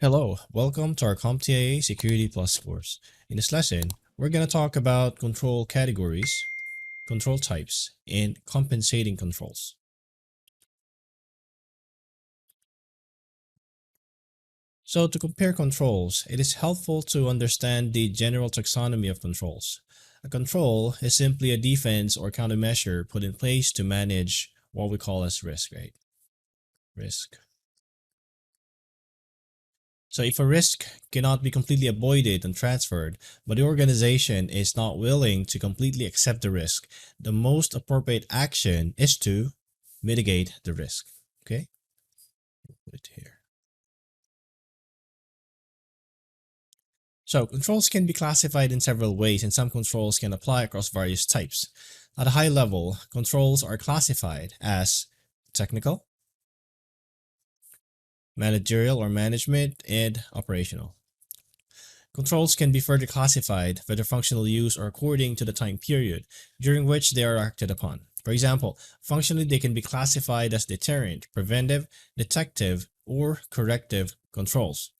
Hello, welcome to our CompTIA Security Plus course. In this lesson, we're going to talk about control categories, control types, and compensating controls. So to compare controls, it is helpful to understand the general taxonomy of controls. A control is simply a defense or countermeasure put in place to manage what we call as risk, right? Risk. So if a risk cannot be completely avoided and transferred, but the organization is not willing to completely accept the risk, the most appropriate action is to mitigate the risk. Okay, put it here. So controls can be classified in several ways, and some controls can apply across various types. At a high level, controls are classified as technical, managerial or management, and operational. Controls can be further classified by their functional use or according to the time period during which they are acted upon. For example, functionally they can be classified as deterrent, preventive, detective, or corrective controls.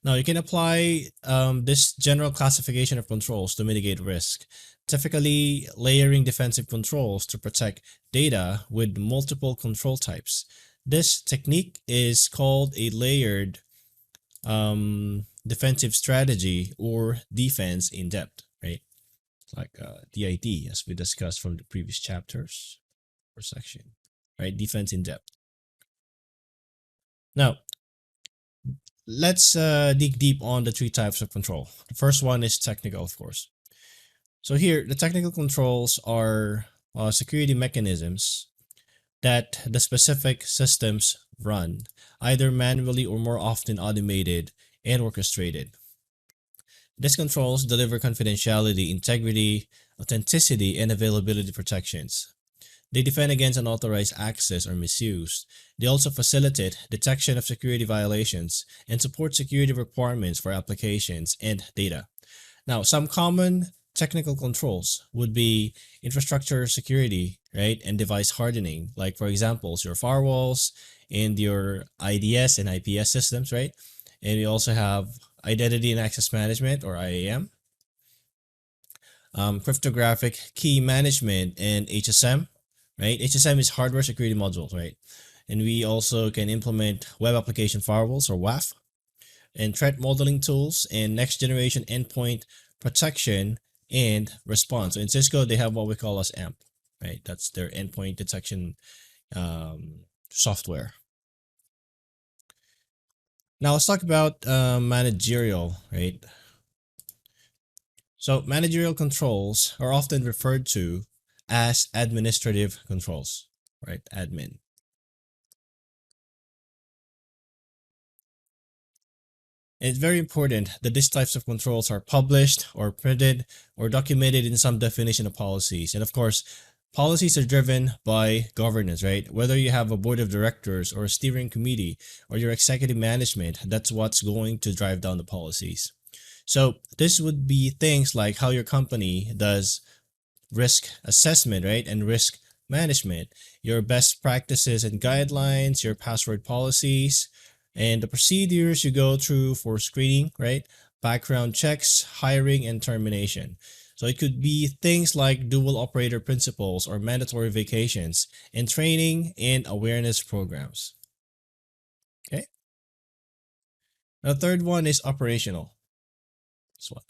Now you can apply this general classification of controls to mitigate risk, typically layering defensive controls to protect data with multiple control types. This technique is called a layered defensive strategy or defense in depth, right? Like DID, as we discussed from the previous chapters or section, right? Defense in depth. Now, let's dig deep on the three types of control. The first one is technical, of course. So here, the technical controls are security mechanisms that the specific systems run, either manually or more often automated and orchestrated. These controls deliver confidentiality, integrity, authenticity, and availability protections. They defend against unauthorized access or misuse. They also facilitate detection of security violations and support security requirements for applications and data. Now, some common technical controls would be infrastructure security, right, and device hardening, like for example, your firewalls and your IDS and IPS systems, right? And we also have identity and access management, or IAM, cryptographic key management, and HSM, right? HSM is hardware security modules, right? And we also can implement web application firewalls, or WAF, and threat modeling tools, and next generation endpoint protection and response. So in Cisco, they have what we call as AMP, right? That's their endpoint detection software. Now let's talk about managerial, right? So managerial controls are often referred to as administrative controls, right? Admin. And it's very important that these types of controls are published or printed or documented in some definition of policies. And of course, policies are driven by governance, right? Whether you have a board of directors or a steering committee or your executive management, that's what's going to drive down the policies. So this would be things like how your company does risk assessment, right? And risk management, your best practices and guidelines, your password policies, and the procedures you go through for screening, right? Background checks, hiring, and termination. So it could be things like dual operator principles or mandatory vacations and training and awareness programs. Okay. Now, the third one is operational. This one.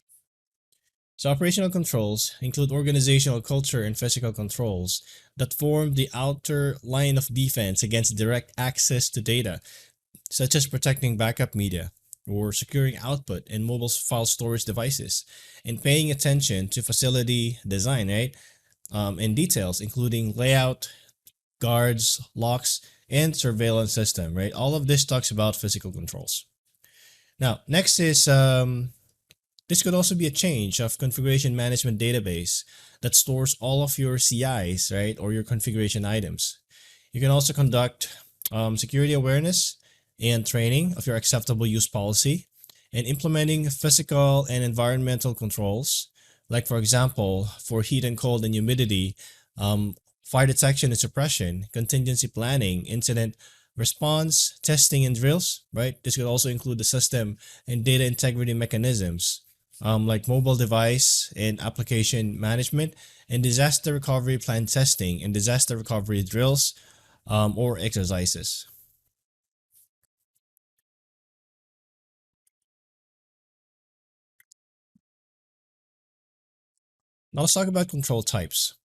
So operational controls include organizational culture and physical controls that form the outer line of defense against direct access to data, such as protecting backup media or securing output in mobile file storage devices, and paying attention to facility design, right? And details, including layout, guards, locks, and surveillance system, right? All of this talks about physical controls. Now, next is this could also be a change of configuration management database that stores all of your CIs, right, or your configuration items. You can also conduct security awareness and training of your acceptable use policy, and implementing physical and environmental controls, like for example, for heat and cold and humidity, fire detection and suppression, contingency planning, incident response, testing, and drills, right? This could also include the system and data integrity mechanisms, like mobile device and application management, and disaster recovery plan testing and disaster recovery drills or exercises. Now let's talk about control types.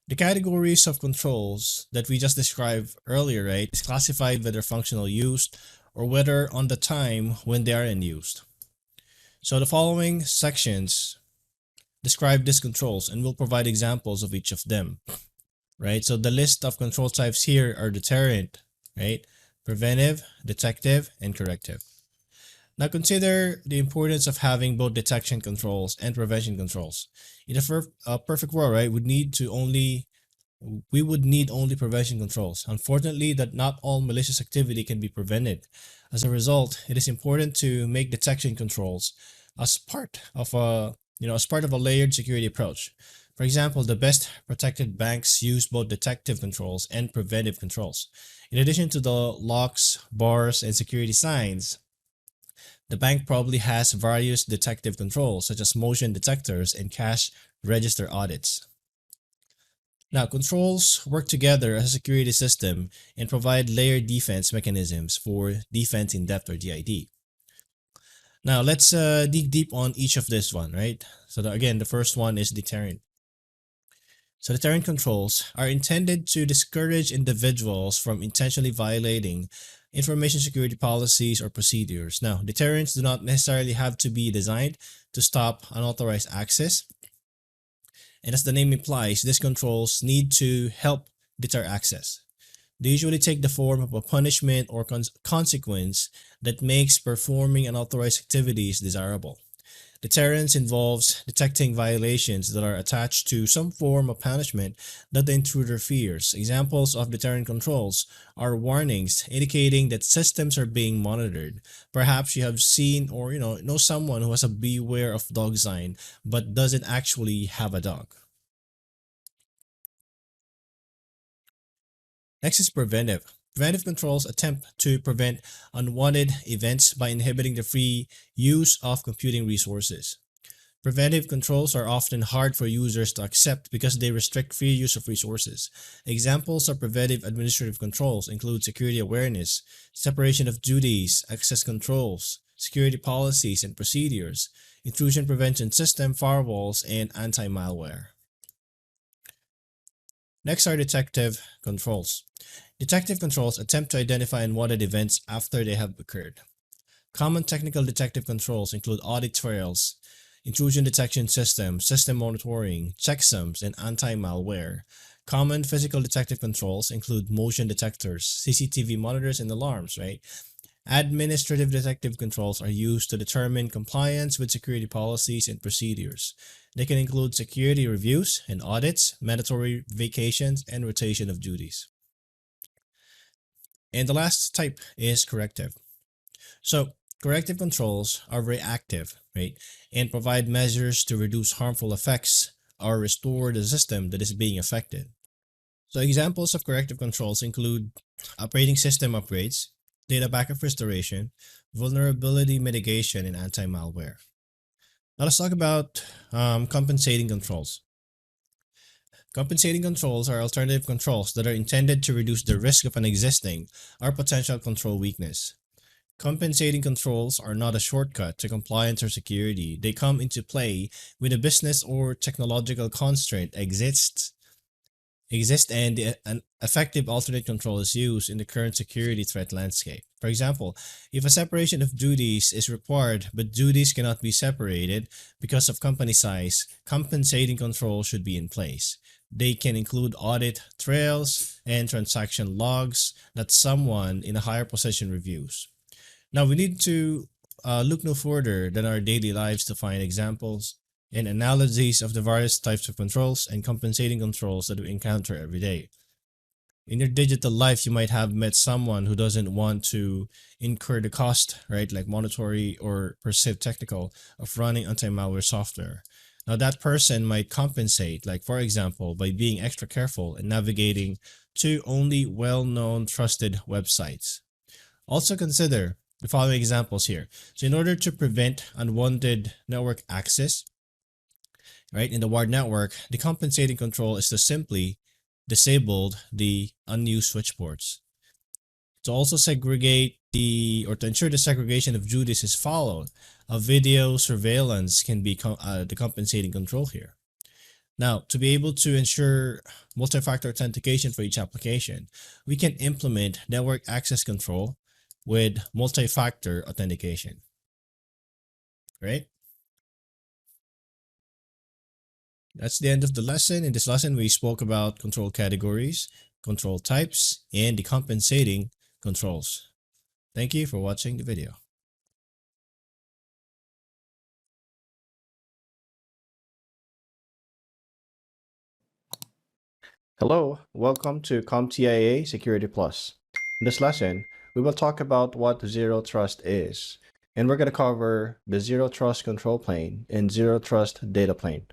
The categories of controls that we just described earlier, right, is classified whether functional use or whether on the time when they are in use. So the following sections describe these controls and will provide examples of each of them, right? So the list of control types here are deterrent, right, preventive, detective, and corrective. Now consider the importance of having both detection controls and prevention controls. In a perfect world, right, we would need only prevention controls. Unfortunately, that not all malicious activity can be prevented. As a result, it is important to make detection controls as part of a layered security approach. For example, the best protected banks use both detective controls and preventive controls. In addition to the locks, bars, and security signs, the bank probably has various detective controls such as motion detectors and cash register audits. Now, controls work together as a security system and provide layered defense mechanisms for defense in depth or DID. Now, let's dig deep on each of this one, right? So again, the first one is deterrent. So deterrent controls are intended to discourage individuals from intentionally violating information security policies or procedures. Now, deterrents do not necessarily have to be designed to stop unauthorized access. And as the name implies, these controls need to help deter access. They usually take the form of a punishment or consequence that makes performing unauthorized activities desirable. Deterrence involves detecting violations that are attached to some form of punishment that the intruder fears. Examples of deterrent controls are warnings indicating that systems are being monitored. Perhaps you have seen or know someone who has a beware of dog sign but doesn't actually have a dog. Next is preventive. Preventive controls attempt to prevent unwanted events by inhibiting the free use of computing resources. Preventive controls are often hard for users to accept because they restrict free use of resources. Examples of preventive administrative controls include security awareness, separation of duties, access controls, security policies and procedures, intrusion prevention system, firewalls, and anti-malware. Next are detective controls. Detective controls attempt to identify unwanted events after they have occurred. Common technical detective controls include audit trails, intrusion detection systems, system monitoring, checksums, and anti-malware. Common physical detective controls include motion detectors, CCTV monitors, and alarms, right? Administrative detective controls are used to determine compliance with security policies and procedures. They can include security reviews and audits, mandatory vacations, and rotation of duties. And the last type is corrective. So, corrective controls are reactive, right, and provide measures to reduce harmful effects or restore the system that is being affected. So, examples of corrective controls include operating system upgrades, data backup restoration, vulnerability mitigation, and anti-malware. Now, let's talk about compensating controls. Compensating controls are alternative controls that are intended to reduce the risk of an existing or potential control weakness. Compensating controls are not a shortcut to compliance or security. They come into play when a business or technological constraint exists and an effective alternate control is used in the current security threat landscape. For example, if a separation of duties is required but duties cannot be separated because of company size, compensating control should be in place. They can include audit trails and transaction logs that someone in a higher position reviews. Now we need to look no further than our daily lives to find examples and analogies of the various types of controls and compensating controls that we encounter every day. In your digital life, you might have met someone who doesn't want to incur the cost, right, like monetary or perceived technical, of running anti-malware software. Now, that person might compensate, like for example, by being extra careful and navigating to only well-known trusted websites. Also consider the following examples here. So in order to prevent unwanted network access, right, in the wired network, the compensating control is to simply disable the unused switchboards. To also segregate to ensure the segregation of duties is followed, a video surveillance can be the compensating control here. Now, to be able to ensure multi-factor authentication for each application, we can implement network access control with multi-factor authentication, right? That's the end of the lesson. In this lesson, we spoke about control categories, control types, and the compensating controls. Thank you for watching the video. Hello, welcome to CompTIA Security Plus. In this lesson, we will talk about what Zero Trust is, and we're going to cover the Zero Trust control plane and Zero Trust data plane.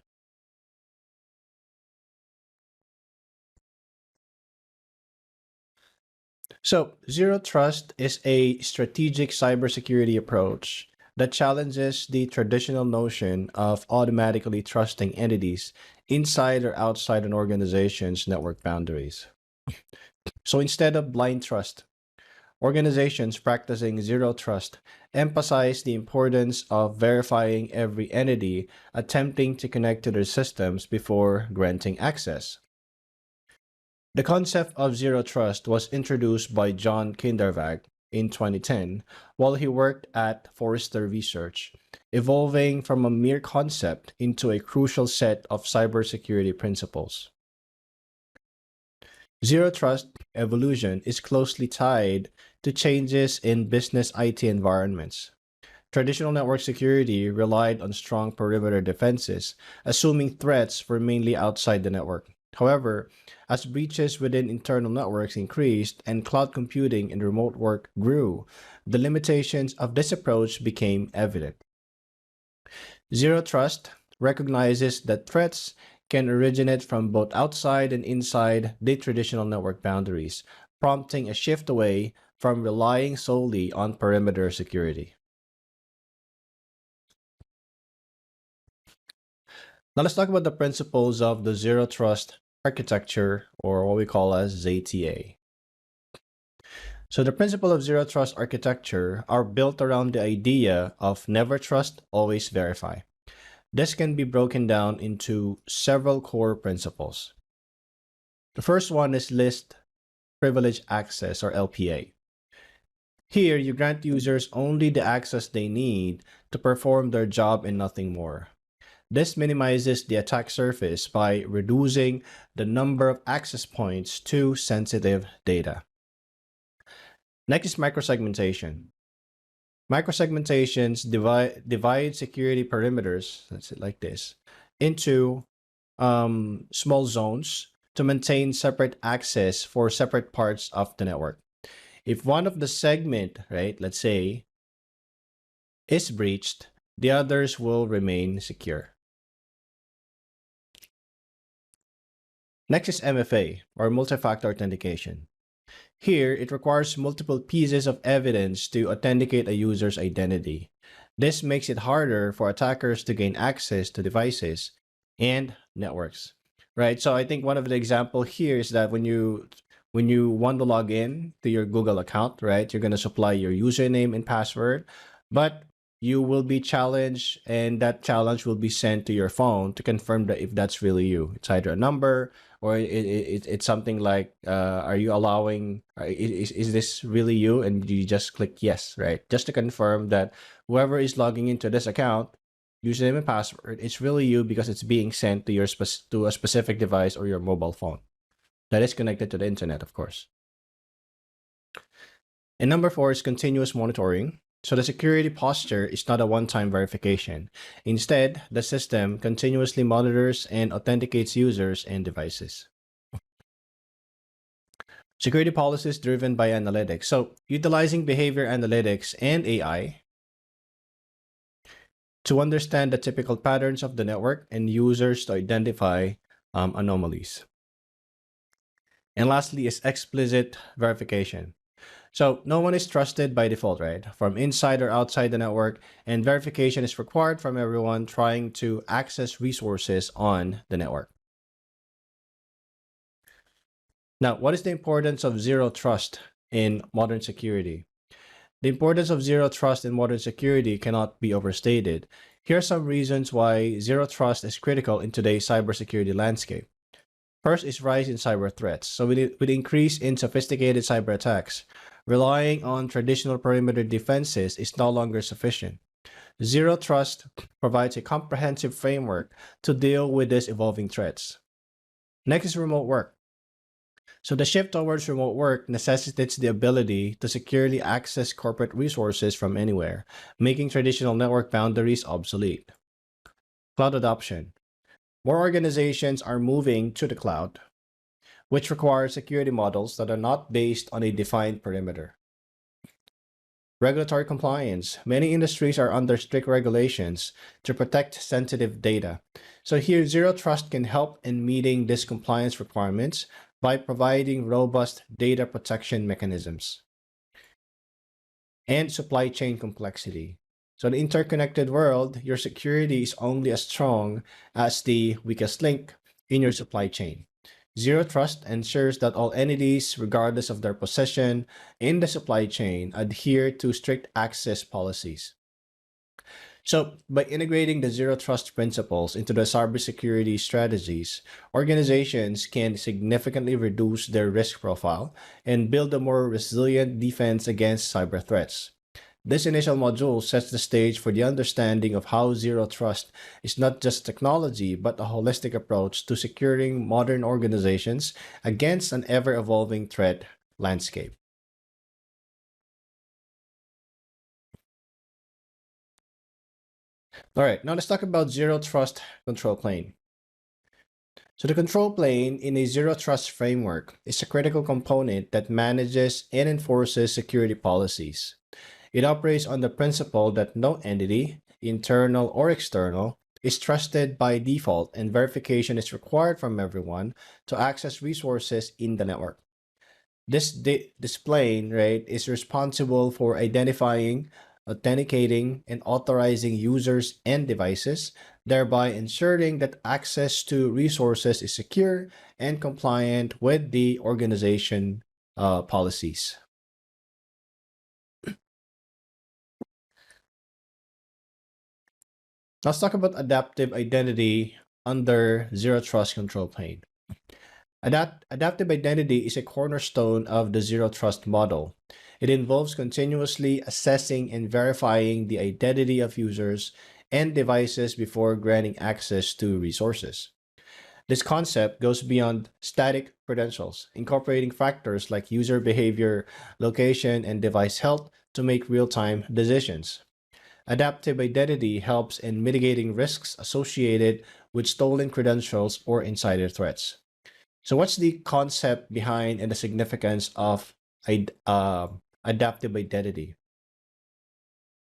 So, Zero Trust is a strategic cybersecurity approach that challenges the traditional notion of automatically trusting entities inside or outside an organization's network boundaries. So instead of blind trust, organizations practicing Zero Trust emphasize the importance of verifying every entity attempting to connect to their systems before granting access. The concept of Zero Trust was introduced by John Kindervag in 2010 while he worked at Forrester Research, evolving from a mere concept into a crucial set of cybersecurity principles. Zero Trust evolution is closely tied to changes in business IT environments. Traditional network security relied on strong perimeter defenses, assuming threats were mainly outside the network. However, as breaches within internal networks increased and cloud computing and remote work grew, the limitations of this approach became evident. Zero Trust recognizes that threats can originate from both outside and inside the traditional network boundaries, prompting a shift away from relying solely on perimeter security. Now let's talk about the principles of the Zero Trust architecture, or what we call as ZTA. So the principle of Zero Trust architecture are built around the idea of never trust, always verify. This can be broken down into several core principles. The first one is List Privilege Access, or LPA. Here, you grant users only the access they need to perform their job and nothing more. This minimizes the attack surface by reducing the number of access points to sensitive data. Next is microsegmentation. Microsegmentations divide security perimeters, let's say like this, into small zones to maintain separate access for separate parts of the network. If one of the segment, right, let's say, is breached, the others will remain secure. Next is MFA, or multi-factor authentication. Here, it requires multiple pieces of evidence to authenticate a user's identity. This makes it harder for attackers to gain access to devices and networks, right? So I think one of the example here is that when you want to log in to your Google account, right, you're going to supply your username and password, but you will be challenged, and that challenge will be sent to your phone to confirm that if that's really you. It's either a number or it's something like, are you allowing, is this really you? And you just click yes, right? Just to confirm that whoever is logging into this account, username and password, it's really you because it's being sent to your to a specific device or your mobile phone that is connected to the internet, of course. And number 4 is continuous monitoring. So the security posture is not a one-time verification. Instead, the system continuously monitors and authenticates users and devices. Security policies driven by analytics. So utilizing behavior analytics and AI to understand the typical patterns of the network and users to identify anomalies. And lastly is explicit verification. So no one is trusted by default, right? From inside or outside the network, and verification is required from everyone trying to access resources on the network. Now, what is the importance of zero trust in modern security? The importance of zero trust in modern security cannot be overstated. Here are some reasons why zero trust is critical in today's cybersecurity landscape. First is rise in cyber threats. So with increase in sophisticated cyber attacks, relying on traditional perimeter defenses is no longer sufficient. Zero trust provides a comprehensive framework to deal with these evolving threats. Next is remote work. So the shift towards remote work necessitates the ability to securely access corporate resources from anywhere, making traditional network boundaries obsolete. Cloud adoption. More organizations are moving to the cloud, which requires security models that are not based on a defined perimeter. Regulatory compliance. Many industries are under strict regulations to protect sensitive data. So here, zero trust can help in meeting these compliance requirements by providing robust data protection mechanisms. And supply chain complexity. So in the interconnected world, your security is only as strong as the weakest link in your supply chain. Zero trust ensures that all entities, regardless of their position in the supply chain, adhere to strict access policies. So, by integrating the zero trust principles into the cybersecurity strategies, organizations can significantly reduce their risk profile and build a more resilient defense against cyber threats. This initial module sets the stage for the understanding of how zero trust is not just technology, but a holistic approach to securing modern organizations against an ever-evolving threat landscape. All right, now let's talk about zero trust control plane. So the control plane in a zero trust framework is a critical component that manages and enforces security policies. It operates on the principle that no entity, internal or external, is trusted by default and verification is required from everyone to access resources in the network. This plane, right, is responsible for identifying, authenticating, and authorizing users and devices, thereby ensuring that access to resources is secure and compliant with the organization policies. Let's talk about adaptive identity under Zero Trust Control Plane. Adaptive identity is a cornerstone of the Zero Trust model. It involves continuously assessing and verifying the identity of users and devices before granting access to resources. This concept goes beyond static credentials, incorporating factors like user behavior, location, and device health to make real-time decisions. Adaptive identity helps in mitigating risks associated with stolen credentials or insider threats. So what's the concept behind and the significance of adaptive identity?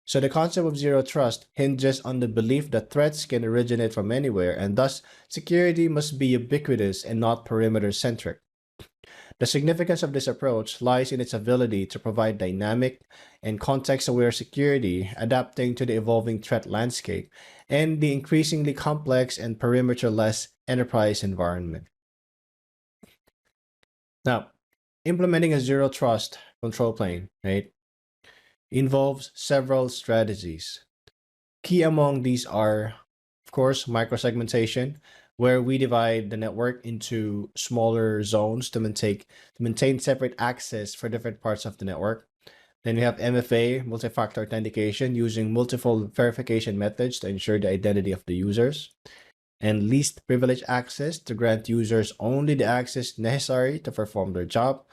So the concept of zero trust hinges on the belief that threats can originate from anywhere, and thus security must be ubiquitous and not perimeter-centric. The significance of this approach lies in its ability to provide dynamic and context-aware security, adapting to the evolving threat landscape and the increasingly complex and perimeter-less enterprise environment. Now, implementing a zero trust control plane, right, involves several strategies. Key among these are, of course, microsegmentation, where we divide the network into smaller zones to maintain separate access for different parts of the network. Then we have MFA, multi-factor authentication, using multiple verification methods to ensure the identity of the users. And least privilege access to grant users only the access necessary to perform their job.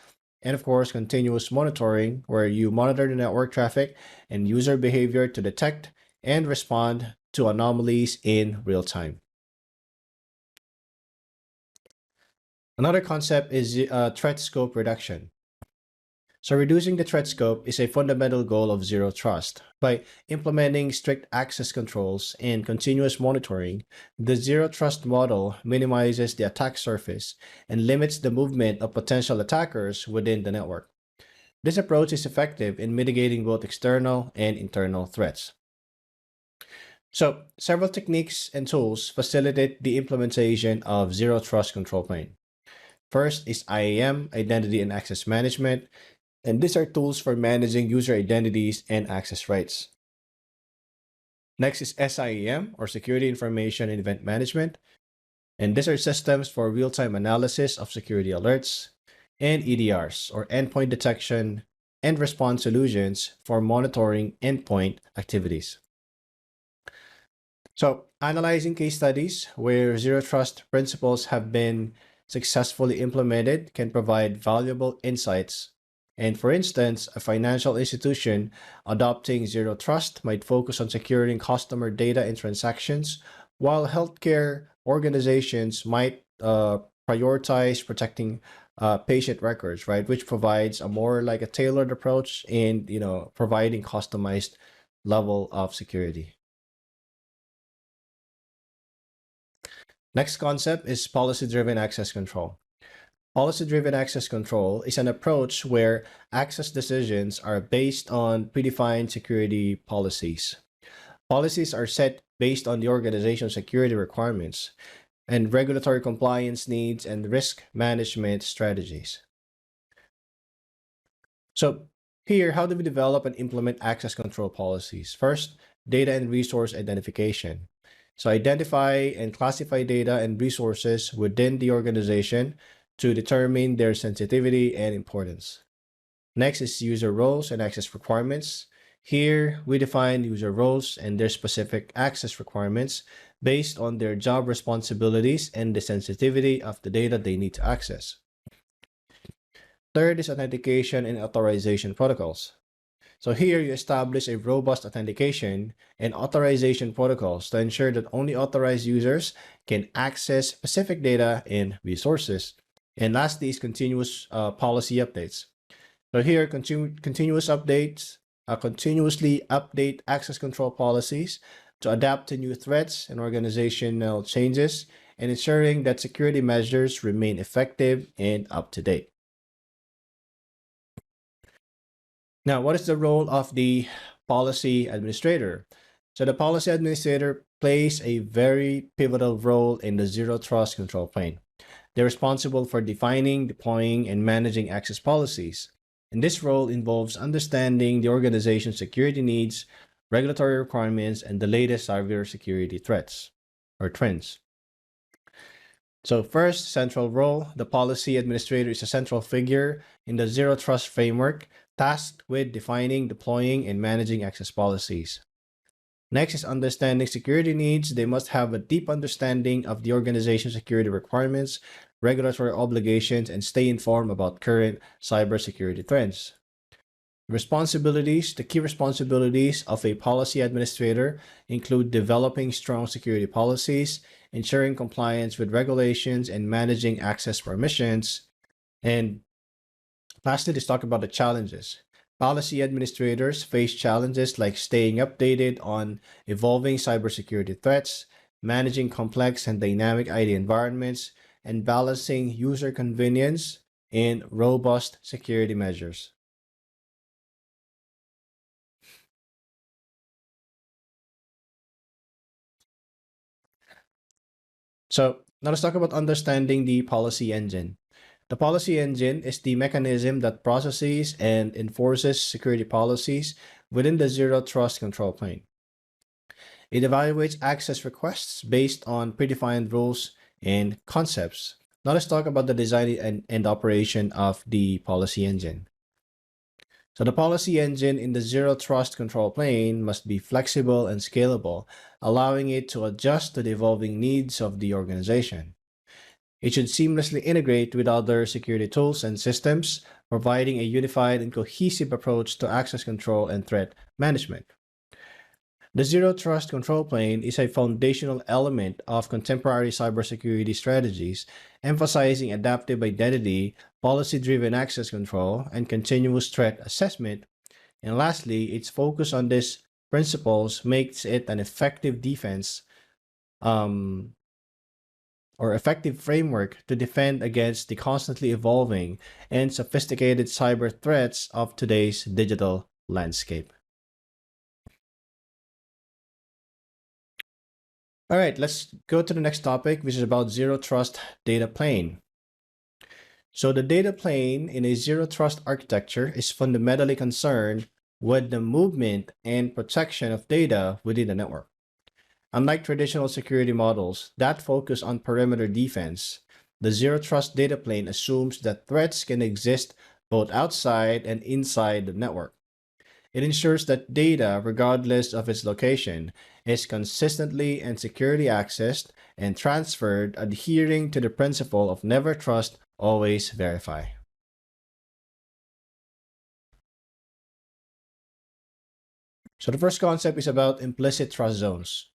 And of course, continuous monitoring, where you monitor the network traffic and user behavior to detect and respond to anomalies in real time. Another concept is threat scope reduction. So reducing the threat scope is a fundamental goal of Zero Trust. By implementing strict access controls and continuous monitoring, the Zero Trust model minimizes the attack surface and limits the movement of potential attackers within the network. This approach is effective in mitigating both external and internal threats. So, several techniques and tools facilitate the implementation of Zero Trust control plane. First is IAM, Identity and Access Management, and these are tools for managing user identities and access rights. Next is SIEM, or Security Information and Event Management, and these are systems for real-time analysis of security alerts, and EDRs, or Endpoint Detection and Response Solutions for monitoring endpoint activities. So, analyzing case studies where Zero Trust principles have been successfully implemented can provide valuable insights. And for instance, a financial institution adopting Zero Trust might focus on securing customer data and transactions, while healthcare organizations might prioritize protecting patient records, right? Which provides a more like a tailored approach in, providing customized level of security. Next concept is policy-driven access control. Policy-driven access control is an approach where access decisions are based on predefined security policies. Policies are set based on the organization's security requirements and regulatory compliance needs and risk management strategies. So here, how do we develop and implement access control policies? First, data and resource identification. So identify and classify data and resources within the organization to determine their sensitivity and importance. Next is user roles and access requirements. Here, we define user roles and their specific access requirements based on their job responsibilities and the sensitivity of the data they need to access. Third is authentication and authorization protocols. So here you establish a robust authentication and authorization protocols to ensure that only authorized users can access specific data and resources. And lastly is continuous policy updates. So here, continuous updates, continuously update access control policies to adapt to new threats and organizational changes, and ensuring that security measures remain effective and up to date. Now, what is the role of the policy administrator? So the policy administrator plays a very pivotal role in the Zero Trust control plane. They're responsible for defining, deploying, and managing access policies. And this role involves understanding the organization's security needs, regulatory requirements, and the latest cybersecurity threats or trends. So first, central role, the policy administrator is a central figure in the Zero Trust framework, tasked with defining, deploying, and managing access policies. Next is understanding security needs. They must have a deep understanding of the organization's security requirements, regulatory obligations, and stay informed about current cybersecurity trends. Responsibilities. The key responsibilities of a policy administrator include developing strong security policies, ensuring compliance with regulations, and managing access permissions. And lastly, let's talk about the challenges. Policy administrators face challenges like staying updated on evolving cybersecurity threats, managing complex and dynamic IT environments, and balancing user convenience and robust security measures. So now let's talk about understanding the policy engine. The policy engine is the mechanism that processes and enforces security policies within the Zero Trust control plane. It evaluates access requests based on predefined rules and concepts. Now let's talk about the design and operation of the policy engine. So the policy engine in the Zero Trust control plane must be flexible and scalable, allowing it to adjust to the evolving needs of the organization. It should seamlessly integrate with other security tools and systems, providing a unified and cohesive approach to access control and threat management. The Zero Trust Control Plane is a foundational element of contemporary cybersecurity strategies, emphasizing adaptive identity, policy-driven access control, and continuous threat assessment. And lastly, its focus on these principles makes it an effective defense um, or effective framework to defend against the constantly evolving and sophisticated cyber threats of today's digital landscape. All right, let's go to the next topic, which is about zero trust data plane. So the data plane in a zero trust architecture is fundamentally concerned with the movement and protection of data within the network. Unlike traditional security models that focus on perimeter defense, the zero trust data plane assumes that threats can exist both outside and inside the network. It ensures that data, regardless of its location, is consistently and securely accessed and transferred, adhering to the principle of never trust, always verify. So the first concept is about implicit trust zones.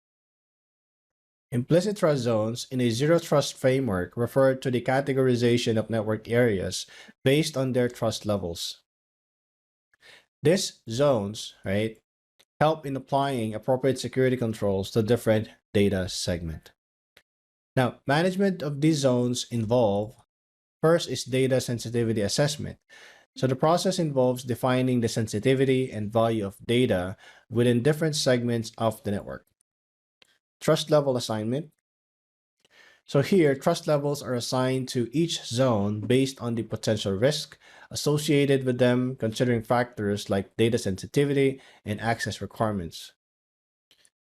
Implicit trust zones in a zero trust framework refer to the categorization of network areas based on their trust levels. These zones, right, help in applying appropriate security controls to different data segments. Now, management of these zones involve, first is data sensitivity assessment. So the process involves defining the sensitivity and value of data within different segments of the network. Trust level assignment. So here, trust levels are assigned to each zone based on the potential risk associated with them, considering factors like data sensitivity and access requirements.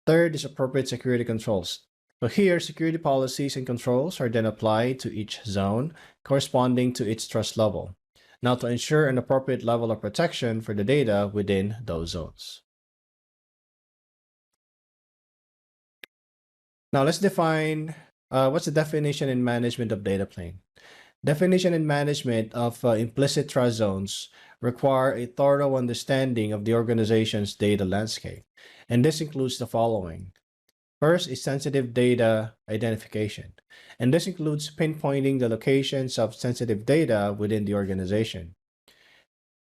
Third is appropriate security controls. So here, security policies and controls are then applied to each zone corresponding to its trust level. Now, to ensure an appropriate level of protection for the data within those zones. Now, let's define what's the definition and management of data plane. Definition and management of implicit trust zones require a thorough understanding of the organization's data landscape, and this includes the following. First is sensitive data identification, and this includes pinpointing the locations of sensitive data within the organization.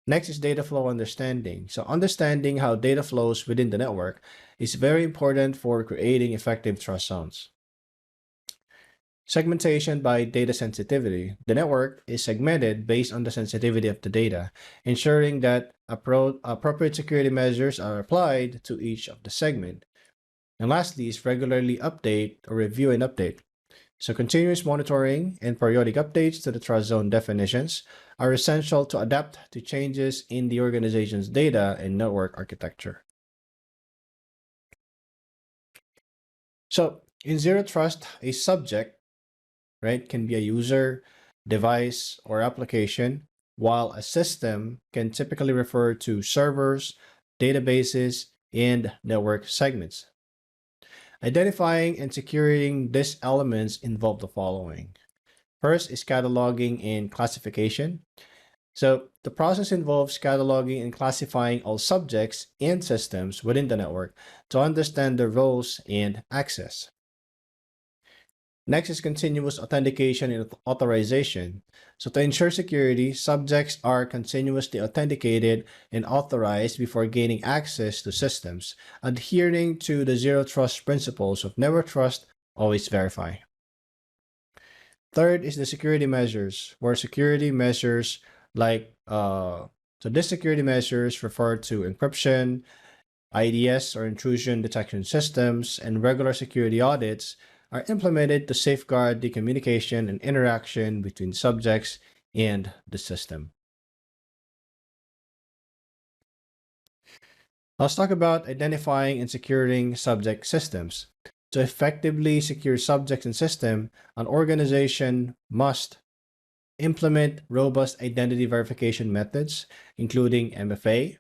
Next is data flow understanding. So understanding how data flows within the network is very important for creating effective trust zones. Segmentation by data sensitivity. The network is segmented based on the sensitivity of the data, ensuring that appropriate security measures are applied to each of the segment. And lastly is regularly update or review and update. So continuous monitoring and periodic updates to the trust zone definitions are essential to adapt to changes in the organization's data and network architecture. So in zero trust, a subject, right, can be a user, device, or application, while a system can typically refer to servers, databases, and network segments. Identifying and securing these elements involve the following. First is cataloging and classification. So the process involves cataloging and classifying all subjects and systems within the network to understand their roles and access. Next is continuous authentication and authorization. So to ensure security, subjects are continuously authenticated and authorized before gaining access to systems, adhering to the zero trust principles of never trust, always verify. Third is the security measures, where security measures like, so these security measures refer to encryption, IDS or intrusion detection systems, and regular security audits are implemented to safeguard the communication and interaction between subjects and the system. Let's talk about identifying and securing subject systems. To effectively secure subjects and system, an organization must implement robust identity verification methods, including MFA,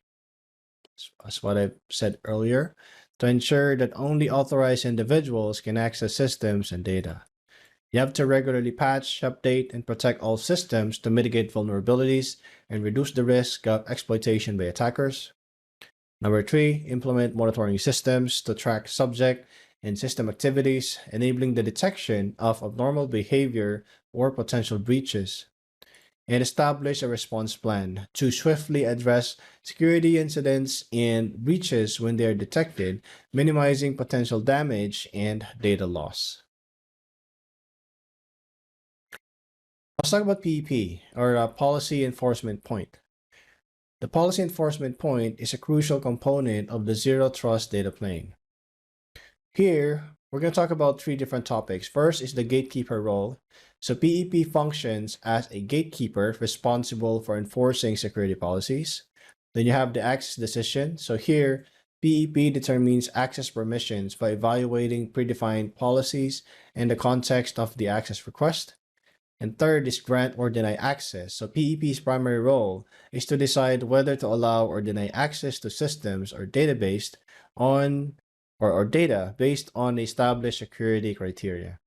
as what I said earlier, to ensure that only authorized individuals can access systems and data. You have to regularly patch, update, and protect all systems to mitigate vulnerabilities and reduce the risk of exploitation by attackers. Number 3, implement monitoring systems to track subject and system activities, enabling the detection of abnormal behavior or potential breaches. And establish a response plan to swiftly address security incidents and breaches when they are detected, minimizing potential damage and data loss. Let's talk about PEP, or Policy Enforcement Point. The Policy Enforcement Point is a crucial component of the Zero Trust data plane. Here, we're going to talk about 3 different topics. First is the gatekeeper role. So PEP functions as a gatekeeper responsible for enforcing security policies. Then you have the access decision. So here, PEP determines access permissions by evaluating predefined policies in the context of the access request. And third is grant or deny access. So PEP's primary role is to decide whether to allow or deny access to systems or database on or data based on established security criteria.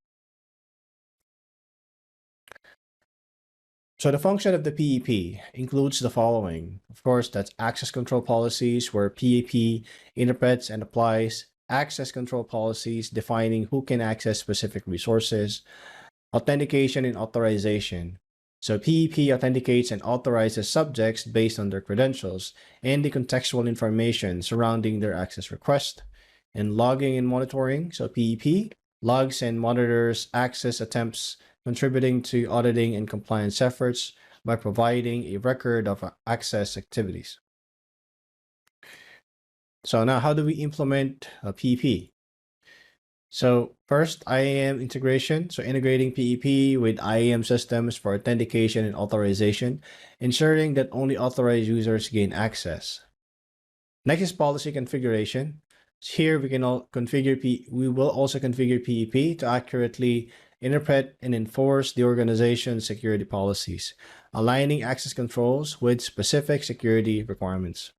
So the function of the PEP includes the following. Of course, that's access control policies, where PEP interprets and applies access control policies defining who can access specific resources. Authentication and authorization. So PEP authenticates and authorizes subjects based on their credentials and the contextual information surrounding their access request. And logging and monitoring. So PEP logs and monitors access attempts, contributing to auditing and compliance efforts by providing a record of access activities. So now, how do we implement PEP? So first, IAM integration. So integrating PEP with IAM systems for authentication and authorization, ensuring that only authorized users gain access. Next is policy configuration. Here we can we will also configure PEP to accurately interpret and enforce the organization's security policies, aligning access controls with specific security requirements.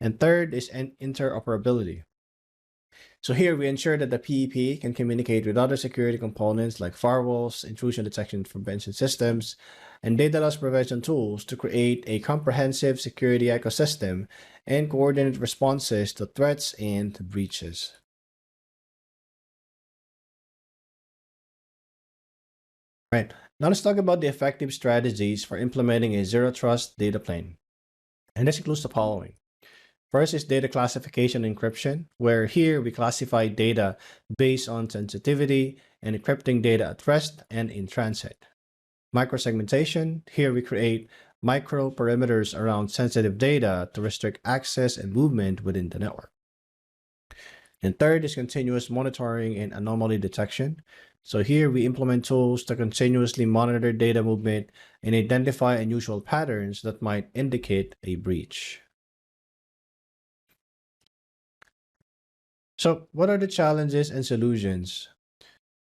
And third is interoperability. So here we ensure that the PEP can communicate with other security components like firewalls, intrusion detection and prevention systems, and data loss prevention tools to create a comprehensive security ecosystem and coordinate responses to threats and breaches. Right, now let's talk about the effective strategies for implementing a zero trust data plane. And this includes the following. First is data classification encryption, where here we classify data based on sensitivity and encrypting data at rest and in transit. Microsegmentation, here we create micro perimeters around sensitive data to restrict access and movement within the network. And third is continuous monitoring and anomaly detection. So here we implement tools to continuously monitor data movement and identify unusual patterns that might indicate a breach. So what are the challenges and solutions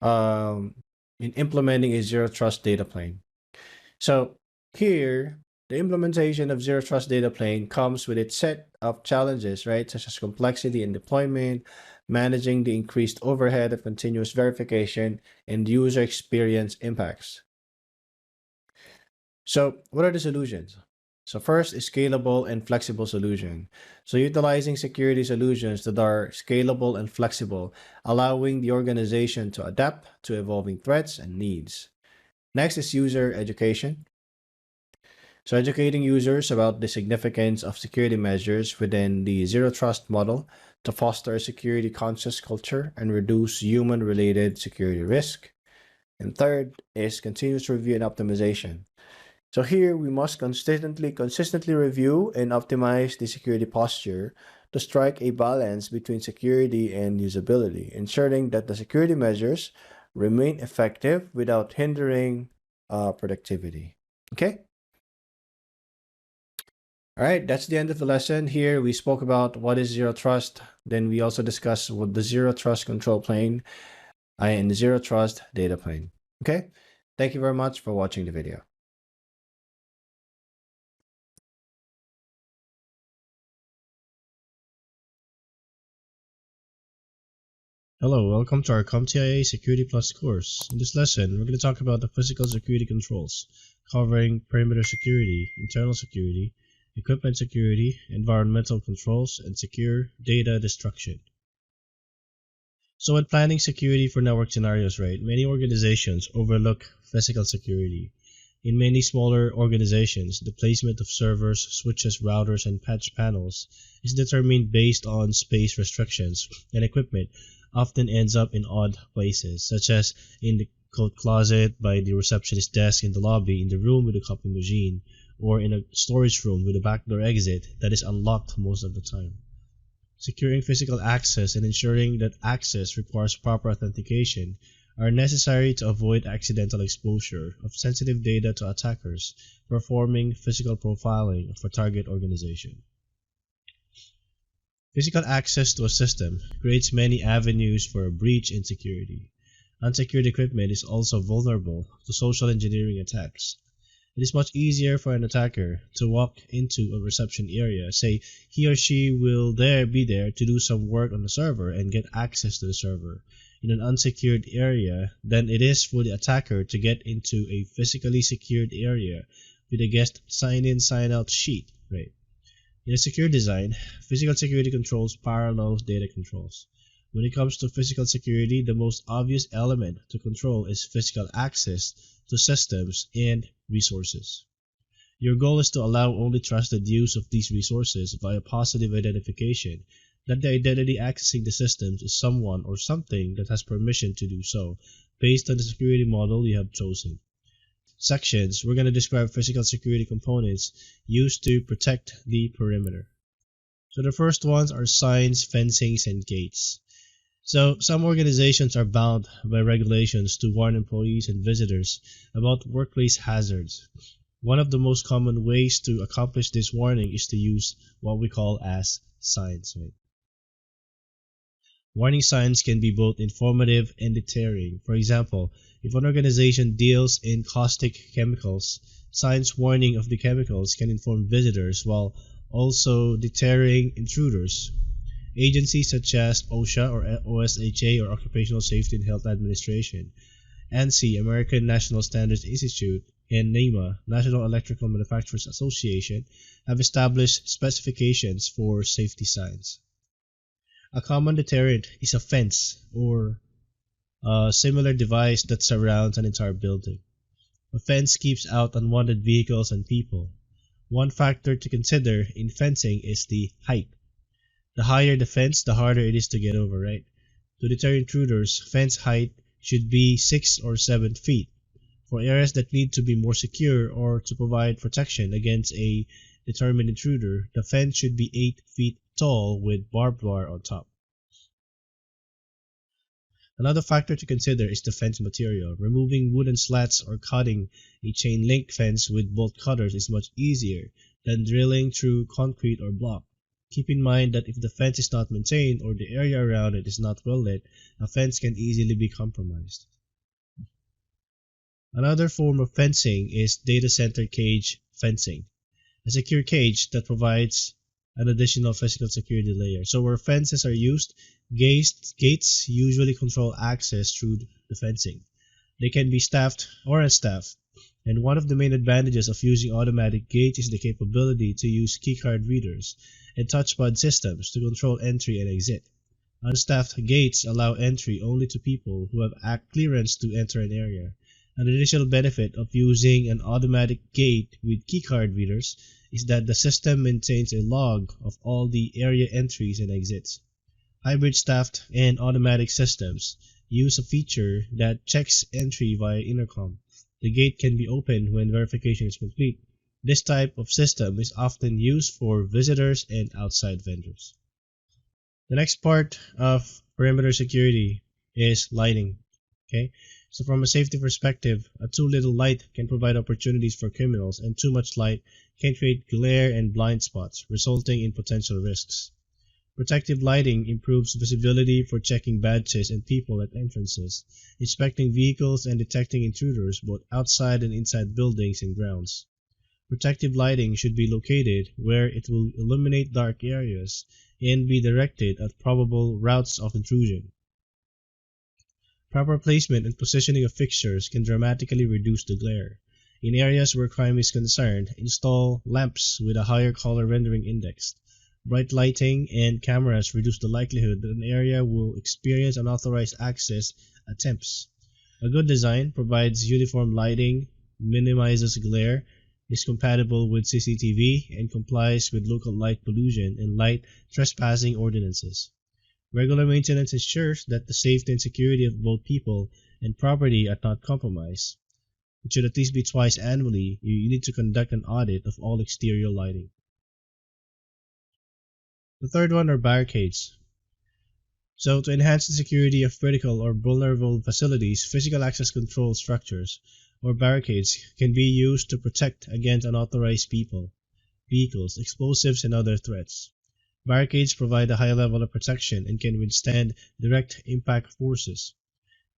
in implementing a zero trust data plane? So here, the implementation of zero trust data plane comes with its set of challenges, right? Such as complexity in deployment, managing the increased overhead of continuous verification, and user experience impacts. So what are the solutions? So first is scalable and flexible solution. So utilizing security solutions that are scalable and flexible, allowing the organization to adapt to evolving threats and needs. Next is user education. So educating users about the significance of security measures within the zero trust model to foster a security conscious culture and reduce human related security risk. And third is continuous review and optimization. So here we must consistently review and optimize the security posture to strike a balance between security and usability, ensuring that the security measures remain effective without hindering productivity. Okay? All right, that's the end of the lesson. Here we spoke about what is zero trust. Then we also discussed what the zero trust control plane and the zero trust data plane. Okay? Thank you very much for watching the video. Hello, welcome to our CompTIA Security Plus course. In this lesson, we're going to talk about the physical security controls, covering perimeter security, internal security, equipment security, environmental controls, and secure data destruction. So when planning security for network scenarios, right, many organizations overlook physical security. In many smaller organizations, the placement of servers, switches, routers, and patch panels is determined based on space restrictions, and equipment often ends up in odd places, such as in the coat closet, by the receptionist desk in the lobby, in the room with a copy machine, or in a storage room with a backdoor exit that is unlocked most of the time. Securing physical access and ensuring that access requires proper authentication are necessary to avoid accidental exposure of sensitive data to attackers performing physical profiling of a target organization. Physical access to a system creates many avenues for a breach in security. Unsecured equipment is also vulnerable to social engineering attacks. It is much easier for an attacker to walk into a reception area, say he or she will be there to do some work on the server and get access to the server in an unsecured area, than it is for the attacker to get into a physically secured area with a guest sign-in sign-out sheet, right? In a secure design, physical security controls parallel data controls. When it comes to physical security, the most obvious element to control is physical access to systems and resources. Your goal is to allow only trusted use of these resources via positive identification, that the identity accessing the systems is someone or something that has permission to do so, based on the security model you have chosen. Sections, we're going to describe physical security components used to protect the perimeter. So the first ones are signs, fencings, and gates. So some organizations are bound by regulations to warn employees and visitors about workplace hazards. One of the most common ways to accomplish this warning is to use what we call as signs. Right? Warning signs can be both informative and deterring. For example, if an organization deals in caustic chemicals, signs warning of the chemicals can inform visitors while also deterring intruders. Agencies such as OSHA or OSHA or Occupational Safety and Health Administration, ANSI, American National Standards Institute, and NEMA, National Electrical Manufacturers Association, have established specifications for safety signs. A common deterrent is a fence or a similar device that surrounds an entire building. A fence keeps out unwanted vehicles and people. One factor to consider in fencing is the height. The higher the fence, the harder it is to get over, right? To deter intruders, fence height should be 6 or 7 feet. For areas that need to be more secure or to provide protection against a determined intruder, the fence should be 8 feet tall with barbed wire on top. Another factor to consider is the fence material. Removing wooden slats or cutting a chain link fence with bolt cutters is much easier than drilling through concrete or block. Keep in mind that if the fence is not maintained or the area around it is not well lit, a fence can easily be compromised. Another form of fencing is data center cage fencing, a secure cage that provides an additional physical security layer. So where fences are used, gates usually control access through the fencing. They can be staffed or unstaffed, and one of the main advantages of using automatic gates is the capability to use keycard readers and touchpad systems to control entry and exit. Unstaffed gates allow entry only to people who have clearance to enter an area. An additional benefit of using an automatic gate with keycard readers is that the system maintains a log of all the area entries and exits. Hybrid staffed and automatic systems use a feature that checks entry via intercom. The gate can be opened when verification is complete. This type of system is often used for visitors and outside vendors. The next part of perimeter security is lighting. Okay, so from a safety perspective, too little light can provide opportunities for criminals, and too much light can create glare and blind spots, resulting in potential risks. Protective lighting improves visibility for checking badges and people at entrances, inspecting vehicles, and detecting intruders both outside and inside buildings and grounds. Protective lighting should be located where it will illuminate dark areas and be directed at probable routes of intrusion. Proper placement and positioning of fixtures can dramatically reduce the glare. In areas where crime is concerned, install lamps with a higher color rendering index. Bright lighting and cameras reduce the likelihood that an area will experience unauthorized access attempts. A good design provides uniform lighting, minimizes glare, is compatible with CCTV, and complies with local light pollution and light trespassing ordinances. Regular maintenance ensures that the safety and security of both people and property are not compromised. It should at least be twice annually. You need to conduct an audit of all exterior lighting. The third one are barricades. So, to enhance the security of critical or vulnerable facilities, physical access control structures, or barricades, can be used to protect against unauthorized people, vehicles, explosives, and other threats. Barricades provide a high level of protection and can withstand direct impact forces.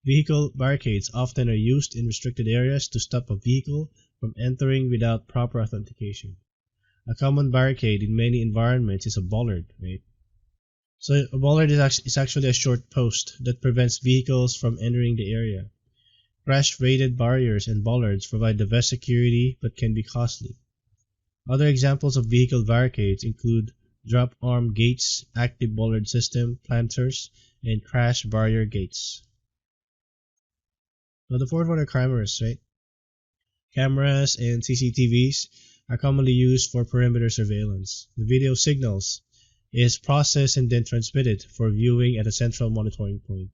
Vehicle barricades often are used in restricted areas to stop a vehicle from entering without proper authentication. A common barricade in many environments is a bollard, right? So a bollard is actually a short post that prevents vehicles from entering the area. Crash-rated barriers and bollards provide the best security but can be costly. Other examples of vehicle barricades include drop-arm gates, active bollard system, planters, and crash barrier gates. Now the fourth one are cameras, right? Cameras and CCTVs are commonly used for perimeter surveillance. The video signals is processed and then transmitted for viewing at a central monitoring point.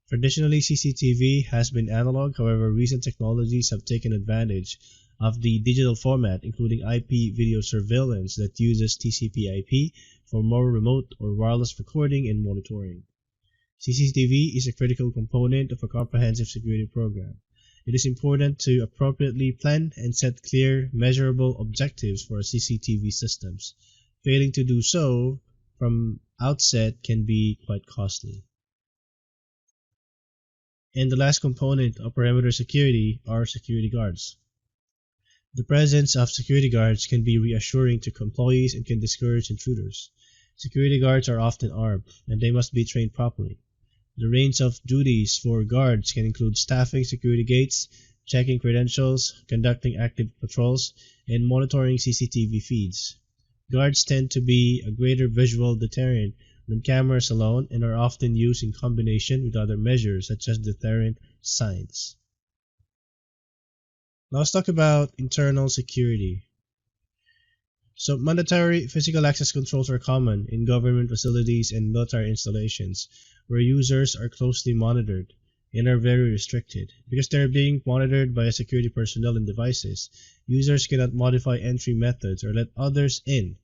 Traditionally, CCTV has been analog, however, recent technologies have taken advantage of the digital format, including IP video surveillance that uses TCP/IP for more remote or wireless recording and monitoring. CCTV is a critical component of a comprehensive security program. It is important to appropriately plan and set clear, measurable objectives for CCTV systems. Failing to do so from outset can be quite costly. And the last component of perimeter security are security guards. The presence of security guards can be reassuring to employees and can discourage intruders. Security guards are often armed, and they must be trained properly. The range of duties for guards can include staffing security gates, checking credentials, conducting active patrols, and monitoring CCTV feeds. Guards tend to be a greater visual deterrent than cameras alone and are often used in combination with other measures such as deterrent signs. Now let's talk about internal security. So mandatory physical access controls are common in government facilities and military installations where users are closely monitored and are very restricted. Because they are being monitored by security personnel and devices, users cannot modify entry methods or let others in.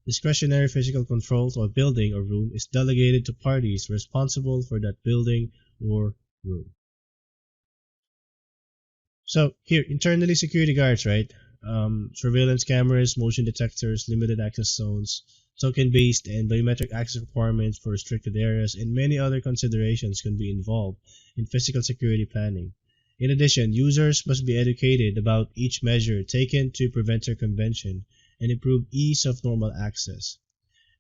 Discretionary physical control of a building or room is delegated to parties responsible for that building or room. So here, internally security guards, right? Surveillance cameras, motion detectors, limited access zones, token-based and biometric access requirements for restricted areas, and many other considerations can be involved in physical security planning. In addition, users must be educated about each measure taken to prevent circumvention and improve ease of normal access.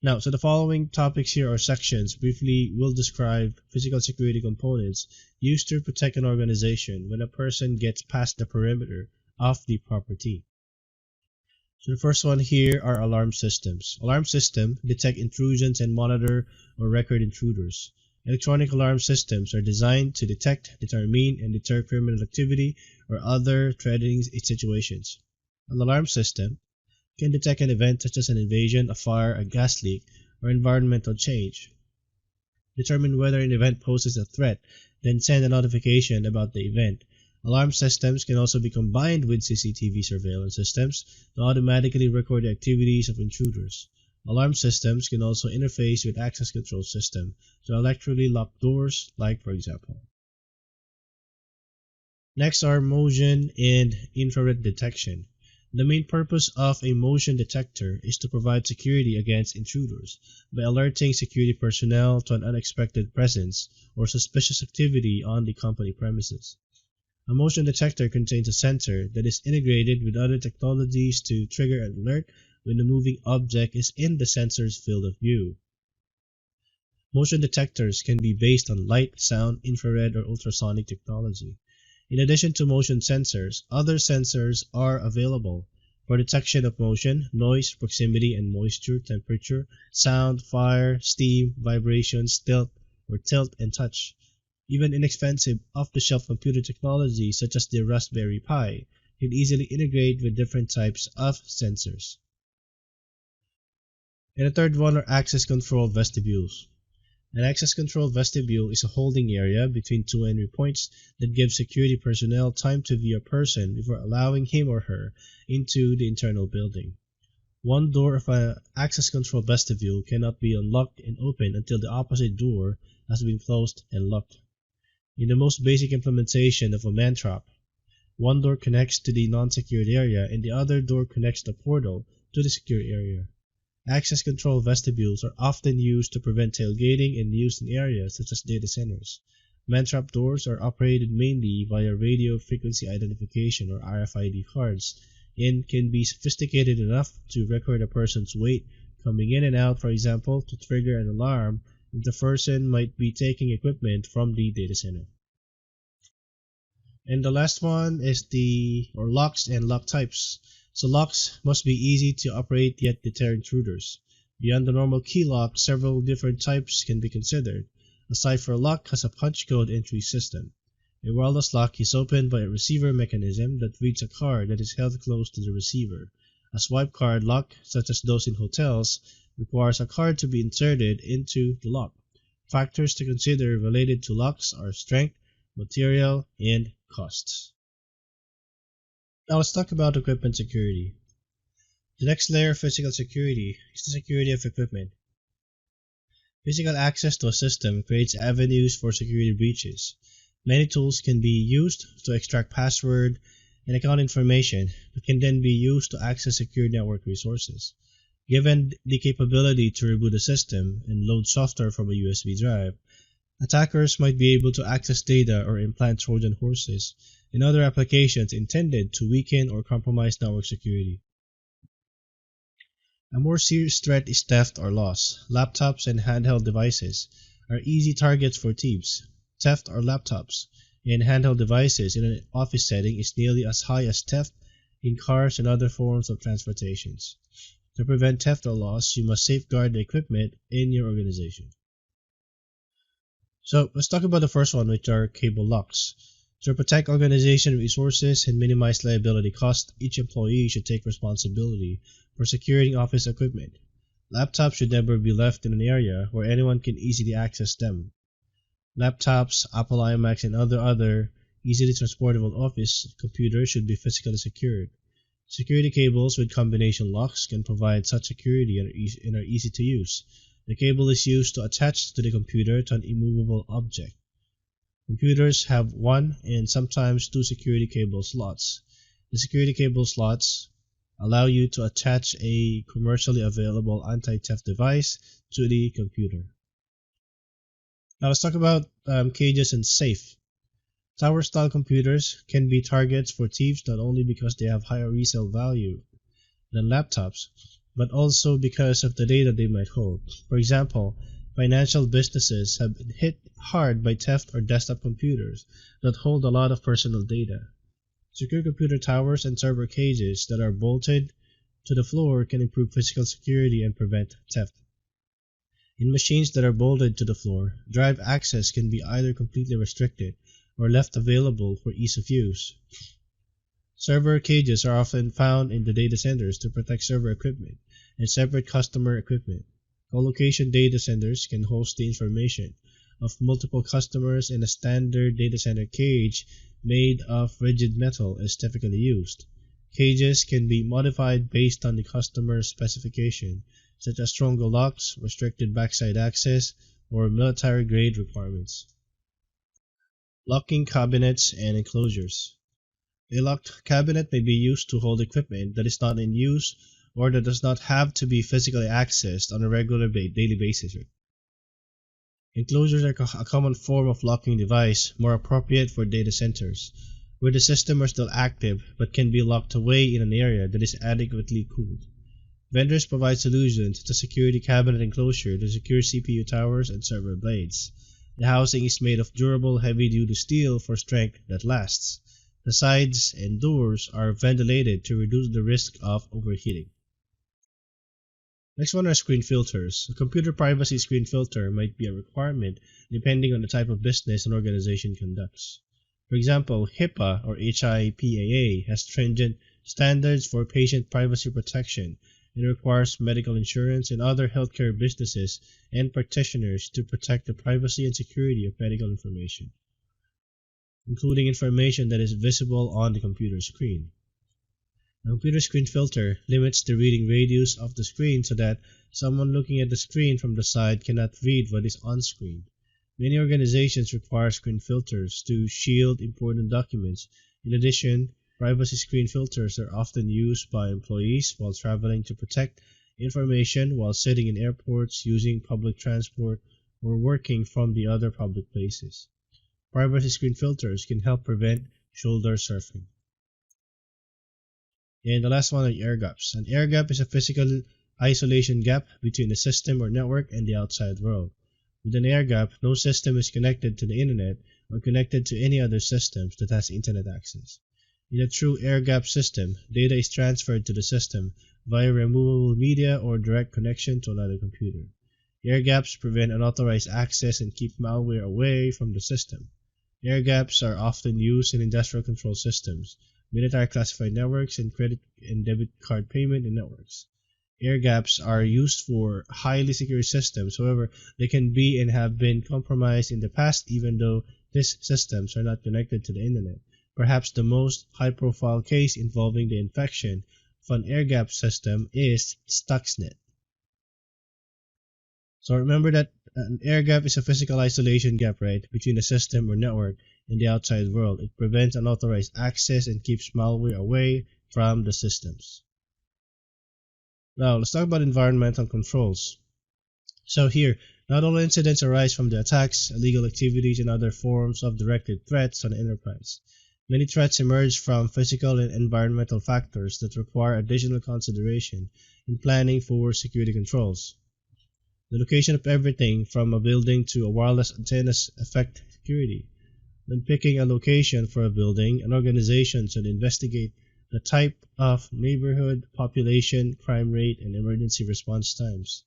Now, so the following topics here or sections briefly will describe physical security components used to protect an organization when a person gets past the perimeter of the property. So the first one here are alarm systems. Alarm systems detect intrusions and monitor or record intruders. Electronic alarm systems are designed to detect, determine, and deter criminal activity or other threatening situations. An alarm system can detect an event such as an invasion, a fire, a gas leak, or environmental change. Determine whether an event poses a threat, then send a notification about the event. Alarm systems can also be combined with CCTV surveillance systems to automatically record the activities of intruders. Alarm systems can also interface with access control systems to electrically lock doors, like for example. Next are motion and infrared detection. The main purpose of a motion detector is to provide security against intruders by alerting security personnel to an unexpected presence or suspicious activity on the company premises. A motion detector contains a sensor that is integrated with other technologies to trigger an alert when a moving object is in the sensor's field of view. Motion detectors can be based on light, sound, infrared, or ultrasonic technology. In addition to motion sensors, other sensors are available for detection of motion, noise, proximity, and moisture, temperature, sound, fire, steam, vibrations, tilt, and touch. Even inexpensive off-the-shelf computer technology such as the Raspberry Pi can easily integrate with different types of sensors. And the third one are access control vestibules. An access control vestibule is a holding area between two entry points that gives security personnel time to view a person before allowing him or her into the internal building. One door of an access control vestibule cannot be unlocked and opened until the opposite door has been closed and locked. In the most basic implementation of a man-trap, one door connects to the non-secured area and the other door connects the portal to the secure area. Access control vestibules are often used to prevent tailgating and used in areas such as data centers. Man-trap doors are operated mainly via radio frequency identification or RFID cards and can be sophisticated enough to record a person's weight coming in and out, for example, to trigger an alarm if the person might be taking equipment from the data center. And the last one is locks and lock types. So locks must be easy to operate yet deter intruders. Beyond the normal key lock, several different types can be considered. A cipher lock has a punch code entry system. A wireless lock is opened by a receiver mechanism that reads a card that is held close to the receiver. A swipe card lock, such as those in hotels, requires a card to be inserted into the lock. Factors to consider related to locks are strength, material, and costs. Now let's talk about equipment security. The next layer of physical security is the security of equipment. Physical access to a system creates avenues for security breaches. Many tools can be used to extract password and account information, but can then be used to access secure network resources. Given the capability to reboot a system and load software from a USB drive, attackers might be able to access data or implant Trojan horses and other applications intended to weaken or compromise network security. A more serious threat is theft or loss. Laptops and handheld devices are easy targets for thieves. Theft of laptops and handheld devices in an office setting is nearly as high as theft in cars and other forms of transportations. To prevent theft or loss, you must safeguard the equipment in your organization. So let's talk about the first one, which are cable locks. To protect organization resources and minimize liability costs, each employee should take responsibility for securing office equipment. Laptops should never be left in an area where anyone can easily access them. Laptops, Apple iMacs, and other easily transportable office computers should be physically secured. Security cables with combination locks can provide such security and are easy to use. The cable is used to attach to the computer to an immovable object. Computers have one and sometimes two security cable slots. The security cable slots allow you to attach a commercially available anti-theft device to the computer. Now let's talk about cages and safe. Tower-style computers can be targets for thieves not only because they have higher resale value than laptops, but also because of the data they might hold. For example, financial businesses have been hit hard by theft or desktop computers that hold a lot of personal data. Secure computer towers and server cages that are bolted to the floor can improve physical security and prevent theft. In machines that are bolted to the floor, drive access can be either completely restricted or left available for ease of use. Server cages are often found in the data centers to protect server equipment and separate customer equipment. Co-location data centers can host the information of multiple customers, and a standard data center cage made of rigid metal is typically used. Cages can be modified based on the customer's specification, such as stronger locks, restricted backside access, or military-grade requirements. Locking cabinets and enclosures. A locked cabinet may be used to hold equipment that is not in use or that does not have to be physically accessed on a regular daily basis. Enclosures are a common form of locking device, more appropriate for data centers, where the system are still active but can be locked away in an area that is adequately cooled. Vendors provide solutions such as security cabinet enclosure to secure CPU towers and server blades. The housing is made of durable, heavy-duty steel for strength that lasts. The sides and doors are ventilated to reduce the risk of overheating. Next one are screen filters. A computer privacy screen filter might be a requirement depending on the type of business an organization conducts. For example, HIPAA or HIPAA has stringent standards for patient privacy protection. It requires medical insurance and other healthcare businesses and practitioners to protect the privacy and security of medical information, including information that is visible on the computer screen. A computer screen filter limits the reading radius of the screen so that someone looking at the screen from the side cannot read what is on screen. Many organizations require screen filters to shield important documents. In addition, privacy screen filters are often used by employees while traveling to protect information while sitting in airports, using public transport, or working from the other public places. Privacy screen filters can help prevent shoulder surfing. And the last one are air gaps. An air gap is a physical isolation gap between the system or network and the outside world. With an air gap, no system is connected to the internet or connected to any other systems that has internet access. In a true air gap system, data is transferred to the system via removable media or direct connection to another computer. Air gaps prevent unauthorized access and keep malware away from the system. Air gaps are often used in industrial control systems, military classified networks, and credit and debit card payment and networks. Air gaps are used for highly secure systems, however, they can be and have been compromised in the past even though these systems are not connected to the internet. Perhaps the most high-profile case involving the infection of an air gap system is Stuxnet. So remember that an air gap is a physical isolation gap, right, between the system or network and the outside world. It prevents unauthorized access and keeps malware away from the systems. Now, let's talk about environmental controls. So here, not all incidents arise from the attacks, illegal activities, and other forms of directed threats on the enterprise. Many threats emerge from physical and environmental factors that require additional consideration in planning for security controls. The location of everything from a building to a wireless antennas affect security. When picking a location for a building, an organization should investigate the type of neighborhood, population, crime rate, and emergency response times.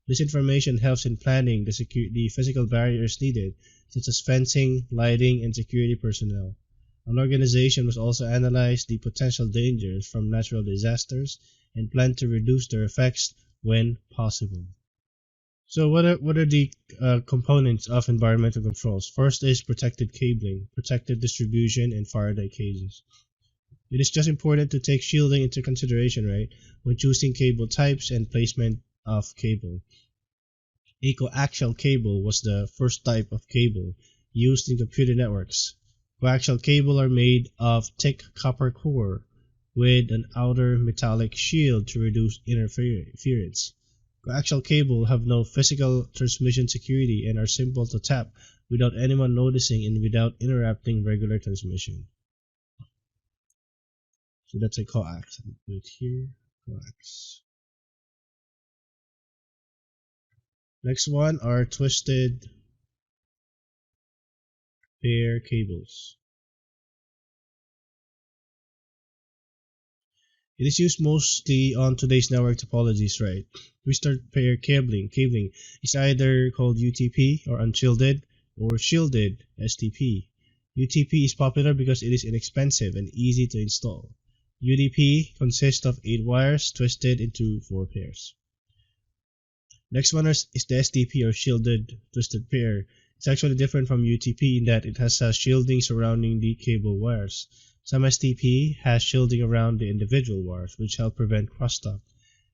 This information helps in planning the physical barriers needed, such as fencing, lighting, and security personnel. An organization must also analyze the potential dangers from natural disasters and plan to reduce their effects when possible. So what are the components of environmental controls? First is protected cabling, protected distribution, and Faraday cages. It is just important to take shielding into consideration, right, when choosing cable types and placement of cable. A coaxial cable was the first type of cable used in computer networks. Coaxial cable are made of thick copper core with an outer metallic shield to reduce interference. Coaxial cable have no physical transmission security and are simple to tap without anyone noticing and without interrupting regular transmission. So that's a coax. Put it here, coax. Next one are twisted pair cables. It is used mostly on today's network topologies, right? Twisted pair cabling is either called UTP or unshielded or shielded STP. UTP is popular because it is inexpensive and easy to install. UDP consists of 8 wires twisted into 4 pairs. Next one is the STP or shielded twisted pair. It's actually different from UTP in that it has a shielding surrounding the cable wires. Some STP has shielding around the individual wires, which help prevent crosstalk.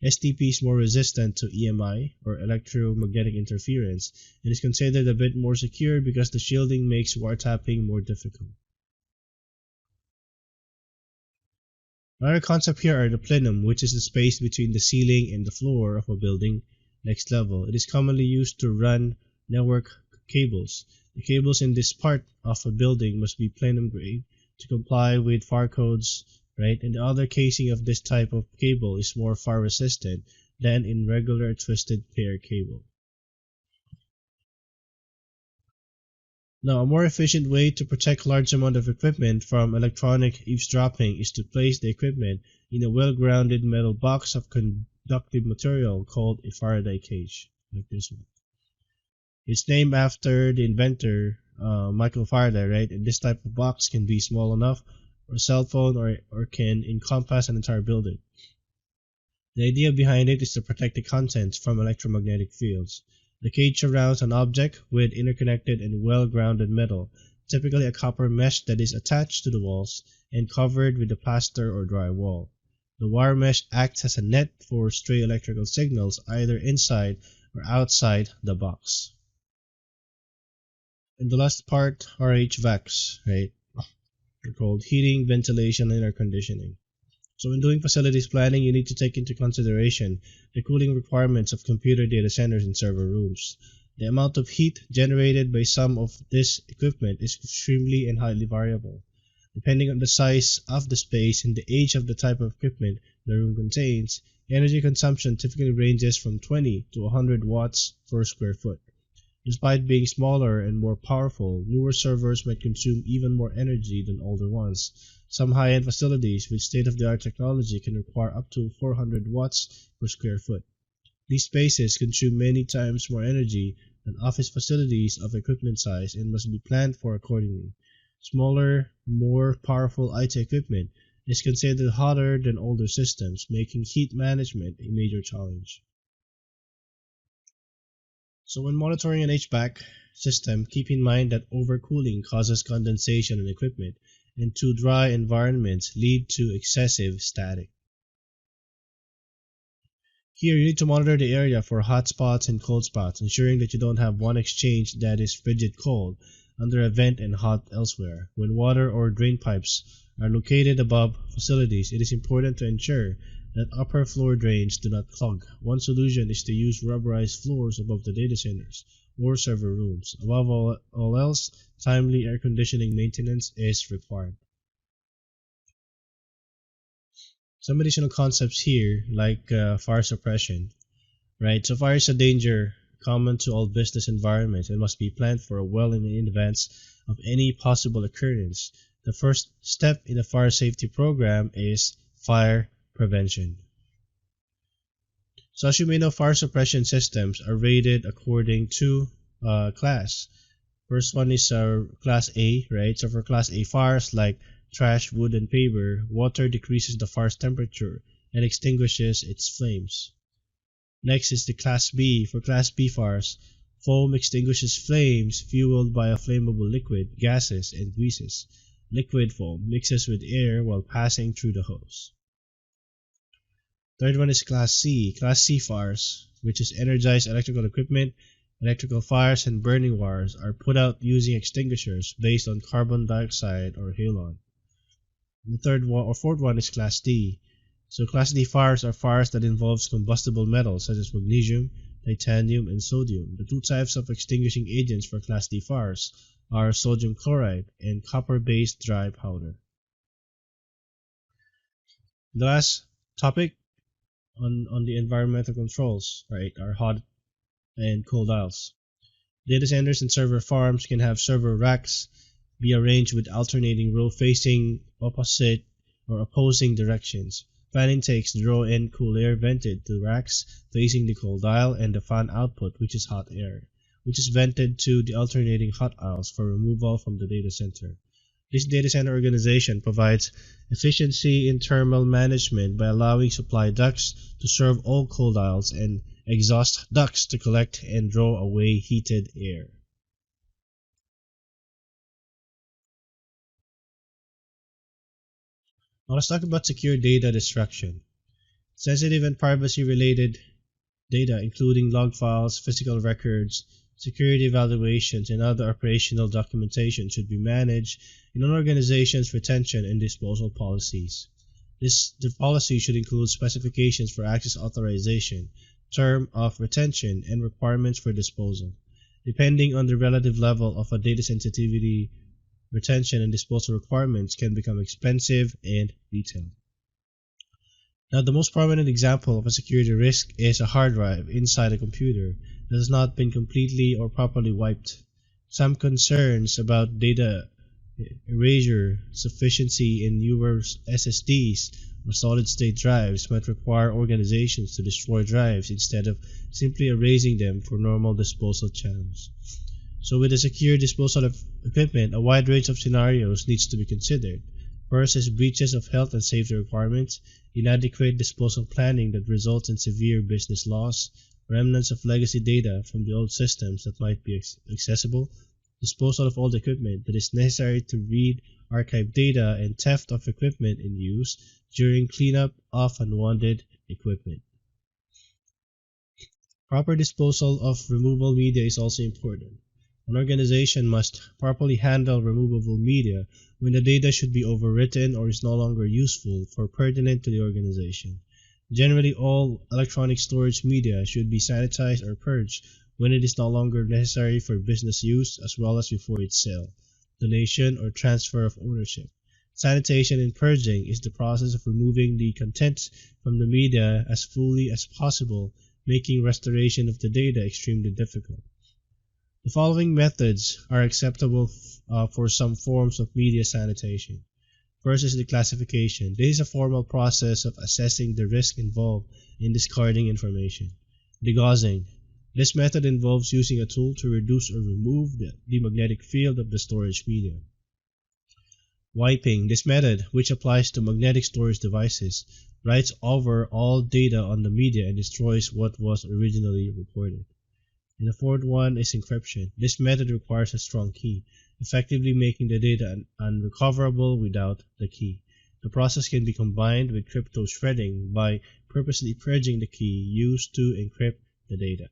STP is more resistant to EMI or electromagnetic interference and is considered a bit more secure because the shielding makes wiretapping more difficult. Another concept here are the plenum, which is the space between the ceiling and the floor of a building next level. It is commonly used to run network cables. The cables in this part of a building must be plenum grade to comply with FAR codes, right? And the other casing of this type of cable is more fire resistant than in regular twisted pair cable. Now, a more efficient way to protect large amount of equipment from electronic eavesdropping is to place the equipment in a well-grounded metal box of conductive material called a Faraday cage, like this one. It's named after the inventor, Michael Faraday, right? And this type of box can be small enough for a cell phone or can encompass an entire building. The idea behind it is to protect the contents from electromagnetic fields. The cage surrounds an object with interconnected and well-grounded metal, typically a copper mesh that is attached to the walls and covered with a plaster or drywall. The wire mesh acts as a net for stray electrical signals either inside or outside the box. And the last part are HVACs, right? They're called heating, ventilation, and air conditioning. So when doing facilities planning, you need to take into consideration the cooling requirements of computer data centers and server rooms. The amount of heat generated by some of this equipment is extremely and highly variable. Depending on the size of the space and the age of the type of equipment the room contains, energy consumption typically ranges from 20 to 100 watts per square foot. Despite being smaller and more powerful, newer servers might consume even more energy than older ones. Some high-end facilities with state-of-the-art technology can require up to 400 watts per square foot. These spaces consume many times more energy than office facilities of equipment size and must be planned for accordingly. Smaller, more powerful IT equipment is considered hotter than older systems, making heat management a major challenge. So when monitoring an HVAC system, keep in mind that overcooling causes condensation in equipment, and too dry environments lead to excessive static. Here, you need to monitor the area for hot spots and cold spots, ensuring that you don't have one exchange that is frigid cold under a vent and hot elsewhere. When water or drain pipes are located above facilities, it is important to ensure that upper floor drains do not clog. One solution is to use rubberized floors above the data centers or server rooms. Above all else, timely air conditioning maintenance is required. Some additional concepts here, like fire suppression, right? So fire is a danger common to all business environments and must be planned for well in advance of any possible occurrence. The first step in a fire safety program is fire prevention. So as you may know, fire suppression systems are rated according to class. First one is class A, right? So for class A fires like trash, wood, and paper, water decreases the fire's temperature and extinguishes its flames. Next is the class B. For class B fires, foam extinguishes flames fueled by a flammable liquid, gases, and greases. Liquid foam mixes with air while passing through the hose. Third one is Class C. Class C fires, which is energized electrical equipment, electrical fires, and burning wires, are put out using extinguishers based on carbon dioxide or halon. And the fourth one is Class D. So Class D fires are fires that involves combustible metals such as magnesium, titanium, and sodium. The two types of extinguishing agents for Class D fires are sodium chloride and copper-based dry powder. The last topic on the environmental controls, right, are hot and cold aisles. Data centers and server farms can have server racks be arranged with alternating row facing opposite or opposing directions. Fan intakes draw in cool air vented to racks facing the cold aisle, and the fan output, which is hot air, which is vented to the alternating hot aisles for removal from the data center. This data center organization provides efficiency in thermal management by allowing supply ducts to serve all cold aisles and exhaust ducts to collect and draw away heated air. Now let's talk about secure data destruction. Sensitive and privacy-related data, including log files, physical records, security evaluations, and other operational documentation, should be managed in an organization's retention and disposal policies. The policy should include specifications for access authorization, term of retention, and requirements for disposal. Depending on the relative level of a data sensitivity, retention and disposal requirements can become expensive and detailed. Now, the most prominent example of a security risk is a hard drive inside a computer that has not been completely or properly wiped. Some concerns about data erasure sufficiency in newer SSDs or solid state drives might require organizations to destroy drives instead of simply erasing them for normal disposal channels. So with the secure disposal of equipment, a wide range of scenarios needs to be considered. First is breaches of health and safety requirements, inadequate disposal planning that results in severe business loss, remnants of legacy data from the old systems that might be accessible, disposal of old equipment that is necessary to read archived data, and theft of equipment in use during cleanup of unwanted equipment. Proper disposal of removable media is also important. An organization must properly handle removable media when the data should be overwritten or is no longer useful or pertinent to the organization. Generally, all electronic storage media should be sanitized or purged when it is no longer necessary for business use, as well as before its sale, donation, or transfer of ownership. Sanitation and purging is the process of removing the contents from the media as fully as possible, making restoration of the data extremely difficult. The following methods are acceptable for some forms of media sanitation. First is declassification. This is a formal process of assessing the risk involved in discarding information. Degaussing. This method involves using a tool to reduce or remove the magnetic field of the storage media. Wiping. This method, which applies to magnetic storage devices, writes over all data on the media and destroys what was originally recorded. And the fourth one is encryption. This method requires a strong key, effectively making the data unrecoverable without the key. The process can be combined with crypto shredding by purposely purging the key used to encrypt the data.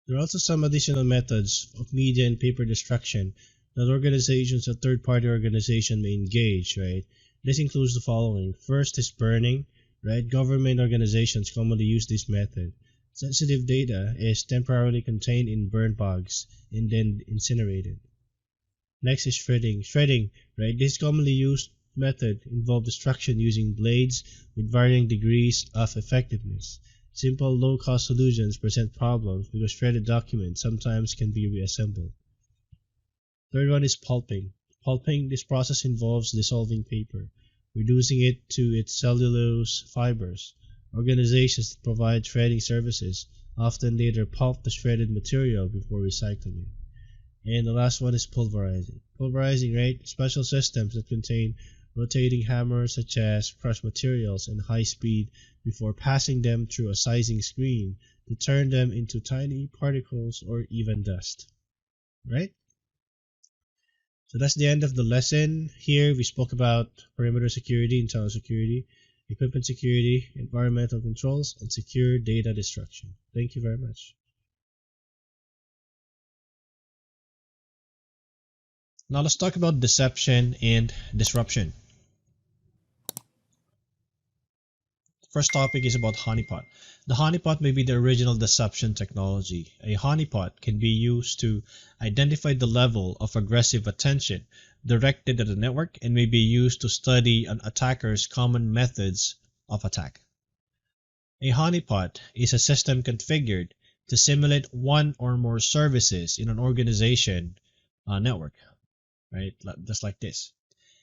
There are also some additional methods of media and paper destruction that organizations or third-party organizations may engage, right? This includes the following. First is burning. Right? Government organizations commonly use this method. Sensitive data is temporarily contained in burn bags and then incinerated. Next is shredding. Shredding, right? This commonly used method involves destruction using blades with varying degrees of effectiveness. Simple, low-cost solutions present problems because shredded documents sometimes can be reassembled. Third one is pulping. Pulping, this process involves dissolving paper, reducing it to its cellulose fibers. Organizations that provide shredding services often later pulp the shredded material before recycling it. And the last one is pulverizing. Pulverizing, right? Special systems that contain rotating hammers such as crush materials in high speed before passing them through a sizing screen to turn them into tiny particles or even dust. Right? So that's the end of the lesson. Here we spoke about perimeter security, internal security, equipment security, environmental controls, and secure data destruction. Thank you very much. Now let's talk about deception and disruption. First topic is about honeypot. The honeypot may be the original deception technology. A honeypot can be used to identify the level of aggressive attention directed at the network and may be used to study an attacker's common methods of attack. A honeypot is a system configured to simulate one or more services in an organization network, right? Just like this.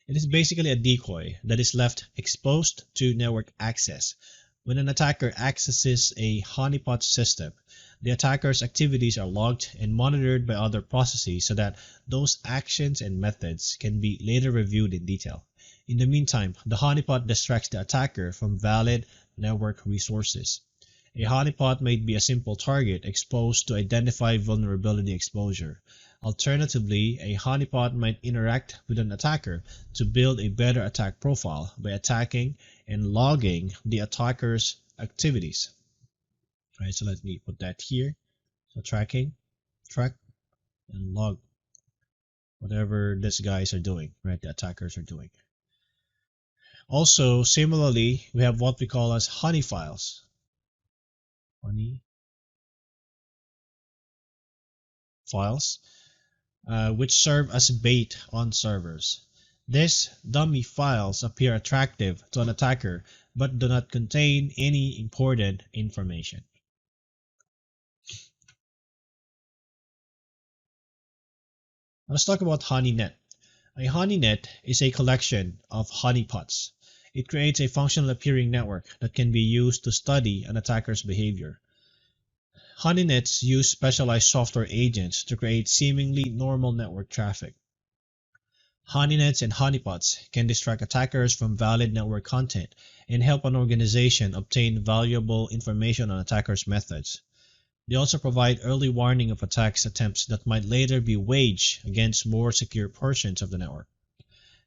It is basically a decoy that is left exposed to network access. When an attacker accesses a honeypot system, the attacker's activities are logged and monitored by other processes so that those actions and methods can be later reviewed in detail. In the meantime, the honeypot distracts the attacker from valid network resources. A honeypot may be a simple target exposed to identify vulnerability exposure. Alternatively, a honeypot might interact with an attacker to build a better attack profile by attacking and logging the attacker's activities. All right, so let me put that here. So tracking, track, and log whatever these guys are doing, right? The attackers are doing. Also, similarly, we have what we call as honey files. Honey files. Which serve as bait on servers. These dummy files appear attractive to an attacker but do not contain any important information. Let's talk about HoneyNet. A HoneyNet is a collection of honeypots. It creates a functional appearing network that can be used to study an attacker's behavior. Honeynets use specialized software agents to create seemingly normal network traffic. Honeynets and honeypots can distract attackers from valid network content and help an organization obtain valuable information on attackers' methods. They also provide early warning of attacks attempts that might later be waged against more secure portions of the network.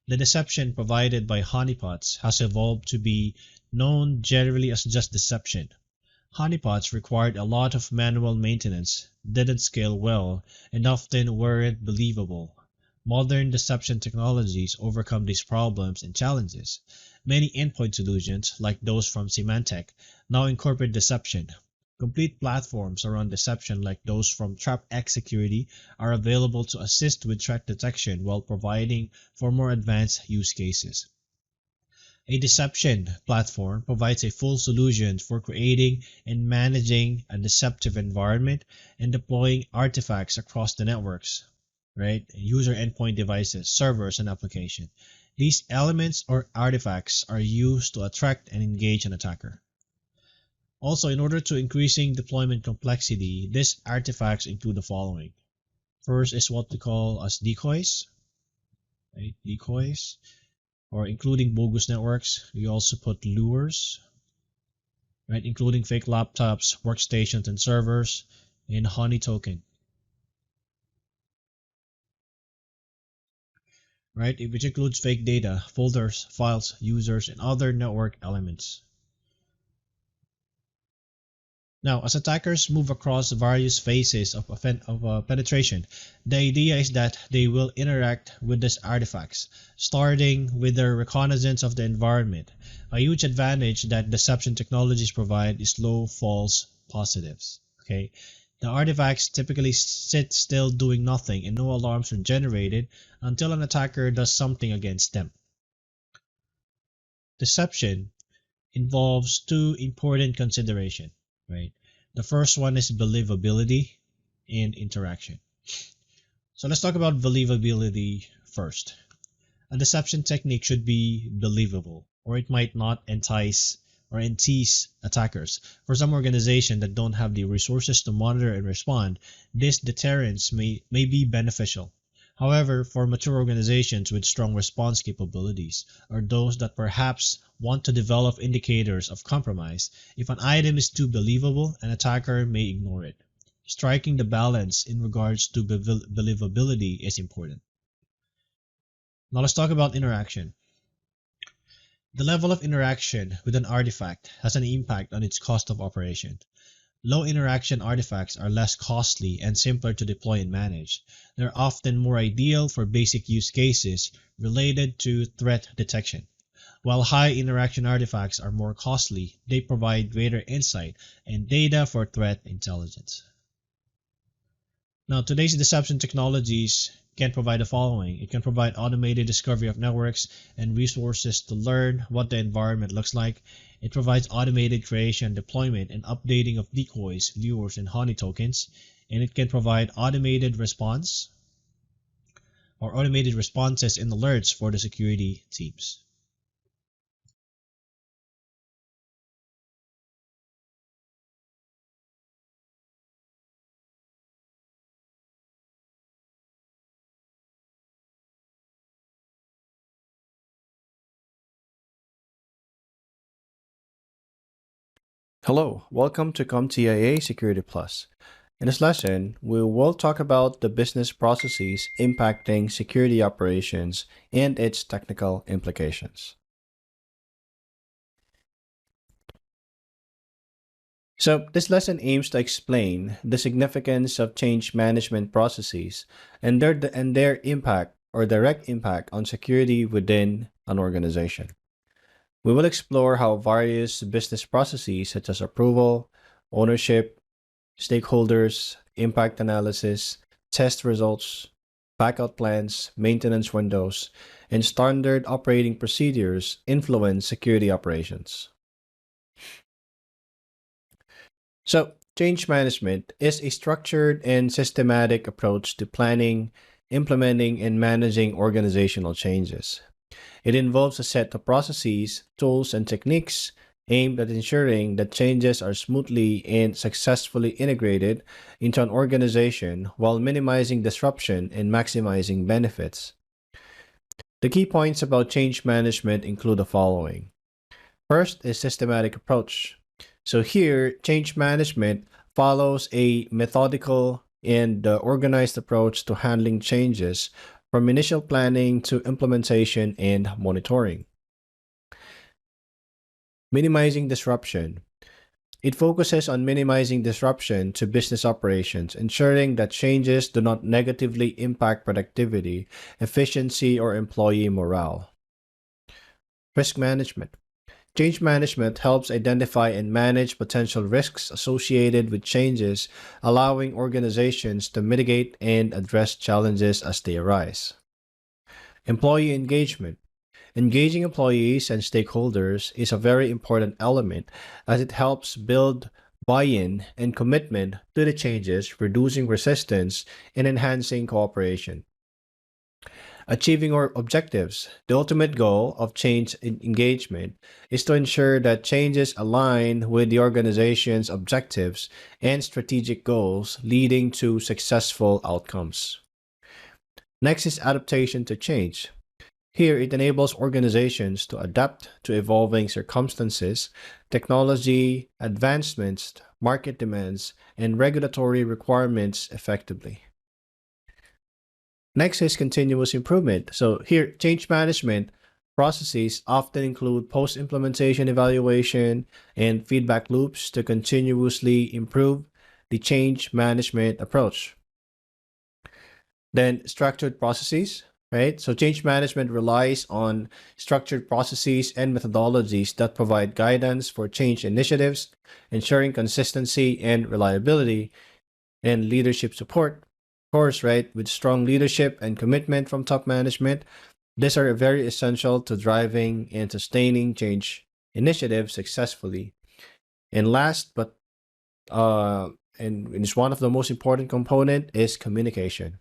The deception provided by honeypots has evolved to be known generally as just deception. Honeypots required a lot of manual maintenance, didn't scale well, and often weren't believable. Modern deception technologies overcome these problems and challenges. Many endpoint solutions, like those from Symantec, now incorporate deception. Complete platforms around deception, like those from TrapX Security, are available to assist with threat detection while providing for more advanced use cases. A deception platform provides a full solution for creating and managing a deceptive environment and deploying artifacts across the networks, right? User endpoint devices, servers, and applications. These elements or artifacts are used to attract and engage an attacker. Also, in order to increasing deployment complexity, these artifacts include the following. First is what we call as decoys, right? Decoys, or including bogus networks. We also put lures, right? Including fake laptops, workstations, and servers, and honey token, right? Which includes fake data, folders, files, users, and other network elements. Now, as attackers move across various phases of penetration, the idea is that they will interact with these artifacts, starting with their reconnaissance of the environment. A huge advantage that deception technologies provide is low false positives. Okay, the artifacts typically sit still doing nothing, and no alarms are generated until an attacker does something against them. Deception involves two important considerations, right? The first one is believability and interaction. So let's talk about believability first. A deception technique should be believable, or it might not entice or entice attackers. For some organizations that don't have the resources to monitor and respond, this deterrence may be beneficial. However, for mature organizations with strong response capabilities, or those that perhaps want to develop indicators of compromise, if an item is too believable, an attacker may ignore it. Striking the balance in regards to believability is important. Now let's talk about interaction. The level of interaction with an artifact has an impact on its cost of operation. Low interaction artifacts are less costly and simpler to deploy and manage. They're often more ideal for basic use cases related to threat detection. While high interaction artifacts are more costly, they provide greater insight and data for threat intelligence. Now, today's deception technologies can provide the following. It can provide automated discovery of networks and resources to learn what the environment looks like. It provides automated creation, deployment, and updating of decoys, lures, and honey tokens. And it can provide automated response or automated responses and alerts for the security teams. Hello, welcome to CompTIA Security Plus. In this lesson, we will talk about the business processes impacting security operations and its technical implications. So, this lesson aims to explain the significance of change management processes and their impact or direct impact on security within an organization. We will explore how various business processes such as approval, ownership, stakeholders, impact analysis, test results, backup plans, maintenance windows, and standard operating procedures influence security operations. So, change management is a structured and systematic approach to planning, implementing and managing organizational changes. It involves a set of processes, tools, and techniques aimed at ensuring that changes are smoothly and successfully integrated into an organization while minimizing disruption and maximizing benefits. The key points about change management include the following. First is systematic approach. So here, change management follows a methodical and organized approach to handling changes from initial planning to implementation and monitoring. Minimizing disruption. It focuses on minimizing disruption to business operations, ensuring that changes do not negatively impact productivity, efficiency, or employee morale. Risk management. Change management helps identify and manage potential risks associated with changes, allowing organizations to mitigate and address challenges as they arise. Employee engagement. Engaging employees and stakeholders is a very important element as it helps build buy-in and commitment to the changes, reducing resistance and enhancing cooperation. Achieving our objectives. The ultimate goal of change engagement is to ensure that changes align with the organization's objectives and strategic goals, leading to successful outcomes. Next is adaptation to change. Here, it enables organizations to adapt to evolving circumstances, technology advancements, market demands, and regulatory requirements effectively. Next is continuous improvement. So here, change management processes often include post-implementation evaluation and feedback loops to continuously improve the change management approach. Then structured processes, right? So change management relies on structured processes and methodologies that provide guidance for change initiatives, ensuring consistency and reliability, and leadership support. Of course, right, with strong leadership and commitment from top management, these are very essential to driving and sustaining change initiatives successfully. And last, but and it's one of the most important component is communication.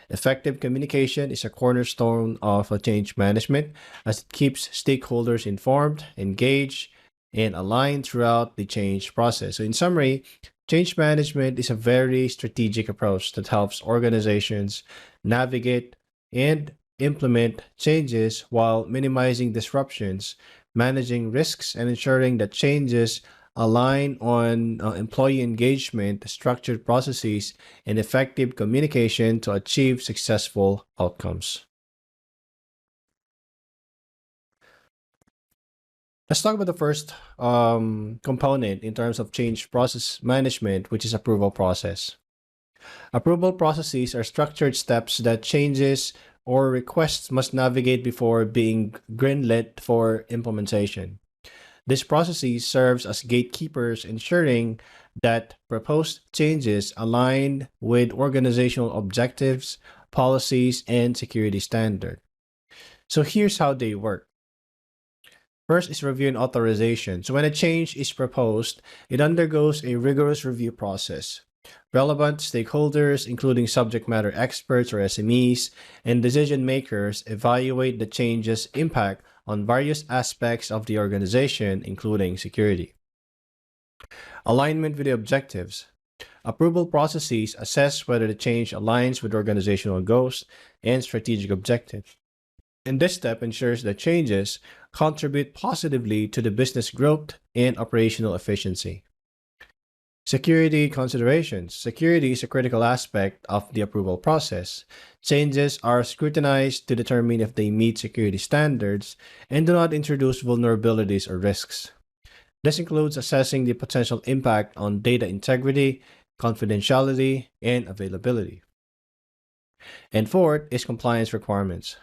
Effective communication is a cornerstone of a change management as it keeps stakeholders informed, engaged, and aligned throughout the change process. So in summary, change management is a very strategic approach that helps organizations navigate and implement changes while minimizing disruptions, managing risks, and ensuring that changes align on employee engagement, structured processes, and effective communication to achieve successful outcomes. Let's talk about the first component in terms of change process management, which is approval process. Approval processes are structured steps that changes or requests must navigate before being greenlit for implementation. This process serves as gatekeepers, ensuring that proposed changes align with organizational objectives, policies, and security standards. So here's how they work. First is review and authorization. So when a change is proposed, it undergoes a rigorous review process. Relevant stakeholders, including subject matter experts or SMEs, and decision makers evaluate the change's impact on various aspects of the organization, including security. Alignment with the objectives. Approval processes assess whether the change aligns with organizational goals and strategic objectives. And this step ensures that changes contribute positively to the business growth and operational efficiency. Security considerations. Security is a critical aspect of the approval process. Changes are scrutinized to determine if they meet security standards and do not introduce vulnerabilities or risks. This includes assessing the potential impact on data integrity, confidentiality, and availability. And fourth is compliance requirements.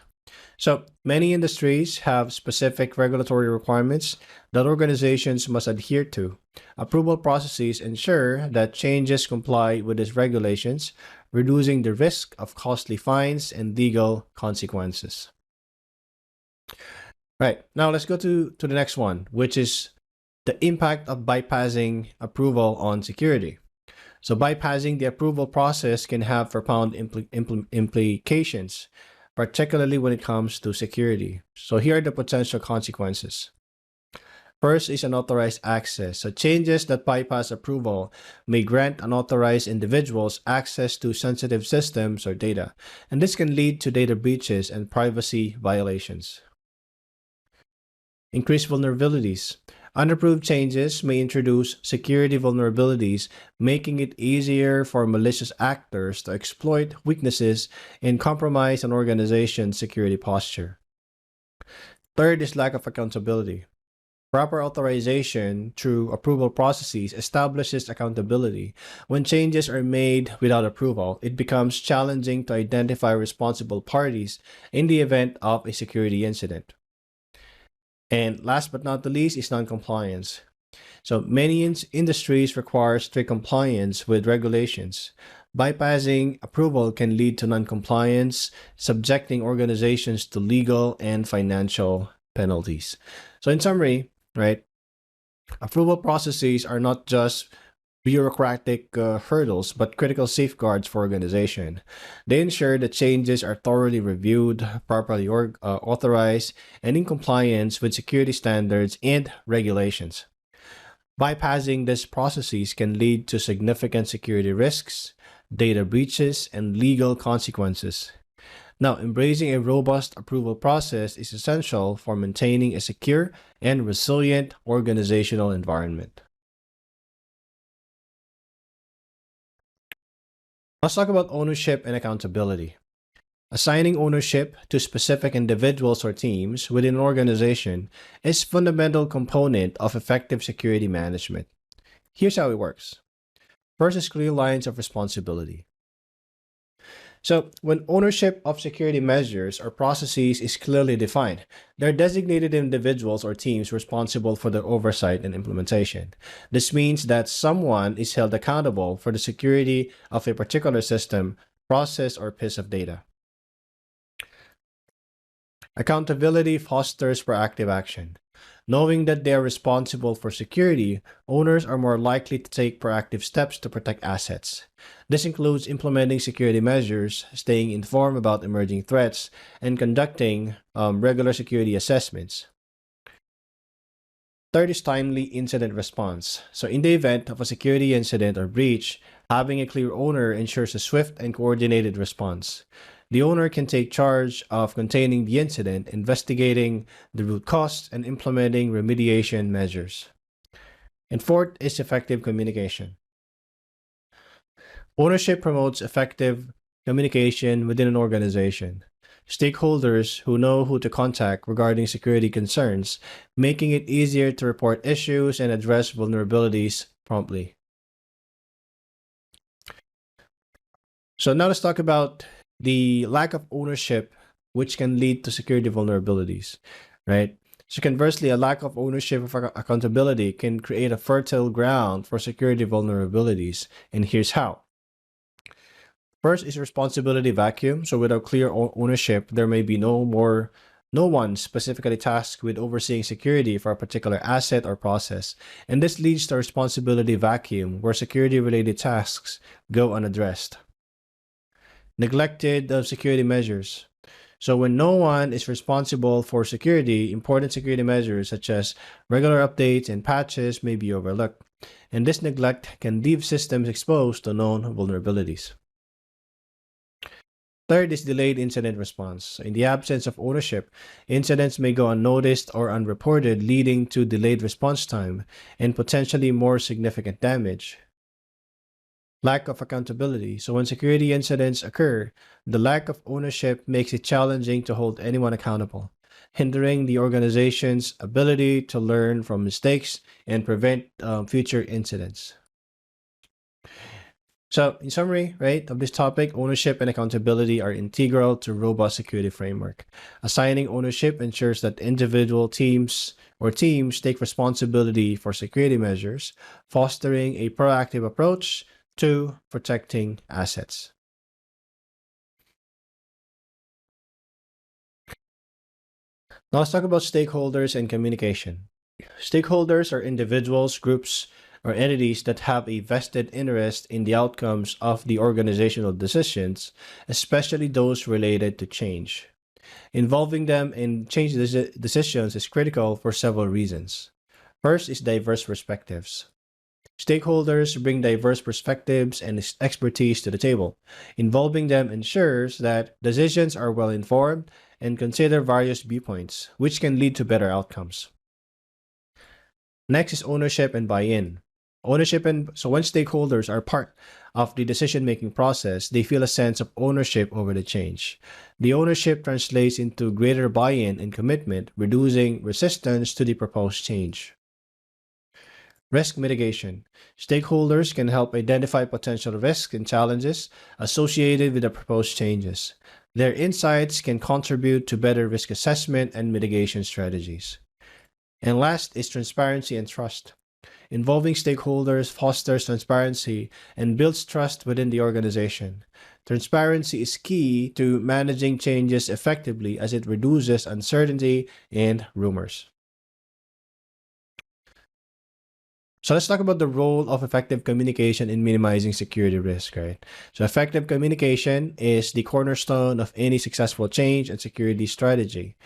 So many industries have specific regulatory requirements that organizations must adhere to. Approval processes ensure that changes comply with these regulations, reducing the risk of costly fines and legal consequences. Right, now let's go to the next one, which is the impact of bypassing approval on security. So bypassing the approval process can have profound implications, particularly when it comes to security. So here are the potential consequences. First is unauthorized access. So changes that bypass approval may grant unauthorized individuals access to sensitive systems or data, and this can lead to data breaches and privacy violations. Increased vulnerabilities. Unapproved changes may introduce security vulnerabilities, making it easier for malicious actors to exploit weaknesses and compromise an organization's security posture. Third is lack of accountability. Proper authorization through approval processes establishes accountability. When changes are made without approval, it becomes challenging to identify responsible parties in the event of a security incident. And last but not the least is non-compliance. So many industries require strict compliance with regulations. Bypassing approval can lead to non-compliance, subjecting organizations to legal and financial penalties. So in summary, right, approval processes are not just bureaucratic hurdles, but critical safeguards for organization. They ensure that changes are thoroughly reviewed, properly authorized, and in compliance with security standards and regulations. Bypassing these processes can lead to significant security risks, data breaches, and legal consequences. Now, embracing a robust approval process is essential for maintaining a secure and resilient organizational environment. Let's talk about ownership and accountability. Assigning ownership to specific individuals or teams within an organization is a fundamental component of effective security management. Here's how it works. First is clear lines of responsibility. So when ownership of security measures or processes is clearly defined, there are designated individuals or teams responsible for the oversight and implementation. This means that someone is held accountable for the security of a particular system, process, or piece of data. Accountability fosters proactive action. Knowing that they are responsible for security, owners are more likely to take proactive steps to protect assets. This includes implementing security measures, staying informed about emerging threats, and conducting regular security assessments. Third is timely incident response. So in the event of a security incident or breach, having a clear owner ensures a swift and coordinated response. The owner can take charge of containing the incident, investigating the root cause, and implementing remediation measures. And fourth is effective communication. Ownership promotes effective communication within an organization. Stakeholders who know who to contact regarding security concerns, making it easier to report issues and address vulnerabilities promptly. So now let's talk about the lack of ownership, which can lead to security vulnerabilities, right? So conversely, a lack of ownership of accountability can create a fertile ground for security vulnerabilities. And here's how. First is responsibility vacuum. So without clear ownership, there may be no one specifically tasked with overseeing security for a particular asset or process. And this leads to a responsibility vacuum where security-related tasks go unaddressed. Neglected of security measures. So when no one is responsible for security, important security measures such as regular updates and patches may be overlooked. And this neglect can leave systems exposed to known vulnerabilities. Third is delayed incident response. In the absence of ownership, incidents may go unnoticed or unreported, leading to delayed response time and potentially more significant damage. Lack of accountability. So when security incidents occur, the lack of ownership makes it challenging to hold anyone accountable, hindering the organization's ability to learn from mistakes and prevent future incidents. So in summary, right, of this topic, ownership and accountability are integral to robust security framework. Assigning ownership ensures that individual teams take responsibility for security measures, fostering a proactive approach to protecting assets. Now let's talk about stakeholders and communication. Stakeholders are individuals, groups, or entities that have a vested interest in the outcomes of the organizational decisions, especially those related to change. Involving them in change decisions is critical for several reasons. First is diverse perspectives. Stakeholders bring diverse perspectives and expertise to the table. Involving them ensures that decisions are well informed and consider various viewpoints, which can lead to better outcomes. Next is ownership and buy-in. So when stakeholders are part of the decision-making process, they feel a sense of ownership over the change. The ownership translates into greater buy-in and commitment, reducing resistance to the proposed change. Risk mitigation. Stakeholders can help identify potential risks and challenges associated with the proposed changes. Their insights can contribute to better risk assessment and mitigation strategies. And last is transparency and trust. Involving stakeholders fosters transparency and builds trust within the organization. Transparency is key to managing changes effectively as it reduces uncertainty and rumors. So let's talk about the role of effective communication in minimizing security risk, right? So effective communication is the cornerstone of any successful change and security strategy.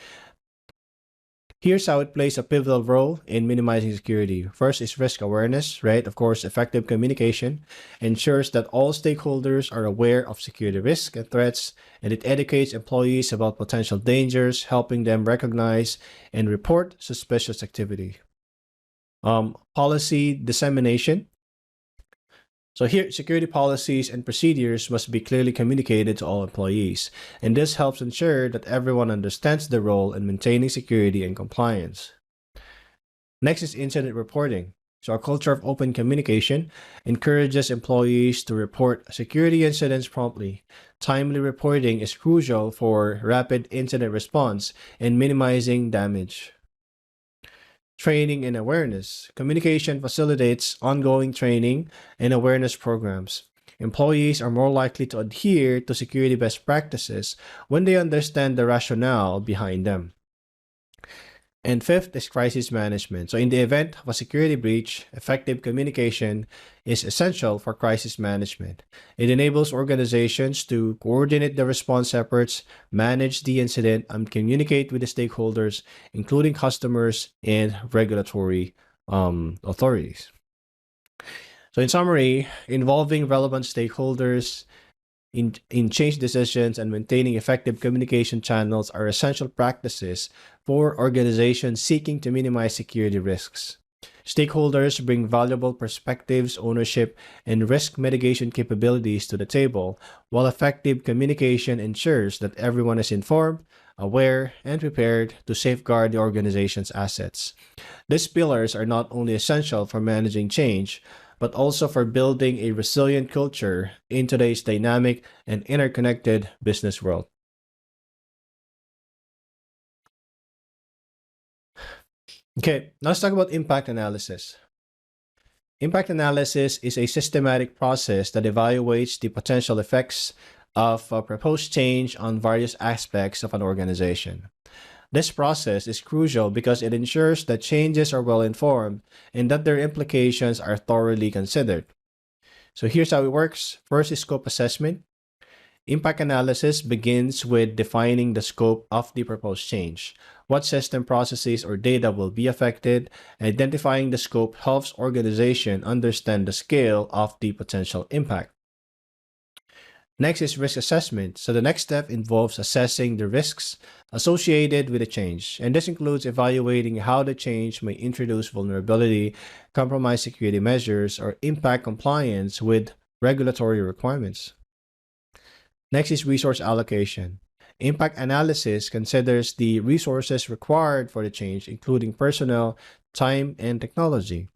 Here's how it plays a pivotal role in minimizing security. First is risk awareness, right? Of course, effective communication ensures that all stakeholders are aware of security risks and threats, and it educates employees about potential dangers, helping them recognize and report suspicious activity. Policy dissemination. So here, security policies and procedures must be clearly communicated to all employees, and this helps ensure that everyone understands their role in maintaining security and compliance. Next is incident reporting. So a culture of open communication encourages employees to report security incidents promptly. Timely reporting is crucial for rapid incident response and minimizing damage. Training and awareness. Communication facilitates ongoing training and awareness programs. Employees are more likely to adhere to security best practices when they understand the rationale behind them. And fifth is crisis management. So in the event of a security breach, effective communication is essential for crisis management. It enables organizations to coordinate the response efforts, manage the incident, and communicate with the stakeholders, including customers and regulatory authorities. So in summary, involving relevant stakeholders in change decisions and maintaining effective communication channels are essential practices for organizations seeking to minimize security risks. Stakeholders bring valuable perspectives, ownership, and risk mitigation capabilities to the table, while effective communication ensures that everyone is informed, aware, and prepared to safeguard the organization's assets. These pillars are not only essential for managing change, but also for building a resilient culture in today's dynamic and interconnected business world. Okay, now let's talk about impact analysis. Impact analysis is a systematic process that evaluates the potential effects of a proposed change on various aspects of an organization. This process is crucial because it ensures that changes are well informed and that their implications are thoroughly considered. So here's how it works. First is scope assessment. Impact analysis begins with defining the scope of the proposed change. What system processes or data will be affected? Identifying the scope helps organization understand the scale of the potential impact. Next is risk assessment. So the next step involves assessing the risks associated with the change. And this includes evaluating how the change may introduce vulnerability, compromise security measures, or impact compliance with regulatory requirements. Next is resource allocation. Impact analysis considers the resources required for the change, including personnel, time, and technology.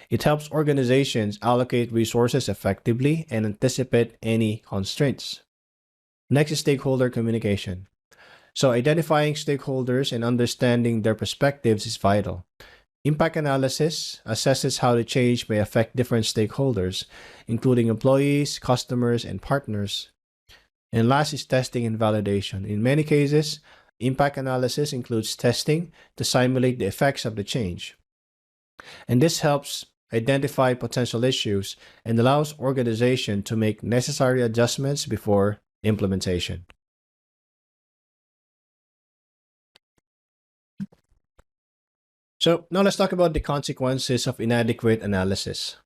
It helps organizations allocate resources effectively and anticipate any constraints. Next is stakeholder communication. So identifying stakeholders and understanding their perspectives is vital. Impact analysis assesses how the change may affect different stakeholders, including employees, customers, and partners. And last is testing and validation. In many cases, impact analysis includes testing to simulate the effects of the change. And this helps identify potential issues, and allows organization to make necessary adjustments before implementation. So now let's talk about the consequences of inadequate analysis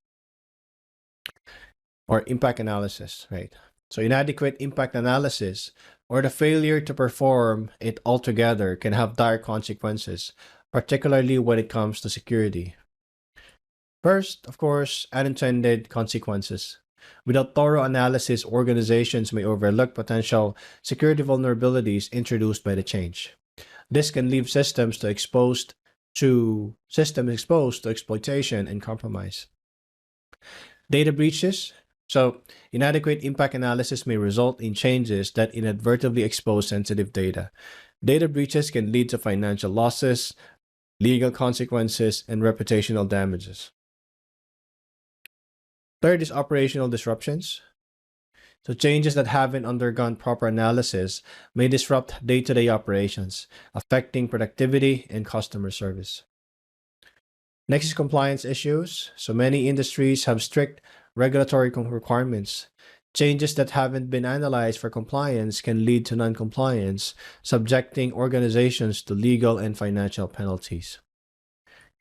or impact analysis, right? So inadequate impact analysis or the failure to perform it altogether can have dire consequences, particularly when it comes to security. First, of course, unintended consequences. Without thorough analysis, organizations may overlook potential security vulnerabilities introduced by the change. This can leave systems exposed to exploitation and compromise. Data breaches. So, inadequate impact analysis may result in changes that inadvertently expose sensitive data. Data breaches can lead to financial losses, legal consequences, and reputational damages. Third is operational disruptions. So changes that haven't undergone proper analysis may disrupt day-to-day operations, affecting productivity and customer service. Next is compliance issues. So many industries have strict regulatory requirements. Changes that haven't been analyzed for compliance can lead to non-compliance, subjecting organizations to legal and financial penalties.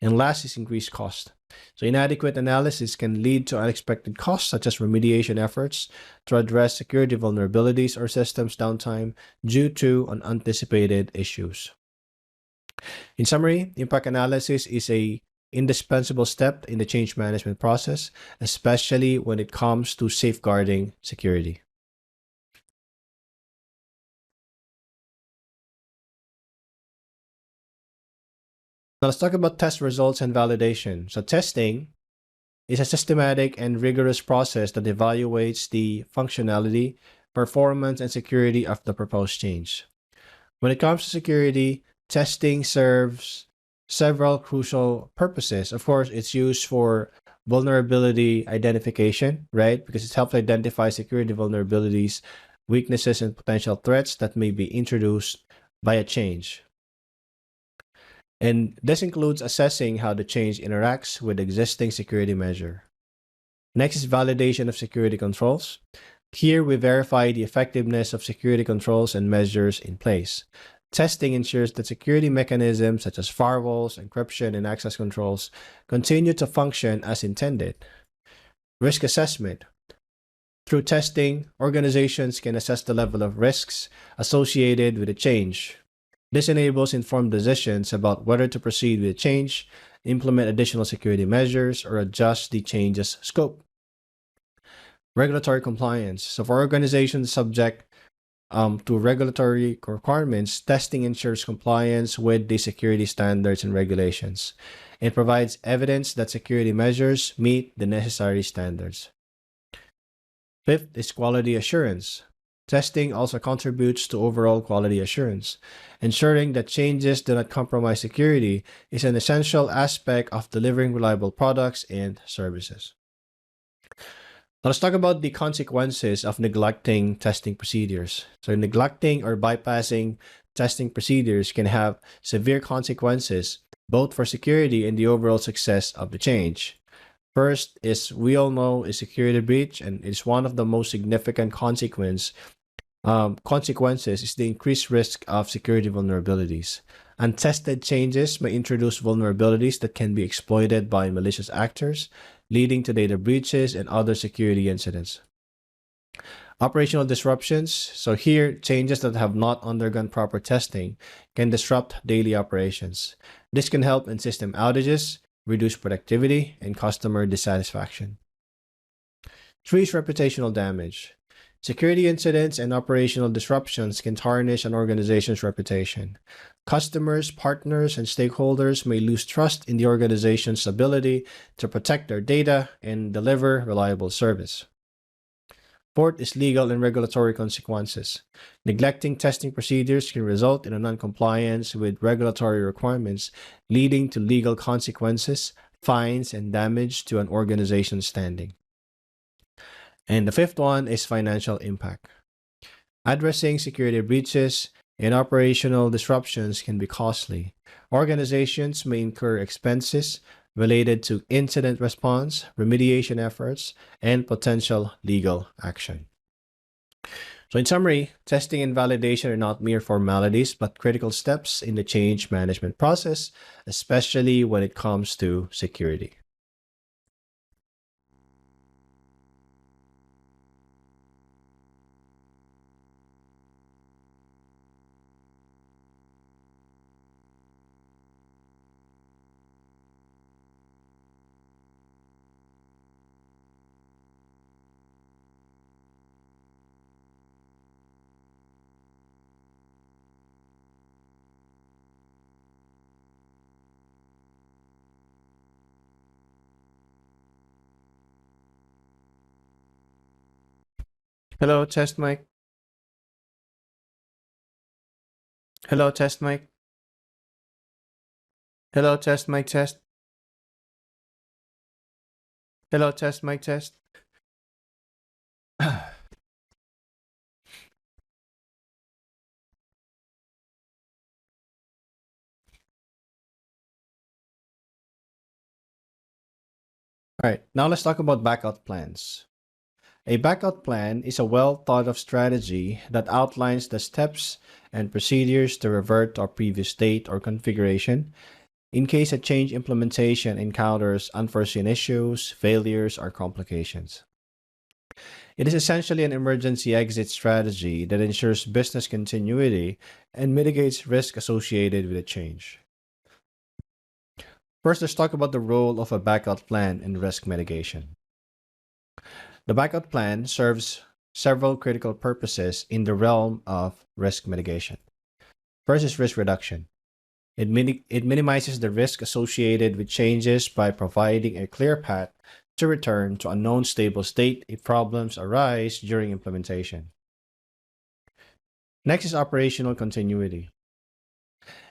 And last is increased cost. So inadequate analysis can lead to unexpected costs such as remediation efforts to address security vulnerabilities or systems downtime due to unanticipated issues. In summary, impact analysis is an indispensable step in the change management process, especially when it comes to safeguarding security. Now let's talk about test results and validation. So testing is a systematic and rigorous process that evaluates the functionality, performance, and security of the proposed change. When it comes to security, testing serves several crucial purposes. Of course, it's used for vulnerability identification, right? Because it helps identify security vulnerabilities, weaknesses, and potential threats that may be introduced by a change. And this includes assessing how the change interacts with existing security measure. Next is validation of security controls. Here we verify the effectiveness of security controls and measures in place. Testing ensures that security mechanisms such as firewalls, encryption, and access controls continue to function as intended. Risk assessment. Through testing, organizations can assess the level of risks associated with a change. This enables informed decisions about whether to proceed with a change, implement additional security measures, or adjust the change's scope. Regulatory compliance. So for organizations subject to regulatory requirements, testing ensures compliance with the security standards and regulations. It provides evidence that security measures meet the necessary standards. Fifth is quality assurance. Testing also contributes to overall quality assurance. Ensuring that changes do not compromise security is an essential aspect of delivering reliable products and services. Now let's talk about the consequences of neglecting testing procedures. So neglecting or bypassing testing procedures can have severe consequences, both for security and the overall success of the change. First is, we all know, is security breach, and it's one of the most significant consequences is the increased risk of security vulnerabilities. Untested changes may introduce vulnerabilities that can be exploited by malicious actors, leading to data breaches and other security incidents. Operational disruptions. So here, changes that have not undergone proper testing can disrupt daily operations. This can help in system outages, reduce productivity, and customer dissatisfaction. 3 is reputational damage. Security incidents and operational disruptions can tarnish an organization's reputation. Customers, partners, and stakeholders may lose trust in the organization's ability to protect their data and deliver reliable service. 4th is legal and regulatory consequences. Neglecting testing procedures can result in a non-compliance with regulatory requirements, leading to legal consequences, fines, and damage to an organization's standing. And the 5th one is financial impact. Addressing security breaches and operational disruptions can be costly. Organizations may incur expenses, related to incident response, remediation efforts, and potential legal action. So in summary, testing and validation are not mere formalities, but critical steps in the change management process, especially when it comes to security. Hello, test mic. Hello, test mic. Hello, test mic test. Hello, test mic test. All right, now let's talk about backup plans. A backup plan is a well thought of strategy that outlines the steps and procedures to revert to a previous state or configuration in case a change implementation encounters unforeseen issues, failures, or complications. It is essentially an emergency exit strategy that ensures business continuity and mitigates risk associated with a change. First, let's talk about the role of a backup plan in risk mitigation. The backup plan serves several critical purposes in the realm of risk mitigation. First is risk reduction. It minimizes the risk associated with changes by providing a clear path to return to a known stable state if problems arise during implementation. Next is operational continuity.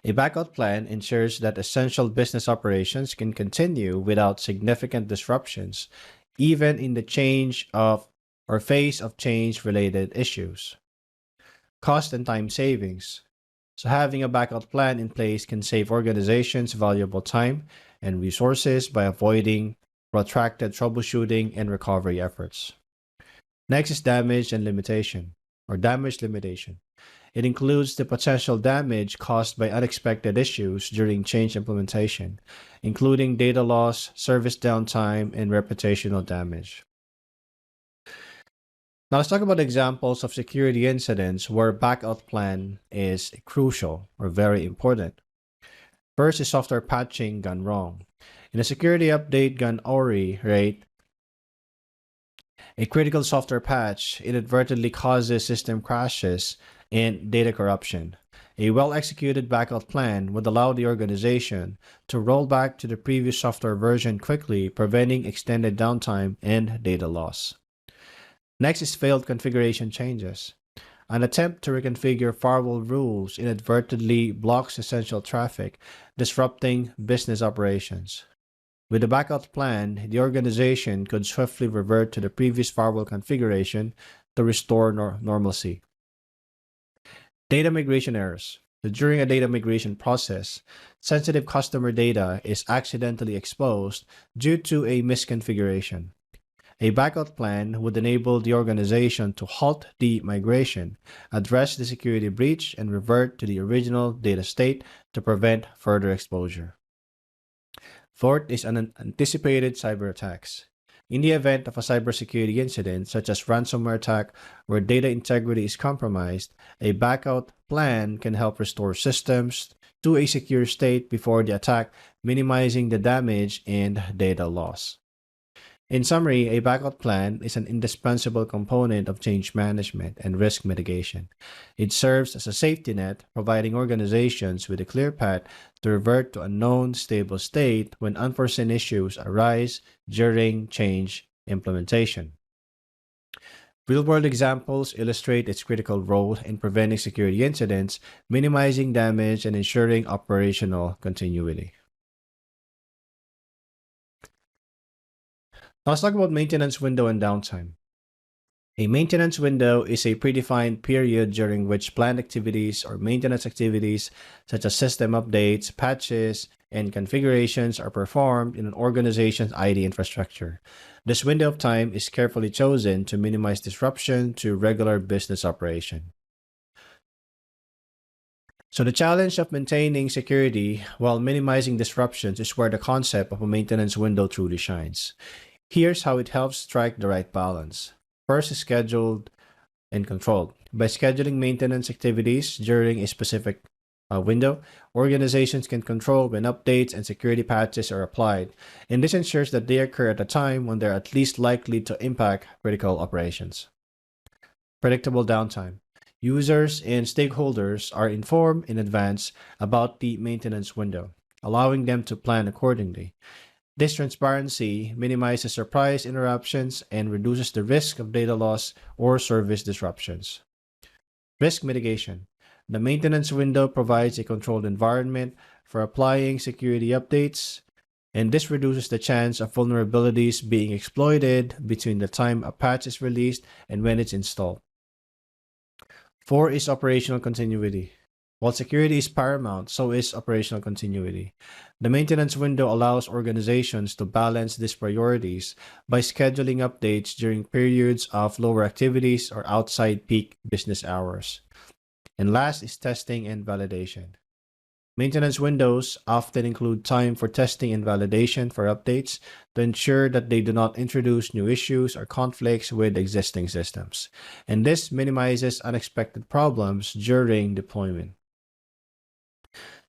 A backup plan ensures that essential business operations can continue without significant disruptions, even in the change of or phase of change related issues. Cost and time savings. So having a backup plan in place can save organizations valuable time and resources by avoiding protracted troubleshooting and recovery efforts. Next is damage and limitation, or damage limitation. It includes the potential damage caused by unexpected issues during change implementation, including data loss, service downtime, and reputational damage. Now let's talk about examples of security incidents where backup plan is crucial or very important. First is software patching gone wrong. In a security update gone awry, right? A critical software patch inadvertently causes system crashes and data corruption. A well-executed backup plan would allow the organization to roll back to the previous software version quickly, preventing extended downtime and data loss. Next is failed configuration changes. An attempt to reconfigure firewall rules inadvertently blocks essential traffic, disrupting business operations. With a backup plan, the organization could swiftly revert to the previous firewall configuration to restore normalcy. Data migration errors. So during a data migration process, sensitive customer data is accidentally exposed due to a misconfiguration. A backup plan would enable the organization to halt the migration, address the security breach, and revert to the original data state to prevent further exposure. Fourth is unanticipated cyber attacks. In the event of a cybersecurity incident, such as ransomware attack where data integrity is compromised, a backup plan can help restore systems to a secure state before the attack, minimizing the damage and data loss. In summary, a backup plan is an indispensable component of change management and risk mitigation. It serves as a safety net, providing organizations with a clear path to revert to a known stable state when unforeseen issues arise during change implementation. Real-world examples illustrate its critical role in preventing security incidents, minimizing damage, and ensuring operational continuity. Now let's talk about maintenance window and downtime. A maintenance window is a predefined period during which planned activities or maintenance activities such as system updates, patches, and configurations are performed in an organization's IT infrastructure. This window of time is carefully chosen to minimize disruption to regular business operation. So the challenge of maintaining security while minimizing disruptions is where the concept of a maintenance window truly shines. Here's how it helps strike the right balance. First is scheduled and controlled. By scheduling maintenance activities during a specific window, organizations can control when updates and security patches are applied, and this ensures that they occur at a time when they're at least likely to impact critical operations. Predictable downtime. Users and stakeholders are informed in advance about the maintenance window, allowing them to plan accordingly. This transparency minimizes surprise interruptions and reduces the risk of data loss or service disruptions. Risk mitigation. The maintenance window provides a controlled environment for applying security updates, and this reduces the chance of vulnerabilities being exploited between the time a patch is released and when it's installed. 4 is operational continuity. While security is paramount, so is operational continuity. The maintenance window allows organizations to balance these priorities by scheduling updates during periods of lower activities or outside peak business hours. And last is testing and validation. Maintenance windows often include time for testing and validation for updates to ensure that they do not introduce new issues or conflicts with existing systems. And this minimizes unexpected problems during deployment.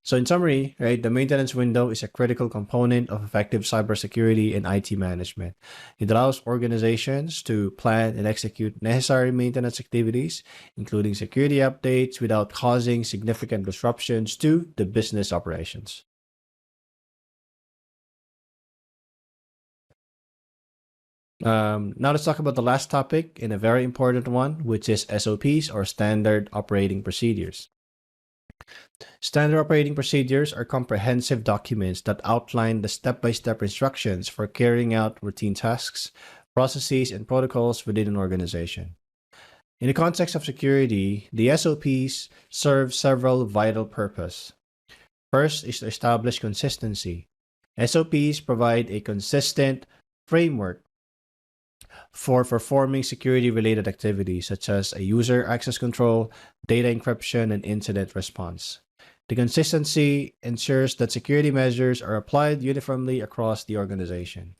So in summary, right, the maintenance window is a critical component of effective cybersecurity and IT management. It allows organizations to plan and execute necessary maintenance activities, including security updates, without causing significant disruptions to the business operations. Now let's talk about the last topic and a very important one, which is SOPs, or Standard Operating Procedures. Standard operating procedures are comprehensive documents that outline the step-by-step instructions for carrying out routine tasks, processes, and protocols within an organization. In the context of security, the SOPs serve several vital purposes. First is to establish consistency. SOPs provide a consistent framework for performing security-related activities such as a user access control, data encryption, and incident response. The consistency ensures that security measures are applied uniformly across the organization.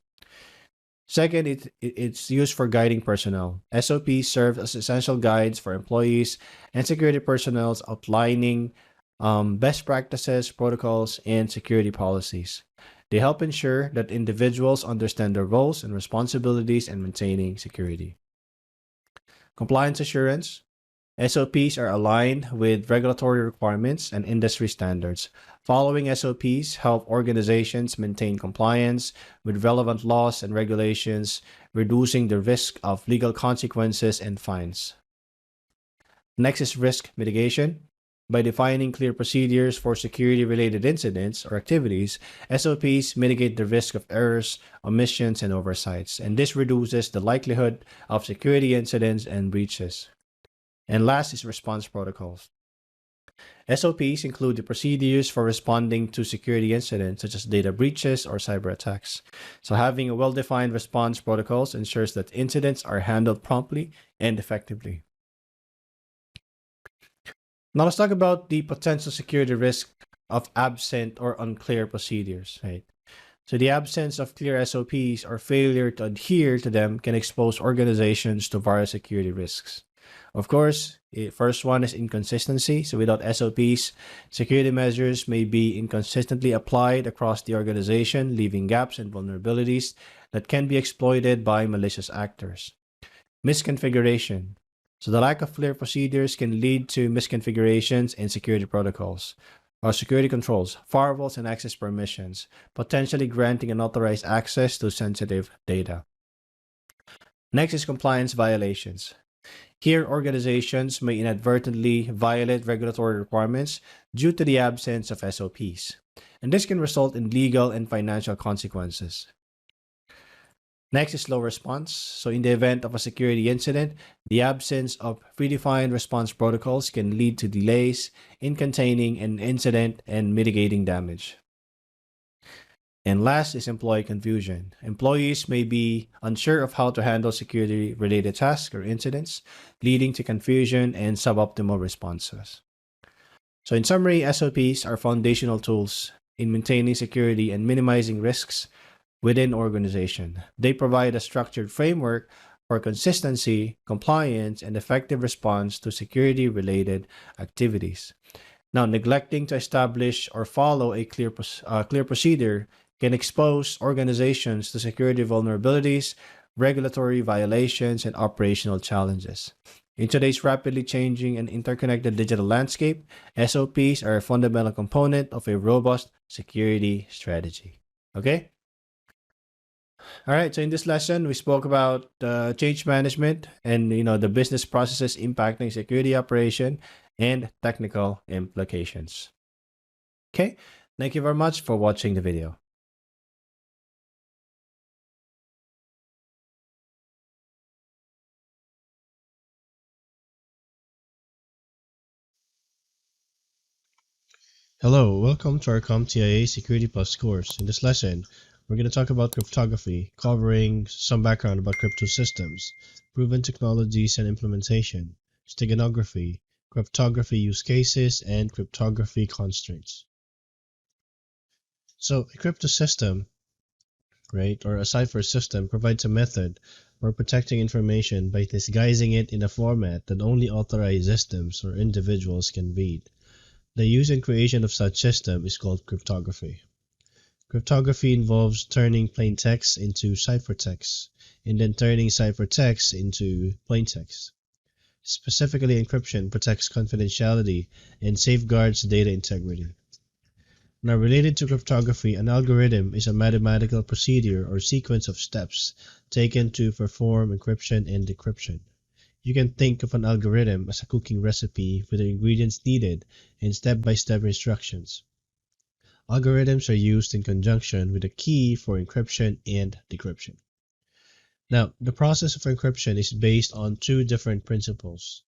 Second, it's used for guiding personnel. SOPs serve as essential guides for employees and security personnel, outlining best practices, protocols, and security policies. They help ensure that individuals understand their roles and responsibilities in maintaining security. Compliance assurance. SOPs are aligned with regulatory requirements and industry standards. Following SOPs help organizations maintain compliance with relevant laws and regulations, reducing the risk of legal consequences and fines. Next is risk mitigation. By defining clear procedures for security-related incidents or activities, SOPs mitigate the risk of errors, omissions, and oversights, and this reduces the likelihood of security incidents and breaches. And last is response protocols. SOPs include the procedures for responding to security incidents such as data breaches or cyber attacks. So having a well-defined response protocols ensures that incidents are handled promptly and effectively. Now let's talk about the potential security risk of absent or unclear procedures, right? So the absence of clear SOPs or failure to adhere to them can expose organizations to various security risks. Of course, the first one is inconsistency. So without SOPs, security measures may be inconsistently applied across the organization, leaving gaps and vulnerabilities that can be exploited by malicious actors. Misconfiguration. So the lack of clear procedures can lead to misconfigurations in security protocols or security controls, firewalls, and access permissions, potentially granting unauthorized access to sensitive data. Next is compliance violations. Here, organizations may inadvertently violate regulatory requirements due to the absence of SOPs, and this can result in legal and financial consequences. Next is slow response. So in the event of a security incident, the absence of predefined response protocols can lead to delays in containing an incident and mitigating damage. And last is employee confusion. Employees may be unsure of how to handle security related tasks or incidents, leading to confusion and suboptimal responses. So, in summary, SOPs are foundational tools in maintaining security and minimizing risks within organization. They provide a structured framework for consistency, compliance, and effective response to security related activities. Now, neglecting to establish or follow a clear procedure can expose organizations to security vulnerabilities, regulatory violations, and operational challenges. In today's rapidly changing and interconnected digital landscape, SOPs are a fundamental component of a robust security strategy. Okay? All right, so in this lesson, we spoke about change management and the business processes impacting security operation and technical implications. Okay, thank you very much for watching the video. Hello, welcome to our CompTIA Security Plus course. In this lesson, we're going to talk about cryptography, covering some background about crypto systems, proven technologies and implementation, steganography, cryptography use cases, and cryptography constraints. So, a crypto system, right, or a cipher system provides a method for protecting information by disguising it in a format that only authorized systems or individuals can read. The use and creation of such system is called cryptography. Cryptography involves turning plain text into ciphertext, and then turning ciphertext into plain text. Specifically, encryption protects confidentiality and safeguards data integrity. Now, related to cryptography, an algorithm is a mathematical procedure or sequence of steps taken to perform encryption and decryption. You can think of an algorithm as a cooking recipe with the ingredients needed and step-by-step instructions. Algorithms are used in conjunction with a key for encryption and decryption. Now, the process of encryption is based on two different principles.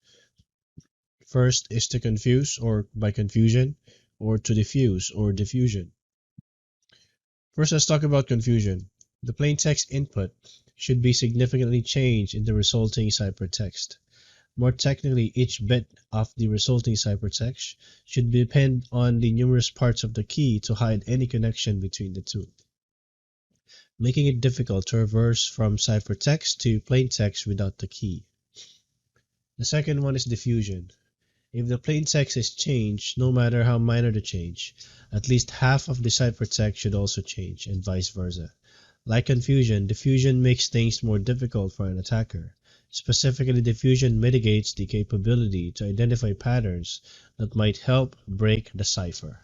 First is to confuse or by confusion, or to diffuse or diffusion. First, let's talk about confusion. The plain text input should be significantly changed in the resulting ciphertext. More technically, each bit of the resulting ciphertext should depend on the numerous parts of the key to hide any connection between the two, making it difficult to reverse from ciphertext to plain text without the key. The second one is diffusion. If the plain text is changed, no matter how minor the change, at least half of the ciphertext should also change, and vice versa. Like confusion, diffusion makes things more difficult for an attacker. Specifically, diffusion mitigates the capability to identify patterns that might help break the cipher.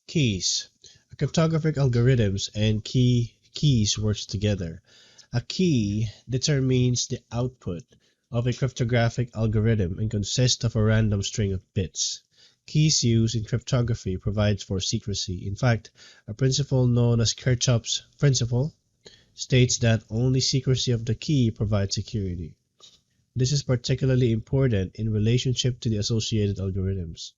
Keys. Cryptographic algorithms and keys works together. A key determines the output of a cryptographic algorithm and consists of a random string of bits. Keys used in cryptography provides for secrecy. In fact, a principle known as Kirchhoff's principle states that only secrecy of the key provides security. This is particularly important in relationship to the associated algorithms.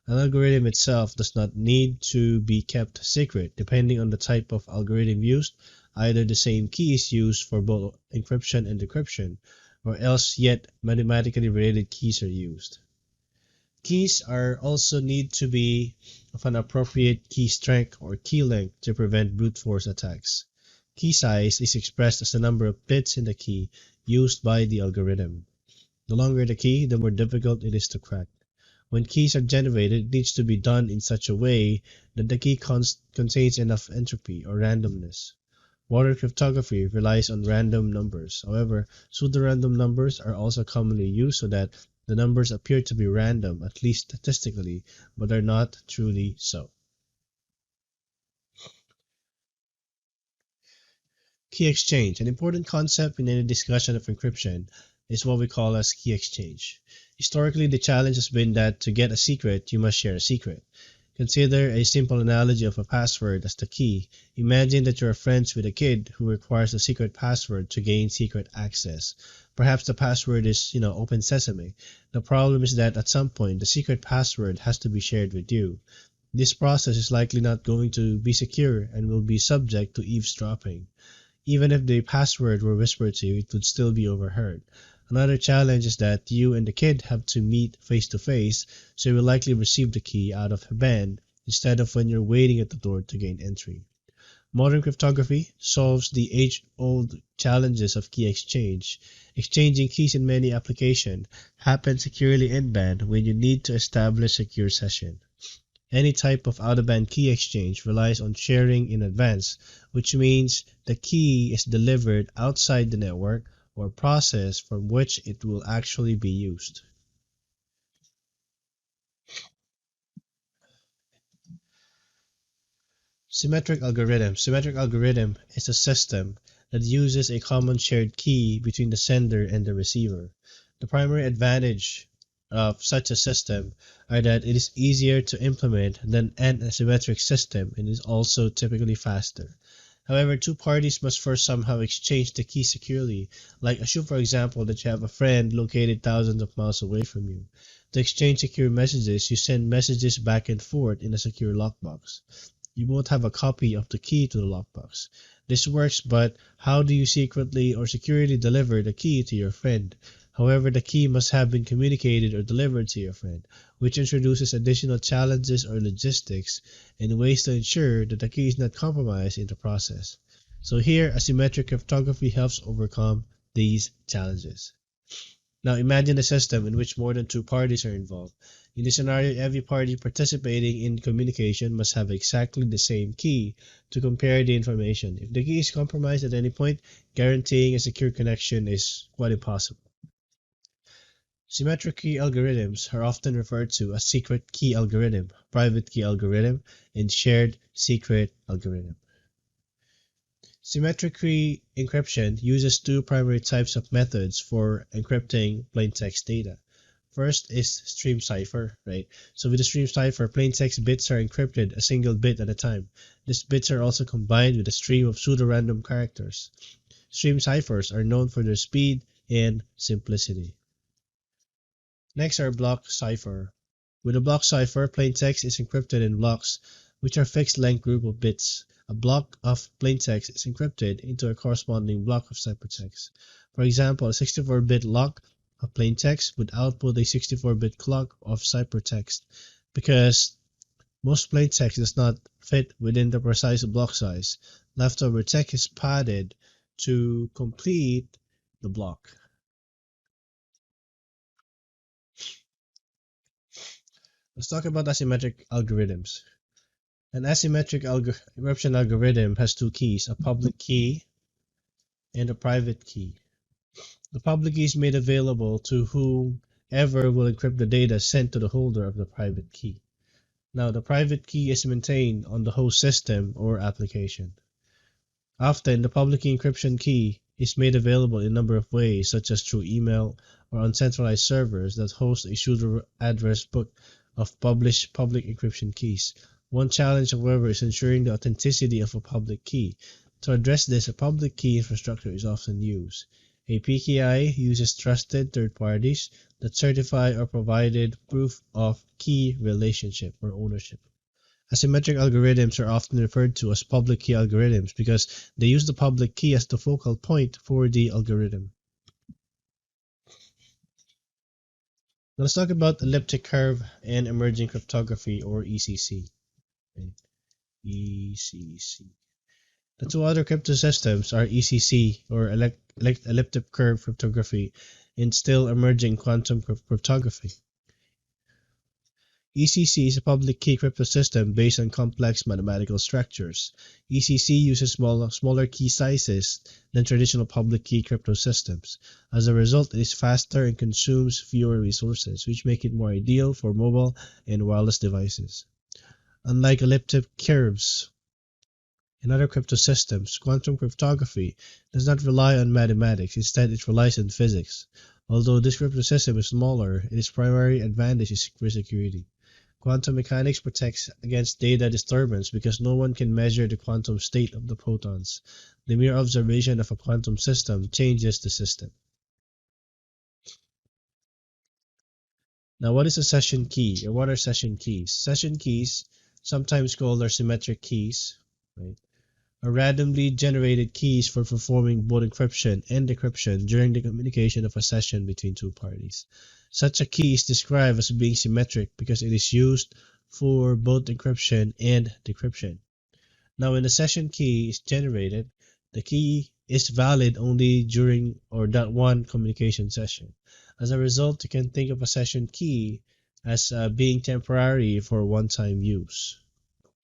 An algorithm itself does not need to be kept secret. Depending on the type of algorithm used, either the same key is used for both encryption and decryption, or else yet mathematically related keys are used. Keys are also need to be of an appropriate key strength or key length to prevent brute force attacks. Key size is expressed as the number of bits in the key used by the algorithm. The longer the key, the more difficult it is to crack. When keys are generated, it needs to be done in such a way that the key contains enough entropy or randomness. Modern cryptography relies on random numbers. However, pseudorandom numbers are also commonly used so that the numbers appear to be random, at least statistically, but are not truly so. Key exchange. An important concept in any discussion of encryption is what we call as key exchange. Historically, the challenge has been that to get a secret, you must share a secret. Consider a simple analogy of a password as the key. Imagine that you are friends with a kid who requires a secret password to gain secret access. Perhaps the password is, Open Sesame. The problem is that at some point, the secret password has to be shared with you. This process is likely not going to be secure and will be subject to eavesdropping. Even if the password were whispered to you, it would still be overheard. Another challenge is that you and the kid have to meet face to face, so you will likely receive the key out of a band instead of when you're waiting at the door to gain entry. Modern cryptography solves the age-old challenges of key exchange. Exchanging keys in many applications happens securely in-band when you need to establish a secure session. Any type of out-of-band key exchange relies on sharing in advance, which means the key is delivered outside the network or process from which it will actually be used. Symmetric algorithm. Symmetric algorithm is a system that uses a common shared key between the sender and the receiver. The primary advantage of such a system are that it is easier to implement than an asymmetric system and is also typically faster. However, two parties must first somehow exchange the key securely. Like assume for example that you have a friend located thousands of miles away from you. To exchange secure messages, you send messages back and forth in a secure lockbox. You both have a copy of the key to the lockbox. This works, but how do you secretly or securely deliver the key to your friend? However, the key must have been communicated or delivered to your friend, which introduces additional challenges or logistics and ways to ensure that the key is not compromised in the process. So here, asymmetric cryptography helps overcome these challenges. Now imagine a system in which more than two parties are involved. In this scenario, every party participating in communication must have exactly the same key to compare the information. If the key is compromised at any point, guaranteeing a secure connection is quite impossible. Symmetric key algorithms are often referred to as secret key algorithm, private key algorithm, and shared secret algorithm. Symmetric key encryption uses two primary types of methods for encrypting plaintext data. First is stream cipher, right? So with the stream cipher, plaintext bits are encrypted a single bit at a time. These bits are also combined with a stream of pseudorandom characters. Stream ciphers are known for their speed and simplicity. Next are block cipher. With a block cipher, plaintext is encrypted in blocks, which are fixed length group of bits. A block of plaintext is encrypted into a corresponding block of ciphertext. For example, a 64-bit lock of plaintext would output a 64-bit clock of ciphertext because most plaintext does not fit within the precise block size. Leftover text is padded to complete the block. Let's talk about asymmetric algorithms. An asymmetric encryption algorithm has two keys, a public key and a private key. The public key is made available to whoever will encrypt the data sent to the holder of the private key. Now, the private key is maintained on the host system or application. Often, the public key encryption key is made available in a number of ways, such as through email or on centralized servers that host a pseudo address book of published public encryption keys. One challenge, however, is ensuring the authenticity of a public key. To address this, a public key infrastructure is often used. A PKI uses trusted third parties that certify or provided proof of key relationship or ownership. Asymmetric algorithms are often referred to as public key algorithms because they use the public key as the focal point for the algorithm. Now let's talk about elliptic curve and emerging cryptography or ECC. ECC. The two other crypto systems are ECC or elliptic curve cryptography and still emerging quantum cryptography. ECC is a public key crypto system based on complex mathematical structures. ECC uses smaller key sizes than traditional public key crypto systems. As a result, it is faster and consumes fewer resources, which make it more ideal for mobile and wireless devices. Unlike elliptic curves and other crypto systems, quantum cryptography does not rely on mathematics. Instead, it relies on physics. Although this crypto system is smaller, its primary advantage is security. Quantum mechanics protects against data disturbance because no one can measure the quantum state of the protons. The mere observation of a quantum system changes the system. Now, what is a session key, or what are session keys? Session keys sometimes called our symmetric keys, right, are randomly generated keys for performing both encryption and decryption during the communication of a session between two parties. Such a key is described as being symmetric because it is used for both encryption and decryption. Now, when a session key is generated, the key is valid only during or that one communication session. As a result, you can think of a session key as being temporary for one-time use.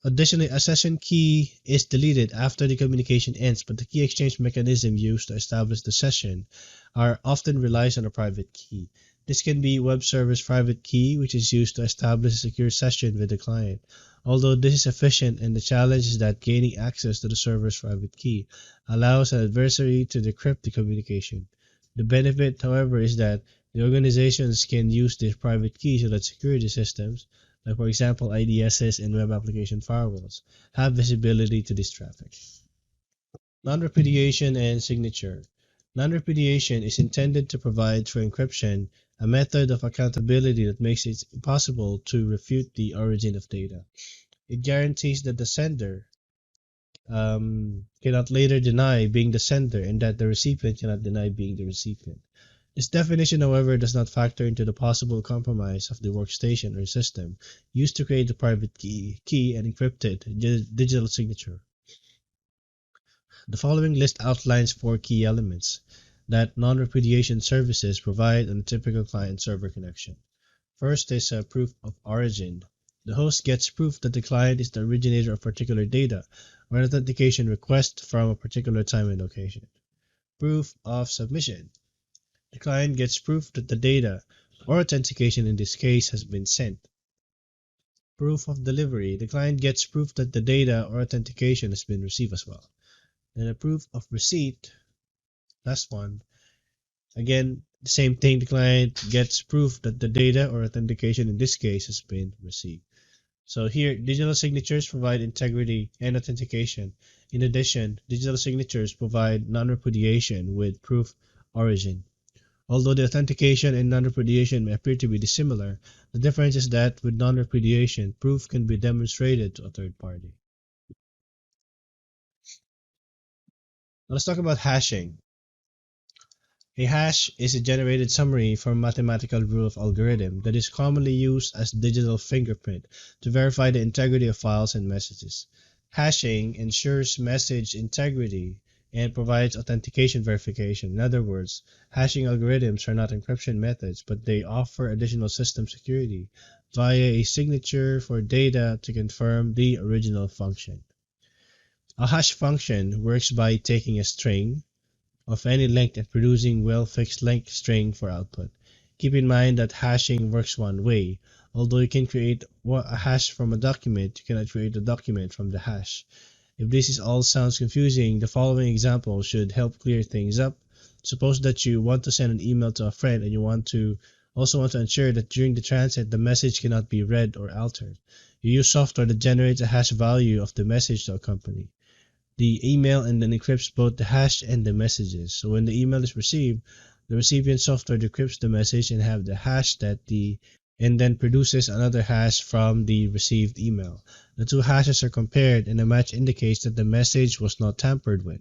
Additionally, a session key is deleted after the communication ends, but the key exchange mechanism used to establish the session often relies on a private key. This can be web service private key, which is used to establish a secure session with the client. Although this is efficient, and the challenge is that gaining access to the server's private key allows an adversary to decrypt the communication. The benefit, however, is that the organizations can use this private key so that security systems, like for example IDSs and web application firewalls, have visibility to this traffic. Non-repudiation and signature. Non-repudiation is intended to provide for encryption a method of accountability that makes it impossible to refute the origin of data. It guarantees that the sender cannot later deny being the sender and that the recipient cannot deny being the recipient. This definition, however, does not factor into the possible compromise of the workstation or system used to create the private key and encrypted digital signature. The following list outlines 4 key elements that non-repudiation services provide on a typical client-server connection. First is proof of origin. The host gets proof that the client is the originator of particular data or an authentication request from a particular time and location. Proof of submission. The client gets proof that the data, or authentication in this case, has been sent. Proof of delivery. The client gets proof that the data or authentication has been received as well. And a proof of receipt, last one. Again, the same thing, the client gets proof that the data or authentication in this case has been received. So here, digital signatures provide integrity and authentication. In addition, digital signatures provide non-repudiation with proof origin. Although the authentication and non-repudiation may appear to be dissimilar, the difference is that with non-repudiation, proof can be demonstrated to a third party. Now let's talk about hashing. A hash is a generated summary from a mathematical rule of algorithm that is commonly used as digital fingerprint to verify the integrity of files and messages. Hashing ensures message integrity and provides authentication verification. In other words, hashing algorithms are not encryption methods, but they offer additional system security via a signature for data to confirm the original function. A hash function works by taking a string of any length and producing well-fixed length string for output. Keep in mind that hashing works one way. Although you can create a hash from a document, you cannot create a document from the hash. If this all sounds confusing, the following example should help clear things up. Suppose that you want to send an email to a friend and you also want to ensure that during the transit the message cannot be read or altered. You use software that generates a hash value of the message to accompany the email and then encrypts both the hash and the messages. So when the email is received, the recipient software decrypts the message and have the hash and then produces another hash from the received email. The two hashes are compared and a match indicates that the message was not tampered with.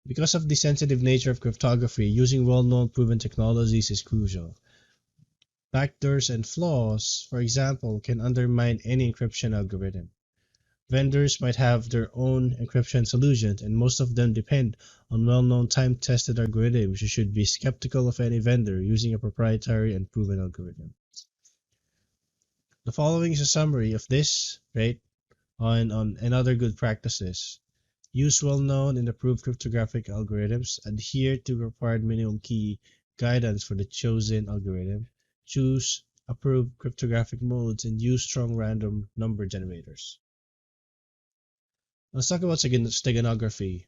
Because of the sensitive nature of cryptography, using well-known proven technologies is crucial. Backdoors and flaws, for example, can undermine any encryption algorithm. Vendors might have their own encryption solutions, and most of them depend on well-known time-tested algorithms. You should be skeptical of any vendor using a proprietary and proven algorithm. The following is a summary of this, right, on and other good practices. Use well-known and approved cryptographic algorithms. Adhere to required minimum key guidance for the chosen algorithm. Choose approved cryptographic modes and use strong random number generators. Let's talk about steganography,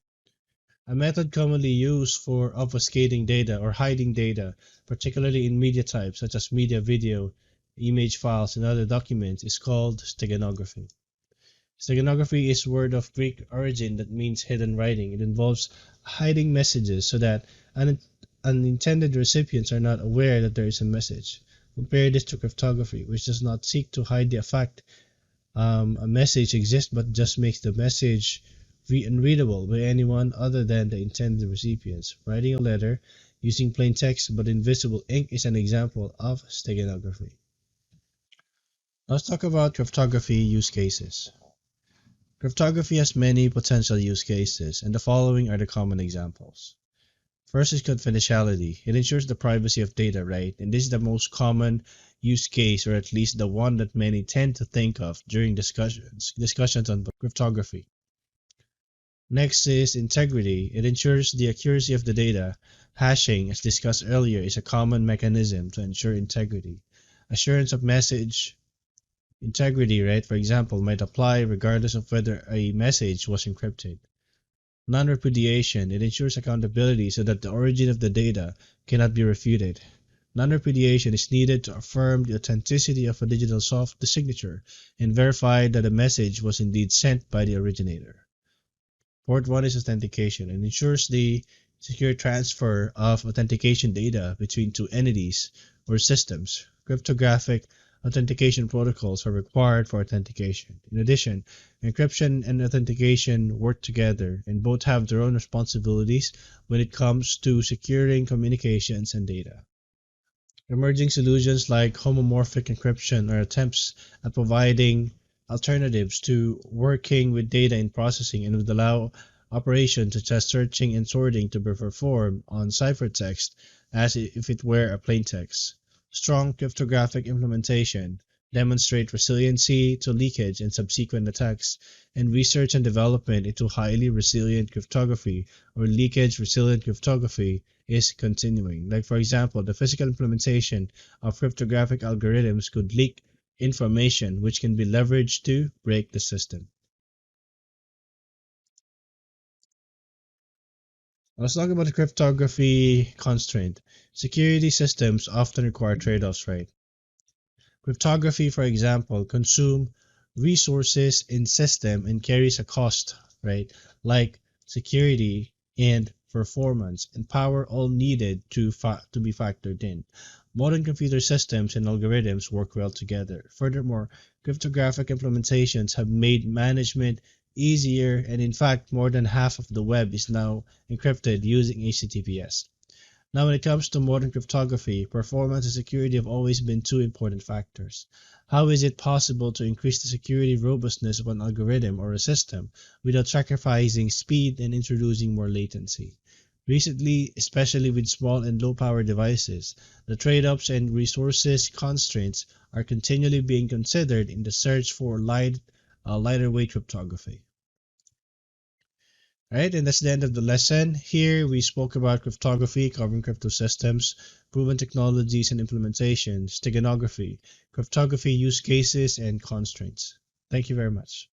a method commonly used for obfuscating data or hiding data, particularly in media types such as media, video, image files, and other documents, is called steganography. Steganography is a word of Greek origin that means hidden writing. It involves hiding messages so that unintended recipients are not aware that there is a message. Compare this to cryptography, which does not seek to hide the fact a message exists, but just makes the message unreadable by anyone other than the intended recipients. Writing a letter using plain text but invisible ink is an example of steganography. Let's talk about cryptography use cases. Cryptography has many potential use cases, and the following are the common examples. First is confidentiality. It ensures the privacy of data, right? And this is the most common use case, or at least the one that many tend to think of during discussions on cryptography. Next is integrity. It ensures the accuracy of the data. Hashing, as discussed earlier, is a common mechanism to ensure integrity. Assurance of message integrity, right, for example, might apply regardless of whether a message was encrypted. Non-repudiation. It ensures accountability so that the origin of the data cannot be refuted. Non-repudiation is needed to affirm the authenticity of a digital soft signature and verify that a message was indeed sent by the originator. Part1 is authentication and ensures the secure transfer of authentication data between two entities or systems. Cryptographic authentication protocols are required for authentication. In addition, encryption and authentication work together and both have their own responsibilities when it comes to securing communications and data. Emerging solutions like homomorphic encryption are attempts at providing alternatives to working with data in processing and would allow operations such as searching and sorting to be performed on ciphertext as if it were a plaintext. Strong cryptographic implementation demonstrate resiliency to leakage and subsequent attacks, and research and development into highly resilient cryptography or leakage resilient cryptography is continuing. Like, for example, the physical implementation of cryptographic algorithms could leak information which can be leveraged to break the system. Let's talk about the cryptography constraint. Security systems often require trade-offs, right? Cryptography, for example, consumes resources in system and carries a cost, right? Like security and performance and power all needed to be factored in. Modern computer systems and algorithms work well together. Furthermore, cryptographic implementations have made management easier, and in fact, more than half of the web is now encrypted using HTTPS. Now, when it comes to modern cryptography, performance and security have always been two important factors. How is it possible to increase the security robustness of an algorithm or a system without sacrificing speed and introducing more latency? Recently, especially with small and low-power devices, the trade-offs and resources constraints are continually being considered in the search for lighter-weight cryptography. Alright, and that's the end of the lesson. Here we spoke about cryptography, covering crypto systems, proven technologies and implementations, steganography, cryptography use cases, and constraints. Thank you very much.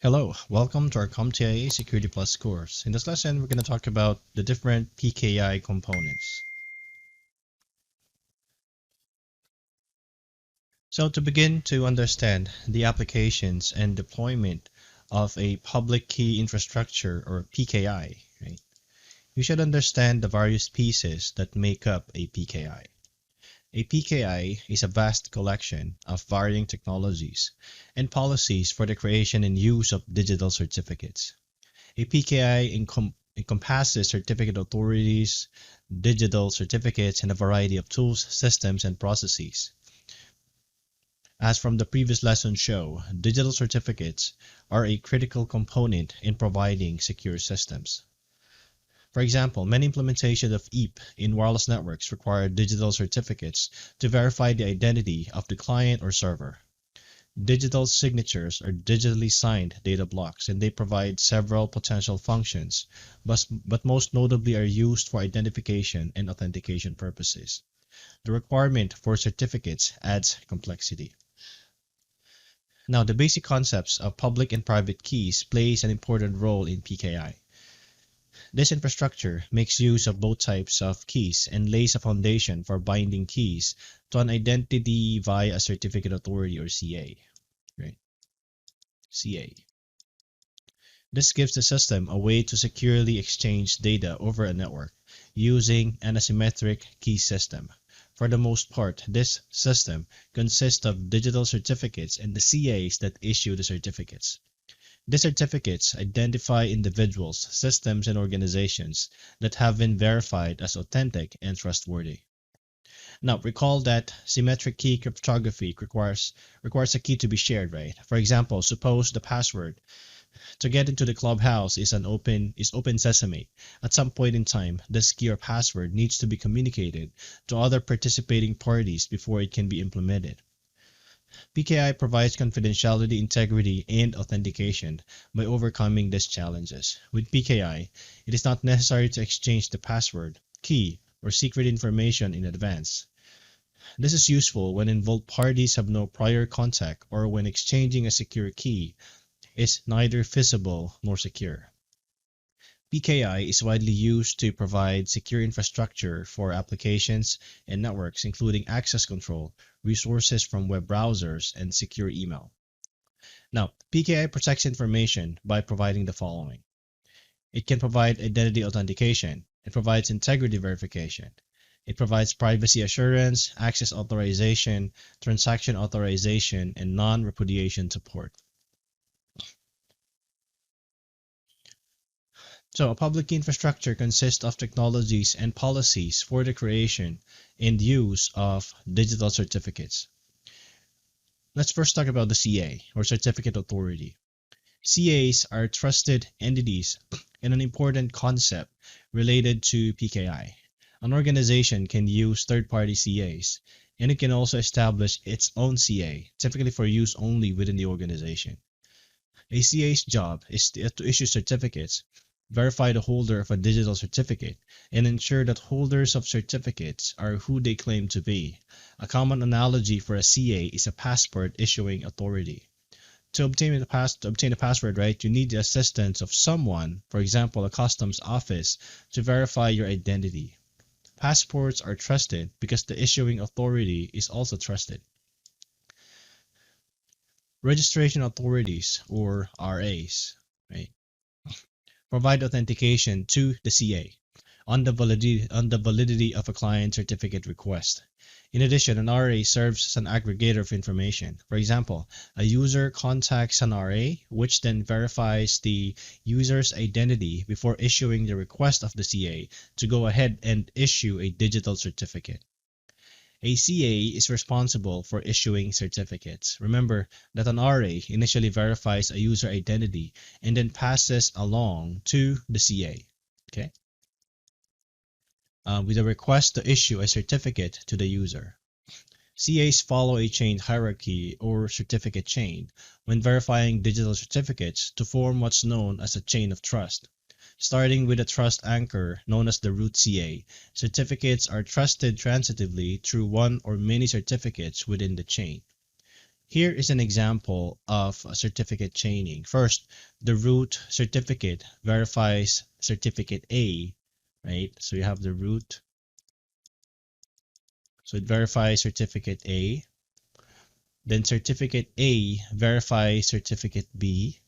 Hello, welcome to our CompTIA Security Plus course. In this lesson, we're going to talk about the different PKI components. So to begin to understand the applications and deployment of a public key infrastructure or PKI, right, you should understand the various pieces that make up a PKI. A PKI is a vast collection of varying technologies and policies for the creation and use of digital certificates. A PKI encompasses certificate authorities, digital certificates, and a variety of tools, systems, and processes. As from the previous lesson show, digital certificates are a critical component in providing secure systems. For example, many implementations of EAP in wireless networks require digital certificates to verify the identity of the client or server. Digital signatures are digitally signed data blocks, and they provide several potential functions, but most notably are used for identification and authentication purposes. The requirement for certificates adds complexity. Now, the basic concepts of public and private keys plays an important role in PKI. This infrastructure makes use of both types of keys and lays a foundation for binding keys to an identity via a certificate authority or CA. Right? CA. This gives the system a way to securely exchange data over a network using an asymmetric key system. For the most part, this system consists of digital certificates and the CAs that issue the certificates. These certificates identify individuals, systems, and organizations that have been verified as authentic and trustworthy. Now, recall that symmetric key cryptography requires a key to be shared, right? For example, suppose the password to get into the clubhouse is open sesame. At some point in time, this key or password needs to be communicated to other participating parties before it can be implemented. PKI provides confidentiality, integrity, and authentication by overcoming these challenges. With PKI, it is not necessary to exchange the password, key, or secret information in advance. This is useful when involved parties have no prior contact or when exchanging a secure key is neither feasible nor secure. PKI is widely used to provide secure infrastructure for applications and networks, including access control, resources from web browsers, and secure email. Now, PKI protects information by providing the following. It can provide identity authentication. It provides integrity verification. It provides privacy assurance, access authorization, transaction authorization, and non-repudiation support. So, a public key infrastructure consists of technologies and policies for the creation and use of digital certificates. Let's first talk about the CA, or Certificate Authority. CAs are trusted entities and an important concept related to PKI. An organization can use third-party CAs, and it can also establish its own CA, typically for use only within the organization. A CA's job is to issue certificates, verify the holder of a digital certificate, and ensure that holders of certificates are who they claim to be. A common analogy for a CA is a passport issuing authority. To obtain a password, right, you need the assistance of someone, for example, a customs office, to verify your identity. Passports are trusted because the issuing authority is also trusted. Registration authorities, or RAs, right, provide authentication to the CA on the validity of a client certificate request. In addition, an RA serves as an aggregator of information. For example, a user contacts an RA, which then verifies the user's identity before issuing the request of the CA to go ahead and issue a digital certificate. A CA is responsible for issuing certificates. Remember that an RA initially verifies a user identity and then passes along to the CA. Okay? With a request to issue a certificate to the user. CAs follow a chain hierarchy or certificate chain when verifying digital certificates to form what's known as a chain of trust. Starting with a trust anchor known as the root CA, certificates are trusted transitively through one or many certificates within the chain. Here is an example of certificate chaining. First, the root certificate verifies certificate A, right? So you have the root. So it verifies certificate A. Then certificate A verifies certificate B.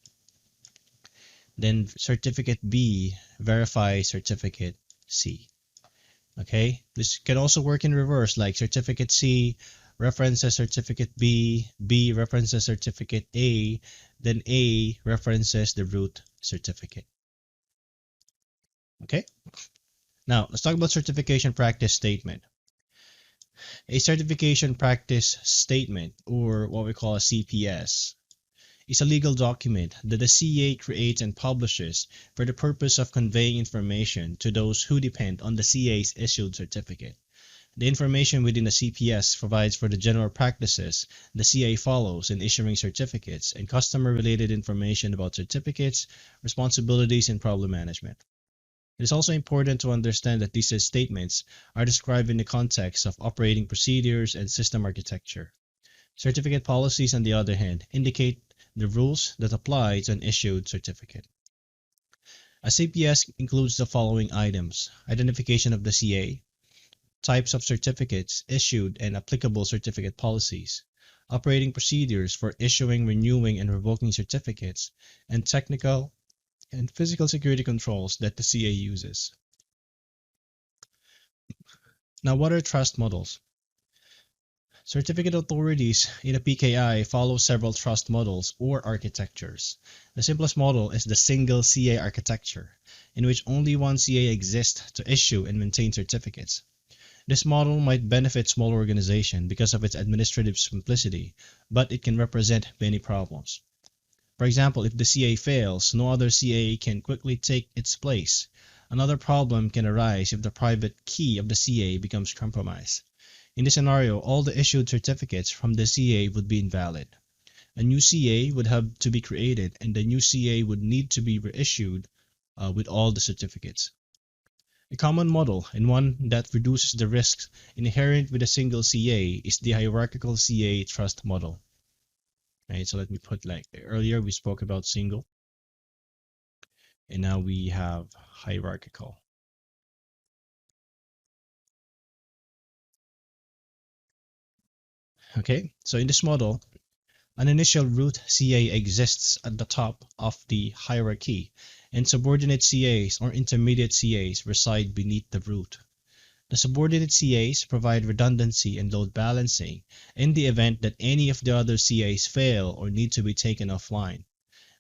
Then certificate B verifies certificate C. Okay, this can also work in reverse, like certificate C references certificate B, B references certificate A, then A references the root certificate. Okay, now let's talk about certification practice statement. A certification practice statement, or what we call a CPS, is a legal document that the CA creates and publishes for the purpose of conveying information to those who depend on the CA's issued certificate. The information within the CPS provides for the general practices the CA follows in issuing certificates and customer-related information about certificates, responsibilities, and problem management. It is also important to understand that these statements are described in the context of operating procedures and system architecture. Certificate policies, on the other hand, indicate the rules that apply to an issued certificate. A CPS includes the following items: identification of the CA, types of certificates issued and applicable certificate policies, operating procedures for issuing, renewing, and revoking certificates, and technical and physical security controls that the CA uses. Now, what are trust models? Certificate authorities in a PKI follow several trust models or architectures. The simplest model is the single CA architecture, in which only one CA exists to issue and maintain certificates. This model might benefit small organizations because of its administrative simplicity, but it can represent many problems. For example, if the CA fails, no other CA can quickly take its place. Another problem can arise if the private key of the CA becomes compromised. In this scenario, all the issued certificates from the CA would be invalid. A new CA would have to be created, and the new CA would need to be reissued with all the certificates. A common model, and one that reduces the risks inherent with a single CA, is the hierarchical CA trust model. Right, so let me put, like earlier we spoke about single, and now we have hierarchical. Okay, so in this model, an initial root CA exists at the top of the hierarchy, and subordinate CAs or intermediate CAs reside beneath the root. The subordinate CAs provide redundancy and load balancing in the event that any of the other CAs fail or need to be taken offline.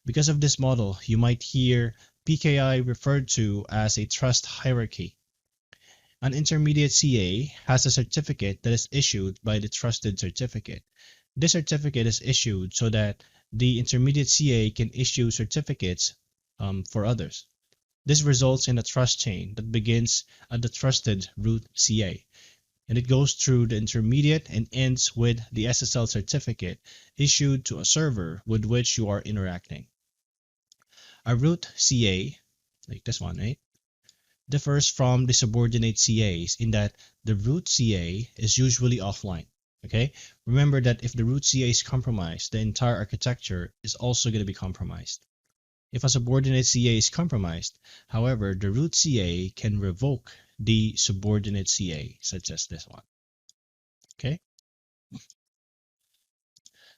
Because of this model, you might hear PKI referred to as a trust hierarchy. An intermediate CA has a certificate that is issued by the trusted certificate. This certificate is issued so that the intermediate CA can issue certificates for others. This results in a trust chain that begins at the trusted root CA, and it goes through the intermediate and ends with the SSL certificate issued to a server with which you are interacting. A root CA, like this one, right, differs from the subordinate CAs in that the root CA is usually offline. Okay, remember that if the root CA is compromised, the entire architecture is also going to be compromised. If a subordinate CA is compromised, however, the root CA can revoke the subordinate CA, such as this one. Okay.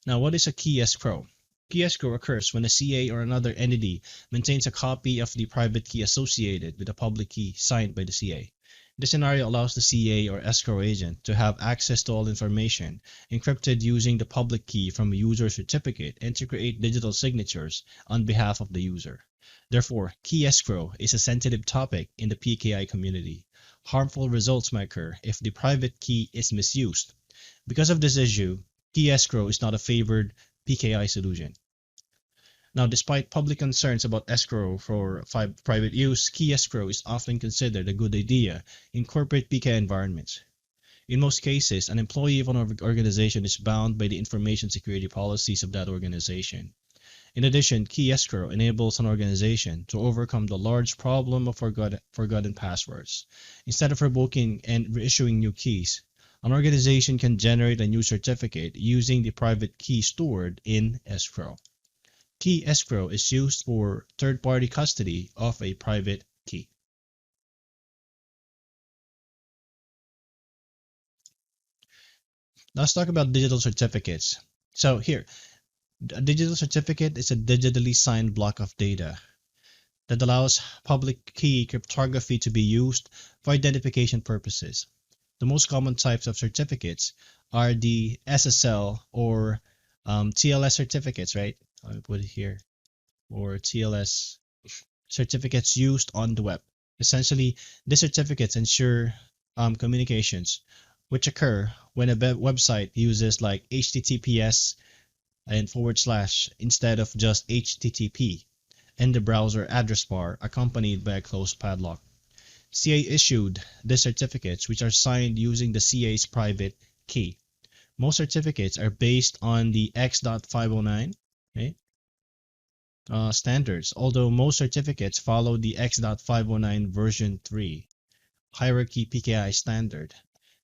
Now, what is a key escrow? Key escrow occurs when a CA or another entity maintains a copy of the private key associated with a public key signed by the CA. This scenario allows the CA or escrow agent to have access to all information encrypted using the public key from a user certificate and to create digital signatures on behalf of the user. Therefore, key escrow is a sensitive topic in the PKI community. Harmful results may occur if the private key is misused. Because of this issue, key escrow is not a favored PKI solution. Now, despite public concerns about escrow for private use, key escrow is often considered a good idea in corporate PKI environments. In most cases, an employee of an organization is bound by the information security policies of that organization. In addition, key escrow enables an organization to overcome the large problem of forgotten passwords. Instead of revoking and reissuing new keys, an organization can generate a new certificate using the private key stored in escrow. Key escrow is used for third-party custody of a private key. Let's talk about digital certificates. So here, a digital certificate is a digitally signed block of data that allows public key cryptography to be used for identification purposes. The most common types of certificates are the SSL or TLS certificates, right? I'll put it here, or TLS certificates used on the web. Essentially, these certificates ensure communications which occur when a website uses like HTTPS and / instead of just HTTP and the browser address bar accompanied by a closed padlock. CA issued these certificates which are signed using the CA's private key. Most certificates are based on the X.509 standards, although most certificates follow the X.509 version 3 hierarchy PKI standard.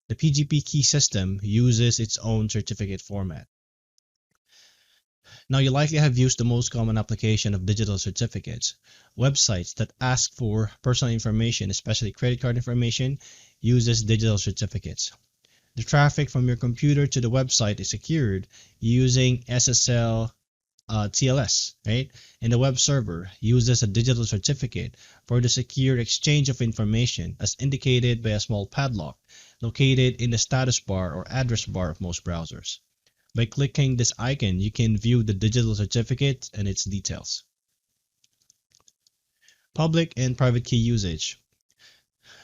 The PGP key system uses its own certificate format. Now, you likely have used the most common application of digital certificates. Websites that ask for personal information, especially credit card information, uses digital certificates. The traffic from your computer to the website is secured using SSL TLS, right? And the web server uses a digital certificate for the secure exchange of information as indicated by a small padlock located in the status bar or address bar of most browsers. By clicking this icon, you can view the digital certificate and its details. Public and private key usage.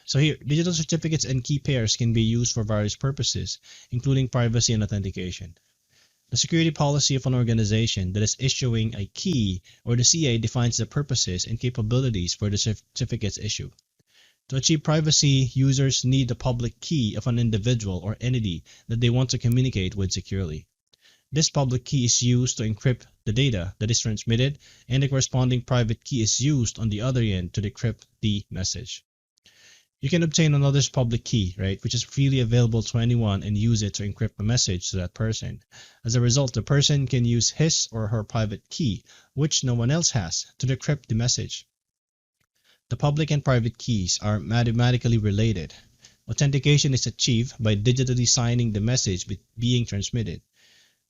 So here, digital certificates and key pairs can be used for various purposes, including privacy and authentication. The security policy of an organization that is issuing a key, or the CA, defines the purposes and capabilities for the certificate's issue. To achieve privacy, users need the public key of an individual or entity that they want to communicate with securely. This public key is used to encrypt the data that is transmitted, and the corresponding private key is used on the other end to decrypt the message. You can obtain another's public key, right, which is freely available to anyone and use it to encrypt a message to that person. As a result, the person can use his or her private key, which no one else has, to decrypt the message. The public and private keys are mathematically related. Authentication is achieved by digitally signing the message being transmitted.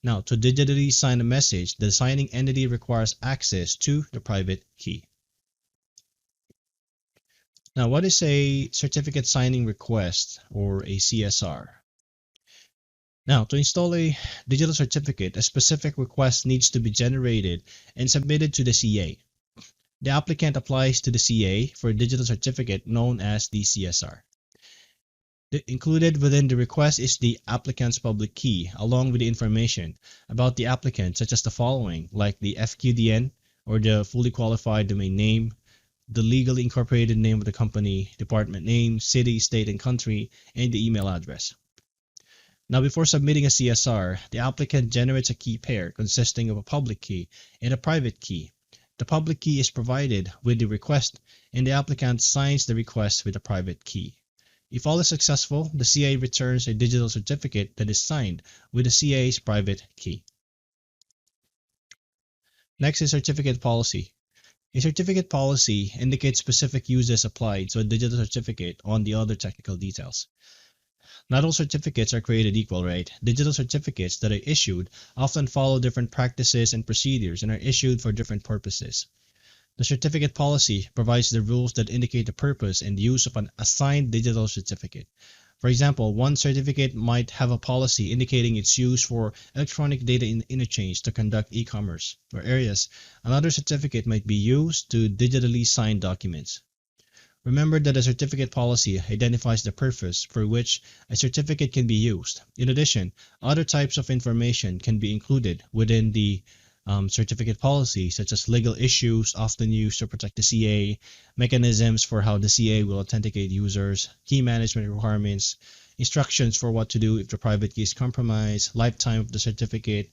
Now, to digitally sign a message, the signing entity requires access to the private key. Now, what is a certificate signing request, or a CSR? Now, to install a digital certificate, a specific request needs to be generated and submitted to the CA. The applicant applies to the CA for a digital certificate known as the CSR. Included within the request is the applicant's public key, along with the information about the applicant, such as the following, like the FQDN, or the fully qualified domain name, the legally incorporated name of the company, department name, city, state, and country, and the email address. Now, before submitting a CSR, the applicant generates a key pair consisting of a public key and a private key. The public key is provided with the request, and the applicant signs the request with a private key. If all is successful, the CA returns a digital certificate that is signed with the CA's private key. Next is certificate policy. A certificate policy indicates specific uses applied to a digital certificate on the other technical details. Not all certificates are created equal, right? Digital certificates that are issued often follow different practices and procedures and are issued for different purposes. The certificate policy provides the rules that indicate the purpose and use of an assigned digital certificate. For example, one certificate might have a policy indicating its use for electronic data interchange to conduct e-commerce or areas. Another certificate might be used to digitally sign documents. Remember that a certificate policy identifies the purpose for which a certificate can be used. In addition, other types of information can be included within the certificate policy, such as legal issues often used to protect the CA, mechanisms for how the CA will authenticate users, key management requirements, instructions for what to do if the private key is compromised, lifetime of the certificate,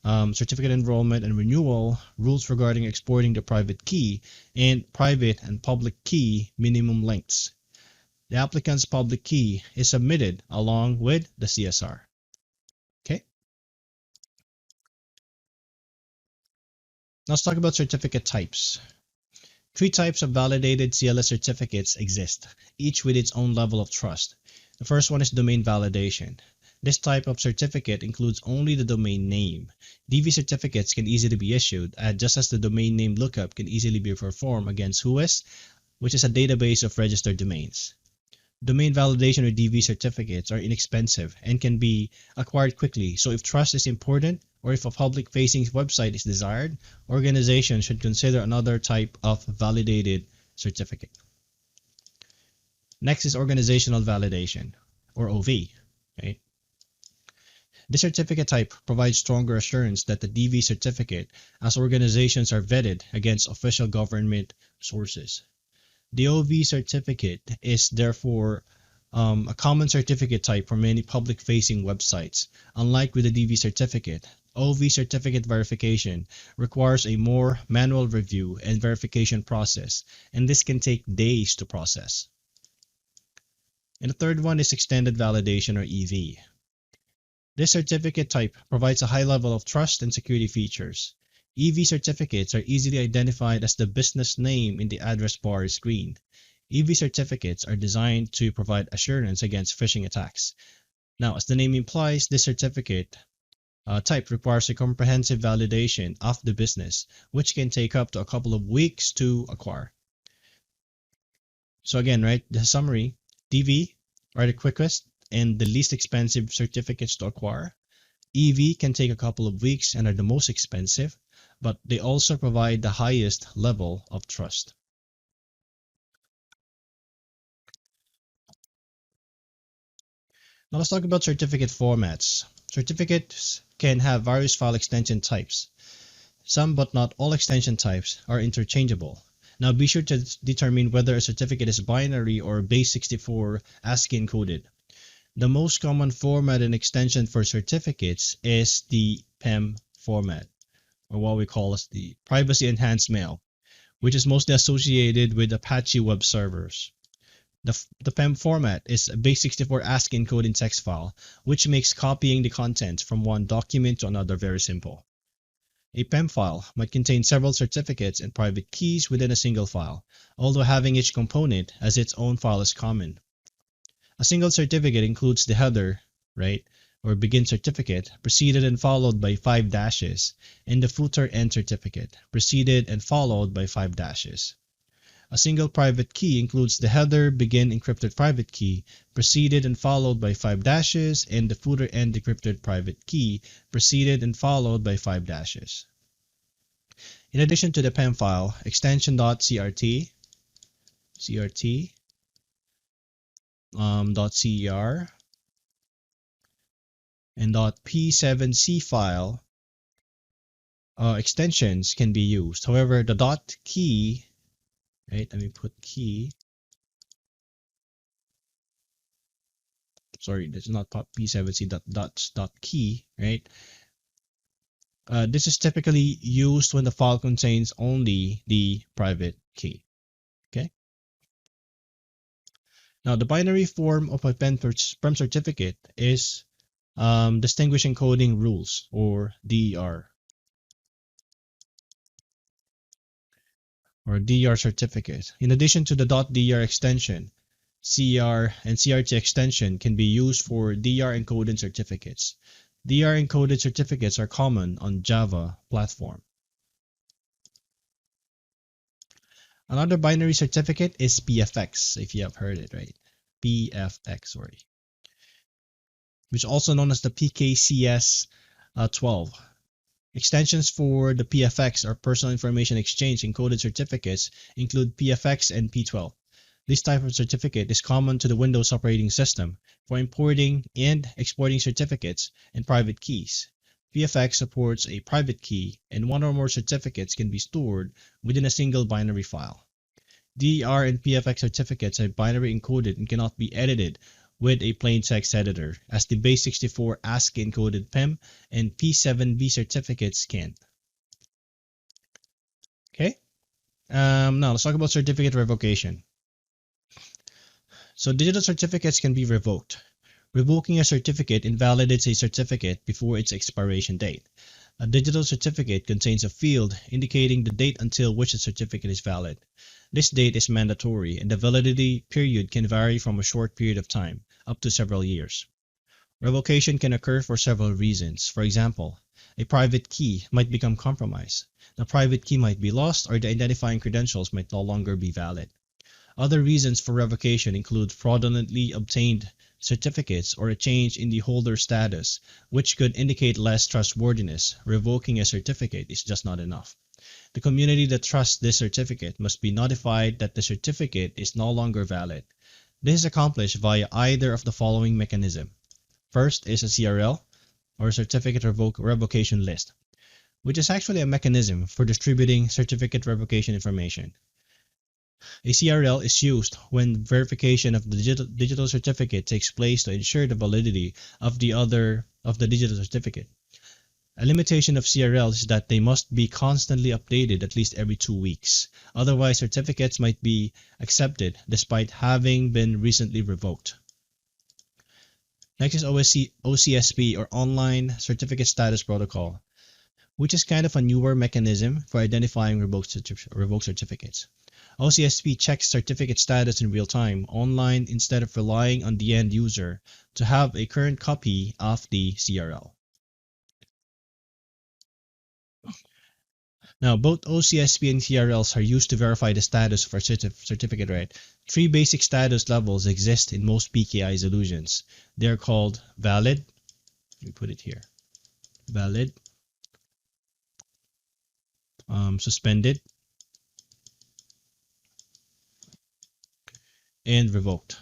certificate enrollment and renewal, rules regarding exporting the private key, and private and public key minimum lengths. The applicant's public key is submitted along with the CSR. Okay. Now let's talk about certificate types. Three types of validated CLS certificates exist, each with its own level of trust. The first one is domain validation. This type of certificate includes only the domain name. DV certificates can easily be issued, just as the domain name lookup can easily be performed against WHOIS, which is a database of registered domains. Domain validation or DV certificates are inexpensive and can be acquired quickly, so if trust is important or if a public-facing website is desired, organizations should consider another type of validated certificate. Next is organizational validation, or OV. Right? This certificate type provides stronger assurance that the DV certificate, as organizations are vetted against official government sources. The OV certificate is therefore a common certificate type for many public-facing websites. Unlike with the DV certificate, OV certificate verification requires a more manual review and verification process, and this can take days to process. And the third one is extended validation, or EV. This certificate type provides a high level of trust and security features. EV certificates are easily identified as the business name in the address bar screen. EV certificates are designed to provide assurance against phishing attacks. Now, as the name implies, this certificate type requires a comprehensive validation of the business, which can take up to a couple of weeks to acquire. So again, right, the summary, DV are the quickest and the least expensive certificates to acquire. EV can take a couple of weeks and are the most expensive, but they also provide the highest level of trust. Now let's talk about certificate formats. Certificates can have various file extension types. Some but not all extension types are interchangeable. Now be sure to determine whether a certificate is binary or base64 ASCII encoded. The most common format and extension for certificates is the PEM format, or what we call as the Privacy Enhanced Mail, which is mostly associated with Apache web servers. The PEM format is a base64 ASCII encoded text file, which makes copying the content from one document to another very simple. A PEM file might contain several certificates and private keys within a single file, although having each component as its own file is common. A single certificate includes the header, right, or begin certificate, preceded and followed by 5 dashes, and the footer end certificate, preceded and followed by 5 dashes. A single private key includes the header begin encrypted private key, preceded and followed by 5 dashes, and the footer end decrypted private key, preceded and followed by 5 dashes. In addition to the PEM file, extension.crt, .cer, and .p7c file extensions can be used. However, the .key, right? Let me put key. Sorry, this is not p7c dot key, right? This is typically used when the file contains only the private key. Okay. Now, the binary form of a PEM certificate is distinguished encoding rules, or DER, or DER certificate. In addition to the .DER extension, CR and CRT extension can be used for DR encoded certificates. DR encoded certificates are common on Java platform. Another binary certificate is PFX, if you have heard it, right? PFX, sorry. Which is also known as the PKCS 12. Extensions for the PFX, or Personal Information Exchange encoded certificates, include PFX and P12. This type of certificate is common to the Windows operating system for importing and exporting certificates and private keys. PFX supports a private key, and one or more certificates can be stored within a single binary file. DER and PFX certificates are binary encoded and cannot be edited with a plain text editor, as the base64 ASCII encoded PEM and P7b certificates can. Okay, now let's talk about certificate revocation. So digital certificates can be revoked. Revoking a certificate invalidates a certificate before its expiration date. A digital certificate contains a field indicating the date until which the certificate is valid. This date is mandatory, and the validity period can vary from a short period of time up to several years. Revocation can occur for several reasons. For example, a private key might become compromised. The private key might be lost, or the identifying credentials might no longer be valid. Other reasons for revocation include fraudulently obtained certificates or a change in the holder status, which could indicate less trustworthiness. Revoking a certificate is just not enough. The community that trusts this certificate must be notified that the certificate is no longer valid. This is accomplished via either of the following mechanism. First is a CRL, or Certificate Revocation List, which is actually a mechanism for distributing certificate revocation information. A CRL is used when verification of the digital certificate takes place to ensure the validity of the digital certificate. A limitation of CRLs is that they must be constantly updated at least every 2 weeks. Otherwise, certificates might be accepted despite having been recently revoked. Next is OCSP, or Online Certificate Status Protocol, which is kind of a newer mechanism for identifying revoked certificates. OCSP checks certificate status in real time online instead of relying on the end user to have a current copy of the CRL. Now, both OCSP and TRLs are used to verify the status of our certificate, right? Three basic status levels exist in most PKI solutions. They're called valid, let me put it here, valid, suspended, and revoked.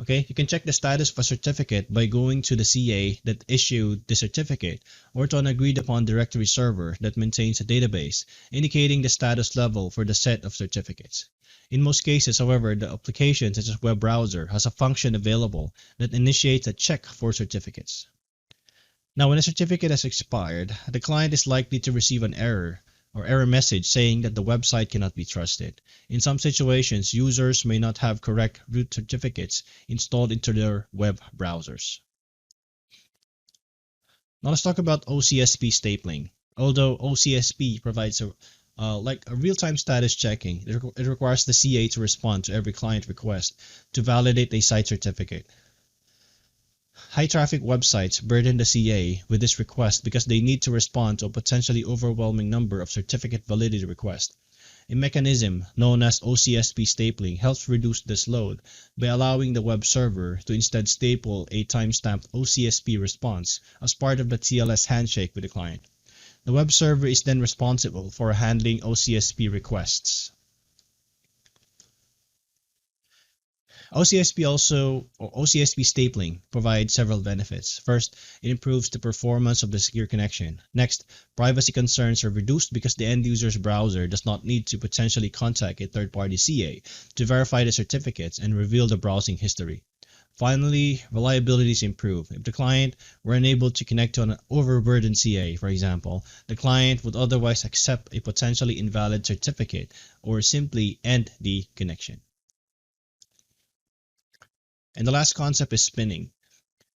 Okay, you can check the status of a certificate by going to the CA that issued the certificate or to an agreed upon directory server that maintains a database indicating the status level for the set of certificates. In most cases, however, the application such as web browser has a function available that initiates a check for certificates. Now, when a certificate has expired, the client is likely to receive an error or error message saying that the website cannot be trusted. In some situations, users may not have correct root certificates installed into their web browsers. Now let's talk about OCSP stapling. Although OCSP provides a real-time status checking, it requires the CA to respond to every client request to validate a site certificate. High-traffic websites burden the CA with this request because they need to respond to a potentially overwhelming number of certificate validity requests. A mechanism known as OCSP stapling helps reduce this load by allowing the web server to instead staple a timestamped OCSP response as part of the TLS handshake with the client. The web server is then responsible for handling OCSP requests. OCSP stapling provides several benefits. First, it improves the performance of the secure connection. Next, privacy concerns are reduced because the end user's browser does not need to potentially contact a third-party CA to verify the certificates and reveal the browsing history. Finally, reliability is improved. If the client were unable to connect to an overburdened CA, for example, the client would otherwise accept a potentially invalid certificate or simply end the connection. And the last concept is pinning.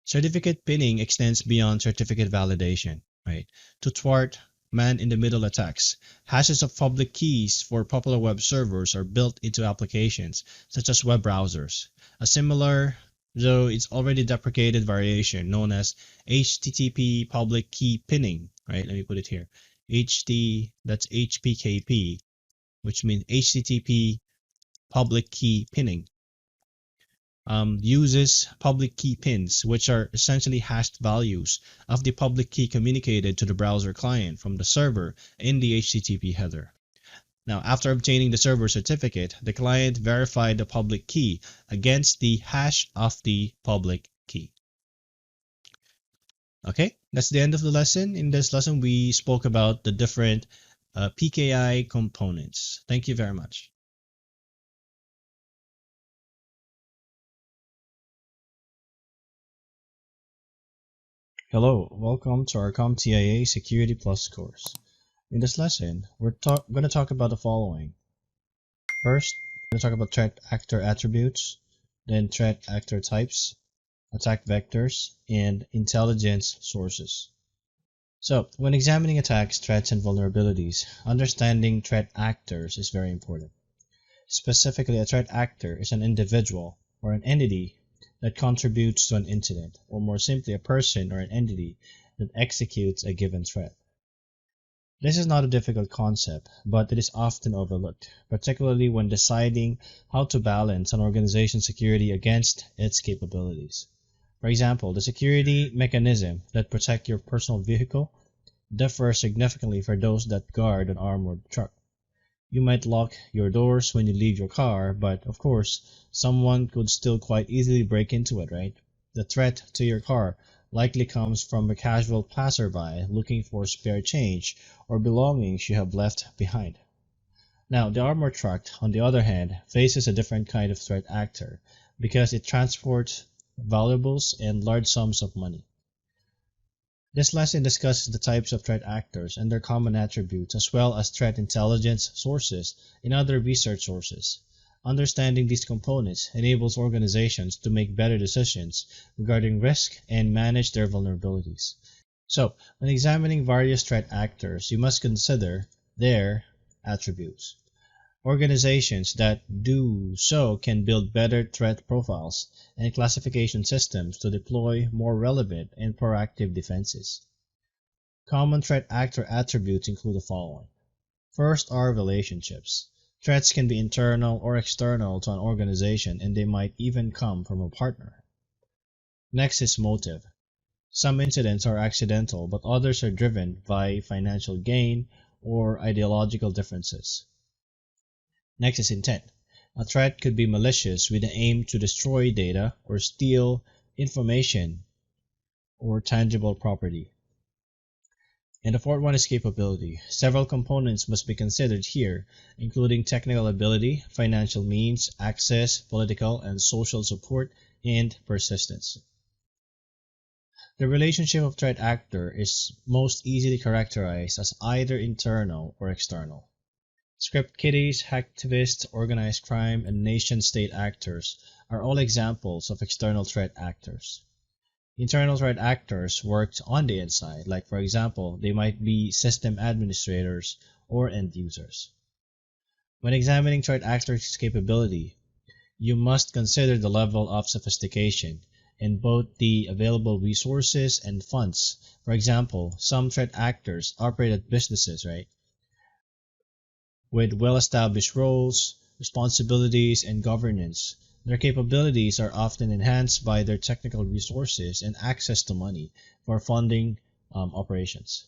Certificate pinning extends beyond certificate validation, right? To thwart man-in-the-middle attacks, hashes of public keys for popular web servers are built into applications such as web browsers. A similar, though it's already deprecated variation known as HTTP public key pinning, right? Let me put it here. That's HPKP, which means HTTP public key pinning. Uses public key pins, which are essentially hashed values of the public key communicated to the browser client from the server in the HTTP header. Now, after obtaining the server certificate, the client verified the public key against the hash of the public key. Okay, that's the end of the lesson. In this lesson, we spoke about the different PKI components. Thank you very much. Hello, welcome to our CompTIA Security Plus course. In this lesson, we're going to talk about the following. First, we're going to talk about threat actor attributes, then threat actor types, attack vectors, and intelligence sources. So, when examining attacks, threats, and vulnerabilities, understanding threat actors is very important. Specifically, a threat actor is an individual or an entity that contributes to an incident, or more simply, a person or an entity that executes a given threat. This is not a difficult concept, but it is often overlooked, particularly when deciding how to balance an organization's security against its capabilities. For example, the security mechanism that protect your personal vehicle differs significantly for those that guard an armored truck. You might lock your doors when you leave your car, but of course, someone could still quite easily break into it, right? The threat to your car likely comes from a casual passerby looking for spare change or belongings you have left behind. Now, the armored truck, on the other hand, faces a different kind of threat actor because it transports valuables and large sums of money. This lesson discusses the types of threat actors and their common attributes, as well as threat intelligence sources and other research sources. Understanding these components enables organizations to make better decisions regarding risk and manage their vulnerabilities. So, when examining various threat actors, you must consider their attributes. Organizations that do so can build better threat profiles and classification systems to deploy more relevant and proactive defenses. Common threat actor attributes include the following. First are relationships. Threats can be internal or external to an organization, and they might even come from a partner. Next is motive. Some incidents are accidental, but others are driven by financial gain or ideological differences. Next is intent. A threat could be malicious with the aim to destroy data or steal information or tangible property. And the fourth one is capability. Several components must be considered here, including technical ability, financial means, access, political and social support, and persistence. The relationship of threat actor is most easily characterized as either internal or external. Script kiddies, hacktivists, organized crime, and nation-state actors are all examples of external threat actors. Internal threat actors worked on the inside, like for example, they might be system administrators or end users. When examining threat actors' capability, you must consider the level of sophistication in both the available resources and funds. For example, some threat actors operate at businesses, right, with well-established roles, responsibilities, and governance. Their capabilities are often enhanced by their technical resources and access to money for funding operations.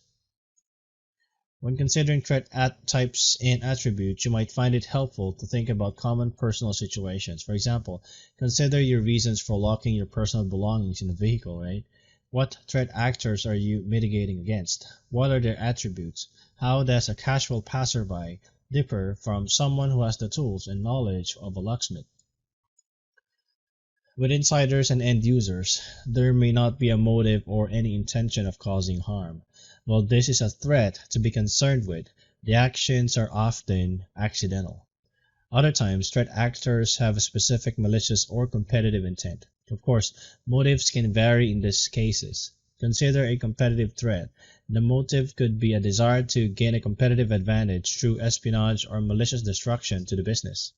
When considering threat types and attributes, you might find it helpful to think about common personal situations. For example, consider your reasons for locking your personal belongings in a vehicle, right? What threat actors are you mitigating against? What are their attributes? How does a casual passerby differ from someone who has the tools and knowledge of a locksmith? With insiders and end users, there may not be a motive or any intention of causing harm. While this is a threat to be concerned with, the actions are often accidental. Other times, threat actors have a specific malicious or competitive intent. Of course, motives can vary in these cases. Consider a competitive threat. The motive could be a desire to gain a competitive advantage through espionage or malicious destruction to the business.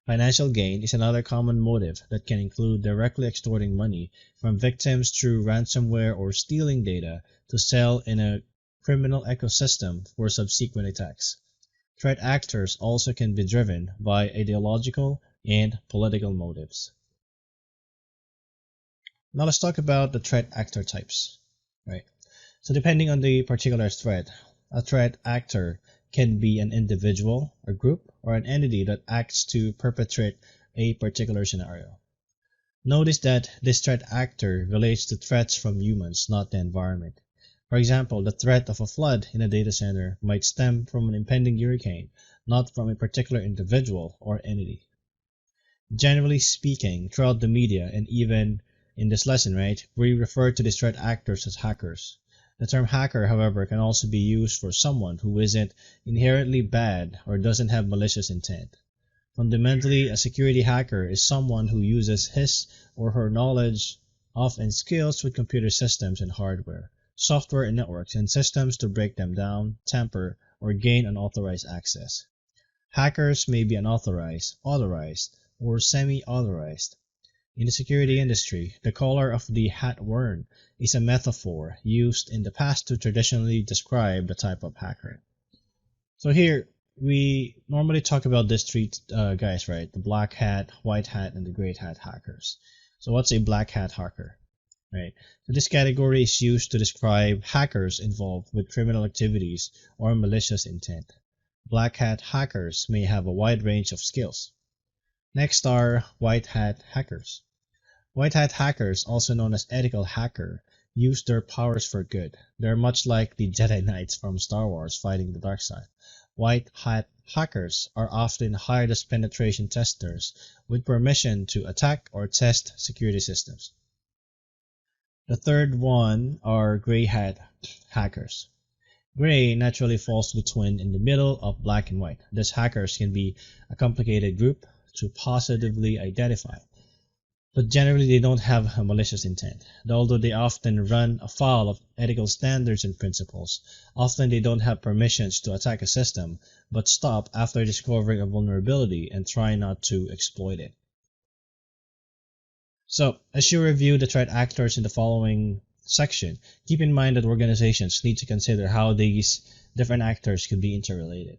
Financial gain is another common motive that can include directly extorting money from victims through ransomware or stealing data to sell in a criminal ecosystem for subsequent attacks. Threat actors also can be driven by ideological and political motives. Now let's talk about the threat actor types. Right. So depending on the particular threat, a threat actor can be an individual, a group, or an entity that acts to perpetrate a particular scenario. Notice that this threat actor relates to threats from humans, not the environment. For example, the threat of a flood in a data center might stem from an impending hurricane, not from a particular individual or entity. Generally speaking, throughout the media and even in this lesson, right, we refer to these threat actors as hackers. The term hacker, however, can also be used for someone who isn't inherently bad or doesn't have malicious intent. Fundamentally, a security hacker is someone who uses his or her knowledge of and skills with computer systems and hardware, software and networks, and systems to break them down, tamper, or gain unauthorized access. Hackers may be unauthorized, authorized, or semi-authorized. In the security industry, the color of the hat worn is a metaphor used in the past to traditionally describe the type of hacker. So here, we normally talk about these three guys, right? The black hat, white hat, and the gray hat hackers. So what's a black hat hacker? Right. So this category is used to describe hackers involved with criminal activities or malicious intent. Black hat hackers may have a wide range of skills. Next are white hat hackers. White hat hackers, also known as ethical hacker, use their powers for good. They're much like the Jedi Knights from Star Wars fighting the dark side. White hat hackers are often hired as penetration testers with permission to attack or test security systems. The third one are gray hat hackers. Gray naturally falls between in the middle of black and white. These hackers can be a complicated group to positively identify, but generally they don't have a malicious intent. Although they often run afoul of ethical standards and principles, often they don't have permissions to attack a system, but stop after discovering a vulnerability and try not to exploit it. So, as you review the threat actors in the following section, keep in mind that organizations need to consider how these different actors could be interrelated.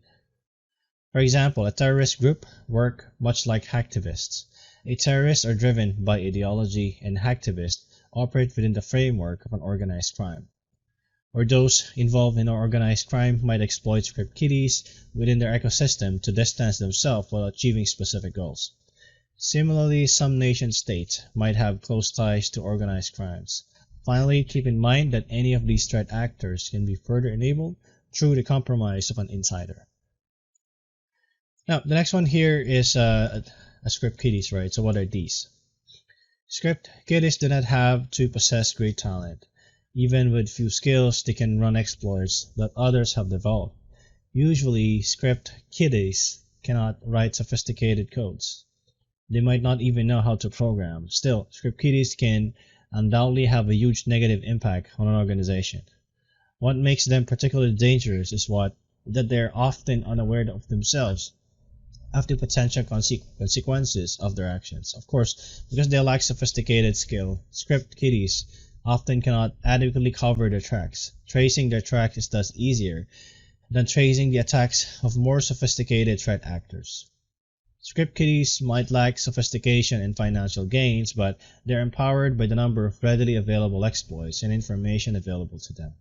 For example, a terrorist group work much like hacktivists. A terrorists are driven by ideology, and hacktivists operate within the framework of an organized crime. Or those involved in organized crime might exploit script kiddies within their ecosystem to distance themselves while achieving specific goals. Similarly, some nation-states might have close ties to organized crimes. Finally, keep in mind that any of these threat actors can be further enabled through the compromise of an insider. Now, the next one here is a script kiddies, right? So what are these? Script kiddies do not have to possess great talent. Even with few skills, they can run exploits that others have developed. Usually, script kiddies cannot write sophisticated codes. They might not even know how to program. Still, script kiddies can undoubtedly have a huge negative impact on an organization. What makes them particularly dangerous is that they're often unaware of themselves of the potential consequences of their actions. Of course, because they lack sophisticated skill, script kiddies often cannot adequately cover their tracks. Tracing their tracks is thus easier than tracing the attacks of more sophisticated threat actors. Script kiddies might lack sophistication and financial gains, but they're empowered by the number of readily available exploits and information available to them.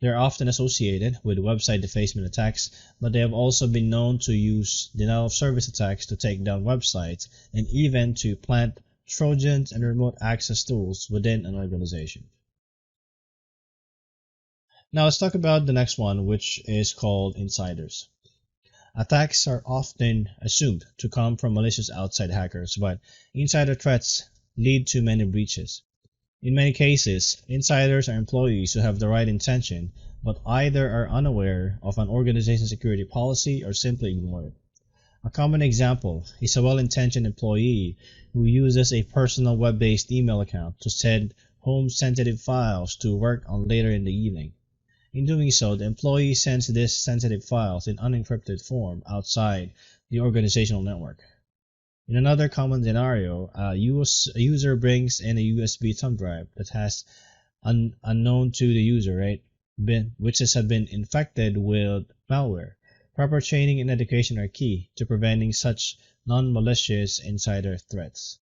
They are often associated with website defacement attacks, but they have also been known to use denial-of-service attacks to take down websites and even to plant Trojans and remote access tools within an organization. Now let's talk about the next one, which is called insiders. Attacks are often assumed to come from malicious outside hackers, but insider threats lead to many breaches. In many cases, insiders are employees who have the right intention, but either are unaware of an organization's security policy or simply ignore it. A common example is a well-intentioned employee who uses a personal web-based email account to send home sensitive files to work on later in the evening. In doing so, the employee sends these sensitive files in unencrypted form outside the organizational network. In another common scenario, a user brings in a USB thumb drive that has unknown to the user, right, which has been infected with malware. Proper training and education are key to preventing such non-malicious insider threats.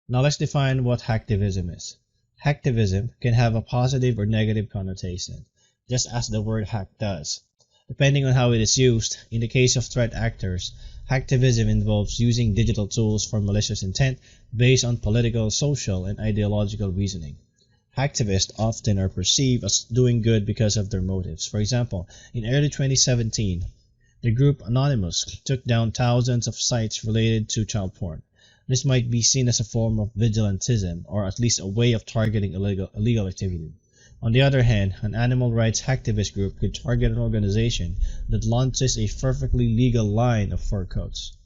Now let's define what hacktivism is. Hacktivism can have a positive or negative connotation, just as the word hack does. Depending on how it is used, in the case of threat actors, hacktivism involves using digital tools for malicious intent based on political, social, and ideological reasoning. Hacktivists often are perceived as doing good because of their motives. For example, in early 2017, the group Anonymous took down thousands of sites related to child porn. This might be seen as a form of vigilantism, or at least a way of targeting illegal activity. On the other hand, an animal rights activist group could target an organization that launches a perfectly legal line of fur coats.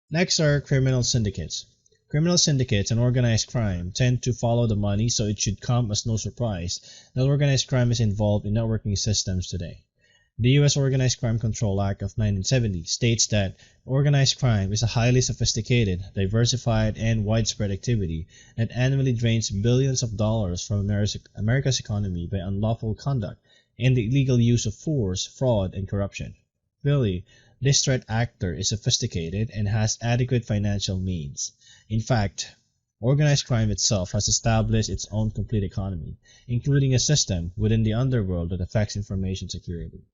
Next are criminal syndicates. Criminal syndicates and organized crime tend to follow the money, so it should come as no surprise that organized crime is involved in networking systems today. The U.S. Organized Crime Control Act of 1970 states that organized crime is a highly sophisticated, diversified, and widespread activity that annually drains billions of dollars from America's economy by unlawful conduct and the illegal use of force, fraud, and corruption. Clearly, this threat actor is sophisticated and has adequate financial means. In fact, organized crime itself has established its own complete economy, including a system within the underworld that affects information security.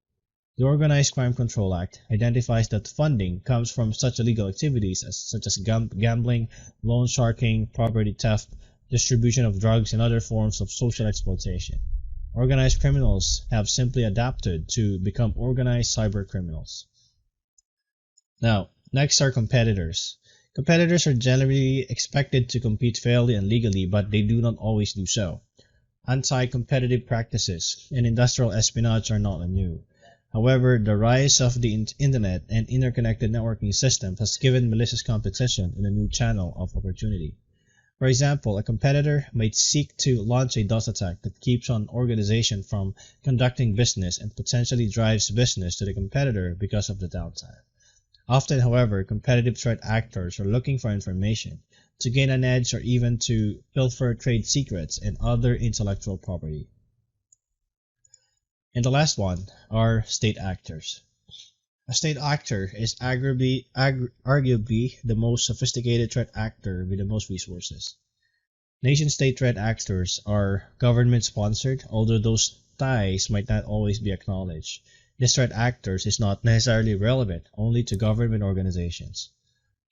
The Organized Crime Control Act identifies that funding comes from such illegal activities such as gambling, loan sharking, property theft, distribution of drugs, and other forms of social exploitation. Organized criminals have simply adapted to become organized cyber criminals. Now, next are competitors. Competitors are generally expected to compete fairly and legally, but they do not always do so. Anti-competitive practices and industrial espionage are not new. However, the rise of the internet and interconnected networking systems has given malicious competition in a new channel of opportunity. For example, a competitor might seek to launch a DOS attack that keeps an organization from conducting business and potentially drives business to the competitor because of the downtime. Often, however, competitive threat actors are looking for information to gain an edge, or even to pilfer trade secrets and other intellectual property. And the last one are state actors. A state actor is arguably the most sophisticated threat actor with the most resources. Nation-state threat actors are government-sponsored, although those ties might not always be acknowledged. This threat actors is not necessarily relevant only to government organizations.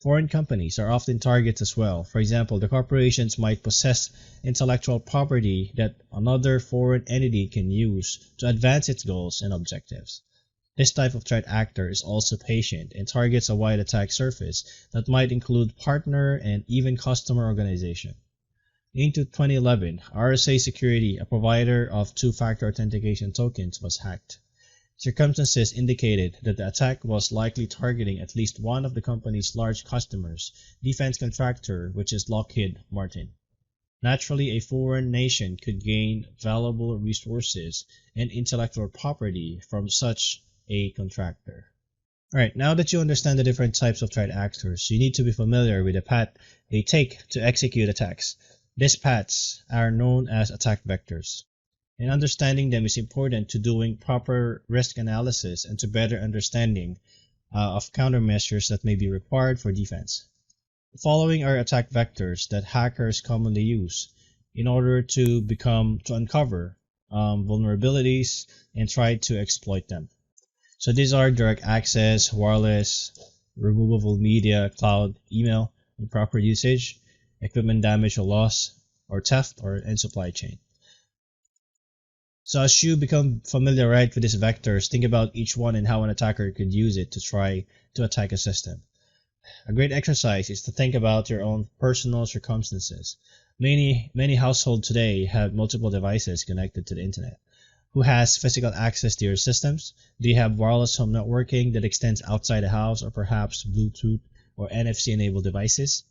Foreign companies are often targets as well. For example, the corporations might possess intellectual property that another foreign entity can use to advance its goals and objectives. This type of threat actor is also patient and targets a wide attack surface that might include partner and even customer organization. Into 2011, RSA Security, a provider of two-factor authentication tokens, was hacked. Circumstances indicated that the attack was likely targeting at least one of the company's large customers, defense contractor, which is Lockheed Martin. Naturally, a foreign nation could gain valuable resources and intellectual property from such a contractor. Alright, now that you understand the different types of threat actors, you need to be familiar with the path they take to execute attacks. These paths are known as attack vectors. And understanding them is important to doing proper risk analysis and to better understanding of countermeasures that may be required for defense. The following are attack vectors that hackers commonly use in order to uncover vulnerabilities and try to exploit them. So these are direct access, wireless, removable media, cloud, email, improper usage, equipment damage or loss, or theft, and supply chain. So as you become familiar with these vectors, think about each one and how an attacker could use it to try to attack a system. A great exercise is to think about your own personal circumstances. Many households today have multiple devices connected to the internet. Who has physical access to your systems? Do you have wireless home networking that extends outside the house, or perhaps Bluetooth or NFC-enabled devices?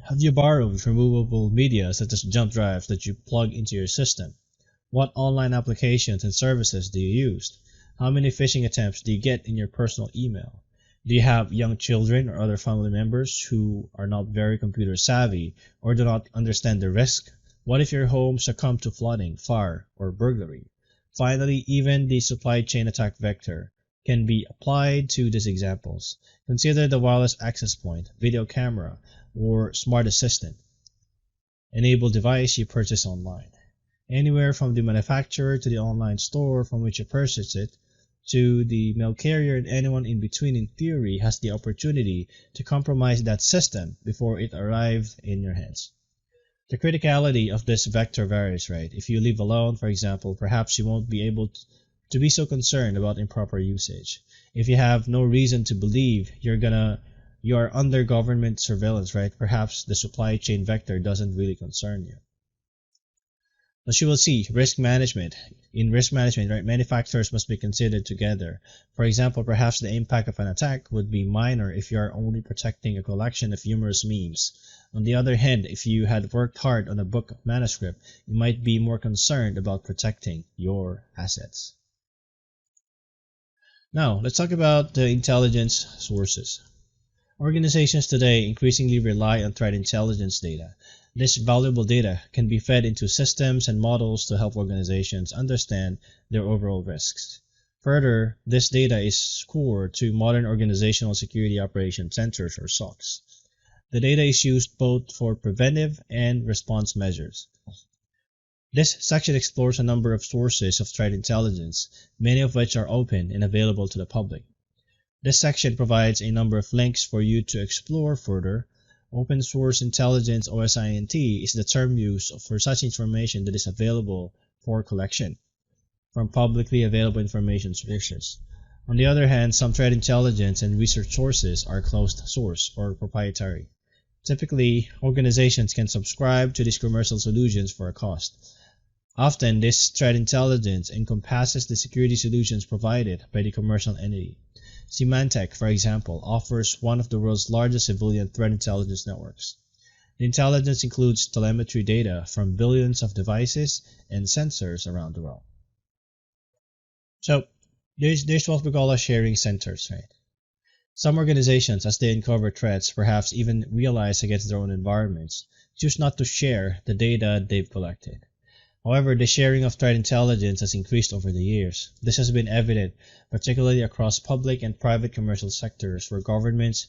Have you borrowed removable media such as jump drives that you plug into your system? What online applications and services do you use? How many phishing attempts do you get in your personal email? Do you have young children or other family members who are not very computer savvy or do not understand the risk? What if your home succumbed to flooding, fire, or burglary? Finally, even the supply chain attack vector can be applied to these examples. Consider the wireless access point, video camera, or smart assistant enabled device you purchase online. Anywhere from the manufacturer to the online store from which you purchase it, to the mail carrier, and anyone in between, in theory, has the opportunity to compromise that system before it arrives in your hands. The criticality of this vector varies, If you live alone, for example, perhaps you won't be able to be so concerned about improper usage. If you have no reason to believe you are under government surveillance, perhaps the supply chain vector doesn't really concern you. As you will see, risk management. In risk management, many factors must be considered together. For example, perhaps the impact of an attack would be minor if you are only protecting a collection of humorous memes. On the other hand, if you had worked hard on a book manuscript, you might be more concerned about protecting your assets. Now, let's talk about the intelligence sources. Organizations today increasingly rely on threat intelligence data. This valuable data can be fed into systems and models to help organizations understand their overall risks. Further, this data is core to modern organizational security operations centers, or SOCs. The data is used both for preventive and response measures. This section explores a number of sources of threat intelligence, many of which are open and available to the public. This section provides a number of links for you to explore further. Open Source Intelligence, OSINT, is the term used for such information that is available for collection from publicly available information sources. On the other hand, some threat intelligence and research sources are closed source or proprietary. Typically, organizations can subscribe to these commercial solutions for a cost. Often, this threat intelligence encompasses the security solutions provided by the commercial entity. Symantec, for example, offers one of the world's largest civilian threat intelligence networks. The intelligence includes telemetry data from billions of devices and sensors around the world. So, there's what we call sharing centers, Some organizations, as they uncover threats, perhaps even realize against their own environments, choose not to share the data they've collected. However, the sharing of threat intelligence has increased over the years. This has been evident particularly across public and private commercial sectors where governments,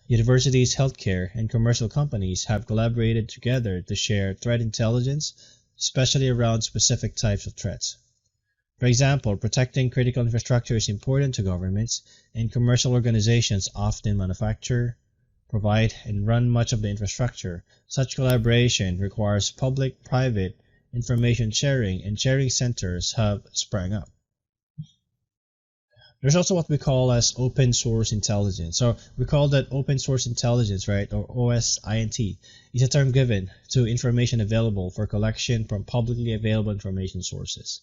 universities, healthcare, and commercial companies have collaborated together to share threat intelligence, especially around specific types of threats. For example, protecting critical infrastructure is important to governments, and commercial organizations often manufacture, provide, and run much of the infrastructure. Such collaboration requires public-private information sharing, and sharing centers have sprung up. There's also what we call as open source intelligence. So we call that open source intelligence, right, or OSINT, is a term given to information available for collection from publicly available information sources.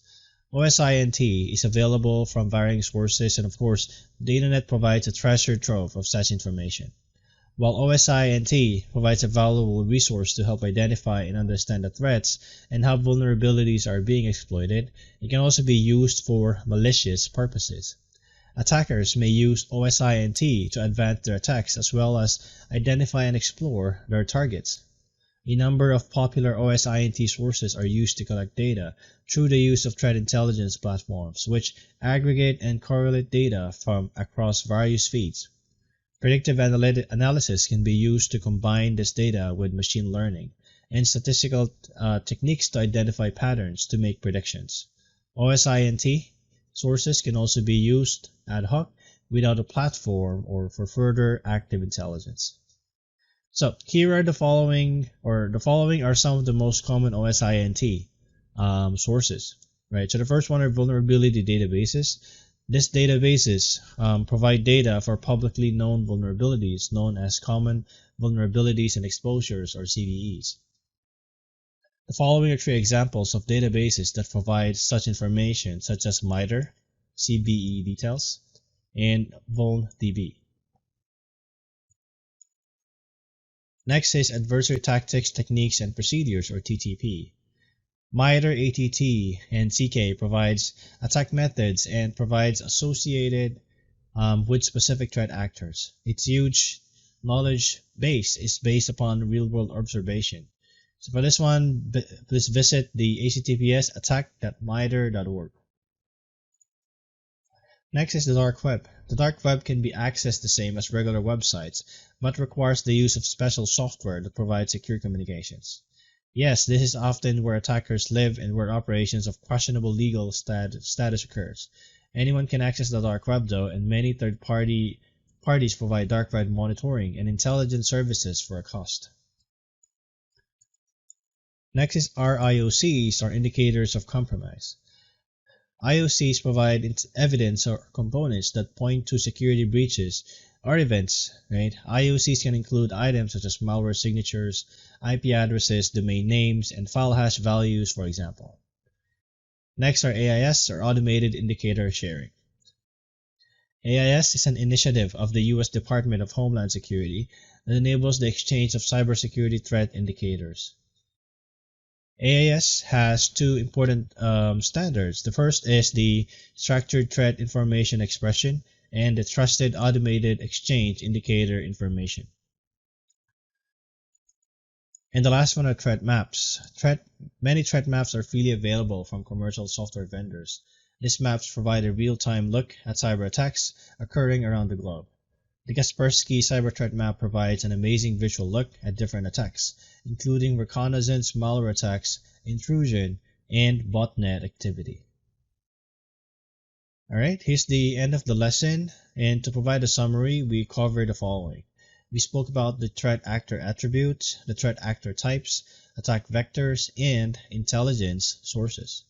OSINT is available from varying sources, and of course, the internet provides a treasure trove of such information. While OSINT provides a valuable resource to help identify and understand the threats and how vulnerabilities are being exploited, it can also be used for malicious purposes. Attackers may use OSINT to advance their attacks as well as identify and explore their targets. A number of popular OSINT sources are used to collect data through the use of threat intelligence platforms, which aggregate and correlate data from across various feeds. Predictive analysis can be used to combine this data with machine learning and statistical techniques to identify patterns to make predictions. OSINT sources can also be used ad hoc without a platform or for further active intelligence. So here are the following are some of the most common OSINT sources. Right. So the first one are vulnerability databases. These databases provide data for publicly known vulnerabilities known as common vulnerabilities and exposures or CVEs. The following are three examples of databases that provide such information such as MITRE, CVE details, and VulnDB. Next is Adversary Tactics, Techniques, and Procedures or TTP. MITRE, ATT, and CK provides attack methods and provides associated with specific threat actors. Its huge knowledge base is based upon real-world observation. So for this one, please visit the https attack.mitre.org. Next is the dark web. The dark web can be accessed the same as regular websites, but requires the use of special software that provides secure communications. Yes, this is often where attackers live and where operations of questionable legal status occurs. Anyone can access the dark web though, and many third-parties provide dark web monitoring and intelligence services for a cost. Next is RIOCs, or indicators of compromise. IOCs provide evidence or components that point to security breaches or events. Right? IOCs can include items such as malware signatures, IP addresses, domain names, and file hash values, for example. Next are AIS, or Automated Indicator Sharing. AIS is an initiative of the U.S. Department of Homeland Security that enables the exchange of cybersecurity threat indicators. AIS has two important standards. The first is the Structured Threat Information Expression and the Trusted Automated Exchange Indicator Information. And the last one are threat maps. Many threat maps are freely available from commercial software vendors. These maps provide a real-time look at cyber attacks occurring around the globe. The Kaspersky Cyber Threat Map provides an amazing visual look at different attacks, including reconnaissance, malware attacks, intrusion, and botnet activity. Alright, here's the end of the lesson, and to provide a summary, we covered the following. We spoke about the threat actor attribute, the threat actor types, attack vectors, and intelligence sources.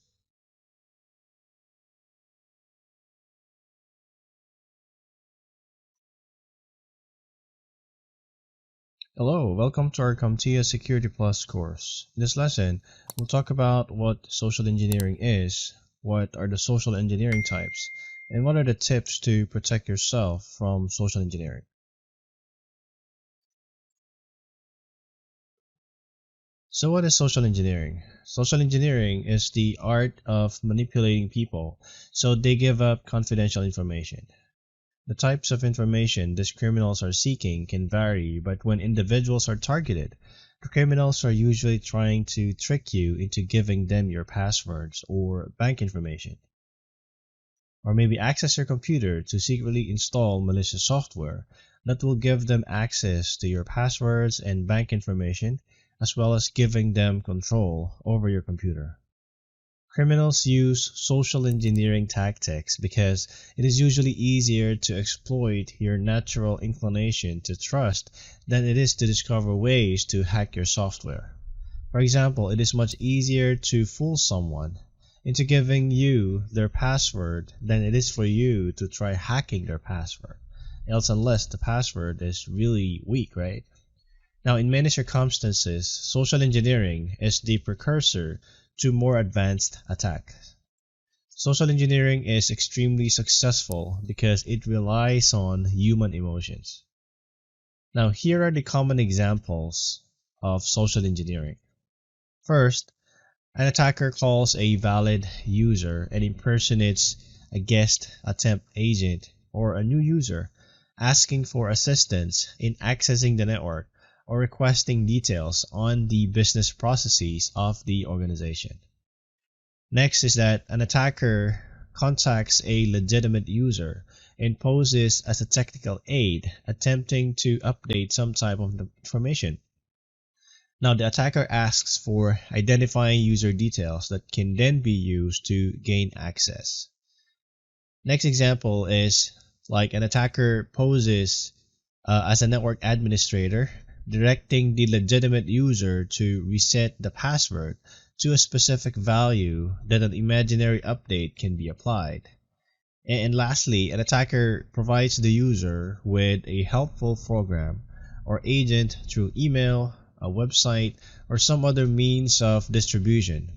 Hello, welcome to our CompTIA Security Plus course. In this lesson, we'll talk about what social engineering is, what are the social engineering types, and what are the tips to protect yourself from social engineering. So what is social engineering? Social engineering is the art of manipulating people so they give up confidential information. The types of information these criminals are seeking can vary, but when individuals are targeted, the criminals are usually trying to trick you into giving them your passwords or bank information, or maybe access your computer to secretly install malicious software that will give them access to your passwords and bank information, as well as giving them control over your computer. Criminals use social engineering tactics because it is usually easier to exploit your natural inclination to trust than it is to discover ways to hack your software. For example, it is much easier to fool someone into giving you their password than it is for you to try hacking their password, else unless the password is really weak, right? Now, in many circumstances, social engineering is the precursor to more advanced attacks. Social engineering is extremely successful because it relies on human emotions. Now, here are the common examples of social engineering. First, an attacker calls a valid user and impersonates a guest attempt agent or a new user asking for assistance in accessing the network or requesting details on the business processes of the organization. Next is that an attacker contacts a legitimate user and poses as a technical aid attempting to update some type of information. Now the attacker asks for identifying user details that can then be used to gain access. Next example is like an attacker poses as a network administrator, directing the legitimate user to reset the password to a specific value that an imaginary update can be applied. And lastly, an attacker provides the user with a helpful program or agent through email, a website, or some other means of distribution.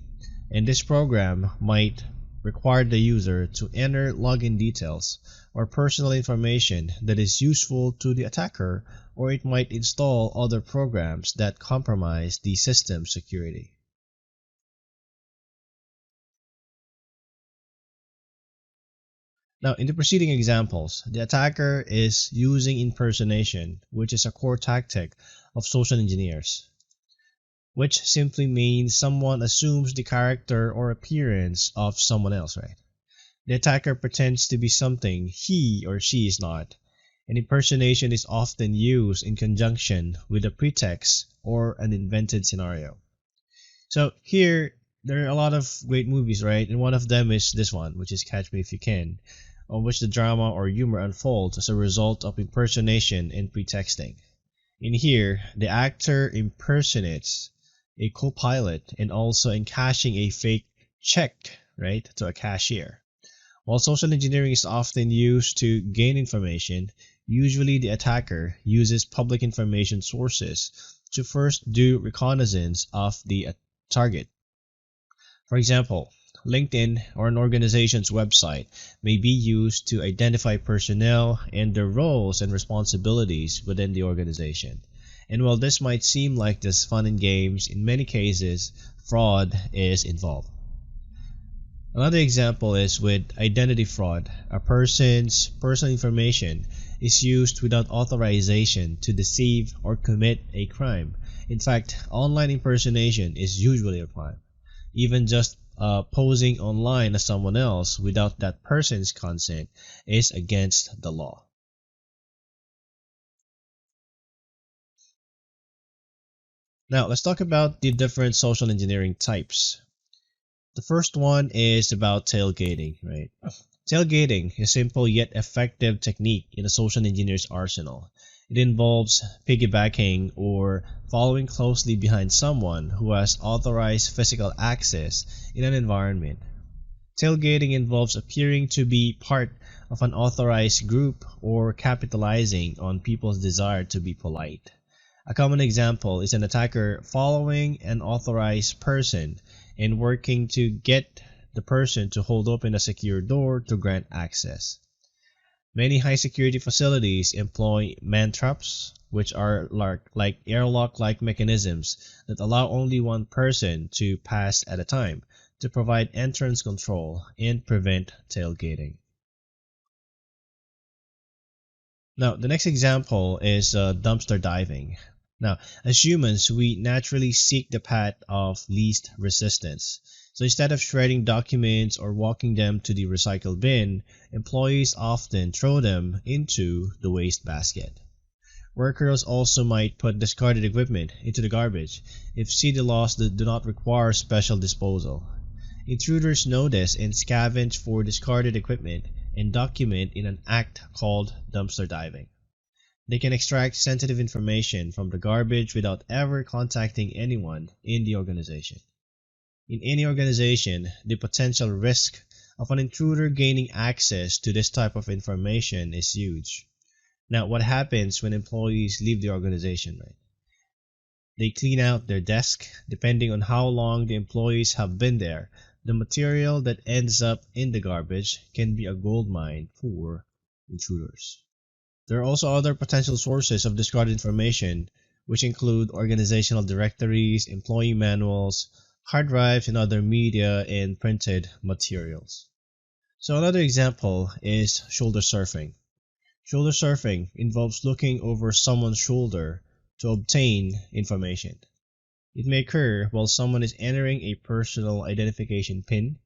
And this program might require the user to enter login details or personal information that is useful to the attacker, or it might install other programs that compromise the system's security. Now, in the preceding examples, the attacker is using impersonation, which is a core tactic of social engineers, which simply means someone assumes the character or appearance of someone else, right? The attacker pretends to be something he or she is not, and impersonation is often used in conjunction with a pretext or an invented scenario. So here, there are a lot of great movies, right? And one of them is this one, which is Catch Me If You Can, on which the drama or humor unfolds as a result of impersonation and pretexting. In here, the actor impersonates a co-pilot and also encashing a fake check, right, to a cashier. While social engineering is often used to gain information, usually the attacker uses public information sources to first do reconnaissance of the target. For example, LinkedIn or an organization's website may be used to identify personnel and their roles and responsibilities within the organization. And while this might seem like just fun and games, in many cases, fraud is involved. Another example is with identity fraud. A person's personal information is used without authorization to deceive or commit a crime. In fact, online impersonation is usually a crime. Even just posing online as someone else without that person's consent is against the law. Now, let's talk about the different social engineering types. The first one is about tailgating, right? Tailgating is a simple yet effective technique in a social engineer's arsenal. It involves piggybacking or following closely behind someone who has authorized physical access in an environment. Tailgating involves appearing to be part of an authorized group or capitalizing on people's desire to be polite. A common example is an attacker following an authorized person and working to get the person to hold open a secure door to grant access. Many high security facilities employ man-traps, which are like airlock-like mechanisms that allow only one person to pass at a time to provide entrance control and prevent tailgating. Now, the next example is dumpster diving. Now, as humans, we naturally seek the path of least resistance. So instead of shredding documents or walking them to the recycle bin, employees often throw them into the waste basket. Workers also might put discarded equipment into the garbage if city laws that do not require special disposal. Intruders notice and scavenge for discarded equipment and document in an act called dumpster diving. They can extract sensitive information from the garbage without ever contacting anyone in the organization. In any organization, the potential risk of an intruder gaining access to this type of information is huge. Now, what happens when employees leave the organization, right? They clean out their desk. Depending on how long the employees have been there, the material that ends up in the garbage can be a goldmine for intruders. There are also other potential sources of discarded information, which include organizational directories, employee manuals, hard drives, and other media and printed materials. So another example is shoulder surfing. Shoulder surfing involves looking over someone's shoulder to obtain information. It may occur while someone is entering a personal identification PIN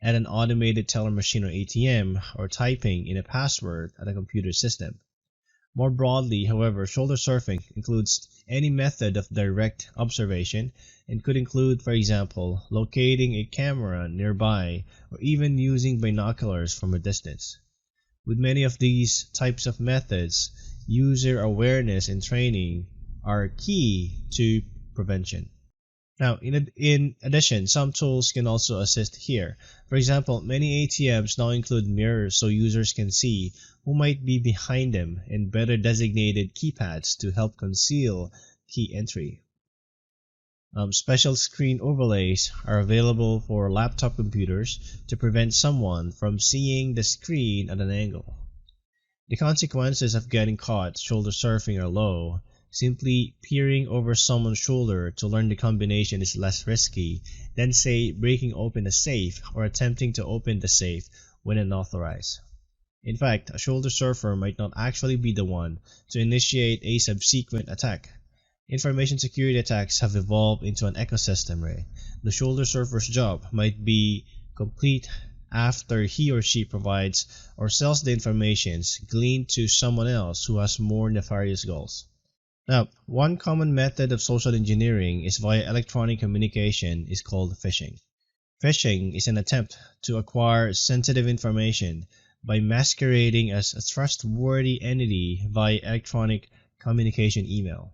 at an automated teller machine or ATM, or typing in a password at a computer system. More broadly, however, shoulder surfing includes any method of direct observation and could include, for example, locating a camera nearby or even using binoculars from a distance. With many of these types of methods, user awareness and training are key to prevention. Now, in addition, some tools can also assist here. For example, many ATMs now include mirrors so users can see who might be behind them, and better designated keypads to help conceal key entry. Special screen overlays are available for laptop computers to prevent someone from seeing the screen at an angle. The consequences of getting caught shoulder surfing are low. Simply peering over someone's shoulder to learn the combination is less risky than, say, breaking open a safe or attempting to open the safe when unauthorized. In fact, a shoulder surfer might not actually be the one to initiate a subsequent attack. Information security attacks have evolved into an ecosystem, right? The shoulder surfer's job might be complete after he or she provides or sells the information gleaned to someone else who has more nefarious goals. Now, one common method of social engineering is via electronic communication is called phishing. Phishing is an attempt to acquire sensitive information by masquerading as a trustworthy entity via electronic communication email.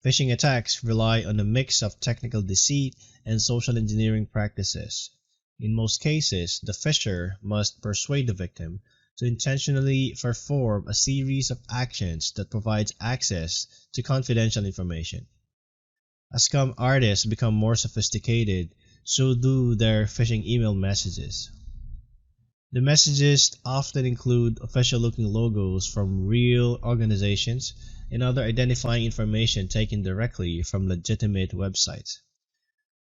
Phishing attacks rely on a mix of technical deceit and social engineering practices. In most cases, the phisher must persuade the victim to intentionally perform a series of actions that provides access to confidential information. As scam artists become more sophisticated, so do their phishing email messages. The messages often include official-looking logos from real organizations and other identifying information taken directly from legitimate websites.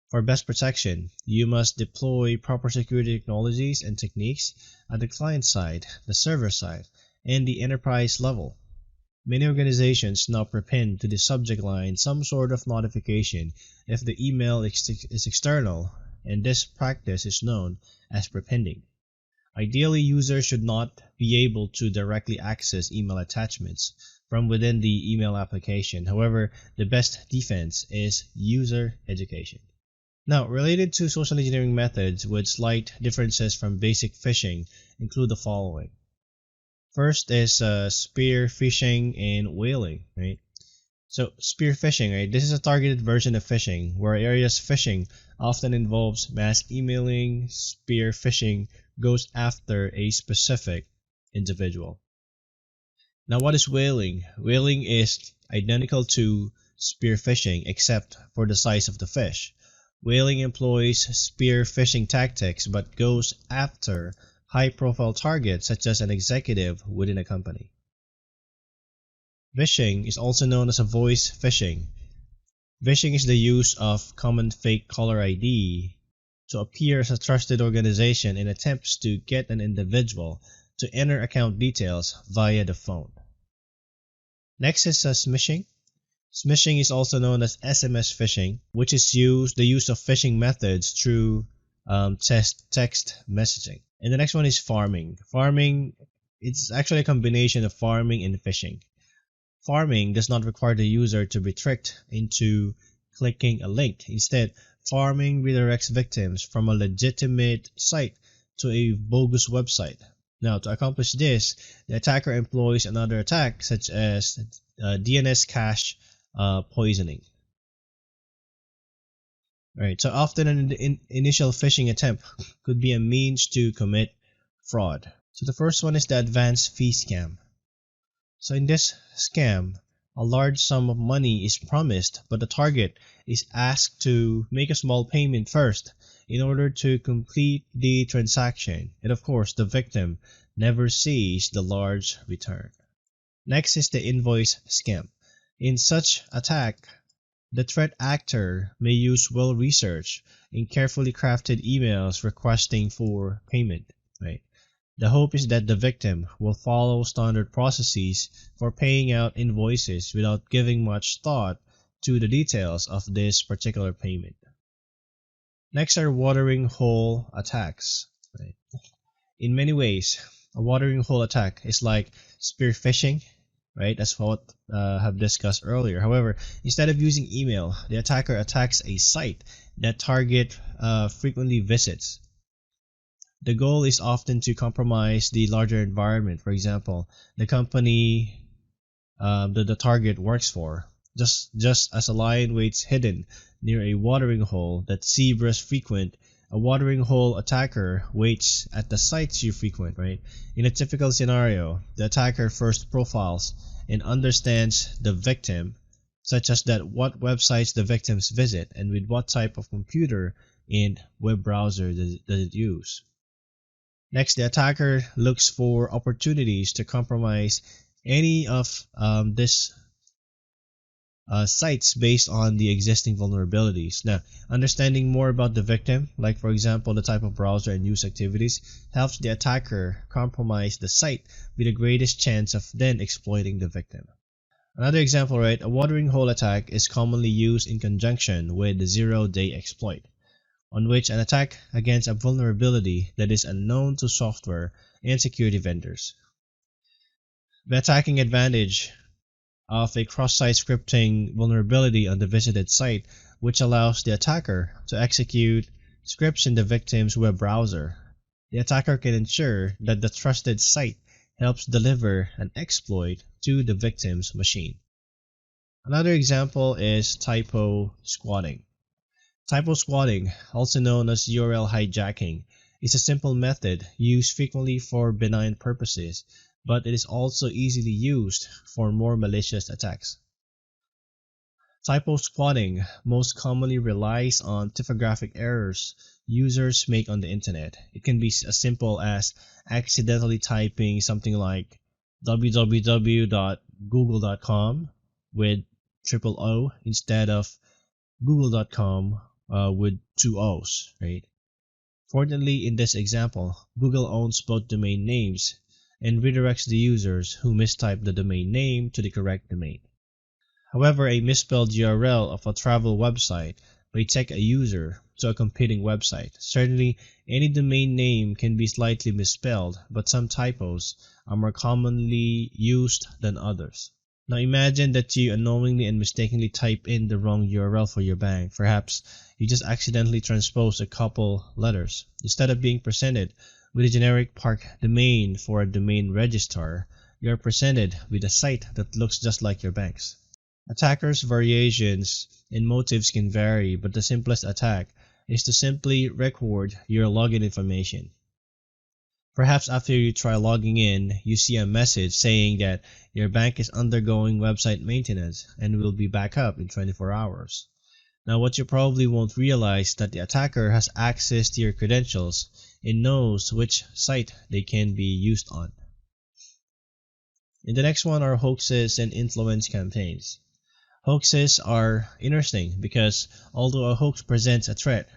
For best protection, you must deploy proper security technologies and techniques at the client side, the server side, and the enterprise level. Many organizations now prepend to the subject line some sort of notification if the email is external, and this practice is known as prepending. Ideally, users should not be able to directly access email attachments from within the email application. However, the best defense is user education. Now, related to social engineering methods with slight differences from basic phishing include the following. First is spear phishing and whaling, right? So spear phishing, right? This is a targeted version of phishing, where areas phishing often involves mass emailing. Spear phishing goes after a specific individual. Now, what is whaling? Whaling is identical to spear phishing except for the size of the fish. Whaling employs spear phishing tactics but goes after high-profile targets such as an executive within a company. Vishing is also known as a voice phishing. Vishing is the use of common fake caller ID to appear as a trusted organization in attempts to get an individual to enter account details via the phone. Next is smishing. Smishing is also known as SMS phishing, which is the use of phishing methods through text messaging. And the next one is farming. Farming, it's actually a combination of farming and phishing. Farming does not require the user to be tricked into clicking a link. Instead, farming redirects victims from a legitimate site to a bogus website. Now, to accomplish this, the attacker employs another attack such as DNS cache poisoning. Alright, so often an initial phishing attempt could be a means to commit fraud. So the first one is the advanced fee scam. So in this scam, a large sum of money is promised, but the target is asked to make a small payment first in order to complete the transaction. And of course, the victim never sees the large return. Next is the invoice scam. In such attack, the threat actor may use well-researched and carefully crafted emails requesting for payment. Right? The hope is that the victim will follow standard processes for paying out invoices without giving much thought to the details of this particular payment. Next are watering hole attacks. Right? In many ways, a watering hole attack is like spear phishing, right? That's what have discussed earlier. However, instead of using email, the attacker attacks a site that target frequently visits. The goal is often to compromise the larger environment. For example, the company that the target works for. Just as a lion waits hidden near a watering hole that zebras frequent, a watering hole attacker waits at the sites you frequent, right? In a typical scenario, the attacker first profiles and understands the victim, such as that what websites the victims visit and with what type of computer and web browser does it use. Next, the attacker looks for opportunities to compromise any of these sites based on the existing vulnerabilities. Now, understanding more about the victim, like for example the type of browser and use activities, helps the attacker compromise the site with the greatest chance of then exploiting the victim. Another example, right? A watering hole attack is commonly used in conjunction with the zero-day exploit, on which an attack against a vulnerability that is unknown to software and security vendors. By taking advantage of a cross-site scripting vulnerability on the visited site, which allows the attacker to execute scripts in the victim's web browser, the attacker can ensure that the trusted site helps deliver an exploit to the victim's machine. Another example is typo squatting. Typo squatting, also known as URL hijacking, is a simple method used frequently for benign purposes, but it is also easily used for more malicious attacks. Typo squatting most commonly relies on typographic errors users make on the internet. It can be as simple as accidentally typing something like www.google.com with triple O instead of google.com with two O's, right? Fortunately, in this example, Google owns both domain names and redirects the users who mistype the domain name to the correct domain. However, a misspelled URL of a travel website may take a user to a competing website. Certainly, any domain name can be slightly misspelled, but some typos are more commonly used than others. Now imagine that you unknowingly and mistakenly type in the wrong URL for your bank. Perhaps you just accidentally transpose a couple letters. Instead of being presented with a generic park domain for a domain registrar, you are presented with a site that looks just like your bank's. Attackers' variations and motives can vary, but the simplest attack is to simply record your login information. Perhaps after you try logging in, you see a message saying that your bank is undergoing website maintenance and will be back up in 24 hours. Now, what you probably won't realize is that the attacker has access to your credentials and knows which site they can be used on. In the next one are hoaxes and influence campaigns. Hoaxes are interesting because although a hoax presents a threat,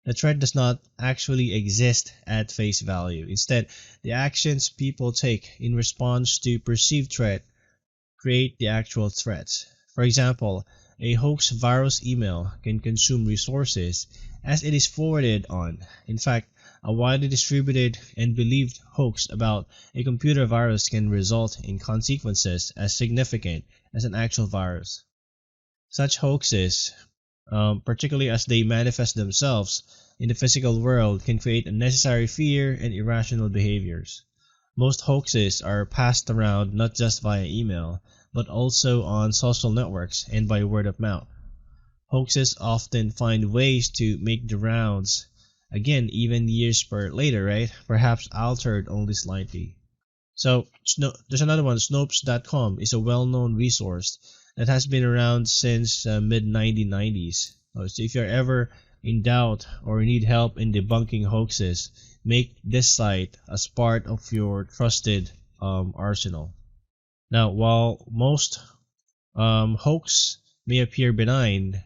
the threat does not actually exist at face value. Instead, the actions people take in response to perceived threat create the actual threats. For example, a hoax virus email can consume resources as it is forwarded on. In fact, a widely distributed and believed hoax about a computer virus can result in consequences as significant as an actual virus. Such hoaxes, particularly as they manifest themselves in the physical world, can create unnecessary fear and irrational behaviors. Most hoaxes are passed around not just via email, but also on social networks and by word of mouth. Hoaxes often find ways to make the rounds, again, even years later, right? Perhaps altered only slightly. So, there's another one. Snopes.com is a well-known resource that has been around since mid-1990s. So if you're ever in doubt or need help in debunking hoaxes, make this site as part of your trusted arsenal. Now, while most hoax may appear benign,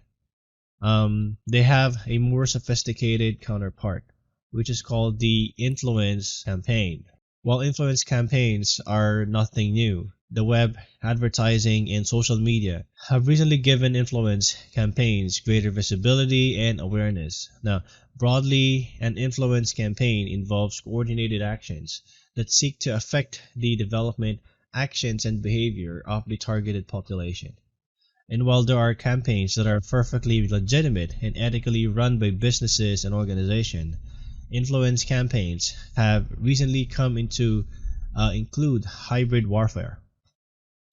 they have a more sophisticated counterpart, which is called the influence campaign. While influence campaigns are nothing new, the web, advertising, and social media have recently given influence campaigns greater visibility and awareness. Now, broadly, an influence campaign involves coordinated actions that seek to affect the development, actions, and behavior of the targeted population. And while there are campaigns that are perfectly legitimate and ethically run by businesses and organizations, influence campaigns have recently come into include hybrid warfare.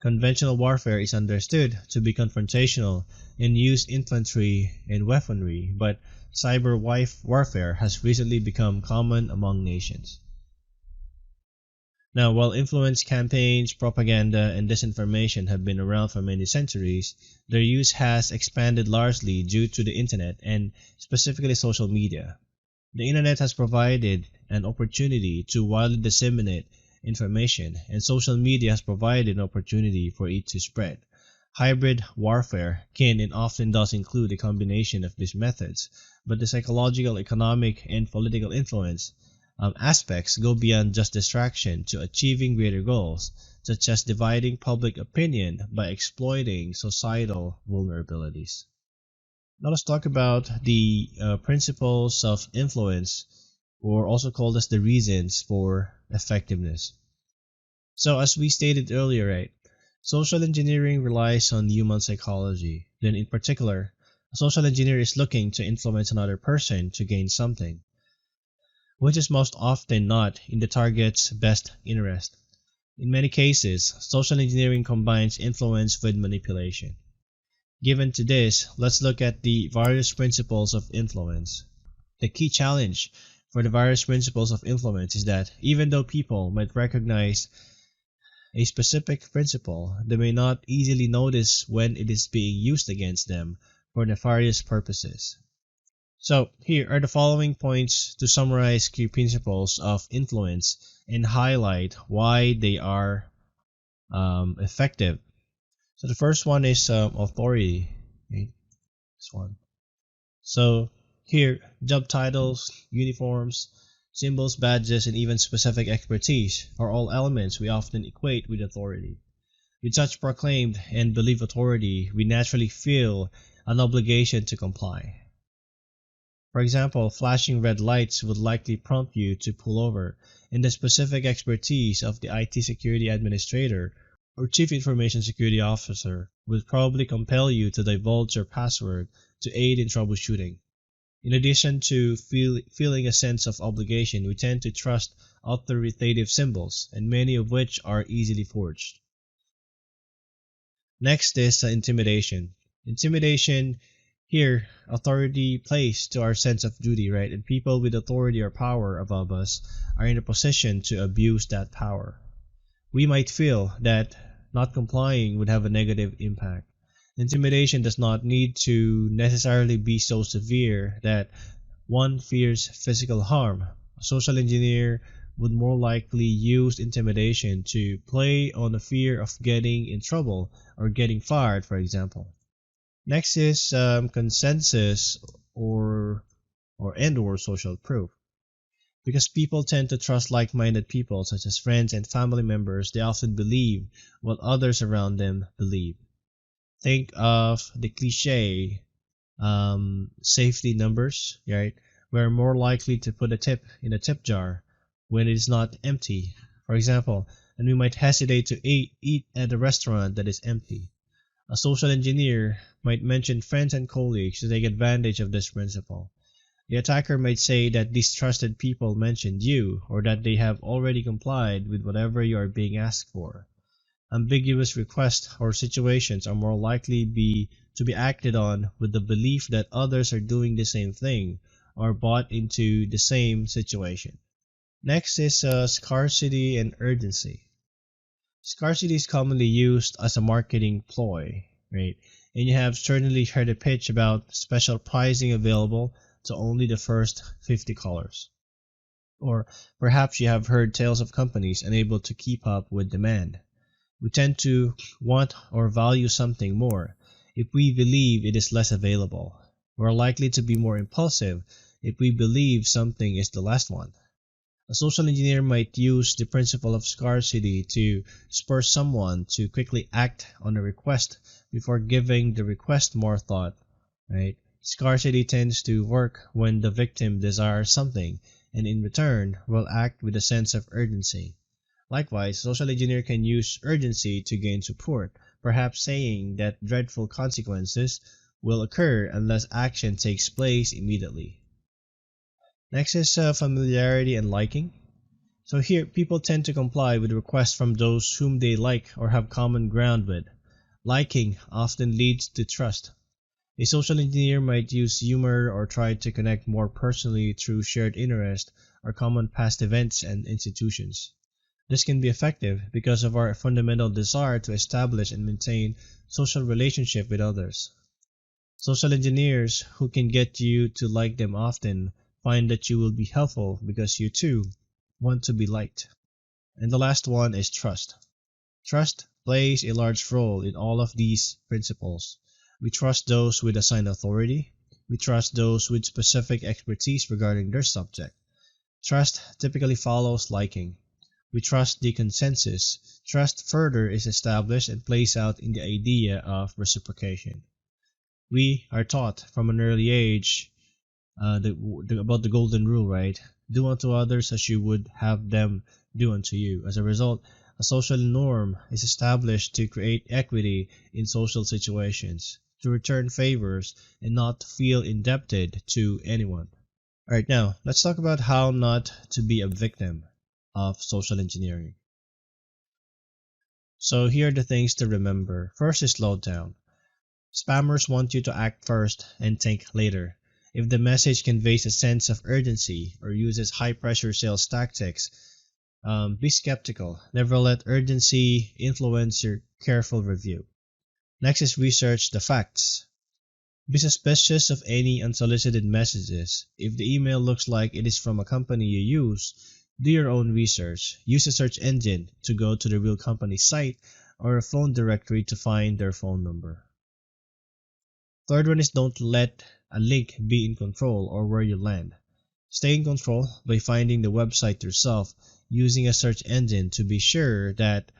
Conventional warfare is understood to be confrontational and use infantry and weaponry, but cyber warfare has recently become common among nations. Now, while influence campaigns, propaganda, and disinformation have been around for many centuries, their use has expanded largely due to the internet and specifically social media. The internet has provided an opportunity to widely disseminate information, and social media has provided an opportunity for it to spread. Hybrid warfare can and often does include a combination of these methods, but the psychological, economic, and political influence aspects go beyond just distraction to achieving greater goals, such as dividing public opinion by exploiting societal vulnerabilities. Now let's talk about the principles of influence, or also called as the reasons for effectiveness. So as we stated earlier, right, social engineering relies on human psychology. Then in particular, a social engineer is looking to influence another person to gain something, which is most often not in the target's best interest. In many cases, social engineering combines influence with manipulation. Given to this, let's look at the various principles of influence. The key challenge for the various principles of influence is that even though people might recognize a specific principle, they may not easily notice when it is being used against them for nefarious purposes. So, here are the following points to summarize key principles of influence and highlight why they are effective. So, the first one is authority. Okay, this one. So, here, job titles, uniforms, symbols, badges, and even specific expertise are all elements we often equate with authority. With such proclaimed and believed authority, we naturally feel an obligation to comply. For example, flashing red lights would likely prompt you to pull over, and the specific expertise of the IT security administrator or chief information security officer would probably compel you to divulge your password to aid in troubleshooting. In addition to feeling a sense of obligation, we tend to trust authoritative symbols, and many of which are easily forged. Next is intimidation. Intimidation, here, authority plays to our sense of duty, right? And people with authority or power above us are in a position to abuse that power. We might feel that not complying would have a negative impact. Intimidation does not need to necessarily be so severe that one fears physical harm. A social engineer would more likely use intimidation to play on the fear of getting in trouble or getting fired, for example. Next is consensus or social proof. Because people tend to trust like-minded people such as friends and family members, they often believe what others around them believe. Think of the cliche safety numbers, right? We're more likely to put a tip in a tip jar when it is not empty, for example, and we might hesitate to eat at a restaurant that is empty. A social engineer might mention friends and colleagues to take advantage of this principle. The attacker might say that these trusted people mentioned you, or that they have already complied with whatever you are being asked for. Ambiguous requests or situations are more likely to be acted on with the belief that others are doing the same thing or bought into the same situation. Next is scarcity and urgency. Scarcity is commonly used as a marketing ploy, right? And you have certainly heard a pitch about special pricing available to only the first 50 callers. Or perhaps you have heard tales of companies unable to keep up with demand. We tend to want or value something more if we believe it is less available. We're likely to be more impulsive if we believe something is the last one. A social engineer might use the principle of scarcity to spur someone to quickly act on a request before giving the request more thought, right? Scarcity tends to work when the victim desires something and in return will act with a sense of urgency. Likewise, a social engineer can use urgency to gain support, perhaps saying that dreadful consequences will occur unless action takes place immediately. Next is familiarity and liking. So here, people tend to comply with requests from those whom they like or have common ground with. Liking often leads to trust. A social engineer might use humor or try to connect more personally through shared interest or common past events and institutions. This can be effective because of our fundamental desire to establish and maintain social relationship with others. Social engineers who can get you to like them often find that you will be helpful because you too want to be liked. And the last one is trust. Trust plays a large role in all of these principles. We trust those with assigned authority. We trust those with specific expertise regarding their subject. Trust typically follows liking. We trust the consensus. Trust further is established and plays out in the idea of reciprocation. We are taught from an early age about the golden rule, right? Do unto others as you would have them do unto you. As a result, a social norm is established to create equity in social situations, to return favors, and not to feel indebted to anyone. Alright, now let's talk about how not to be a victim of social engineering. So here are the things to remember. First is slow down. Spammers want you to act first and think later. If the message conveys a sense of urgency or uses high-pressure sales tactics, be skeptical. Never let urgency influence your careful review. Next is research the facts. Be suspicious of any unsolicited messages. If the email looks like it is from a company you use, do your own research. Use a search engine to go to the real company's site or a phone directory to find their phone number. Third one is don't let a link be in control or where you land. Stay in control by finding the website yourself using a search engine to be sure that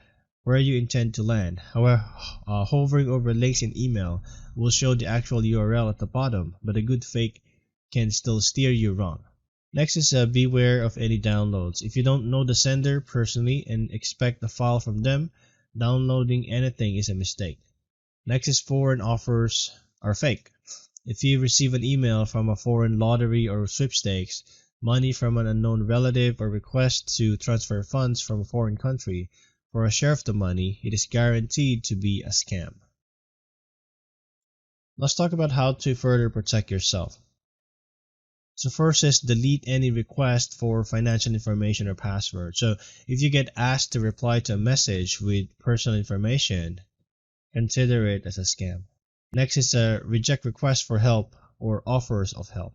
where you intend to land. However, hovering over links in email will show the actual URL at the bottom, but a good fake can still steer you wrong. Next is beware of any downloads. If you don't know the sender personally and expect a file from them, downloading anything is a mistake. Next is foreign offers are fake. If you receive an email from a foreign lottery or sweepstakes, money from an unknown relative, or request to transfer funds from a foreign country for a share of the money, it is guaranteed to be a scam. Let's talk about how to further protect yourself. So first is delete any request for financial information or password. So if you get asked to reply to a message with personal information, consider it as a scam. Next is reject requests for help or offers of help.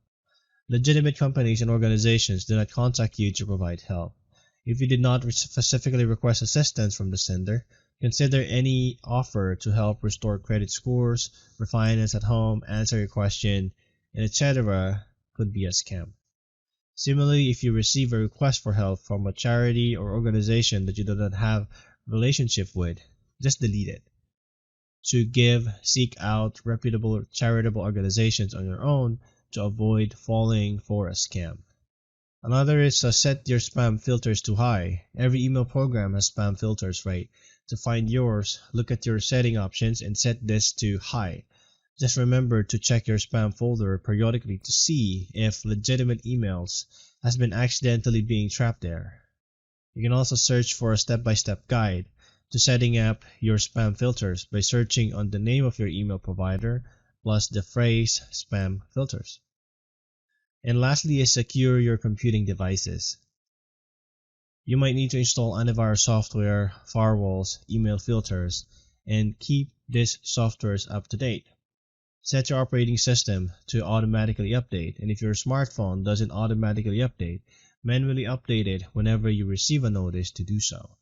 Legitimate companies and organizations do not contact you to provide help. If you did not specifically request assistance from the sender, consider any offer to help restore credit scores, refinance at home, answer your question, and etc. could be a scam. Similarly, if you receive a request for help from a charity or organization that you do not have a relationship with, just delete it. To seek out reputable charitable organizations on your own to avoid falling for a scam. Another is set your spam filters to high. Every email program has spam filters, right? To find yours, look at your setting options and set this to high. Just remember to check your spam folder periodically to see if legitimate emails has been accidentally being trapped there. You can also search for a step-by-step guide to setting up your spam filters by searching on the name of your email provider plus the phrase spam filters. And lastly is secure your computing devices. You might need to install antivirus software, firewalls, email filters, and keep these softwares up to date. Set your operating system to automatically update, and if your smartphone doesn't automatically update, manually update it whenever you receive a notice to do so.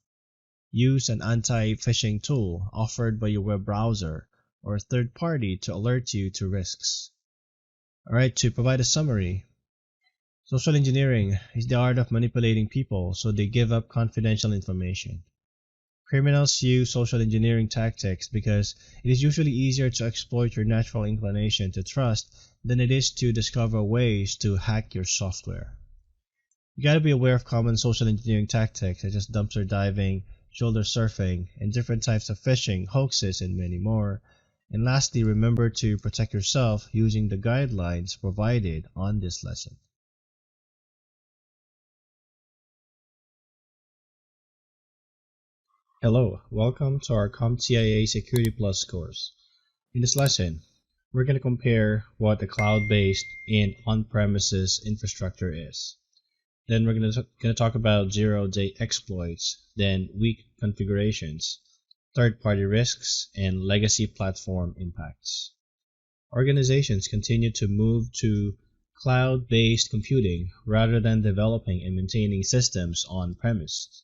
Use an anti-phishing tool offered by your web browser or a third party to alert you to risks. Alright, to provide a summary, social engineering is the art of manipulating people so they give up confidential information. Criminals use social engineering tactics because it is usually easier to exploit your natural inclination to trust than it is to discover ways to hack your software. You gotta be aware of common social engineering tactics such as dumpster diving, shoulder surfing, and different types of phishing, hoaxes, and many more. And lastly, remember to protect yourself using the guidelines provided on this lesson. Hello, welcome to our CompTIA Security Plus course. In this lesson, we're going to compare what a cloud-based and on-premises infrastructure is. Then we're going to talk about zero-day exploits, then weak configurations, third-party risks, and legacy platform impacts. Organizations continue to move to cloud-based computing rather than developing and maintaining systems on-premise,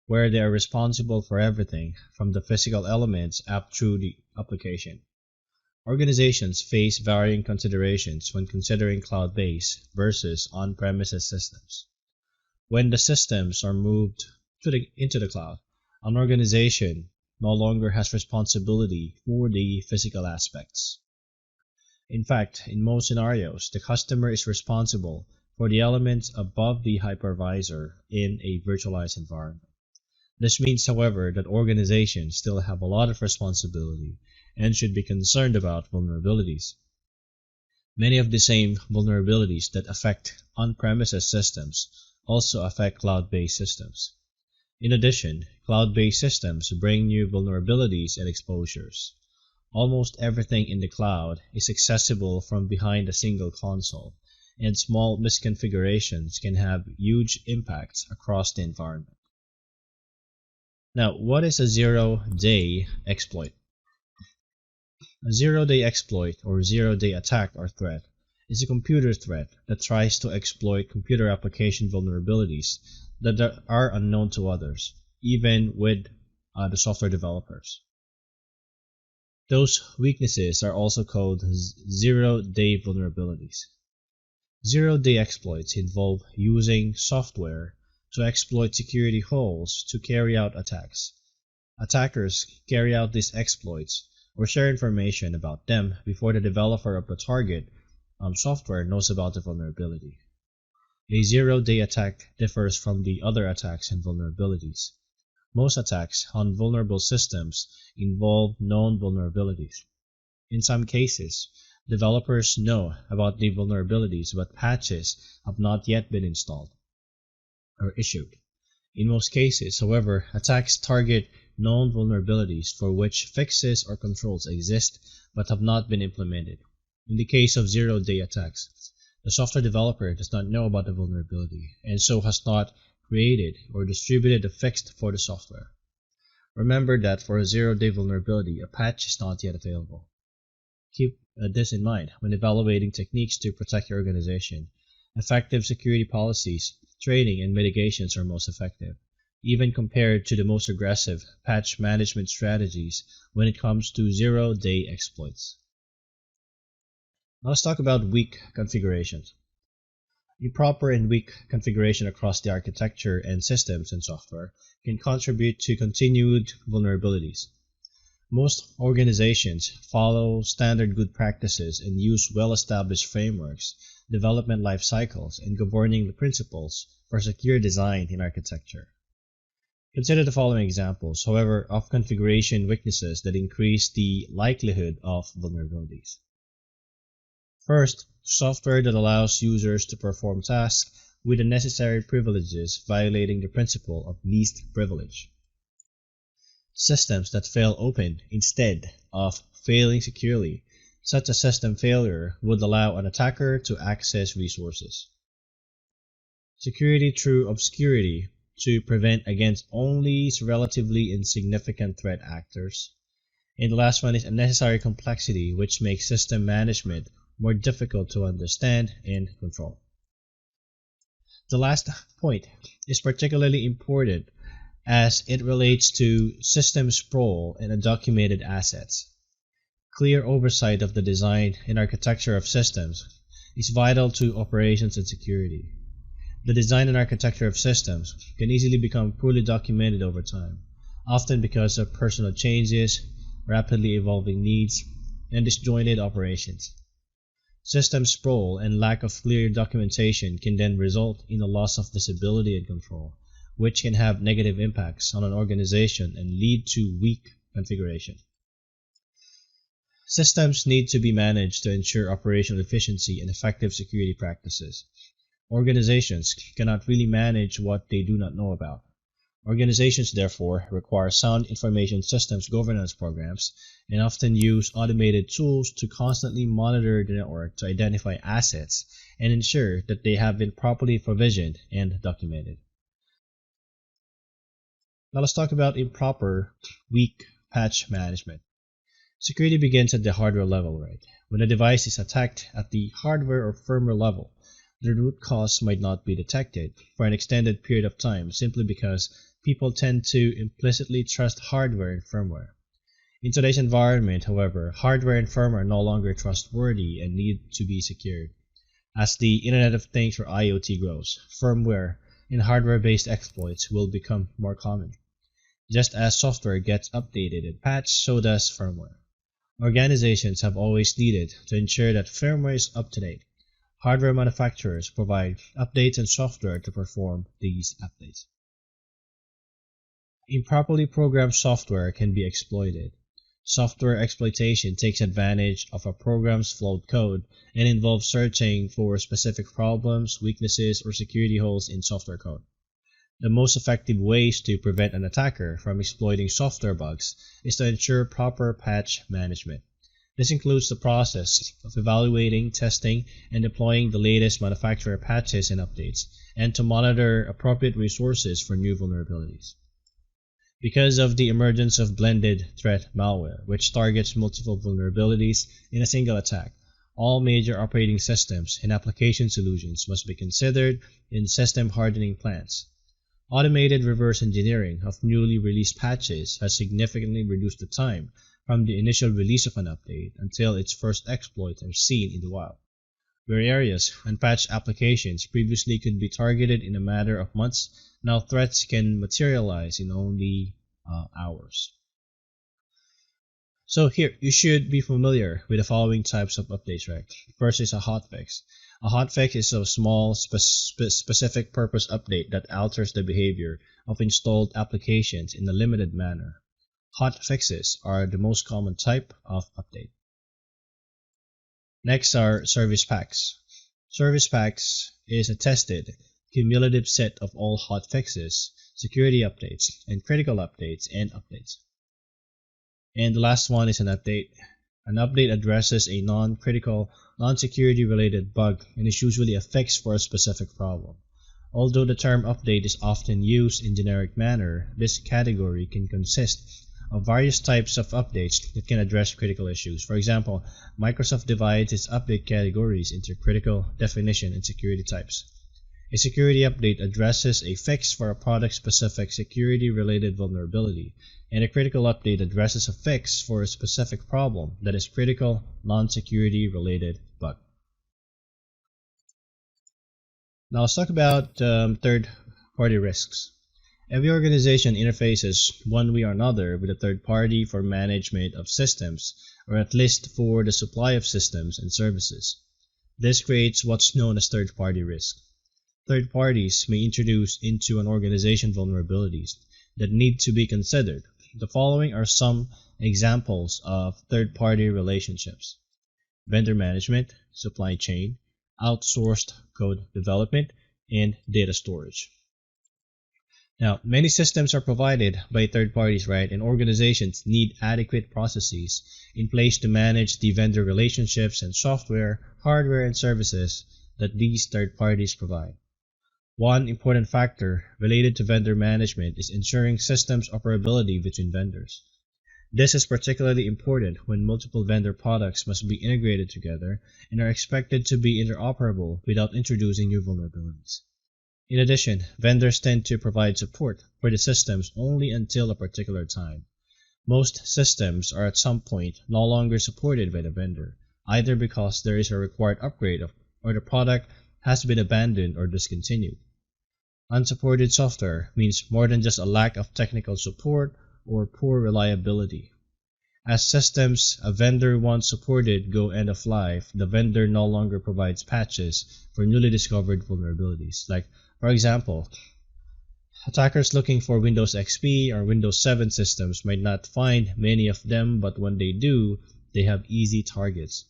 where they are responsible for everything from the physical elements up through the application. Organizations face varying considerations when considering cloud-based versus on-premises systems. When the systems are moved into the cloud, an organization no longer has responsibility for the physical aspects. In fact, in most scenarios, the customer is responsible for the elements above the hypervisor in a virtualized environment. This means, however, that organizations still have a lot of responsibility and should be concerned about vulnerabilities. Many of the same vulnerabilities that affect on-premises systems also affect cloud-based systems. In addition, cloud-based systems bring new vulnerabilities and exposures. Almost everything in the cloud is accessible from behind a single console, and small misconfigurations can have huge impacts across the environment. Now, what is a zero-day exploit? A zero-day exploit or zero-day attack or threat is a computer threat that tries to exploit computer application vulnerabilities that are unknown to others, even with the software developers. Those weaknesses are also called zero-day vulnerabilities. Zero-day exploits involve using software to exploit security holes to carry out attacks. Attackers carry out these exploits or share information about them before the developer of the target software knows about the vulnerability. A zero-day attack differs from the other attacks and vulnerabilities. Most attacks on vulnerable systems involve known vulnerabilities. In some cases, developers know about the vulnerabilities but patches have not yet been installed or issued. In most cases, however, attacks target known vulnerabilities for which fixes or controls exist but have not been implemented. In the case of zero-day attacks, the software developer does not know about the vulnerability and so has not created or distributed a fix for the software. Remember that for a zero-day vulnerability, a patch is not yet available. Keep this in mind when evaluating techniques to protect your organization. Effective security policies, training, and mitigations are most effective, even compared to the most aggressive patch management strategies when it comes to zero-day exploits. Now let's talk about weak configurations. Improper and weak configuration across the architecture and systems and software can contribute to continued vulnerabilities. Most organizations follow standard good practices and use well-established frameworks, development life cycles, and governing principles for secure design in architecture. Consider the following examples, however, of configuration weaknesses that increase the likelihood of vulnerabilities. First, software that allows users to perform tasks with the necessary privileges violating the principle of least privilege. Systems that fail open instead of failing securely. Such a system failure would allow an attacker to access resources. Security through obscurity to prevent against only relatively insignificant threat actors. And the last one is unnecessary complexity, which makes system management more difficult to understand and control. The last point is particularly important as it relates to system sprawl and undocumented assets. Clear oversight of the design and architecture of systems is vital to operations and security. The design and architecture of systems can easily become poorly documented over time, often because of personal changes, rapidly evolving needs, and disjointed operations. System sprawl and lack of clear documentation can then result in a loss of visibility and control, which can have negative impacts on an organization and lead to weak configuration. Systems need to be managed to ensure operational efficiency and effective security practices. Organizations cannot really manage what they do not know about. Organizations, therefore, require sound information systems governance programs and often use automated tools to constantly monitor the network to identify assets and ensure that they have been properly provisioned and documented. Now let's talk about improper, weak patch management. Security begins at the hardware level, right? When a device is attacked at the hardware or firmware level, the root cause might not be detected for an extended period of time simply because people tend to implicitly trust hardware and firmware. In today's environment, however, hardware and firmware are no longer trustworthy and need to be secured. As the Internet of Things or IoT grows, firmware and hardware-based exploits will become more common. Just as software gets updated and patched, so does firmware. Organizations have always needed to ensure that firmware is up to date. Hardware manufacturers provide updates and software to perform these updates. Improperly programmed software can be exploited. Software exploitation takes advantage of a program's flawed code and involves searching for specific problems, weaknesses, or security holes in software code. The most effective ways to prevent an attacker from exploiting software bugs is to ensure proper patch management. This includes the process of evaluating, testing, and deploying the latest manufacturer patches and updates, and to monitor appropriate resources for new vulnerabilities. Because of the emergence of blended threat malware, which targets multiple vulnerabilities in a single attack, all major operating systems and application solutions must be considered in system hardening plans. Automated reverse engineering of newly released patches has significantly reduced the time from the initial release of an update until its first exploits are seen in the wild. Where areas unpatched applications previously could be targeted in a matter of months, now threats can materialize in only hours. So here, you should be familiar with the following types of updates, right? First is a hotfix. A hotfix is a small specific purpose update that alters the behavior of installed applications in a limited manner. Hotfixes are the most common type of update. Next are service packs. Service packs is a tested, cumulative set of all hotfixes, security updates, and critical updates and updates. And the last one is an update. An update addresses a non-critical, non-security related bug and is usually a fix for a specific problem. Although the term update is often used in generic manner, this category can consist of various types of updates that can address critical issues. For example, Microsoft divides its update categories into critical, definition, and security types. A security update addresses a fix for a product-specific security-related vulnerability, and a critical update addresses a fix for a specific problem that is critical, non-security related bug. Now let's talk about third-party risks. Every organization interfaces one way or another with a third party for management of systems, or at least for the supply of systems and services. This creates what's known as third-party risk. Third parties may introduce into an organization vulnerabilities that need to be considered. The following are some examples of third-party relationships: vendor management, supply chain, outsourced code development, and data storage. Now, many systems are provided by third parties, right? And organizations need adequate processes in place to manage the vendor relationships and software, hardware, and services that these third parties provide. One important factor related to vendor management is ensuring systems operability between vendors. This is particularly important when multiple vendor products must be integrated together and are expected to be interoperable without introducing new vulnerabilities. In addition, vendors tend to provide support for the systems only until a particular time. Most systems are at some point no longer supported by the vendor, either because there is a required upgrade or the product has been abandoned or discontinued. Unsupported software means more than just a lack of technical support or poor reliability. As systems a vendor once supported go end of life, the vendor no longer provides patches for newly discovered vulnerabilities. Like, for example, attackers looking for Windows XP or Windows 7 systems might not find many of them, but when they do, they have easy targets.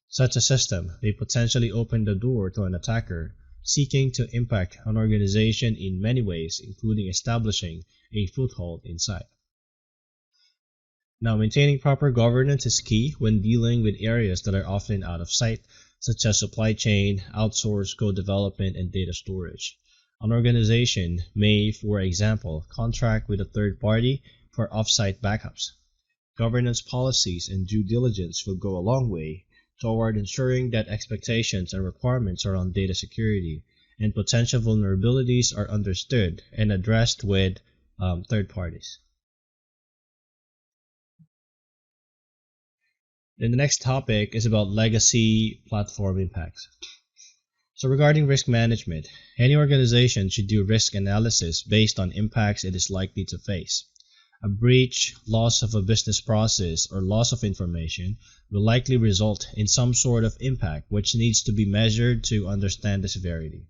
Such a system may potentially open the door to an attacker seeking to impact an organization in many ways, including establishing a foothold inside. Now, maintaining proper governance is key when dealing with areas that are often out of sight, such as supply chain, outsourced code development, and data storage. An organization may, for example, contract with a third party for off-site backups. Governance policies and due diligence will go a long way toward ensuring that expectations and requirements around data security and potential vulnerabilities are understood and addressed with third parties. Then the next topic is about legacy platform impacts. So regarding risk management, any organization should do risk analysis based on impacts it is likely to face. A breach, loss of a business process, or loss of information will likely result in some sort of impact which needs to be measured to understand the severity.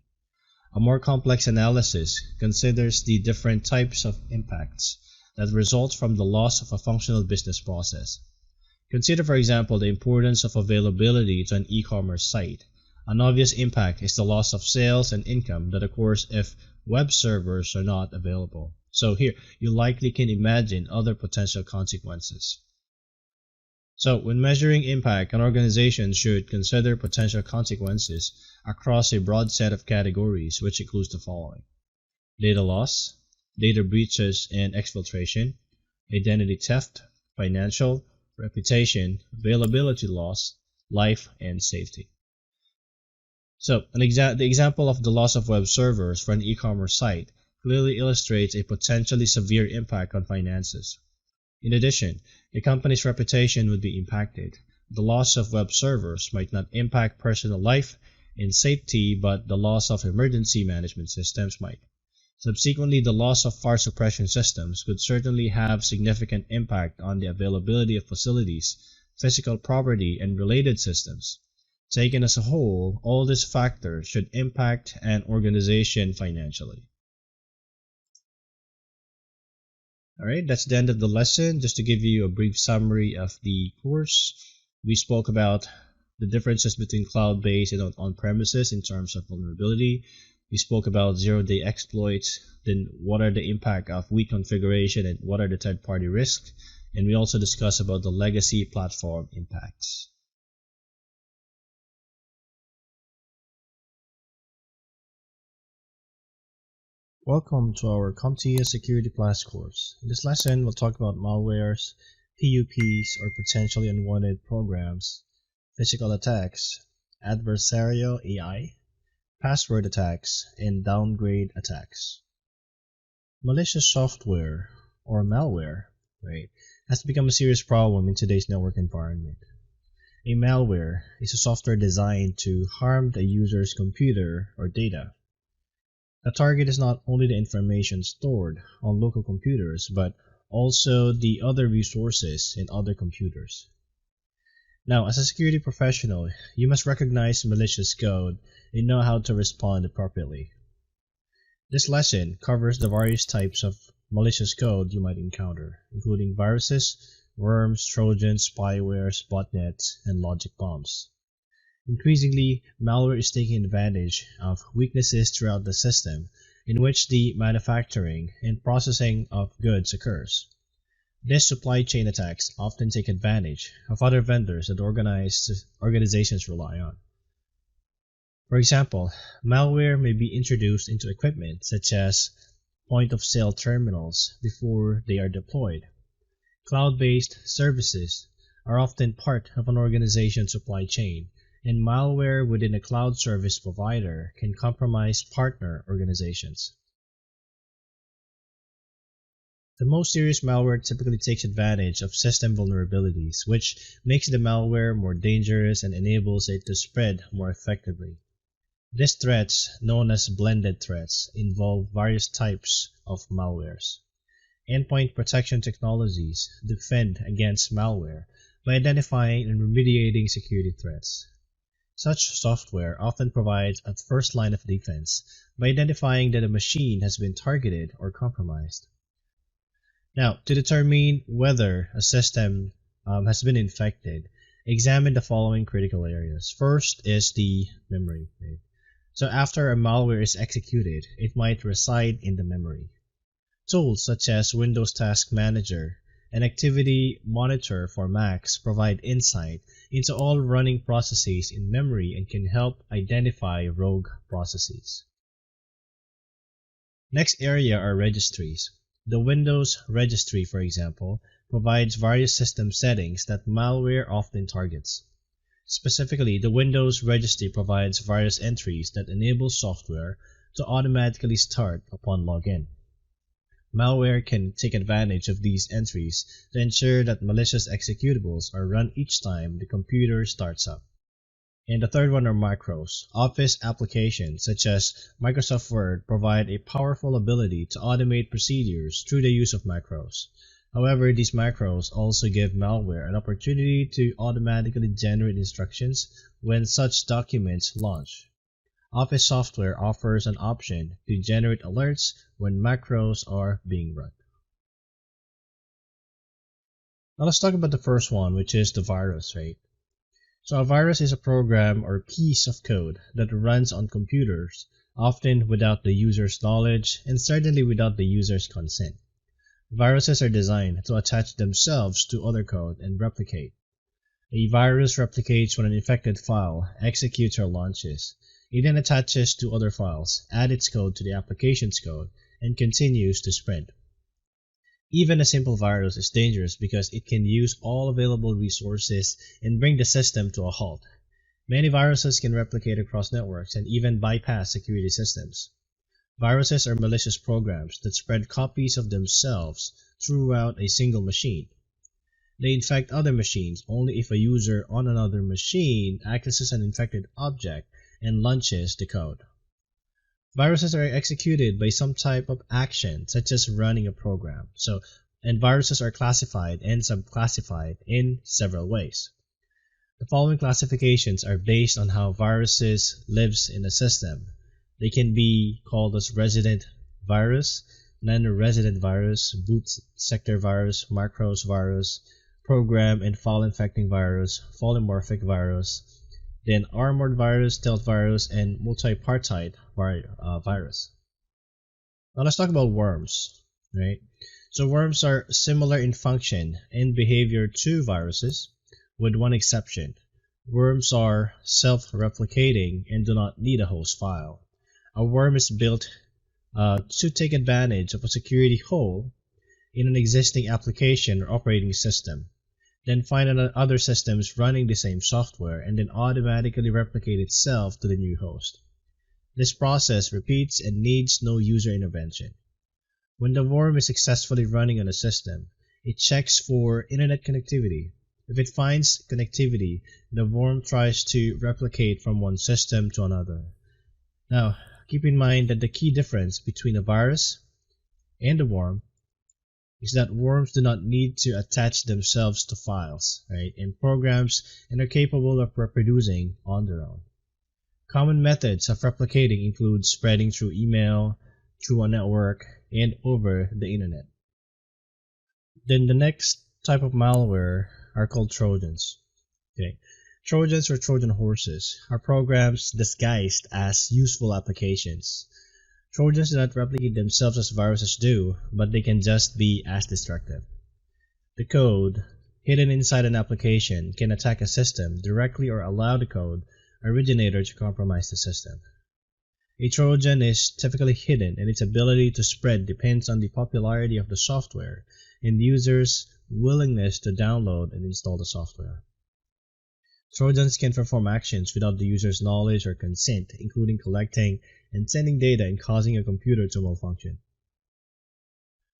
A more complex analysis considers the different types of impacts that result from the loss of a functional business process. Consider, for example, the importance of availability to an e-commerce site. An obvious impact is the loss of sales and income that occurs if web servers are not available. So here, you likely can imagine other potential consequences. So when measuring impact, an organization should consider potential consequences across a broad set of categories, which includes the following: data loss, data breaches and exfiltration, identity theft, financial, reputation, availability loss, life, and safety. So the example of the loss of web servers for an e-commerce site clearly illustrates a potentially severe impact on finances. In addition, a company's reputation would be impacted. The loss of web servers might not impact personal life and safety, but the loss of emergency management systems might. Subsequently, the loss of fire suppression systems could certainly have significant impact on the availability of facilities, physical property, and related systems. Taken as a whole, all these factors should impact an organization financially. Alright, that's the end of the lesson. Just to give you a brief summary of the course, we spoke about the differences between cloud-based and on-premises in terms of vulnerability. We spoke about zero-day exploits, then what are the impact of weak configuration and what are the third-party risks, and we also discussed about the legacy platform impacts. Welcome to our CompTIA Security Plus course. In this lesson, we'll talk about malwares, PUPs or potentially unwanted programs, physical attacks, adversarial AI, password attacks, and downgrade attacks. Malicious software or malware, right, has become a serious problem in today's network environment. A malware is a software designed to harm the user's computer or data. The target is not only the information stored on local computers, but also the other resources in other computers. Now, as a security professional, you must recognize malicious code and know how to respond appropriately. This lesson covers the various types of malicious code you might encounter, including viruses, worms, trojans, spywares, botnets, and logic bombs. Increasingly, malware is taking advantage of weaknesses throughout the system in which the manufacturing and processing of goods occurs. These supply chain attacks often take advantage of other vendors that organizations rely on. For example, malware may be introduced into equipment such as point-of-sale terminals before they are deployed. Cloud-based services are often part of an organization's supply chain, and malware within a cloud service provider can compromise partner organizations. The most serious malware typically takes advantage of system vulnerabilities, which makes the malware more dangerous and enables it to spread more effectively. These threats, known as blended threats, involve various types of malwares. Endpoint protection technologies defend against malware by identifying and remediating security threats. Such software often provides a first line of defense by identifying that a machine has been targeted or compromised. Now, to determine whether a system has been infected, examine the following critical areas. First is the memory. Right? So after a malware is executed, it might reside in the memory. Tools such as Windows Task Manager and Activity Monitor for Macs provide insight into all running processes in memory and can help identify rogue processes. Next area are registries. The Windows registry, for example, provides various system settings that malware often targets. Specifically, the Windows registry provides various entries that enable software to automatically start upon login. Malware can take advantage of these entries to ensure that malicious executables are run each time the computer starts up. And the third one are macros. Office applications such as Microsoft Word provide a powerful ability to automate procedures through the use of macros. However, these macros also give malware an opportunity to automatically generate instructions when such documents launch. Office software offers an option to generate alerts when macros are being run. Now let's talk about the first one, which is the virus, right? So a virus is a program or piece of code that runs on computers, often without the user's knowledge and certainly without the user's consent. Viruses are designed to attach themselves to other code and replicate. A virus replicates when an infected file executes or launches. It then attaches to other files, adds its code to the application's code, and continues to spread. Even a simple virus is dangerous because it can use all available resources and bring the system to a halt. Many viruses can replicate across networks and even bypass security systems. Viruses are malicious programs that spread copies of themselves throughout a single machine. They infect other machines only if a user on another machine accesses an infected object and launches the code. Viruses are executed by some type of action, such as running a program. And viruses are classified and subclassified in several ways. The following classifications are based on how viruses lives in a system. They can be called as resident virus, non-resident virus, boot sector virus, macros virus, program and file infecting virus, polymorphic virus, then armored virus, stealth virus, and multipartite virus. Now let's talk about worms, right? So worms are similar in function and behavior to viruses, with one exception. Worms are self-replicating and do not need a host file. A worm is built to take advantage of a security hole in an existing application or operating system, then find other systems running the same software and then automatically replicate itself to the new host. This process repeats and needs no user intervention. When the worm is successfully running on a system, it checks for internet connectivity. If it finds connectivity, the worm tries to replicate from one system to another. Now, keep in mind that the key difference between a virus and a worm is that worms do not need to attach themselves to files, right, and programs and are capable of reproducing on their own. Common methods of replicating include spreading through email, through a network, and over the internet. Then the next type of malware are called Trojans. Okay. Trojans or Trojan horses are programs disguised as useful applications. Trojans do not replicate themselves as viruses do, but they can just be as destructive. The code hidden inside an application can attack a system directly or allow the code originator to compromise the system. A Trojan is typically hidden, and its ability to spread depends on the popularity of the software and the user's willingness to download and install the software. Trojans can perform actions without the user's knowledge or consent, including collecting and sending data and causing a computer to malfunction.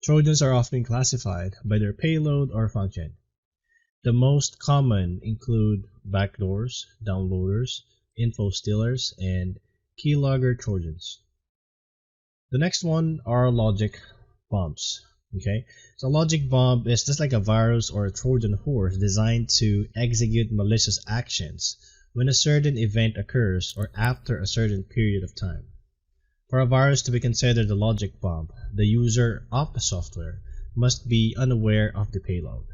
Trojans are often classified by their payload or function. The most common include backdoors, downloaders, info stealers, and keylogger Trojans. The next one are logic bombs. Okay, so a logic bomb is just like a virus or a Trojan horse designed to execute malicious actions when a certain event occurs or after a certain period of time. For a virus to be considered a logic bomb, the user of the software must be unaware of the payload.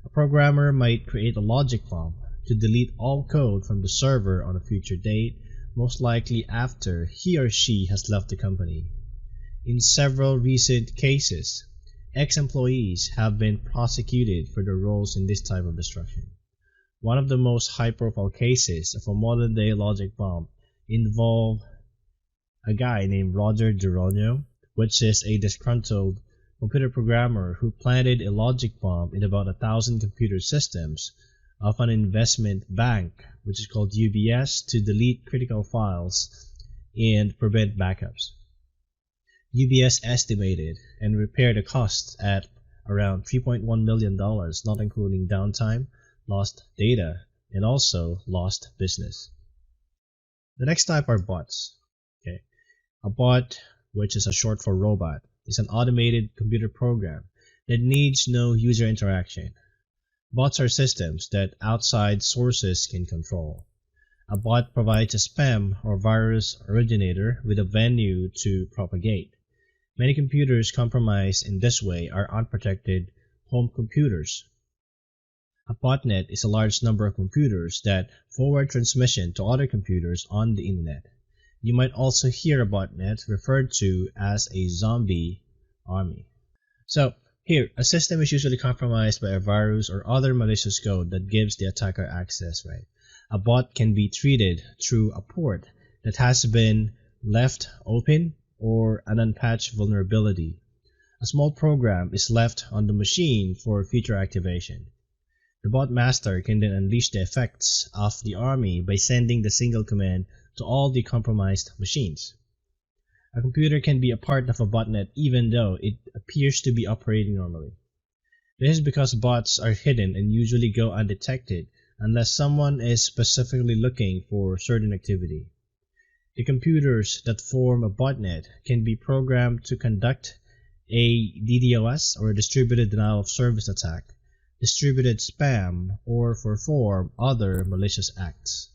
A programmer might create a logic bomb to delete all code from the server on a future date, most likely after he or she has left the company. In several recent cases, ex-employees have been prosecuted for their roles in this type of destruction. One of the most high-profile cases of a modern-day logic bomb involved a guy named Roger Geronio, which is a disgruntled computer programmer who planted a logic bomb in about 1,000 computer systems of an investment bank, which is called UBS, to delete critical files and prevent backups. UBS estimated and repaired the costs at around $3.1 million, not including downtime, lost data, and also lost business. The next type are bots. Okay. A bot, which is a short for robot, is an automated computer program that needs no user interaction. Bots are systems that outside sources can control. A bot provides a spam or virus originator with a venue to propagate. Many computers compromised in this way are unprotected home computers. A botnet is a large number of computers that forward transmission to other computers on the internet. You might also hear a botnet referred to as a zombie army. So, here, a system is usually compromised by a virus or other malicious code that gives the attacker access, right? A bot can be treated through a port that has been left open or an unpatched vulnerability. A small program is left on the machine for future activation. The bot master can then unleash the effects of the army by sending the single command to all the compromised machines. A computer can be a part of a botnet even though it appears to be operating normally. This is because bots are hidden and usually go undetected unless someone is specifically looking for certain activity. The computers that form a botnet can be programmed to conduct a DDoS or a distributed denial of service attack, distributed spam, or perform other malicious acts.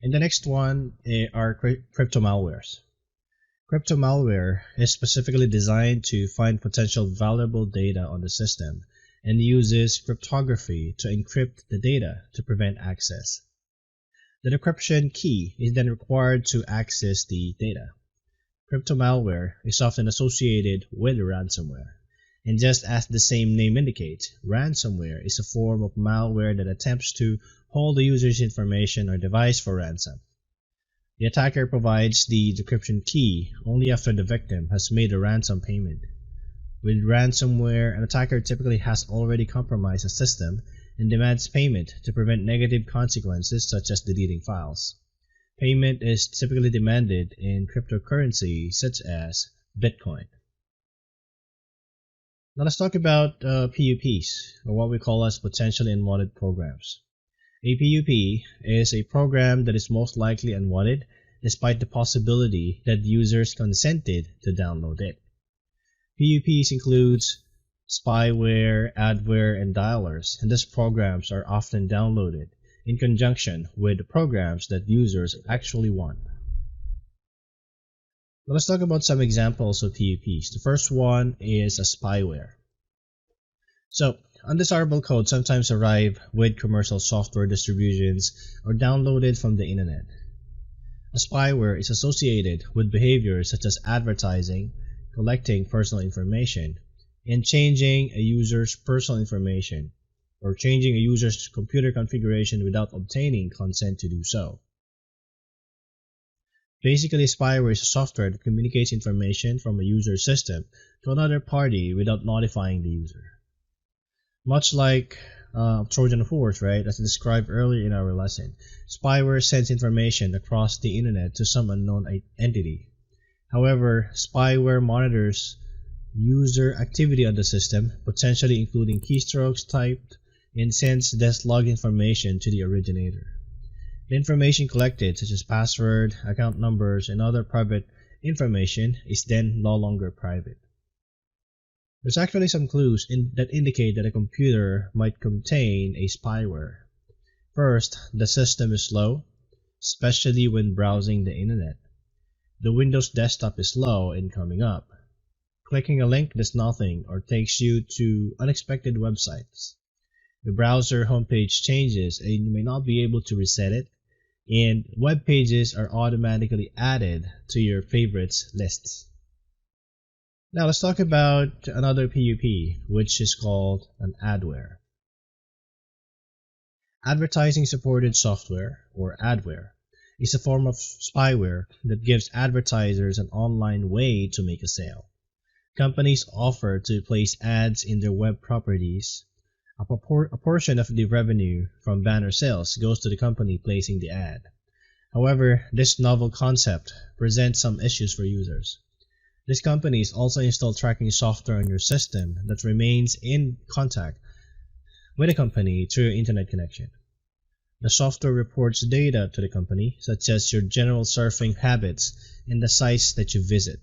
And the next one are crypto malwares. Crypto malware is specifically designed to find potential valuable data on the system and uses cryptography to encrypt the data to prevent access. The decryption key is then required to access the data. Crypto malware is often associated with ransomware. And just as the same name indicates, ransomware is a form of malware that attempts to hold the user's information or device for ransom. The attacker provides the decryption key only after the victim has made a ransom payment. With ransomware, an attacker typically has already compromised a system and demands payment to prevent negative consequences such as deleting files. Payment is typically demanded in cryptocurrency such as Bitcoin. Now let's talk about PUPs, or what we call as potentially unwanted programs. A PUP is a program that is most likely unwanted despite the possibility that users consented to download it. PUPs includes spyware, adware, and dialers, and these programs are often downloaded in conjunction with the programs that users actually want. Now let's talk about some examples of PUPs. The first one is a spyware. So, undesirable code sometimes arrive with commercial software distributions or downloaded from the internet. A spyware is associated with behaviors such as advertising, collecting personal information, and changing a user's personal information, or changing a user's computer configuration without obtaining consent to do so. Basically, spyware is a software that communicates information from a user's system to another party without notifying the user. Much like Trojan horse, right, as described earlier in our lesson, spyware sends information across the internet to some unknown entity. However, spyware monitors user activity on the system, potentially including keystrokes typed, and sends this log information to the originator. The information collected, such as password, account numbers, and other private information, is then no longer private. There's actually some clues that indicate that a computer might contain a spyware. First, the system is slow, especially when browsing the internet. The Windows desktop is slow in coming up. Clicking a link does nothing or takes you to unexpected websites. The browser homepage changes and you may not be able to reset it, and web pages are automatically added to your favorites lists. Now let's talk about another PUP, which is called an adware. Advertising supported software, or adware, is a form of spyware that gives advertisers an online way to make a sale. Companies offer to place ads in their web properties. A portion of the revenue from banner sales goes to the company placing the ad. However, this novel concept presents some issues for users. These companies also install tracking software on your system that remains in contact with the company through your internet connection. The software reports data to the company, such as your general surfing habits and the sites that you visit.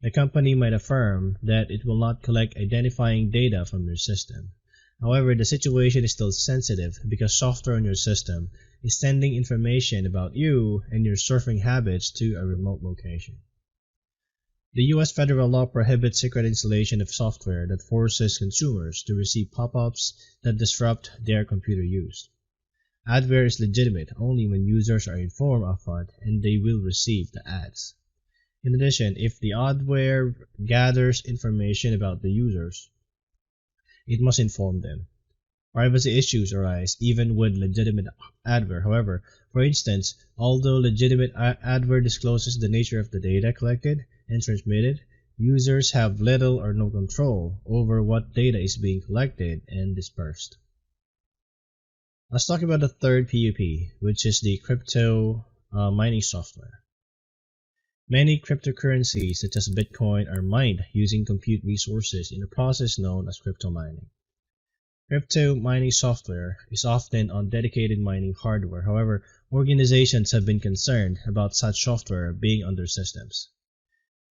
The company might affirm that it will not collect identifying data from your system. However, the situation is still sensitive because software on your system is sending information about you and your surfing habits to a remote location. The U.S. federal law prohibits secret installation of software that forces consumers to receive pop-ups that disrupt their computer use. Adware is legitimate only when users are informed upfront and they will receive the ads. In addition, if the adware gathers information about the users, it must inform them. Privacy issues arise even with legitimate adware. However, for instance, although legitimate adware discloses the nature of the data collected and transmitted, users have little or no control over what data is being collected and dispersed. Let's talk about the third PUP, which is the crypto mining software. Many cryptocurrencies, such as Bitcoin, are mined using compute resources in a process known as crypto mining. Crypto mining software is often on dedicated mining hardware. However, organizations have been concerned about such software being on their systems.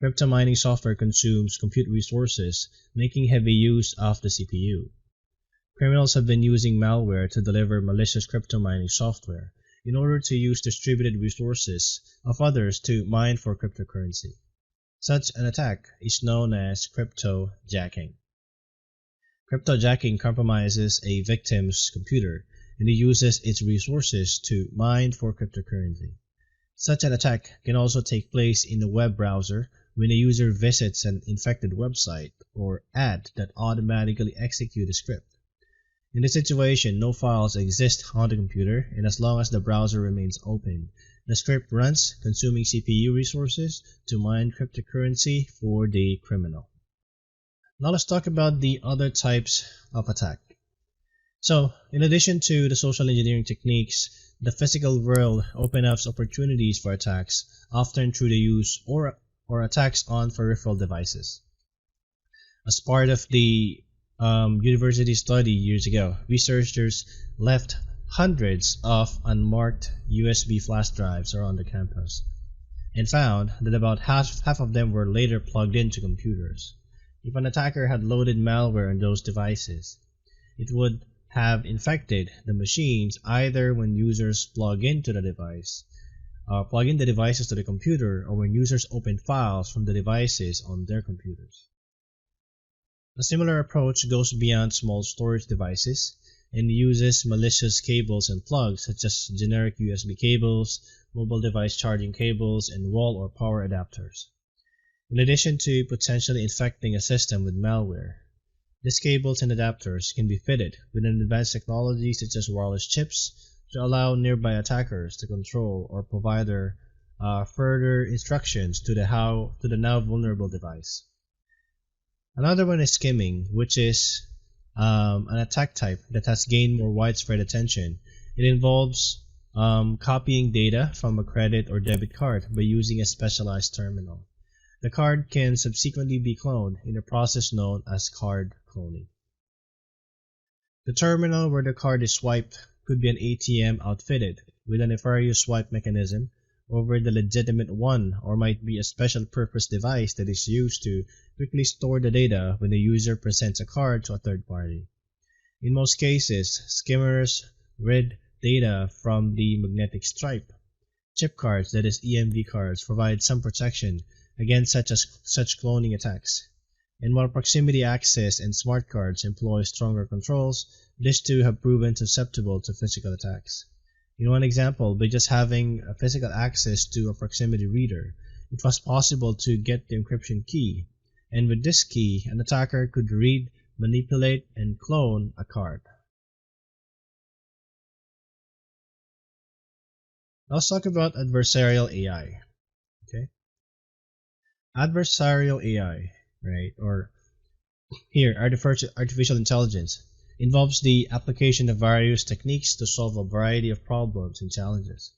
Crypto mining software consumes compute resources, making heavy use of the CPU. Criminals have been using malware to deliver malicious crypto mining software in order to use distributed resources of others to mine for cryptocurrency. Such an attack is known as cryptojacking. Cryptojacking compromises a victim's computer and it uses its resources to mine for cryptocurrency. Such an attack can also take place in a web browser when a user visits an infected website or ad that automatically executes a script. In this situation, no files exist on the computer, and as long as the browser remains open, the script runs, consuming CPU resources to mine cryptocurrency for the criminal. Now let's talk about the other types of attack. So, in addition to the social engineering techniques, the physical world opens up opportunities for attacks, often through the use or attacks on peripheral devices. As part of the university study years ago, researchers left hundreds of unmarked USB flash drives around the campus and found that about half of them were later plugged into computers. If an attacker had loaded malware on those devices, it would have infected the machines either when users plug in the devices to the computer, or when users open files from the devices on their computers. A similar approach goes beyond small storage devices and uses malicious cables and plugs such as generic USB cables, mobile device charging cables, and wall or power adapters. In addition to potentially infecting a system with malware, these cables and adapters can be fitted with an advanced technology such as wireless chips to allow nearby attackers to control or provide further instructions to the now vulnerable device. Another one is skimming, which is an attack type that has gained more widespread attention. It involves copying data from a credit or debit card by using a specialized terminal. The card can subsequently be cloned in a process known as card cloning. The terminal where the card is swiped could be an ATM outfitted with a nefarious swipe mechanism over the legitimate one, or might be a special purpose device that is used to quickly store the data when the user presents a card to a third party. In most cases, skimmers read data from the magnetic stripe. Chip cards, that is EMV cards, provide some protection against such cloning attacks. And while proximity access and smart cards employ stronger controls, these two have proven susceptible to physical attacks. In one example, by just having a physical access to a proximity reader, it was possible to get the encryption key, and with this key, an attacker could read, manipulate, and clone a card. Let's talk about adversarial AI. Okay, adversarial AI, right, or here artificial intelligence, involves the application of various techniques to solve a variety of problems and challenges.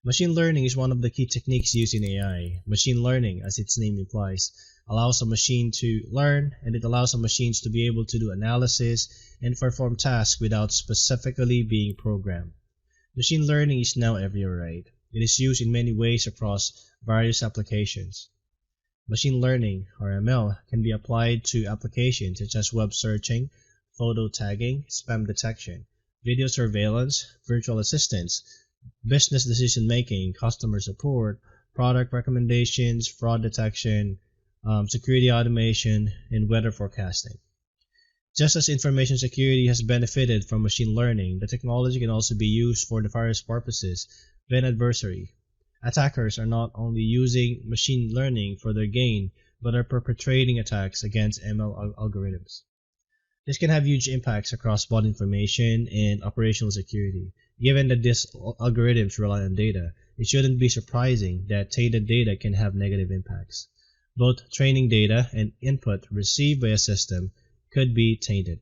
Machine learning is one of the key techniques used in AI. Machine learning, as its name implies, allows a machine to learn, and it allows a machines to be able to do analysis and perform tasks without specifically being programmed. Machine learning is now everywhere, right? It is used in many ways across various applications. Machine learning, or ML, can be applied to applications such as web searching, photo tagging, spam detection, video surveillance, virtual assistants, business decision making, customer support, product recommendations, fraud detection, security automation, and weather forecasting. Just as information security has benefited from machine learning, the technology can also be used for nefarious purposes by an adversary. Attackers are not only using machine learning for their gain, but are perpetrating attacks against ML algorithms. This can have huge impacts across both information and operational security. Given that these algorithms rely on data, it shouldn't be surprising that tainted data can have negative impacts. Both training data and input received by a system could be tainted.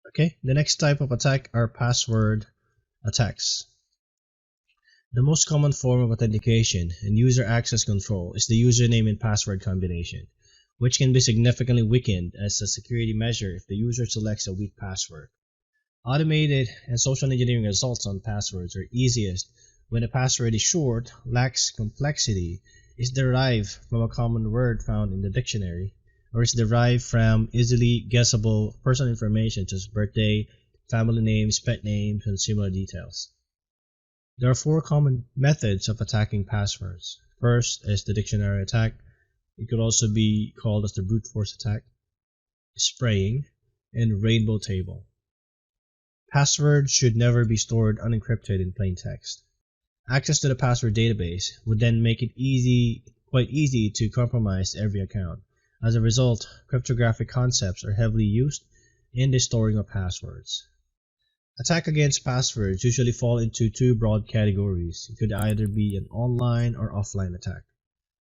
Okay, the next type of attack are password attacks. The most common form of authentication and user access control is the username and password combination, which can be significantly weakened as a security measure if the user selects a weak password. Automated and social engineering results on passwords are easiest when a password is short, lacks complexity, is derived from a common word found in the dictionary, or is derived from easily guessable personal information such as birthday, family names, pet names, and similar details. There are 4 common methods of attacking passwords. First is the dictionary attack. It could also be called as the brute force attack, spraying, and rainbow table. Passwords should never be stored unencrypted in plain text. Access to the password database would then make it quite easy to compromise every account. As a result, cryptographic concepts are heavily used in the storing of passwords. Attack against passwords usually fall into 2 broad categories. It could either be an online or offline attack.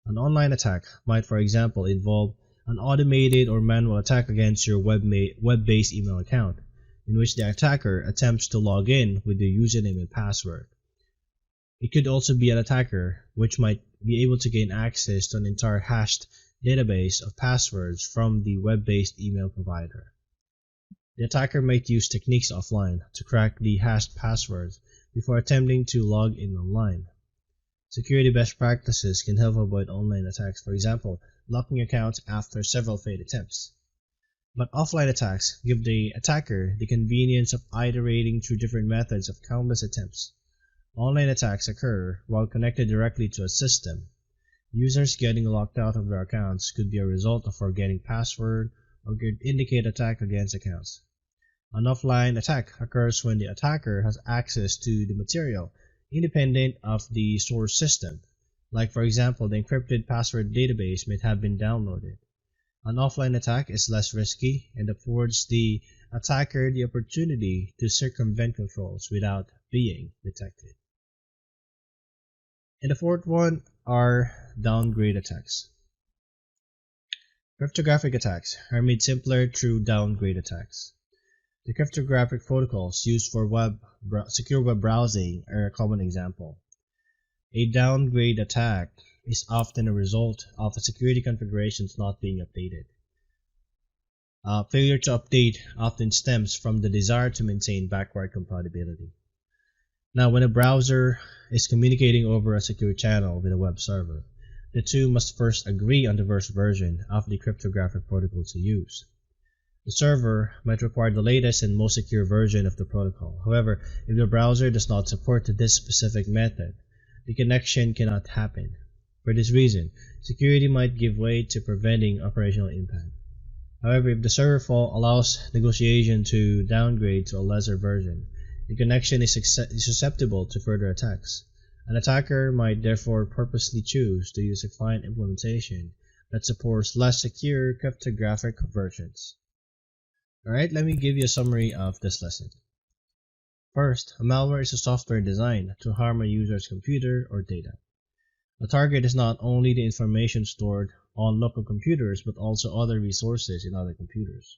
An online attack might, for example, involve an automated or manual attack against your web-based email account, in which the attacker attempts to log in with the username and password. It could also be an attacker which might be able to gain access to an entire hashed database of passwords from the web-based email provider. The attacker might use techniques offline to crack the hashed passwords before attempting to log in online. Security best practices can help avoid online attacks, for example, locking accounts after several failed attempts. But offline attacks give the attacker the convenience of iterating through different methods of countless attempts. Online attacks occur while connected directly to a system. Users getting locked out of their accounts could be a result of forgetting password or could indicate attack against accounts. An offline attack occurs when the attacker has access to the material independent of the source system, like for example the encrypted password database might have been downloaded. An offline attack is less risky and affords the attacker the opportunity to circumvent controls without being detected. And the fourth one are downgrade attacks. Cryptographic attacks are made simpler through downgrade attacks. The cryptographic protocols used for secure web browsing are a common example. A downgrade attack is often a result of security configurations not being updated. Failure to update often stems from the desire to maintain backward compatibility. Now, when a browser is communicating over a secure channel with a web server, the two must first agree on the first version of the cryptographic protocol to use. The server might require the latest and most secure version of the protocol. However, if the browser does not support this specific method, the connection cannot happen. For this reason, security might give way to preventing operational impact. However, if the server fault allows negotiation to downgrade to a lesser version, the connection is susceptible to further attacks. An attacker might therefore purposely choose to use a client implementation that supports less secure cryptographic versions. Alright, let me give you a summary of this lesson. First, a malware is a software designed to harm a user's computer or data. The target is not only the information stored on local computers but also other resources in other computers.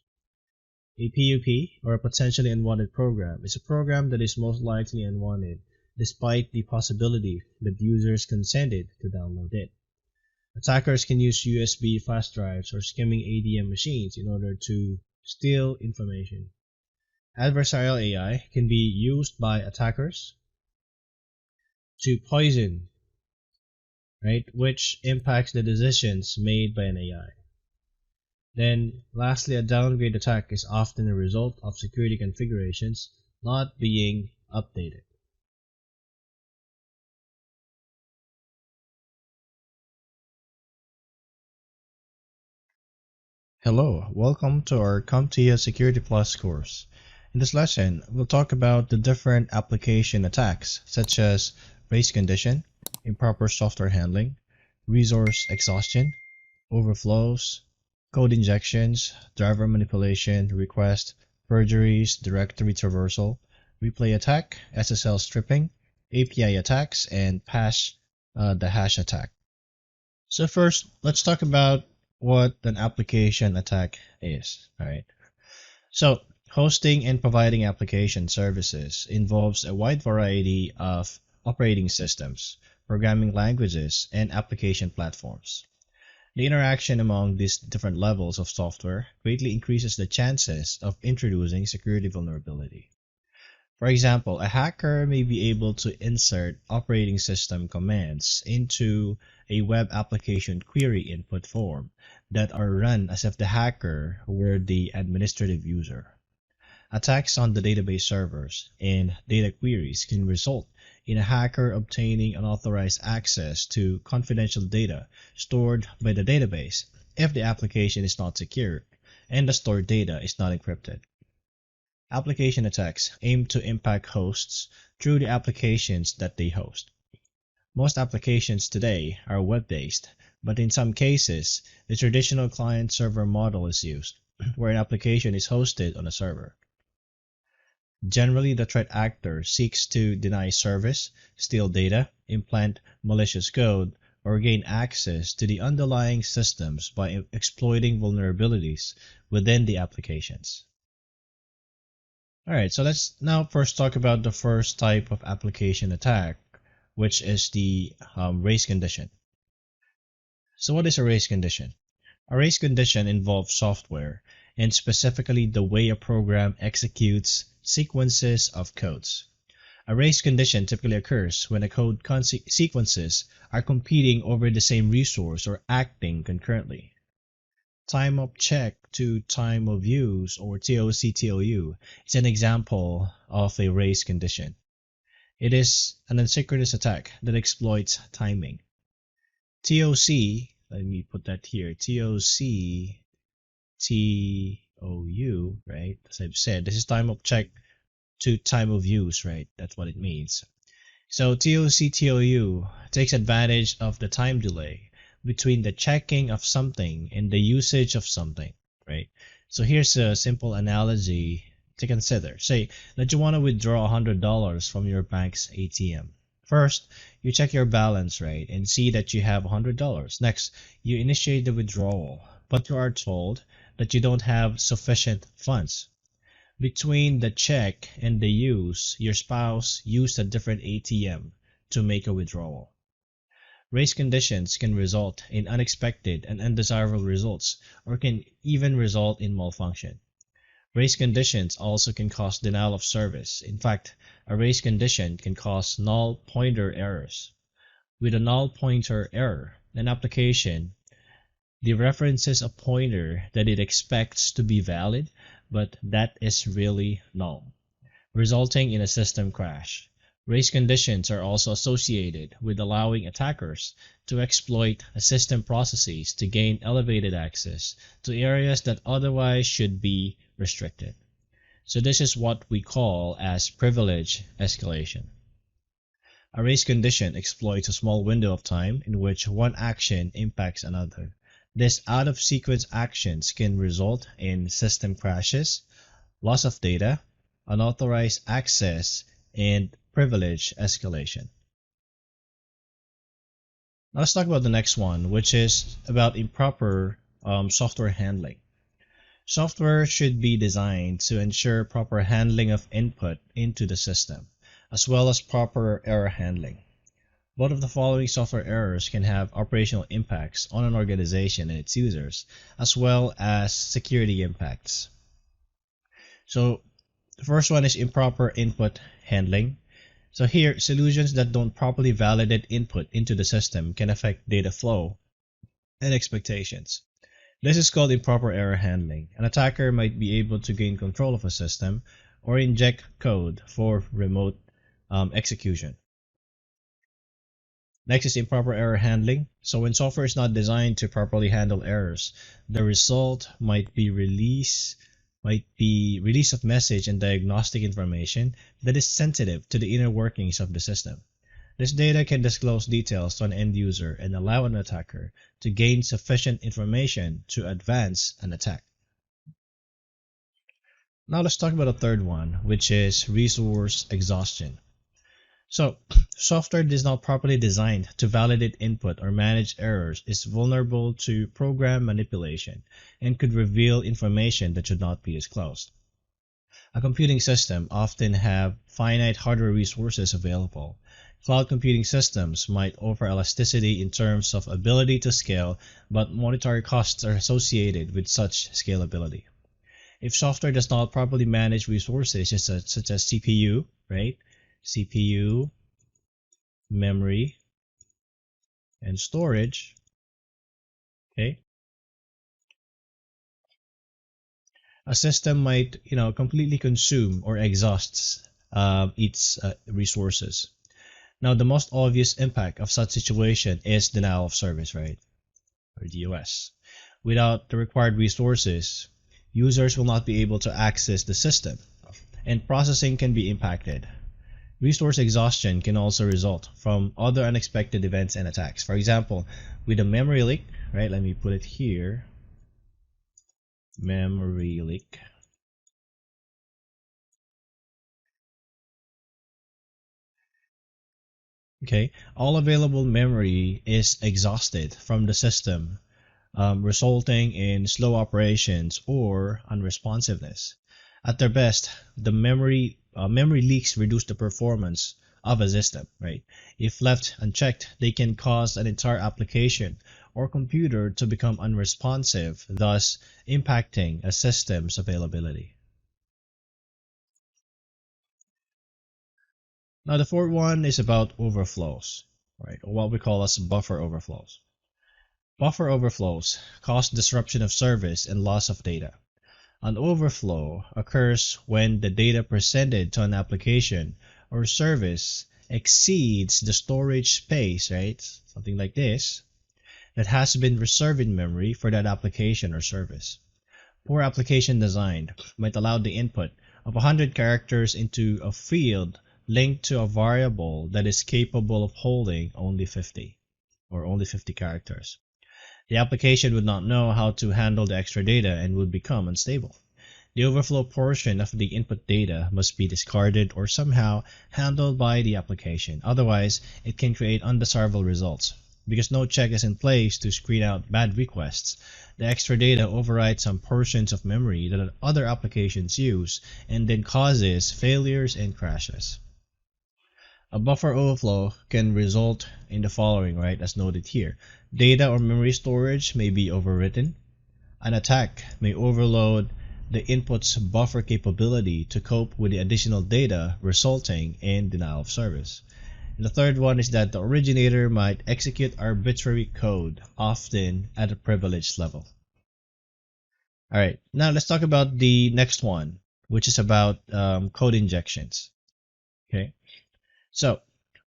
A PUP, or a potentially unwanted program, is a program that is most likely unwanted despite the possibility that users consented to download it. Attackers can use USB flash drives or skimming ADM machines in order to steal information. Adversarial AI can be used by attackers to poison, which impacts the decisions made by an AI. Then, lastly, a downgrade attack is often a result of security configurations not being updated. Hello, welcome to our CompTIA Security Plus course. In this lesson, we'll talk about the different application attacks such as race condition, improper software handling, resource exhaustion, overflows, code injections, driver manipulation, request, perjuries, directory traversal, replay attack, SSL stripping, API attacks, and the hash attack. So first, let's talk about what an application attack is. Alright. So hosting and providing application services involves a wide variety of operating systems, programming languages, and application platforms. The interaction among these different levels of software greatly increases the chances of introducing security vulnerability. For example, a hacker may be able to insert operating system commands into a web application query input form that are run as if the hacker were the administrative user. Attacks on the database servers and data queries can result in a hacker obtaining unauthorized access to confidential data stored by the database if the application is not secure and the stored data is not encrypted. Application attacks aim to impact hosts through the applications that they host. Most applications today are web-based, but in some cases, the traditional client-server model is used, where an application is hosted on a server. Generally, the threat actor seeks to deny service, steal data, implant malicious code, or gain access to the underlying systems by exploiting vulnerabilities within the applications. Alright, so let's now first talk about the first type of application attack, which is the race condition. So what is a race condition? A race condition involves software and specifically the way a program executes sequences of codes. A race condition typically occurs when a code sequences are competing over the same resource or acting concurrently. Time of check to time of use, or TOC/TOU, is an example of a race condition. It is an asynchronous attack that exploits timing. TOC, let me put that here, TOC/TOU, right? As I've said, this is time of check to time of use, right? That's what it means. So TOC/TOU takes advantage of the time delay between the checking of something and the usage of something, right? So here's a simple analogy to consider. Say that you want to withdraw $100 from your bank's ATM. First, you check your balance, right, and see that you have $100. Next, you initiate the withdrawal, but you are told that you don't have sufficient funds. Between the check and the use, your spouse used a different ATM to make a withdrawal. Race conditions can result in unexpected and undesirable results, or can even result in malfunction. Race conditions also can cause denial of service. In fact, a race condition can cause null pointer errors. With a null pointer error, an application dereferences a pointer that it expects to be valid, but that is really null, resulting in a system crash. Race conditions are also associated with allowing attackers to exploit system processes to gain elevated access to areas that otherwise should be restricted. So this is what we call as privilege escalation. A race condition exploits a small window of time in which one action impacts another. These out-of-sequence actions can result in system crashes, loss of data, unauthorized access, and privilege escalation. Now let's talk about the next one, which is about improper software handling. Software should be designed to ensure proper handling of input into the system, as well as proper error handling. Both of the following software errors can have operational impacts on an organization and its users, as well as security impacts. So the first one is improper input handling. So here, solutions that don't properly validate input into the system can affect data flow and expectations. This is called improper error handling. An attacker might be able to gain control of a system or inject code for remote execution. Next is improper error handling. So when software is not designed to properly handle errors, the result might be release of message and diagnostic information that is sensitive to the inner workings of the system. This data can disclose details to an end user and allow an attacker to gain sufficient information to advance an attack. Now let's talk about the third one, which is resource exhaustion. So, software that is not properly designed to validate input or manage errors is vulnerable to program manipulation and could reveal information that should not be disclosed. A computing system often have finite hardware resources available. Cloud computing systems might offer elasticity in terms of ability to scale, but monetary costs are associated with such scalability. If software does not properly manage resources such as CPU, right? CPU, memory, and storage, okay? A system might, completely consume or exhausts its resources. Now, the most obvious impact of such situation is denial of service, right? Or DOS. Without the required resources, users will not be able to access the system, and processing can be impacted. Resource exhaustion can also result from other unexpected events and attacks. For example, with a memory leak, right? Let me put it here. Memory leak. Okay, all available memory is exhausted from the system, resulting in slow operations or unresponsiveness. At their best, the memory leaks reduce the performance of a system, right? If left unchecked, they can cause an entire application or computer to become unresponsive, thus impacting a system's availability. Now the fourth one is about overflows, right? Or what we call as buffer overflows. Buffer overflows cause disruption of service and loss of data. An overflow occurs when the data presented to an application or service exceeds the storage space, right? Something like this, that has been reserved in memory for that application or service. Poor application design might allow the input of 100 characters into a field linked to a variable that is capable of holding only 50 or only 50 characters. The application would not know how to handle the extra data and would become unstable. The overflow portion of the input data must be discarded or somehow handled by the application. Otherwise, it can create undesirable results. Because no check is in place to screen out bad requests, the extra data overrides some portions of memory that other applications use and then causes failures and crashes. A buffer overflow can result in the following, right, as noted here. Data or memory storage may be overwritten. An attack may overload the input's buffer capability to cope with the additional data, resulting in denial of service. And the third one is that the originator might execute arbitrary code, often at a privileged level. Alright, now let's talk about the next one, which is about code injections. Okay. So,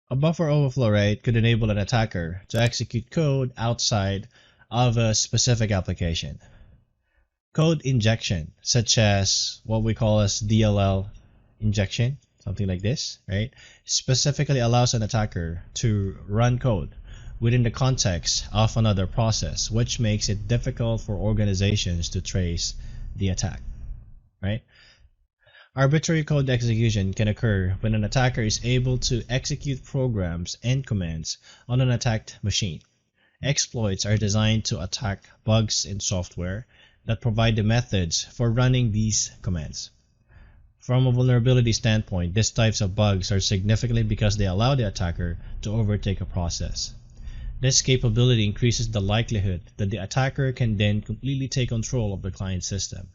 a buffer overflow rate could enable an attacker to execute code outside of a specific application. Code injection, such as what we call as DLL injection, something like this, right, specifically allows an attacker to run code within the context of another process, which makes it difficult for organizations to trace the attack, right? Arbitrary code execution can occur when an attacker is able to execute programs and commands on an attacked machine. Exploits are designed to attack bugs in software that provide the methods for running these commands. From a vulnerability standpoint, these types of bugs are significant because they allow the attacker to overtake a process. This capability increases the likelihood that the attacker can then completely take control of the client system.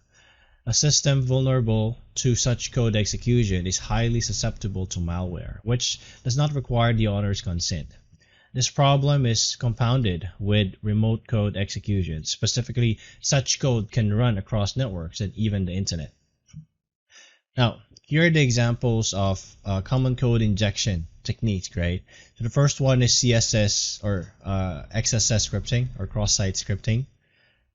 A system vulnerable to such code execution is highly susceptible to malware, which does not require the owner's consent. This problem is compounded with remote code execution. Specifically, such code can run across networks and even the internet. Now, here are the examples of common code injection techniques, right? So the first one is CSS or XSS scripting or cross-site scripting.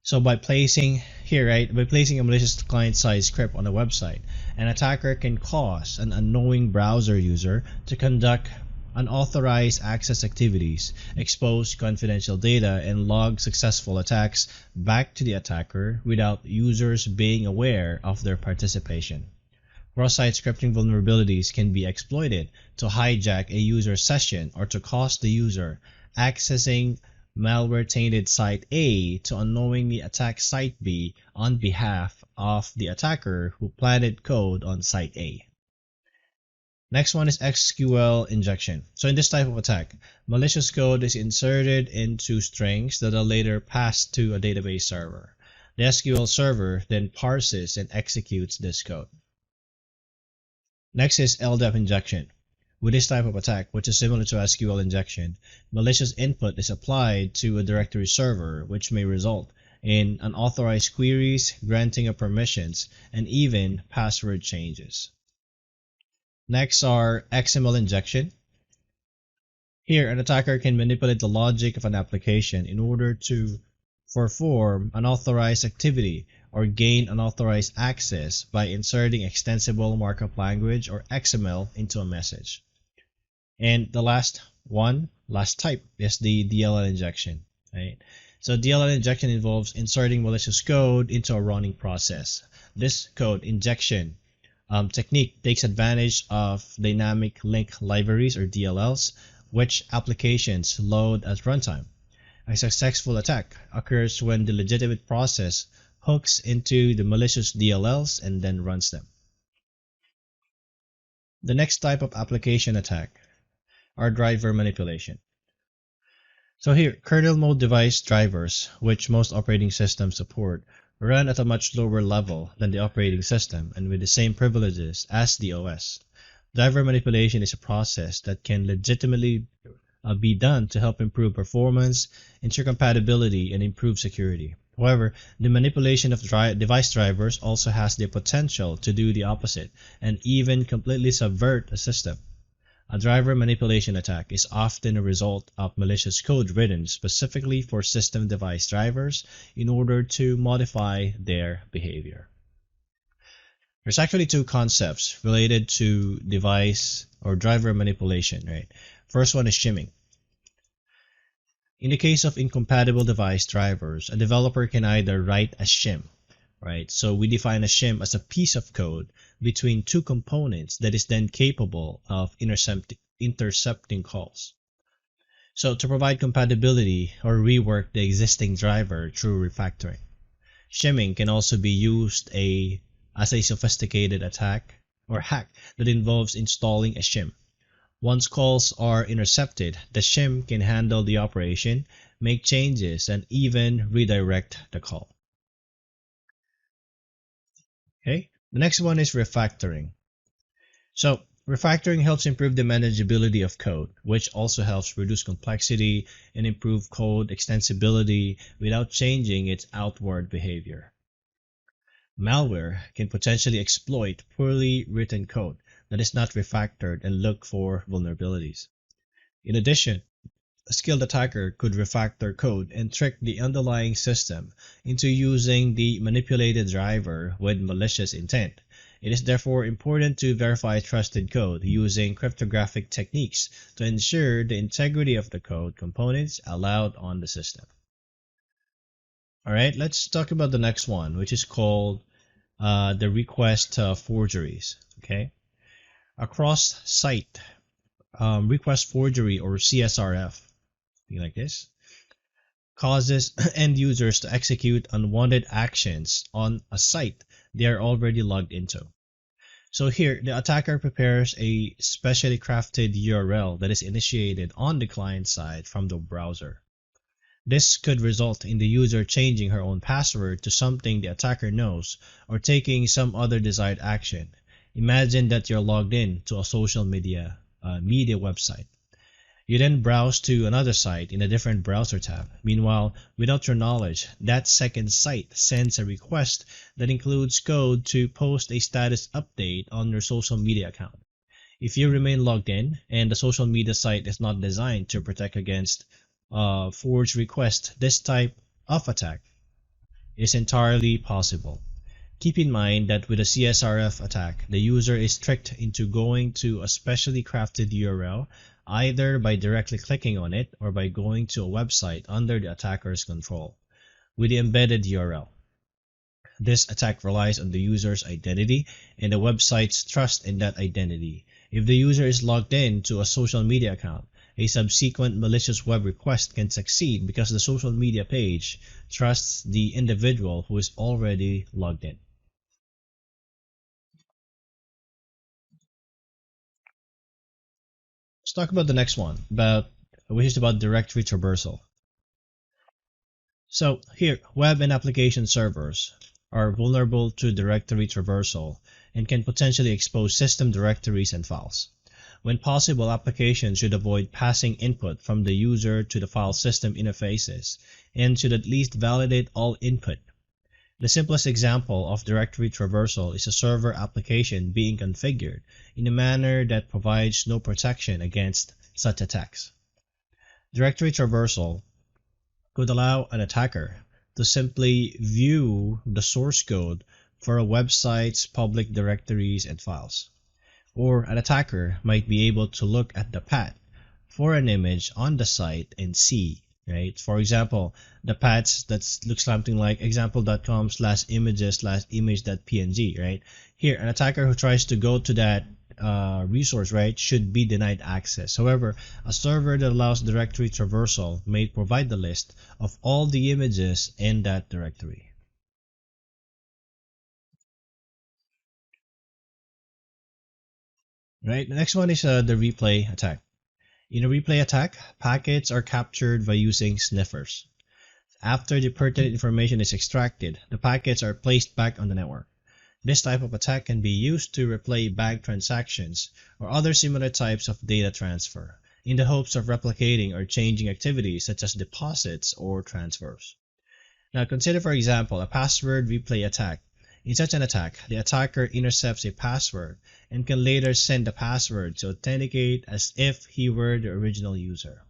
So by placing a malicious client-side script on a website, an attacker can cause an unknowing browser user to conduct unauthorized access activities, expose confidential data, and log successful attacks back to the attacker without users being aware of their participation. Cross-site scripting vulnerabilities can be exploited to hijack a user session or to cause the user accessing malware-tainted site A to unknowingly attack site B on behalf of the attacker who planted code on site A. Next one is SQL injection. So in this type of attack, malicious code is inserted into strings that are later passed to a database server. The SQL server then parses and executes this code. Next is LDAP injection. With this type of attack, which is similar to SQL injection, malicious input is applied to a directory server, which may result in unauthorized queries, granting of permissions, and even password changes. Next are XML injection. Here, an attacker can manipulate the logic of an application in order to perform unauthorized activity or gain unauthorized access by inserting extensible markup language or XML into a message. And the last type is the DLL injection, right? So DLL injection involves inserting malicious code into a running process. This code injection technique takes advantage of dynamic link libraries or DLLs, which applications load at runtime. A successful attack occurs when the legitimate process hooks into the malicious DLLs and then runs them. The next type of application attack are driver manipulation. So here, kernel mode device drivers, which most operating systems support, run at a much lower level than the operating system and with the same privileges as the OS. Driver manipulation is a process that can legitimately be done to help improve performance, ensure compatibility, and improve security. However, the manipulation of device drivers also has the potential to do the opposite and even completely subvert a system. A driver manipulation attack is often a result of malicious code written specifically for system device drivers in order to modify their behavior. There's actually two concepts related to device or driver manipulation, right? First one is shimming. In the case of incompatible device drivers, a developer can either write a shim, right? So we define a shim as a piece of code between two components that is then capable of intercepting calls. So to provide compatibility or rework the existing driver through refactoring. Shimming can also be used as a sophisticated attack or hack that involves installing a shim. Once calls are intercepted, the shim can handle the operation, make changes, and even redirect the call. Okay, the next one is refactoring. So, refactoring helps improve the manageability of code, which also helps reduce complexity and improve code extensibility without changing its outward behavior. Malware can potentially exploit poorly written code that is not refactored and look for vulnerabilities. In addition, a skilled attacker could refactor code and trick the underlying system into using the manipulated driver with malicious intent. It is therefore important to verify trusted code using cryptographic techniques to ensure the integrity of the code components allowed on the system. Alright, let's talk about the next one, which is called the request forgeries. Okay, across site request forgery or CSRF, like this, causes end users to execute unwanted actions on a site they are already logged into. So here, the attacker prepares a specially crafted URL that is initiated on the client side from the browser. This could result in the user changing her own password to something the attacker knows or taking some other desired action. Imagine that you're logged in to a social media website. You then browse to another site in a different browser tab. Meanwhile, without your knowledge, that second site sends a request that includes code to post a status update on your social media account. If you remain logged in and the social media site is not designed to protect against forged requests, this type of attack is entirely possible. Keep in mind that with a CSRF attack, the user is tricked into going to a specially crafted URL either by directly clicking on it or by going to a website under the attacker's control with the embedded URL. This attack relies on the user's identity and the website's trust in that identity. If the user is logged in to a social media account, a subsequent malicious web request can succeed because the social media page trusts the individual who is already logged in. Let's talk about the next one, which is about directory traversal. So here, web and application servers are vulnerable to directory traversal and can potentially expose system directories and files. When possible, applications should avoid passing input from the user to the file system interfaces and should at least validate all input. The simplest example of directory traversal is a server application being configured in a manner that provides no protection against such attacks. Directory traversal could allow an attacker to simply view the source code for a website's public directories and files. Or an attacker might be able to look at the path for an image on the site and see, right? For example, the paths that looks something like example.com/images/image.png, right? Here, an attacker who tries to go to that resource, right, should be denied access. However, a server that allows directory traversal may provide the list of all the images in that directory. Right. The next one is the replay attack. In a replay attack, packets are captured by using sniffers. After the pertinent information is extracted, the packets are placed back on the network. This type of attack can be used to replay bank transactions or other similar types of data transfer in the hopes of replicating or changing activities such as deposits or transfers. Now consider, for example, a password replay attack. In such an attack, the attacker intercepts a password and can later send the password to authenticate as if he were the original user.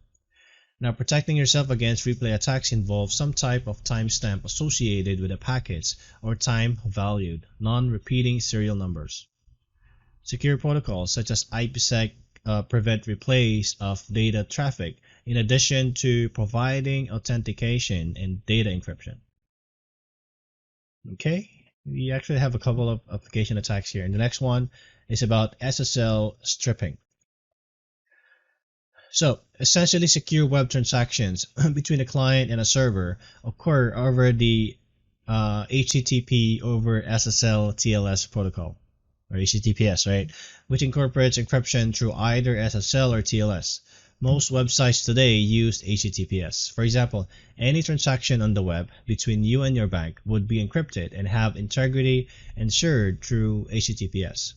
Now, protecting yourself against replay attacks involves some type of timestamp associated with the packets or time-valued, non-repeating serial numbers. Secure protocols such as IPsec prevent replays of data traffic in addition to providing authentication and data encryption. Okay, we actually have a couple of application attacks here, and the next one is about SSL stripping. So, essentially, secure web transactions between a client and a server occur over the HTTP over SSL TLS protocol, or HTTPS, right? Which incorporates encryption through either SSL or TLS. Most websites today use HTTPS. For example, any transaction on the web between you and your bank would be encrypted and have integrity ensured through HTTPS.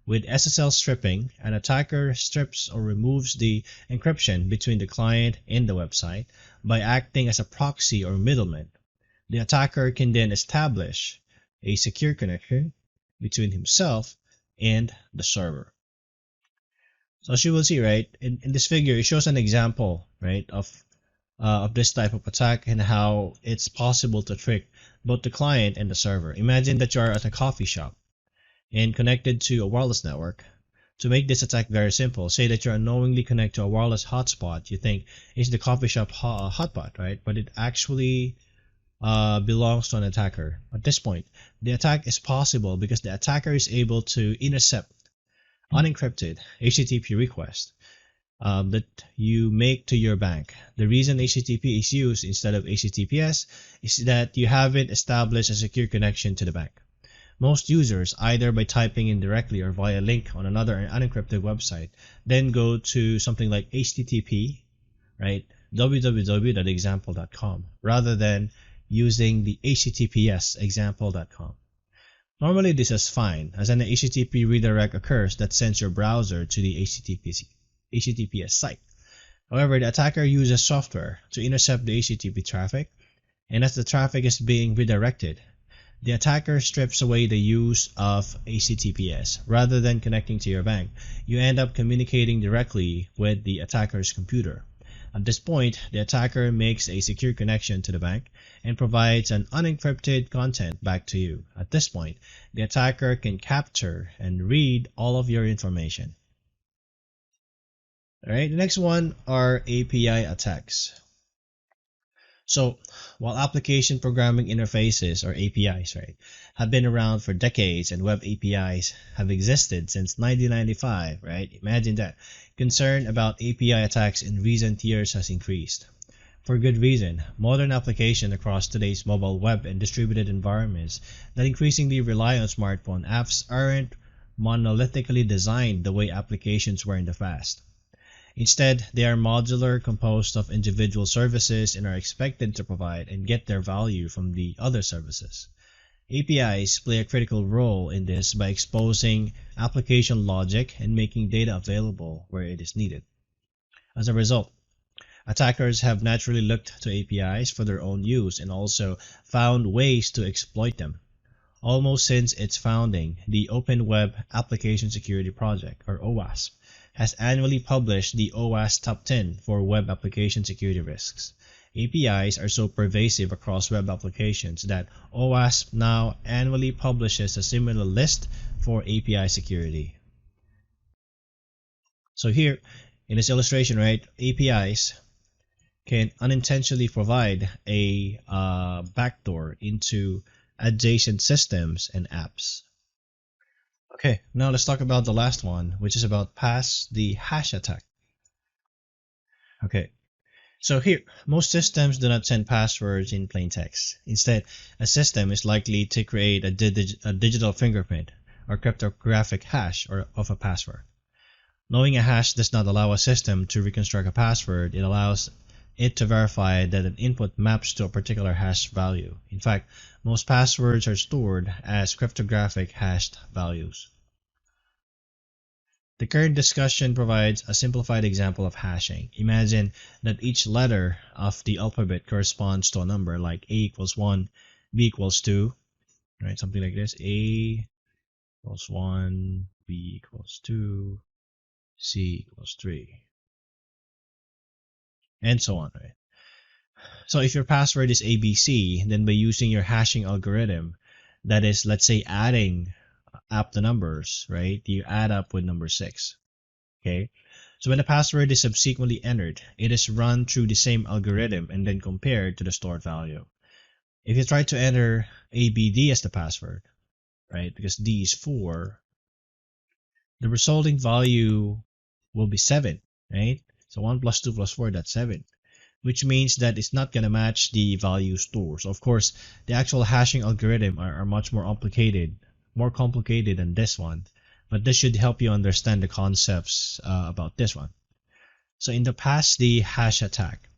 With SSL stripping, an attacker strips or removes the encryption between the client and the website by acting as a proxy or middleman. The attacker can then establish a secure connection between himself and the server. So as you will see, right, in this figure, it shows an example, right, of this type of attack and how it's possible to trick both the client and the server. Imagine that you are at a coffee shop and connected to a wireless network. To make this attack very simple, say that you unknowingly connect to a wireless hotspot. You think it's the coffee shop hotspot, right? But it actually belongs to an attacker. At this point, the attack is possible because the attacker is able to intercept unencrypted HTTP requests that you make to your bank. The reason HTTP is used instead of HTTPS is that you haven't established a secure connection to the bank. Most users, either by typing in directly or via a link on another unencrypted website, then go to something like HTTP, right, www.example.com, rather than using the HTTPS example.com. Normally this is fine, as an HTTP redirect occurs that sends your browser to the HTTPS site. However, the attacker uses software to intercept the HTTP traffic, and as the traffic is being redirected, the attacker strips away the use of HTTPS. Rather than connecting to your bank, you end up communicating directly with the attacker's computer. At this point, the attacker makes a secure connection to the bank and provides an unencrypted content back to you. At this point, the attacker can capture and read all of your information. Alright, the next one are API attacks. So, while application programming interfaces, or APIs, right, have been around for decades and web APIs have existed since 1995, right, imagine that, concern about API attacks in recent years has increased. For good reason. Modern applications across today's mobile web and distributed environments that increasingly rely on smartphone apps aren't monolithically designed the way applications were in the past. Instead, they are modular, composed of individual services, and are expected to provide and get their value from the other services. APIs play a critical role in this by exposing application logic and making data available where it is needed. As a result, attackers have naturally looked to APIs for their own use and also found ways to exploit them. Almost since its founding, the Open Web Application Security Project, or OWASP, has annually published the OWASP Top 10 for web application security risks. APIs are so pervasive across web applications that OWASP now annually publishes a similar list for API security. So here, in this illustration, right, APIs can unintentionally provide a backdoor into adjacent systems and apps. Okay, now let's talk about the last one, which is about pass the hash attack. Okay, so here, most systems do not send passwords in plain text. Instead, a system is likely to create a digital fingerprint or cryptographic hash of a password. Knowing a hash does not allow a system to reconstruct a password. It allows it to verify that an input maps to a particular hash value. In fact, most passwords are stored as cryptographic hashed values. The current discussion provides a simplified example of hashing. Imagine that each letter of the alphabet corresponds to a number like A equals 1, B equals 2, right? Something like this. A equals 1, B equals 2, C equals 3, and so on, right? So if your password is ABC, then by using your hashing algorithm, that is, let's say, adding up the numbers, right? You add up with number 6, okay? So when the password is subsequently entered, it is run through the same algorithm and then compared to the stored value. If you try to enter ABD as the password, right, because D is 4, the resulting value will be 7, right? So 1 plus 2 plus 4, that's 7, which means that it's not going to match the value stored. So of course, the actual hashing algorithm are much more complicated than this one, but this should help you understand the concepts about this one. So in the past, the hash attack,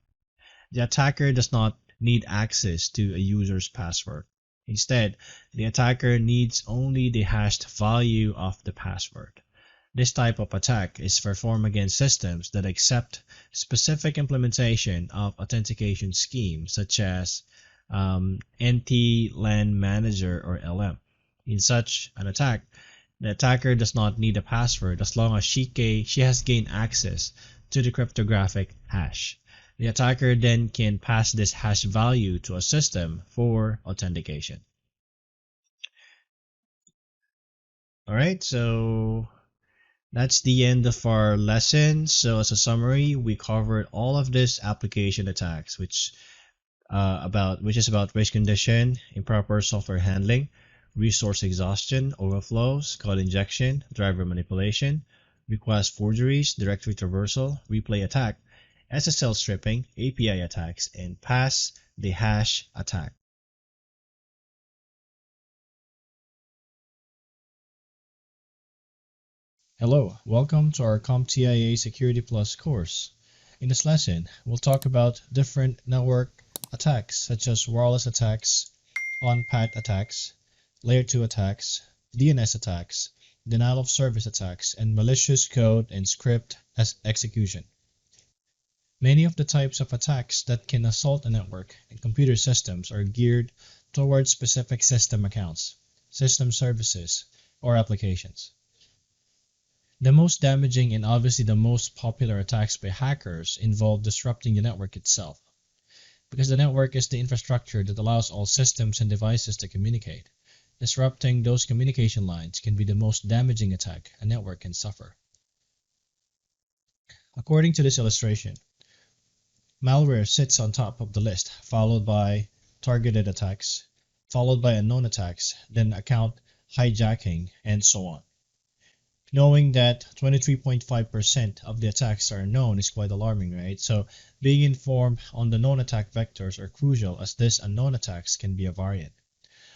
the attacker does not need access to a user's password. Instead, the attacker needs only the hashed value of the password. This type of attack is performed against systems that accept specific implementation of authentication schemes such as NT-LAN Manager or LM. In such an attack, the attacker does not need a password as long as she has gained access to the cryptographic hash. The attacker then can pass this hash value to a system for authentication. Alright, so that's the end of our lesson. So as a summary, we covered all of these application attacks, which is about race condition, improper software handling, resource exhaustion, overflows, code injection, driver manipulation, request forgeries, directory traversal, replay attack, SSL stripping, API attacks, and pass the hash attack. Hello, welcome to our CompTIA Security Plus course. In this lesson, we'll talk about different network attacks such as wireless attacks, on-path attacks, layer 2 attacks, DNS attacks, denial of service attacks, and malicious code and script execution. Many of the types of attacks that can assault a network and computer systems are geared towards specific system accounts, system services, or applications. The most damaging and obviously the most popular attacks by hackers involve disrupting the network itself, because the network is the infrastructure that allows all systems and devices to communicate. Disrupting those communication lines can be the most damaging attack a network can suffer. According to this illustration, malware sits on top of the list, followed by targeted attacks, followed by unknown attacks, then account hijacking, and so on. Knowing that 23.5% of the attacks are known is quite alarming, right? So being informed on the known attack vectors are crucial, as these unknown attacks can be a variant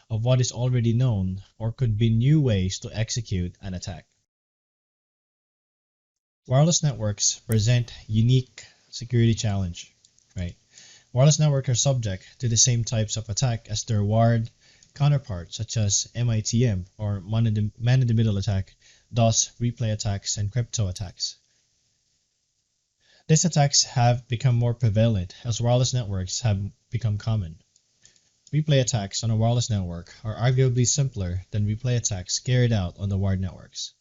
of what is already known or could be new ways to execute an attack. Wireless networks present unique security challenge, right? Wireless networks are subject to the same types of attack as their wired counterparts, such as MITM or man-in-the-middle attack, DOS, replay attacks, and crypto attacks. These attacks have become more prevalent as wireless networks have become common. Replay attacks on a wireless network are arguably simpler than replay attacks carried out on the wired networks.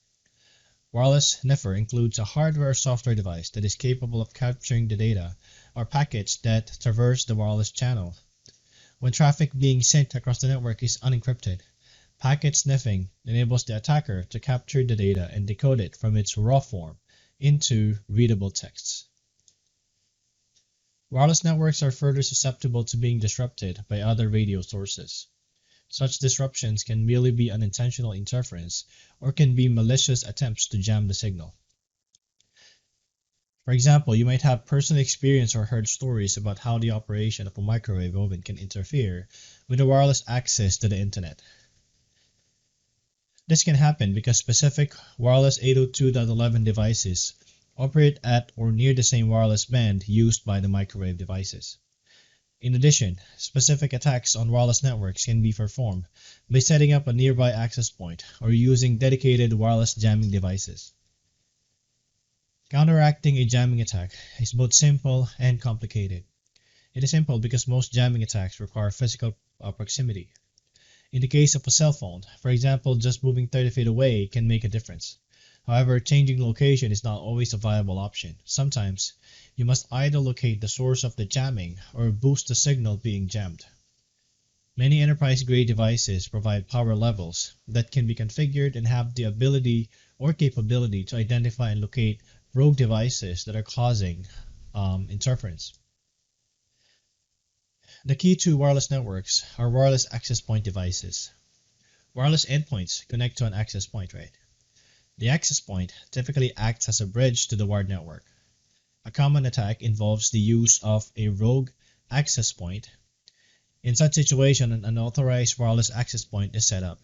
Wireless NIFR includes a hardware or software device that is capable of capturing the data or packets that traverse the wireless channel. When traffic being sent across the network is unencrypted, packet sniffing enables the attacker to capture the data and decode it from its raw form into readable texts. Wireless networks are further susceptible to being disrupted by other radio sources. Such disruptions can merely be unintentional interference or can be malicious attempts to jam the signal. For example, you might have personal experience or heard stories about how the operation of a microwave oven can interfere with the wireless access to the internet. This can happen because specific wireless 802.11 devices operate at or near the same wireless band used by the microwave devices. In addition, specific attacks on wireless networks can be performed by setting up a nearby access point or using dedicated wireless jamming devices. Counteracting a jamming attack is both simple and complicated. It is simple because most jamming attacks require physical proximity. In the case of a cell phone, for example, just moving 30 feet away can make a difference. However, changing location is not always a viable option. Sometimes, you must either locate the source of the jamming or boost the signal being jammed. Many enterprise-grade devices provide power levels that can be configured and have the ability or capability to identify and locate rogue devices that are causing interference. The key to wireless networks are wireless access point devices. Wireless endpoints connect to an access point, right? The access point typically acts as a bridge to the wired network. A common attack involves the use of a rogue access point. In such situation, an unauthorized wireless access point is set up.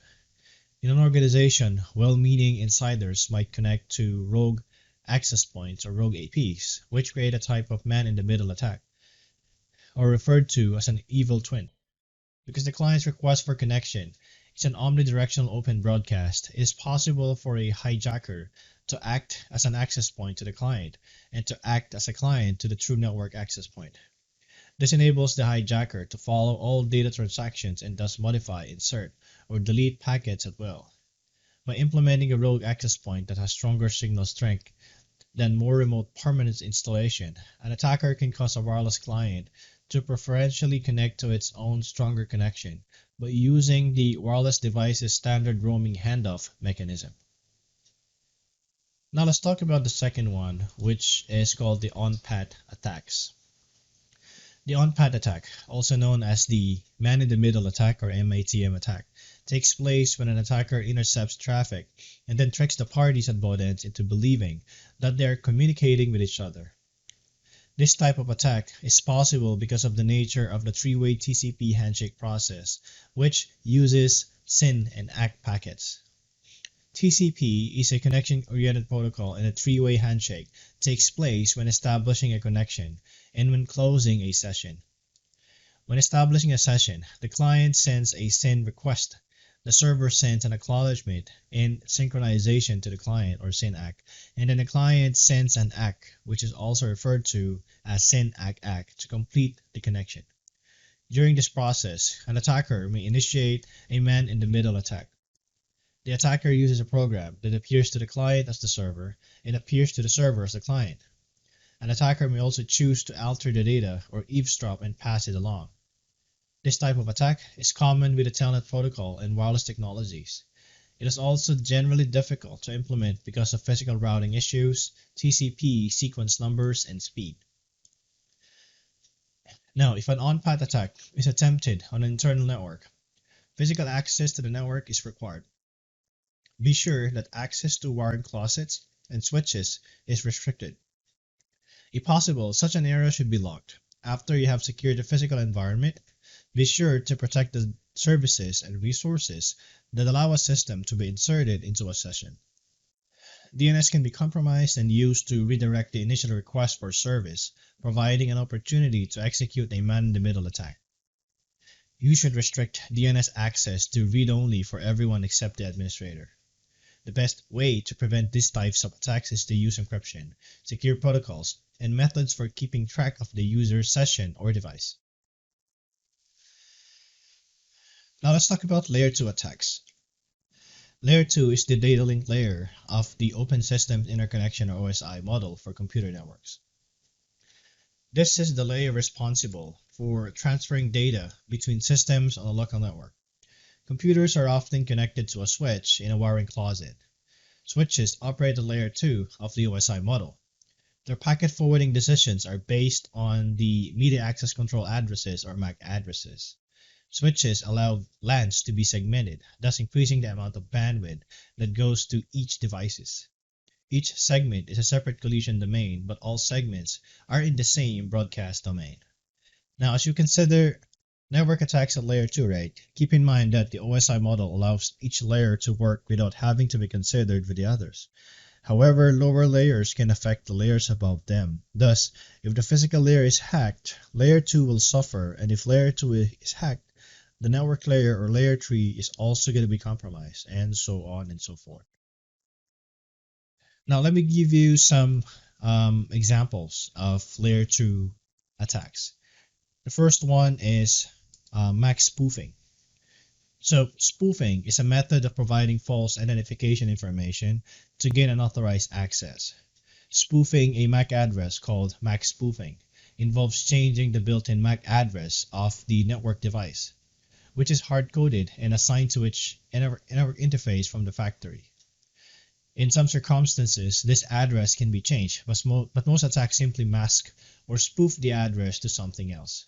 In an organization, well-meaning insiders might connect to rogue access points or rogue APs, which create a type of man-in-the-middle attack, or referred to as an evil twin. Because the client's request for connection is an omnidirectional open broadcast, it is possible for a hijacker to act as an access point to the client and to act as a client to the true network access point. This enables the hijacker to follow all data transactions and thus modify, insert, or delete packets at will. By implementing a rogue access point that has stronger signal strength than more remote permanent installation, an attacker can cause a wireless client to preferentially connect to its own stronger connection by using the wireless device's standard roaming handoff mechanism. Now let's talk about the second one, which is called the on-path attacks. The on-path attack, also known as the man-in-the-middle attack or MATM attack, takes place when an attacker intercepts traffic and then tricks the parties at both ends into believing that they are communicating with each other. This type of attack is possible because of the nature of the three-way TCP handshake process, which uses SYN and ACK packets. TCP is a connection-oriented protocol, and a three-way handshake takes place when establishing a connection and when closing a session. When establishing a session, the client sends a SYN request. The server sends an acknowledgement in synchronization to the client or SYN-ACK, and then the client sends an ACK, which is also referred to as SYN-ACK-ACK, to complete the connection. During this process, an attacker may initiate a man-in-the-middle attack. The attacker uses a program that appears to the client as the server and appears to the server as the client. An attacker may also choose to alter the data or eavesdrop and pass it along. This type of attack is common with the Telnet protocol and wireless technologies. It is also generally difficult to implement because of physical routing issues, TCP sequence numbers, and speed. Now, if an on-path attack is attempted on an internal network, physical access to the network is required. Be sure that access to wiring closets and switches is restricted. If possible, such an area should be locked. After you have secured the physical environment, be sure to protect the services and resources that allow a system to be inserted into a session. DNS can be compromised and used to redirect the initial request for service, providing an opportunity to execute a man-in-the-middle attack. You should restrict DNS access to read-only for everyone except the administrator. The best way to prevent these types of attacks is to use encryption, secure protocols, and methods for keeping track of the user's session or device. Now let's talk about Layer 2 attacks. Layer 2 is the data link layer of the Open Systems Interconnection or OSI model for computer networks. This is the layer responsible for transferring data between systems on a local network. Computers are often connected to a switch in a wiring closet. Switches operate at Layer 2 of the OSI model. Their packet forwarding decisions are based on the Media Access Control Addresses or MAC addresses. Switches allow LANs to be segmented, thus increasing the amount of bandwidth that goes to each device. Each segment is a separate collision domain, but all segments are in the same broadcast domain. Now, as you consider Network attacks at layer 2, right? Keep in mind that the OSI model allows each layer to work without having to be considered with the others. However, lower layers can affect the layers above them. Thus, if the physical layer is hacked, layer 2 will suffer, and if layer 2 is hacked, the network layer or layer 3 is also going to be compromised, and so on and so forth. Now, let me give you some examples of layer 2 attacks. The first one is MAC spoofing. So, spoofing is a method of providing false identification information to gain unauthorized access. Spoofing a MAC address, called MAC spoofing, involves changing the built-in MAC address of the network device, which is hard-coded and assigned to its network interface from the factory. In some circumstances, this address can be changed, but most attacks simply mask or spoof the address to something else.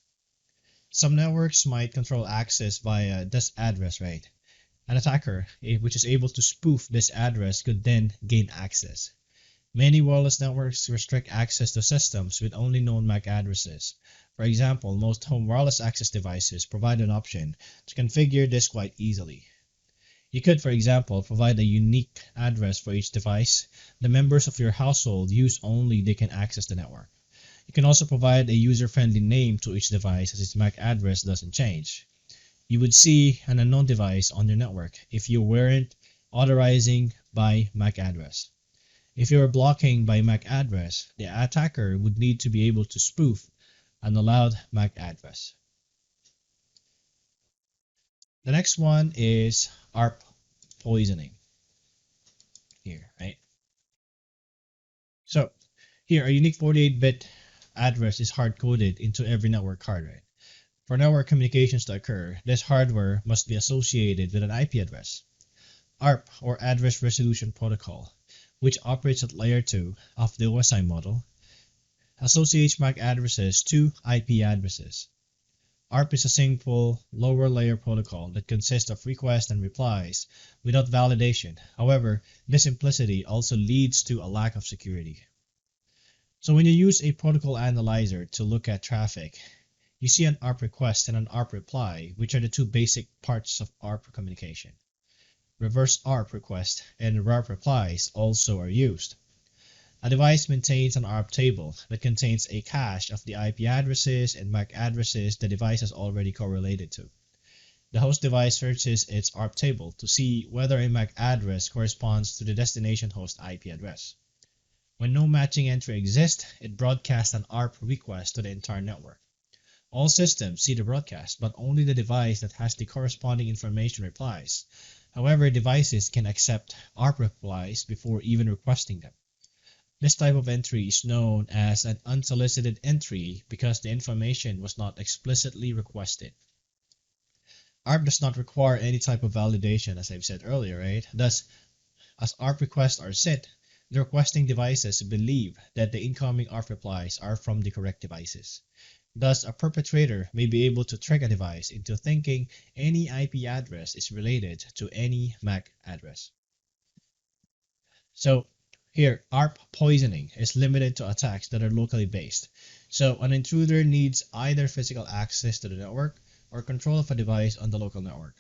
Some networks might control access via this address, right? An attacker, which is able to spoof this address, could then gain access. Many wireless networks restrict access to systems with only known MAC addresses. For example, most home wireless access devices provide an option to configure this quite easily. You could, for example, provide a unique address for each device the members of your household use only they can access the network. You can also provide a user-friendly name to each device as its MAC address doesn't change. You would see an unknown device on your network if you weren't authorizing by MAC address. If you were blocking by MAC address, the attacker would need to be able to spoof an allowed MAC address. The next one is ARP poisoning. Here, right? So, here, a unique 48-bit address is hard-coded into every network card, right? For network communications to occur, this hardware must be associated with an IP address. ARP, or Address Resolution Protocol, which operates at layer 2 of the OSI model, associates MAC addresses to IP addresses. ARP is a simple lower layer protocol that consists of requests and replies without validation. However, this simplicity also leads to a lack of security. So when you use a protocol analyzer to look at traffic, you see an ARP request and an ARP reply, which are the two basic parts of ARP communication. Reverse ARP requests and ARP replies also are used. A device maintains an ARP table that contains a cache of the IP addresses and MAC addresses the device is already correlated to. The host device searches its ARP table to see whether a MAC address corresponds to the destination host IP address. When no matching entry exists, it broadcasts an ARP request to the entire network. All systems see the broadcast, but only the device that has the corresponding information replies. However, devices can accept ARP replies before even requesting them. This type of entry is known as an unsolicited entry because the information was not explicitly requested. ARP does not require any type of validation, as I've said earlier, right? Thus, as ARP requests are sent, the requesting devices believe that the incoming ARP replies are from the correct devices. Thus, a perpetrator may be able to trick a device into thinking any IP address is related to any MAC address. So, here, ARP poisoning is limited to attacks that are locally based. So, an intruder needs either physical access to the network or control of a device on the local network.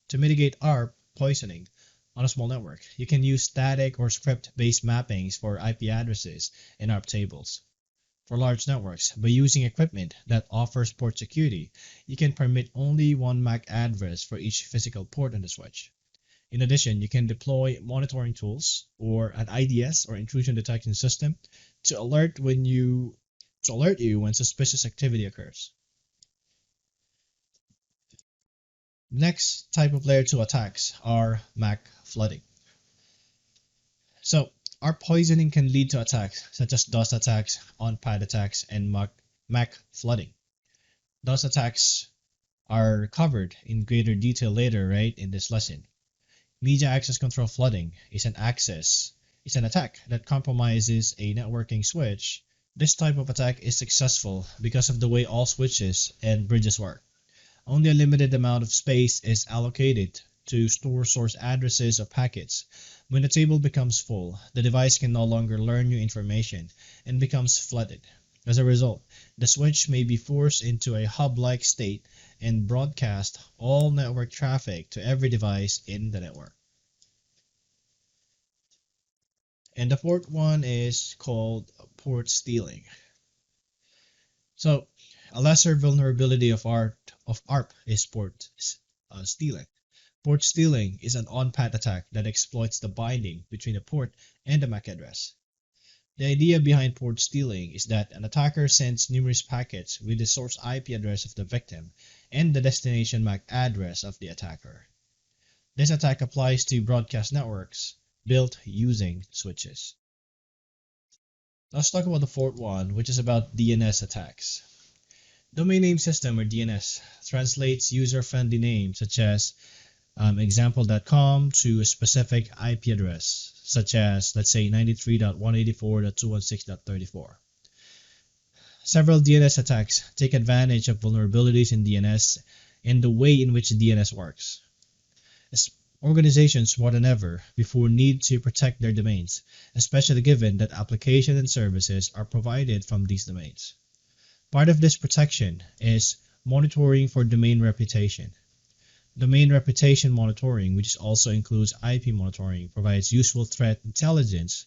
To mitigate ARP poisoning on a small network, you can use static or script-based mappings for IP addresses and ARP tables. For large networks, by using equipment that offers port security, you can permit only one MAC address for each physical port on the switch. In addition, you can deploy monitoring tools or an IDS or intrusion detection system to alert you when suspicious activity occurs. Next type of layer 2 attacks are MAC flooding. So, ARP poisoning can lead to attacks such as DOS attacks, on-pad attacks, and MAC flooding. DOS attacks are covered in greater detail later, right, in this lesson. Media access control flooding is an attack that compromises a networking switch. This type of attack is successful because of the way all switches and bridges work. Only a limited amount of space is allocated to store source addresses of packets. When the table becomes full, the device can no longer learn new information and becomes flooded. As a result, the switch may be forced into a hub-like state and broadcast all network traffic to every device in the network. And the fourth one is called port stealing. So, a lesser vulnerability of ARP is port stealing. Port stealing is an on-path attack that exploits the binding between a port and a MAC address. The idea behind port stealing is that an attacker sends numerous packets with the source IP address of the victim and the destination MAC address of the attacker. This attack applies to broadcast networks built using switches. Let's talk about the fourth one, which is about DNS attacks. Domain name system, or DNS, translates user-friendly names such as example.com to a specific IP address, such as, let's say, 93.184.216.34. Several DNS attacks take advantage of vulnerabilities in DNS and the way in which DNS works. Organizations more than ever before need to protect their domains, especially given that applications and services are provided from these domains. Part of this protection is monitoring for domain reputation. Domain reputation monitoring, which also includes IP monitoring, provides useful threat intelligence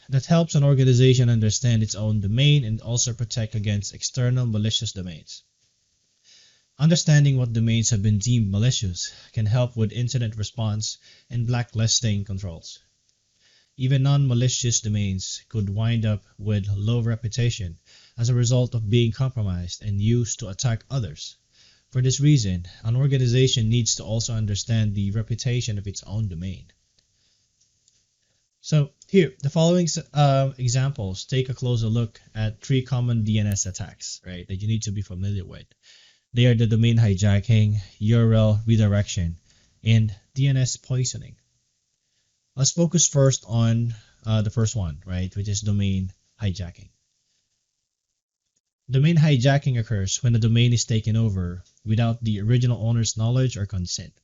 that helps an organization understand its own domain and also protect against external malicious domains. Understanding what domains have been deemed malicious can help with incident response and blacklisting controls. Even non-malicious domains could wind up with low reputation as a result of being compromised and used to attack others. For this reason, an organization needs to also understand the reputation of its own domain. So here, the following examples take a closer look at 3 common DNS attacks, right, that you need to be familiar with. They are the domain hijacking, URL redirection, and DNS poisoning. Let's focus first on the first one, right, which is domain hijacking. Domain hijacking occurs when the domain is taken over without the original owner's knowledge or consent.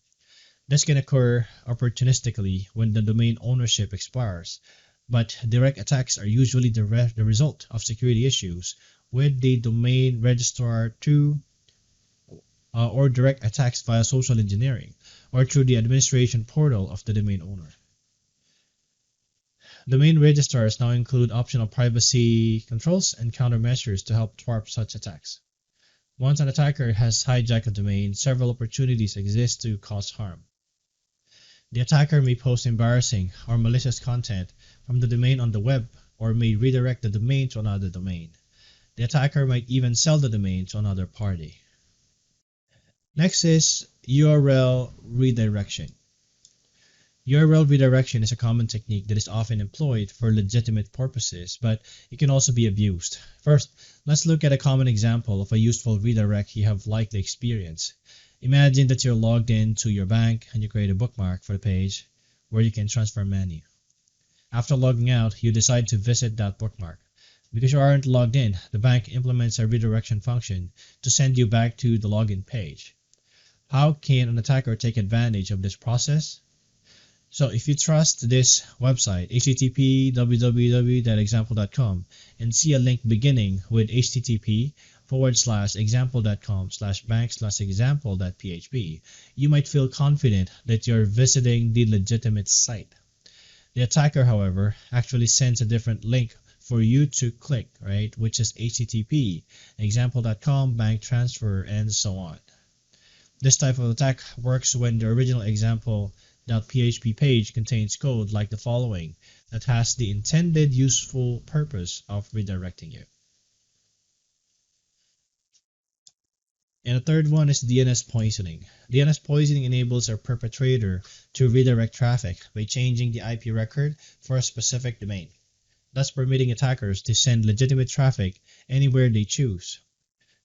This can occur opportunistically when the domain ownership expires, but direct attacks are usually the result of security issues with the domain registrar or direct attacks via social engineering or through the administration portal of the domain owner. Domain registrars now include optional privacy controls and countermeasures to help thwart such attacks. Once an attacker has hijacked a domain, several opportunities exist to cause harm. The attacker may post embarrassing or malicious content from the domain on the web or may redirect the domain to another domain. The attacker might even sell the domain to another party. Next is URL redirection. URL redirection is a common technique that is often employed for legitimate purposes, but it can also be abused. First, let's look at a common example of a useful redirect you have likely experienced. Imagine that you're logged in to your bank and you create a bookmark for the page where you can transfer money. After logging out, you decide to visit that bookmark. Because you aren't logged in, the bank implements a redirection function to send you back to the login page. How can an attacker take advantage of this process? So if you trust this website, http://www.example.com, and see a link beginning with http://example.com/bank/example.php, you might feel confident that you're visiting the legitimate site. The attacker, however, actually sends a different link for you to click, right, which is http://example.com, bank transfer, and so on. This type of attack works when the original example.php page contains code like the following that has the intended useful purpose of redirecting you. And the third one is DNS poisoning. DNS poisoning enables a perpetrator to redirect traffic by changing the IP record for a specific domain, thus permitting attackers to send legitimate traffic anywhere they choose.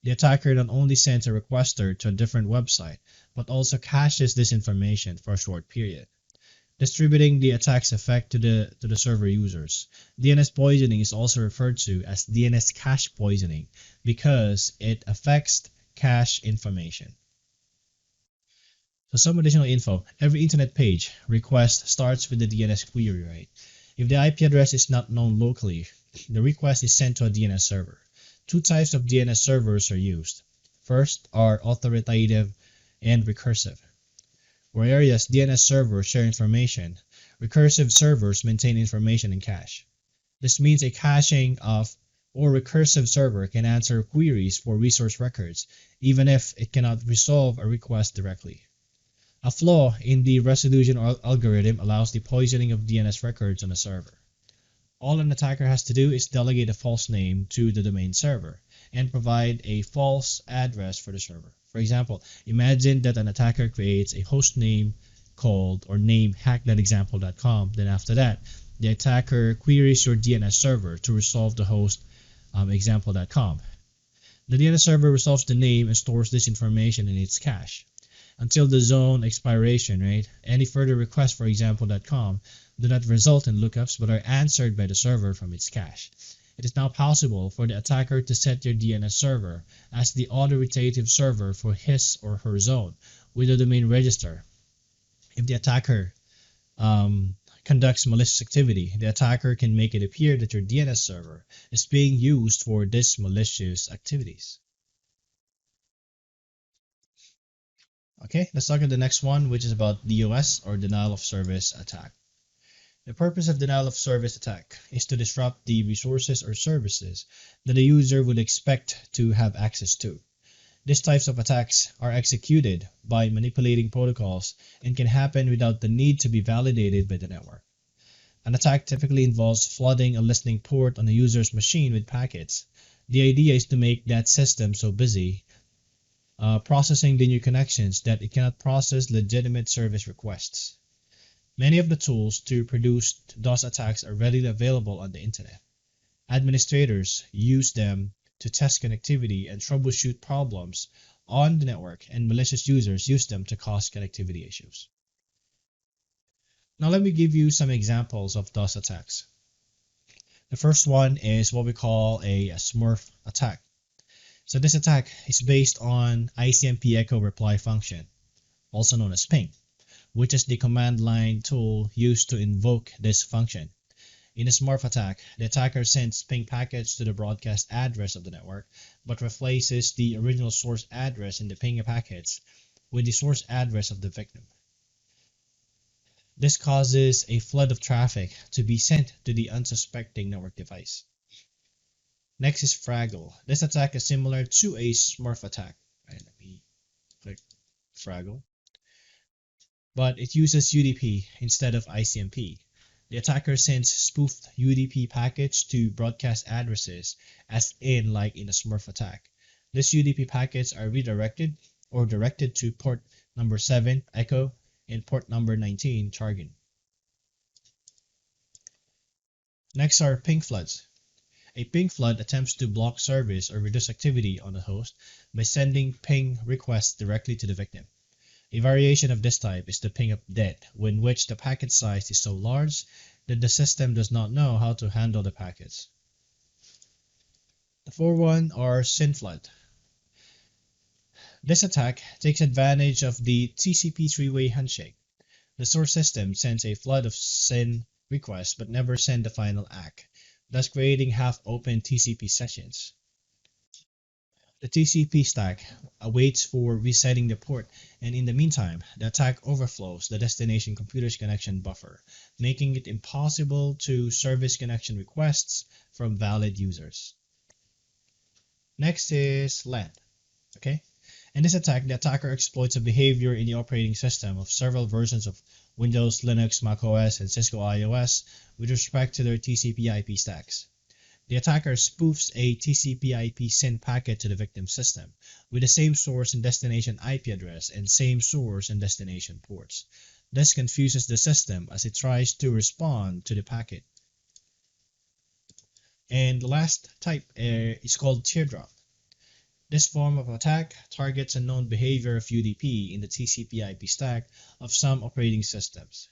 The attacker not only sends a requester to a different website, but also caches this information for a short period, distributing the attack's effect to the server users. DNS poisoning is also referred to as DNS cache poisoning because it affects cache information. So some additional info. Every internet page request starts with the DNS query, right? If the IP address is not known locally, the request is sent to a DNS server. 2 types of DNS servers are used. First are authoritative and recursive. Whereas DNS servers share information, recursive servers maintain information in cache. This means a caching of or recursive server can answer queries for resource records, even if it cannot resolve a request directly. A flaw in the resolution algorithm allows the poisoning of DNS records on a server. All an attacker has to do is delegate a false name to the domain server and provide a false address for the server. For example, imagine that an attacker creates a host name called or name hack.example.com. Then after that, the attacker queries your DNS server to resolve the host example.com. The DNS server resolves the name and stores this information in its cache until the zone expiration, right? Any further requests for example.com do not result in lookups but are answered by the server from its cache. It is now possible for the attacker to set your DNS server as the authoritative server for his or her zone with a domain register. If the attacker conducts malicious activity, the attacker can make it appear that your DNS server is being used for these malicious activities. Okay, let's talk about the next one, which is about DOS or denial of service attack. The purpose of denial of service attack is to disrupt the resources or services that a user would expect to have access to. These types of attacks are executed by manipulating protocols and can happen without the need to be validated by the network. An attack typically involves flooding a listening port on a user's machine with packets. The idea is to make that system so busy processing the new connections that it cannot process legitimate service requests. Many of the tools to produce DOS attacks are readily available on the internet. Administrators use them to test connectivity and troubleshoot problems on the network, and malicious users use them to cause connectivity issues. Now let me give you some examples of DOS attacks. The first one is what we call a Smurf attack. So this attack is based on ICMP echo reply function, also known as ping, which is the command line tool used to invoke this function. In a Smurf attack, the attacker sends ping packets to the broadcast address of the network, but replaces the original source address in the ping packets with the source address of the victim. This causes a flood of traffic to be sent to the unsuspecting network device. Next is Fraggle. This attack is similar to a Smurf attack. Right, let me click Fraggle. But it uses UDP instead of ICMP. The attacker sends spoofed UDP packets to broadcast addresses as like in a Smurf attack. These UDP packets are redirected or directed to port number 7 echo and port number 19 target. Next are ping floods. A ping flood attempts to block service or reduce activity on the host by sending ping requests directly to the victim. A variation of this type is the ping update, in which the packet size is so large that the system does not know how to handle the packets. The fourth one are SYN flood. This attack takes advantage of the TCP three-way handshake. The source system sends a flood of SYN requests but never sends the final ACK, thus creating half-open TCP sessions. The TCP stack awaits for resetting the port, and in the meantime, the attack overflows the destination computer's connection buffer, making it impossible to service connection requests from valid users. Next is LAN. Okay? In this attack, the attacker exploits a behavior in the operating system of several versions of Windows, Linux, macOS, and Cisco iOS with respect to their TCP/IP stacks. The attacker spoofs a TCP/IP SYN packet to the victim system with the same source and destination IP address and same source and destination ports. This confuses the system as it tries to respond to the packet. And the last type is called teardrop. This form of attack targets a known behavior of UDP in the TCP/IP stack of some operating systems.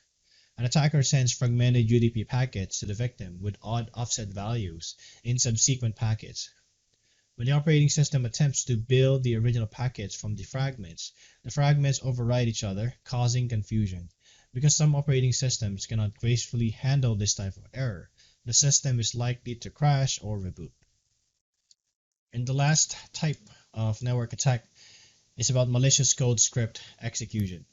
An attacker sends fragmented UDP packets to the victim with odd offset values in subsequent packets. When the operating system attempts to build the original packets from the fragments override each other, causing confusion. Because some operating systems cannot gracefully handle this type of error, the system is likely to crash or reboot. And the last type of network attack is about malicious code script execution.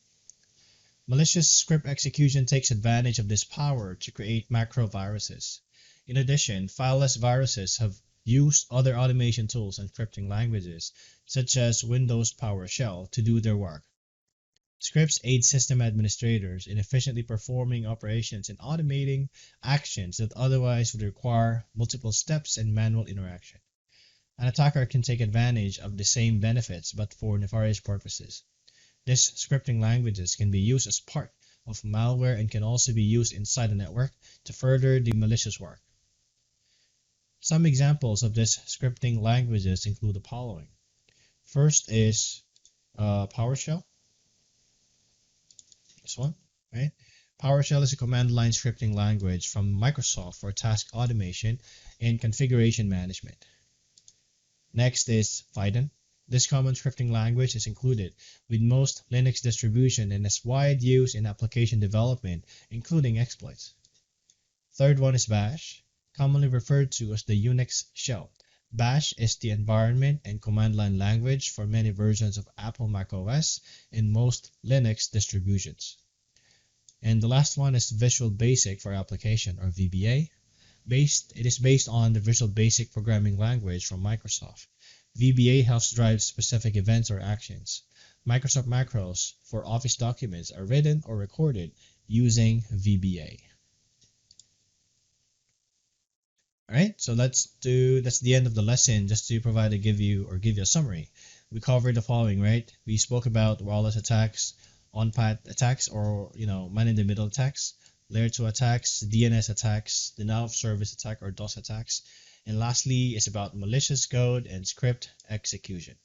Malicious script execution takes advantage of this power to create macro viruses. In addition, fileless viruses have used other automation tools and scripting languages, such as Windows PowerShell, to do their work. Scripts aid system administrators in efficiently performing operations and automating actions that otherwise would require multiple steps and manual interaction. An attacker can take advantage of the same benefits but for nefarious purposes. These scripting languages can be used as part of malware and can also be used inside the network to further the malicious work. Some examples of these scripting languages include the following. First is PowerShell. This one, right? PowerShell is a command line scripting language from Microsoft for task automation and configuration management. Next is Python. This common scripting language is included with most Linux distributions and is wide use in application development, including exploits. Third one is Bash, commonly referred to as the Unix shell. Bash is the environment and command line language for many versions of Apple macOS and most Linux distributions. And the last one is Visual Basic for Application, or VBA. It is based on the Visual Basic programming language from Microsoft. VBA helps drive specific events or actions. Microsoft macros for Office documents are written or recorded using VBA. Alright, so that's the end of the lesson. Just to give you a summary. We covered the following, right? We spoke about wireless attacks, on-path attacks, or man-in-the-middle attacks, layer 2 attacks, DNS attacks, denial of service attack or DOS attacks, and lastly is about malicious code and script execution.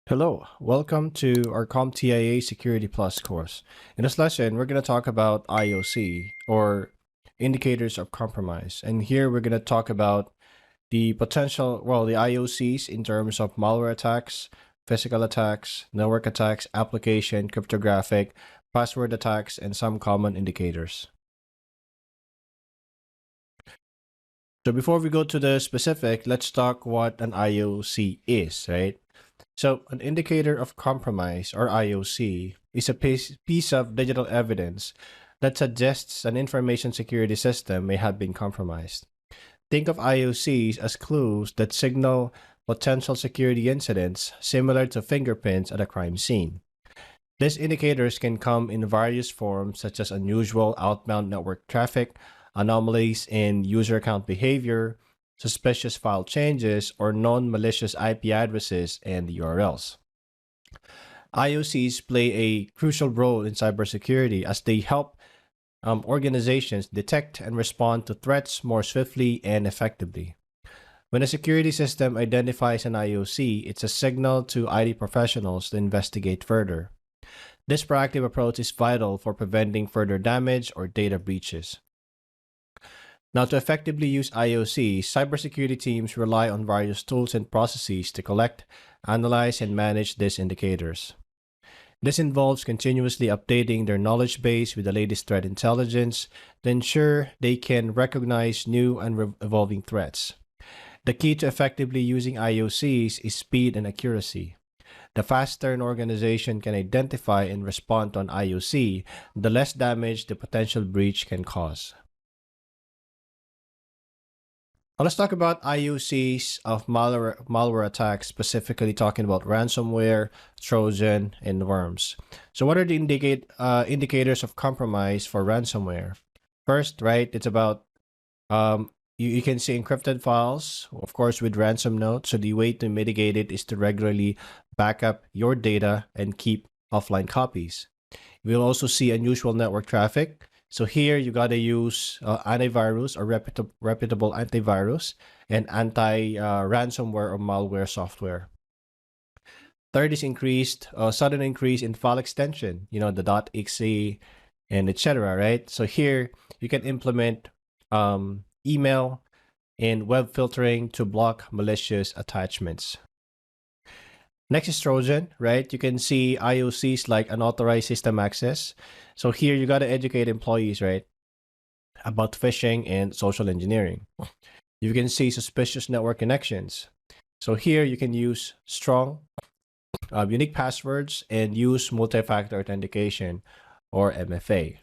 Hello, welcome to our CompTIA Security Plus course. In this lesson, we're going to talk about IOC, or Indicators of Compromise. And here we're going to talk about the IOCs in terms of malware attacks, physical attacks, network attacks, application, cryptographic, password attacks, and some common indicators. So before we go to the specific, let's talk what an IOC is, right? So an indicator of compromise, or IOC, is a piece of digital evidence that suggests an information security system may have been compromised. Think of IOCs as clues that signal potential security incidents similar to fingerprints at a crime scene. These indicators can come in various forms, such as unusual outbound network traffic, anomalies in user account behavior, suspicious file changes, or known malicious IP addresses and URLs. IOCs play a crucial role in cybersecurity as they help organizations detect and respond to threats more swiftly and effectively. When a security system identifies an IOC, it's a signal to IT professionals to investigate further. This proactive approach is vital for preventing further damage or data breaches. Now, to effectively use IOCs, cybersecurity teams rely on various tools and processes to collect, analyze, and manage these indicators. This involves continuously updating their knowledge base with the latest threat intelligence to ensure they can recognize new and evolving threats. The key to effectively using IOCs is speed and accuracy. The faster an organization can identify and respond to an IOC, the less damage the potential breach can cause. Now let's talk about IOCs of malware attacks, specifically talking about ransomware, Trojan, and worms. So what are the indicators of compromise for ransomware? First, right, it's about you can see encrypted files, of course, with ransom notes. So the way to mitigate it is to regularly back up your data and keep offline copies. We'll also see unusual network traffic. So here you got to use antivirus or reputable antivirus and anti-ransomware or malware software. Third is sudden increase in file extension, the .exe and etc. Right? So here you can implement email and web filtering to block malicious attachments. Next is Trojan, right? You can see IOCs like unauthorized system access. So here you got to educate employees, right, about phishing and social engineering. You can see suspicious network connections. So here you can use strong, unique passwords and use multi-factor authentication or MFA.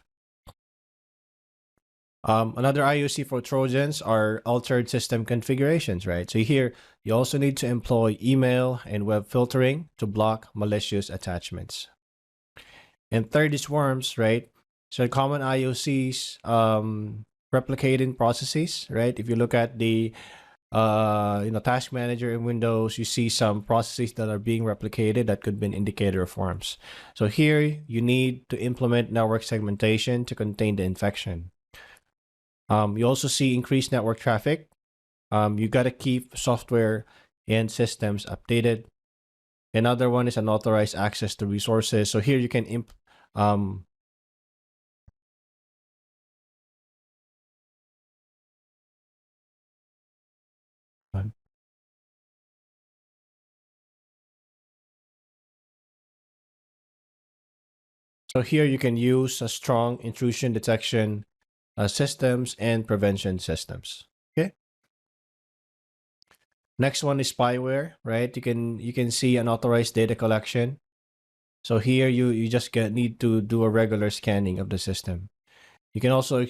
Another IOC for Trojans are altered system configurations, right? So here you also need to employ email and web filtering to block malicious attachments. And third is worms, right? So common IOCs, replicating processes, right? If you look at the task manager in Windows, you see some processes that are being replicated that could be an indicator of worms. So here you need to implement network segmentation to contain the infection. You also see increased network traffic. You got to keep software and systems updated. Another one is unauthorized access to resources. So here you can so here you can use a strong intrusion detection systems and prevention systems. Okay. Next one is spyware, right? You can see unauthorized data collection. So here you just need to do a regular scanning of the system. You can also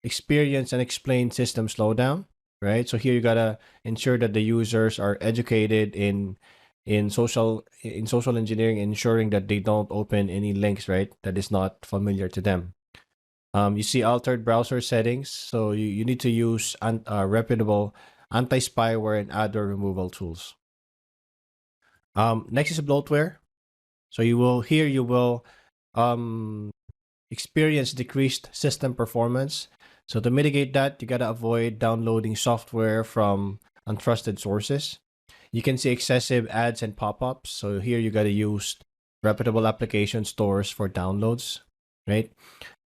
experience and explain system slowdown, right? So here you gotta ensure that the users are educated in social engineering, ensuring that they don't open any links, right, that is not familiar to them. You see altered browser settings, so you need to use reputable anti-spyware and adware removal tools. Next is bloatware. So you will experience decreased system performance. So to mitigate that, you gotta avoid downloading software from untrusted sources. You can see excessive ads and pop-ups. So here you gotta use reputable application stores for downloads, right?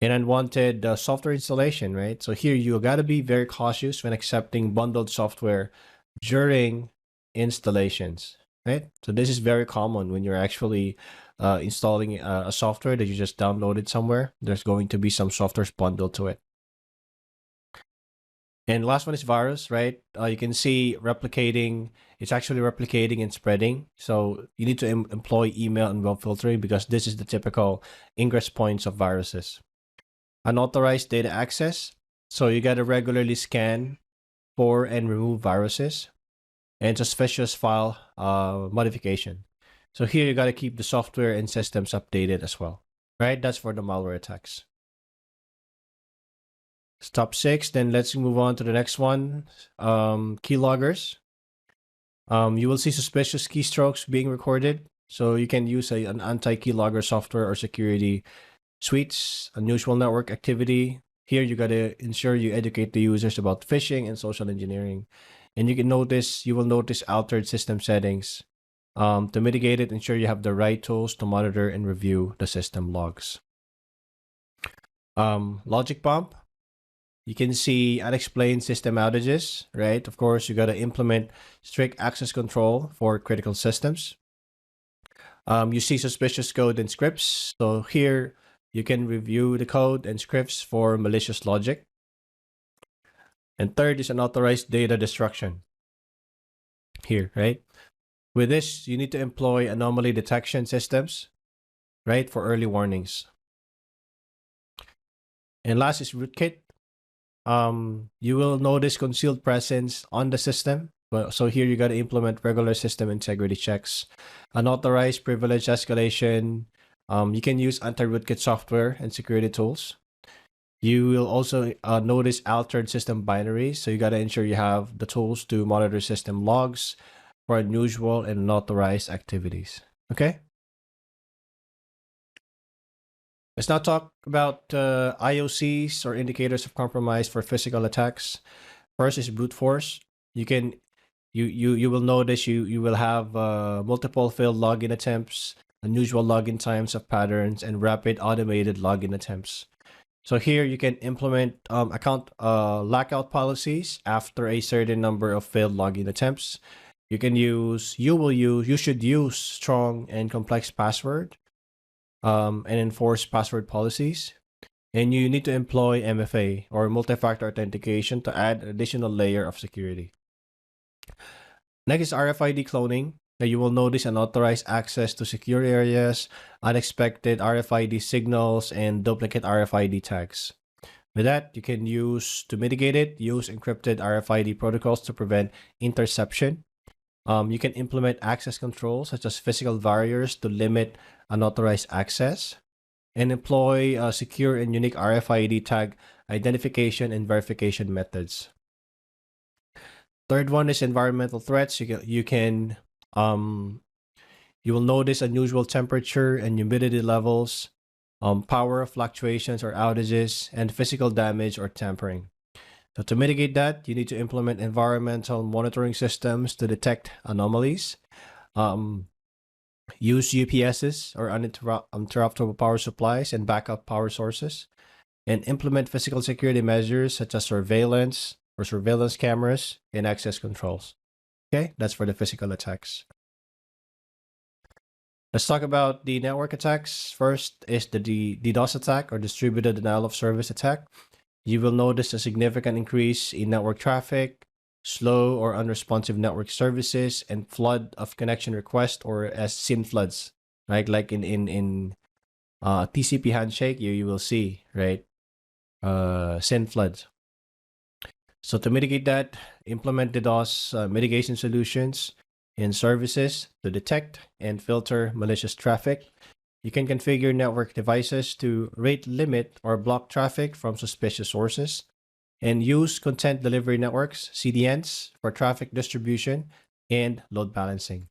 And unwanted software installation, right? So here you gotta be very cautious when accepting bundled software during installations, right? So this is very common when you're actually installing a software that you just downloaded somewhere. There's going to be some softwares bundled to it. And last one is virus, right? You can see replicating. It's actually replicating and spreading. So you need to employ email and web filtering because this is the typical ingress points of viruses. Unauthorized data access. So you got to regularly scan for and remove viruses. And suspicious file modification. So here you got to keep the software and systems updated as well, right? That's for the malware attacks. Stop 6. Then let's move on to the next one. Keyloggers. You will see suspicious keystrokes being recorded. So you can use an anti-keylogger software or security suites, unusual network activity. Here you got to ensure you educate the users about phishing and social engineering. And you will notice altered system settings. To mitigate it, ensure you have the right tools to monitor and review the system logs. Logic bump. You can see unexplained system outages, right? Of course, you got to implement strict access control for critical systems. You see suspicious code and scripts. So here you can review the code and scripts for malicious logic. And third is unauthorized data destruction. Here, right? With this, you need to employ anomaly detection systems, right, for early warnings. And last is rootkit. You will notice concealed presence on the system. So here you got to implement regular system integrity checks, unauthorized privilege escalation. You can use anti-rootkit software and security tools. You will also notice altered system binaries. So you got to ensure you have the tools to monitor system logs for unusual and unauthorized activities. Okay. Let's now talk about IOCs or indicators of compromise for physical attacks. First is brute force. You will notice you will have multiple failed login attempts, unusual login times of patterns, and rapid automated login attempts. So here you can implement account lockout policies after a certain number of failed login attempts. You should use strong and complex password and enforce password policies. And you need to employ MFA or multi-factor authentication to add an additional layer of security. Next is RFID cloning. Now you will notice unauthorized access to secure areas, unexpected RFID signals, and duplicate RFID tags. With that, you can use encrypted RFID protocols to prevent interception. You can implement access controls such as physical barriers to limit unauthorized access, and employ secure and unique RFID tag identification and verification methods. Third one is environmental threats. You will notice unusual temperature and humidity levels, power fluctuations or outages, and physical damage or tampering. So to mitigate that, you need to implement environmental monitoring systems to detect anomalies. Use UPSs or uninterruptible power supplies and backup power sources, and implement physical security measures such as surveillance cameras and access controls. Okay, that's for the physical attacks. Let's talk about the network attacks. First is the DDoS attack or distributed denial of service attack. You will notice a significant increase in network traffic, slow or unresponsive network services, and flood of connection requests, or as SYN floods, right? Like in TCP handshake, you will see, right? SYN floods. So to mitigate that, implement DDoS mitigation solutions in services to detect and filter malicious traffic. You can configure network devices to rate limit or block traffic from suspicious sources, and use content delivery networks, CDNs, for traffic distribution and load balancing.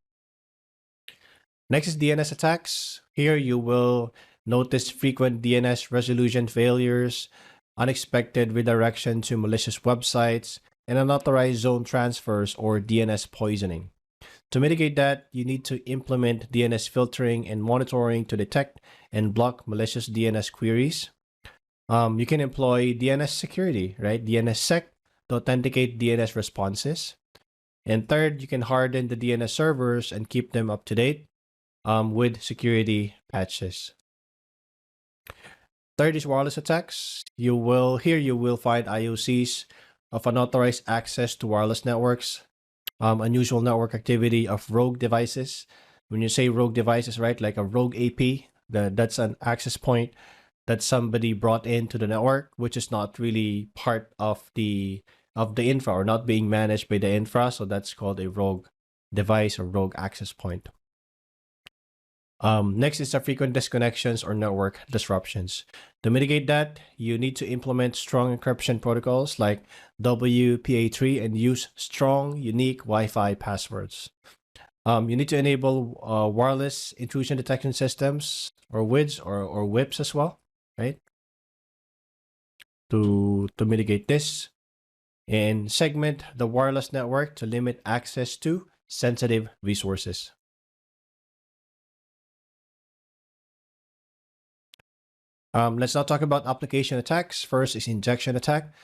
Next is DNS attacks. Here you will notice frequent DNS resolution failures, unexpected redirection to malicious websites, and unauthorized zone transfers or DNS poisoning. To mitigate that, you need to implement DNS filtering and monitoring to detect and block malicious DNS queries. You can employ DNS security, right? DNSSEC to authenticate DNS responses. And third, you can harden the DNS servers and keep them up to date with security patches. Third is wireless attacks. Here you will find IOCs of unauthorized access to wireless networks, unusual network activity of rogue devices. When you say rogue devices, right, like a rogue AP, that's an access point that somebody brought into the network, which is not really part of the infra or not being managed by the infra. So that's called a rogue device or rogue access point. Next is the frequent disconnections or network disruptions. To mitigate that, you need to implement strong encryption protocols like WPA3 and use strong, unique Wi-Fi passwords. You need to enable wireless intrusion detection systems or WIDS or WIPs as well, right? To mitigate this, and segment the wireless network to limit access to sensitive resources. Let's now talk about application attacks. First is injection attack.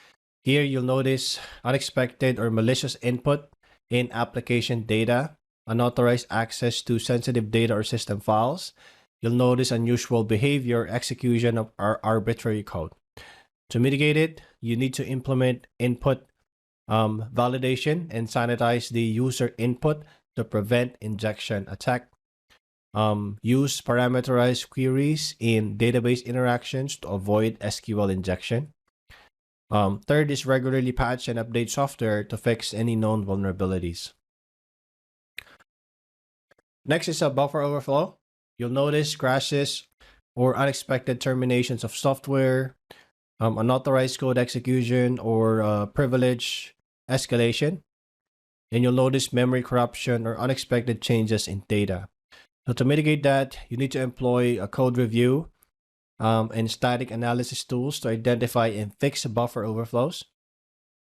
Here you'll notice unexpected or malicious input in application data, unauthorized access to sensitive data or system files. You'll notice unusual behavior, execution of arbitrary code. To mitigate it, you need to implement input validation and sanitize the user input to prevent injection attack. Use parameterized queries in database interactions to avoid SQL injection. Third is regularly patch and update software to fix any known vulnerabilities. Next is a buffer overflow. You'll notice crashes or unexpected terminations of software, unauthorized code execution, or privilege escalation. And you'll notice memory corruption or unexpected changes in data. So to mitigate that, you need to employ a code review and static analysis tools to identify and fix buffer overflows.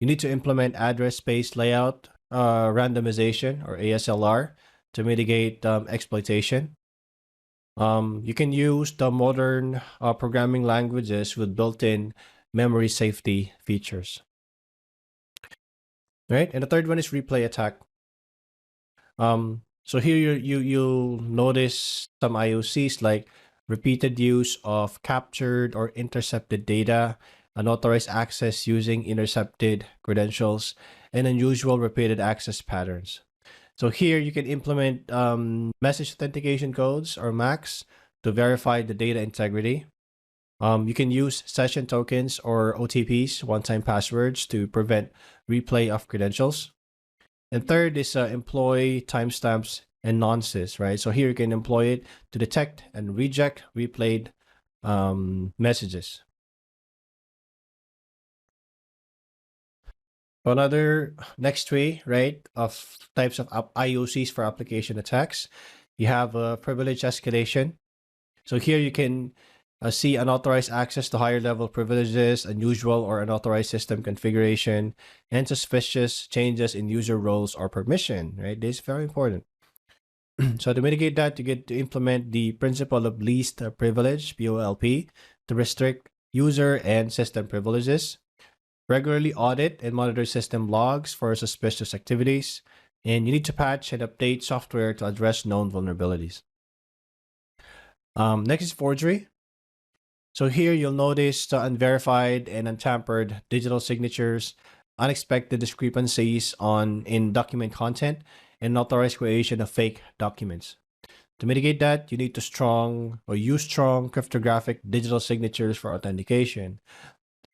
You need to implement address space layout randomization or ASLR to mitigate exploitation. You can use the modern programming languages with built-in memory safety features. Right, and the third one is replay attack. So here you'll notice some IOCs like repeated use of captured or intercepted data, unauthorized access using intercepted credentials, and unusual repeated access patterns. So here you can implement message authentication codes or MACs to verify the data integrity. You can use session tokens or OTPs, one-time passwords, to prevent replay of credentials. And third is employ timestamps and nonces, right? So here you can employ it to detect and reject replayed messages. Another next way, right, of types of IOCs for application attacks, you have privilege escalation. So here you can see unauthorized access to higher level privileges, unusual or unauthorized system configuration, and suspicious changes in user roles or permission, right? This is very important. So to mitigate that, you get to implement the principle of least privilege, POLP, to restrict user and system privileges. Regularly audit and monitor system logs for suspicious activities, and you need to patch and update software to address known vulnerabilities. Next is forgery. So here you'll notice the unverified and untampered digital signatures, unexpected discrepancies in document content, and unauthorized creation of fake documents. To mitigate that, you need to use strong cryptographic digital signatures for authentication.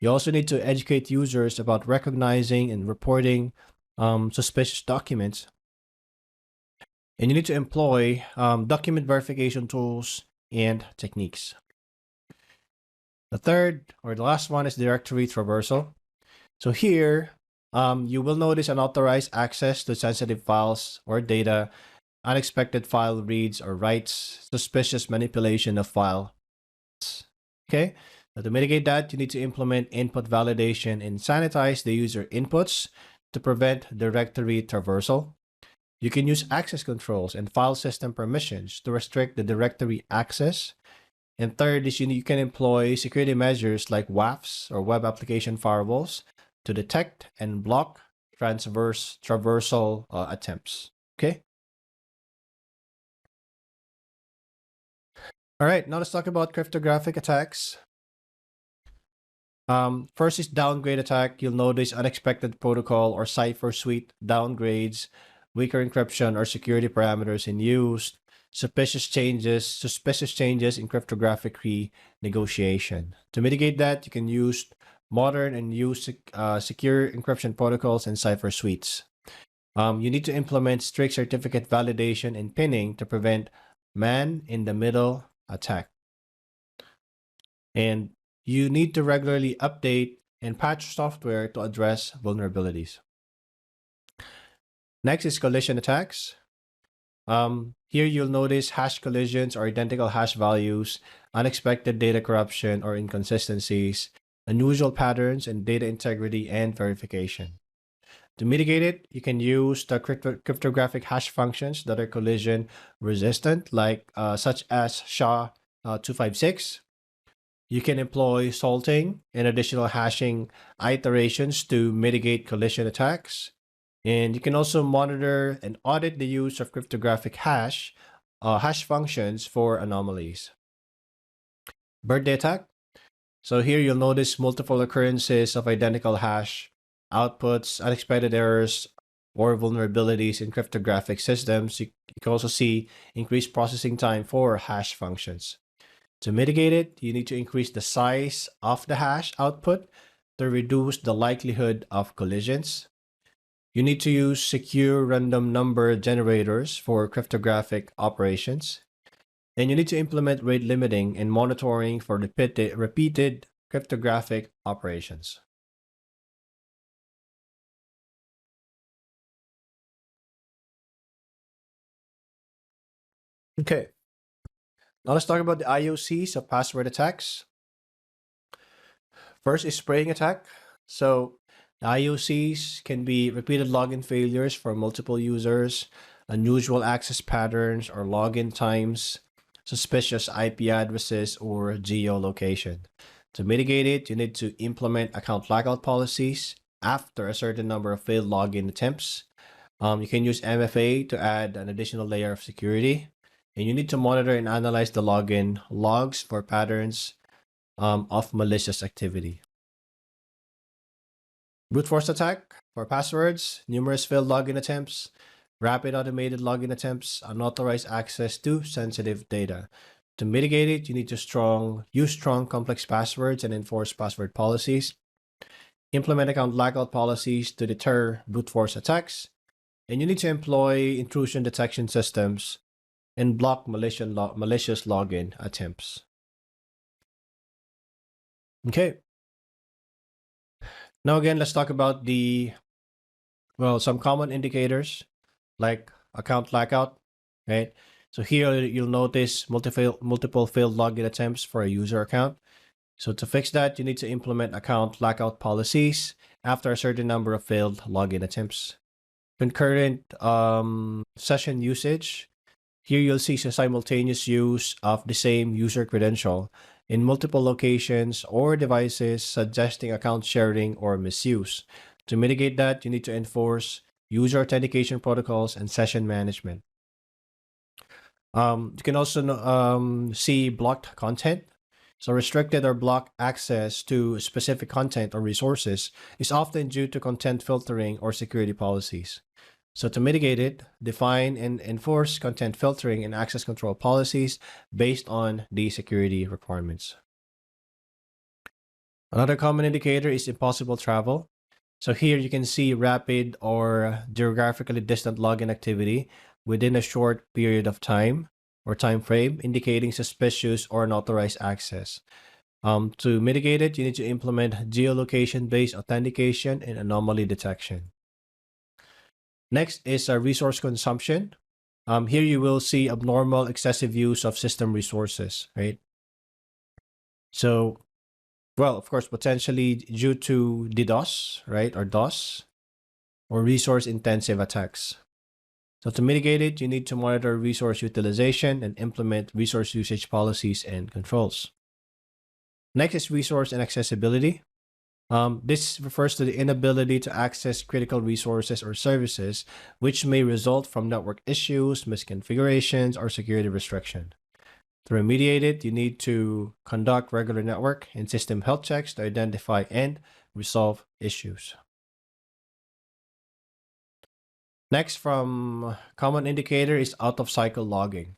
You also need to educate users about recognizing and reporting suspicious documents. And you need to employ document verification tools and techniques. The third or the last one is directory traversal. So here, you will notice unauthorized access to sensitive files or data, unexpected file reads or writes, suspicious manipulation of file. Okay, now to mitigate that, you need to implement input validation and sanitize the user inputs to prevent directory traversal. You can use access controls and file system permissions to restrict the directory access. And third is you can employ security measures like WAFs or web application firewalls to detect and block traversal attempts. Okay. All right, now let's talk about cryptographic attacks. First is downgrade attack. You'll notice unexpected protocol or cipher suite downgrades, weaker encryption or security parameters in use, suspicious changes in cryptographic key negotiation. To mitigate that, you can use modern and secure encryption protocols and cipher suites. You need to implement strict certificate validation and pinning to prevent man-in-the-middle attack. And you need to regularly update and patch software to address vulnerabilities. Next is collision attacks. Here you'll notice hash collisions or identical hash values, unexpected data corruption or inconsistencies, unusual patterns in data integrity and verification. To mitigate it, you can use the cryptographic hash functions that are collision resistant, such as SHA-256. You can employ salting and additional hashing iterations to mitigate collision attacks. And you can also monitor and audit the use of cryptographic hash functions for anomalies. Birthday attack. So here you'll notice multiple occurrences of identical hash outputs, unexpected errors, or vulnerabilities in cryptographic systems. You can also see increased processing time for hash functions. To mitigate it, you need to increase the size of the hash output to reduce the likelihood of collisions. You need to use secure random number generators for cryptographic operations. And you need to implement rate limiting and monitoring for repeated cryptographic operations. Okay, now let's talk about the IOCs of password attacks. First is spraying attack. So IOCs can be repeated login failures for multiple users, unusual access patterns or login times, suspicious IP addresses, or geolocation. To mitigate it, you need to implement account lockout policies after a certain number of failed login attempts. You can use MFA to add an additional layer of security. And you need to monitor and analyze the login logs for patterns of malicious activity. Brute force attack for passwords, numerous failed login attempts, rapid automated login attempts, unauthorized access to sensitive data. To mitigate it, you need to use strong complex passwords and enforce password policies. Implement account lockout policies to deter brute force attacks. And you need to employ intrusion detection systems and block malicious login attempts. Okay. Now again, let's talk about some common indicators like account lockout, right? So here you'll notice multiple failed login attempts for a user account. So to fix that, you need to implement account lockout policies after a certain number of failed login attempts. Concurrent session usage. Here you'll see simultaneous use of the same user credential in multiple locations or devices, suggesting account sharing or misuse. To mitigate that, you need to enforce user authentication protocols and session management. You can also see blocked content. So restricted or blocked access to specific content or resources is often due to content filtering or security policies. So to mitigate it, define and enforce content filtering and access control policies based on the security requirements. Another common indicator is impossible travel. So here you can see rapid or geographically distant login activity within a short period of time or time frame, indicating suspicious or unauthorized access. To mitigate it, you need to implement geolocation-based authentication and anomaly detection. Next is resource consumption. Here you will see abnormal excessive use of system resources, right? So, well, of course, potentially due to DDoS, right, or DOS, or resource-intensive attacks. So to mitigate it, you need to monitor resource utilization and implement resource usage policies and controls. Next is resource inaccessibility. This refers to the inability to access critical resources or services, which may result from network issues, misconfigurations, or security restriction. To remediate it, you need to conduct regular network and system health checks to identify and resolve issues. Next, from common indicator is out-of-cycle logging.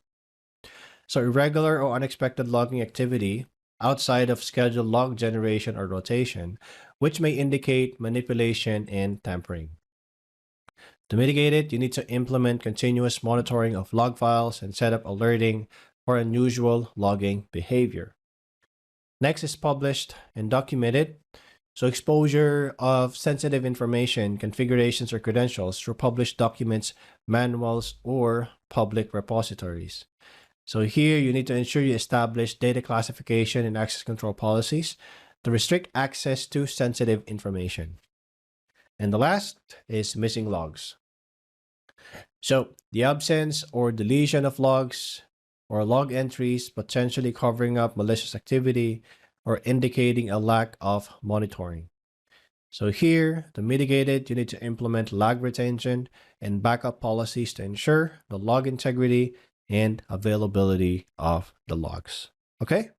So irregular or unexpected logging activity outside of scheduled log generation or rotation, which may indicate manipulation and tampering. To mitigate it, you need to implement continuous monitoring of log files and set up alerting for unusual logging behavior. Next is published and documented. So exposure of sensitive information, configurations, or credentials through published documents, manuals, or public repositories. So here you need to ensure you establish data classification and access control policies to restrict access to sensitive information. And the last is missing logs. So the absence or deletion of logs or log entries potentially covering up malicious activity or indicating a lack of monitoring. So here, to mitigate it, you need to implement log retention and backup policies to ensure the log integrity and availability of the logs. Okay?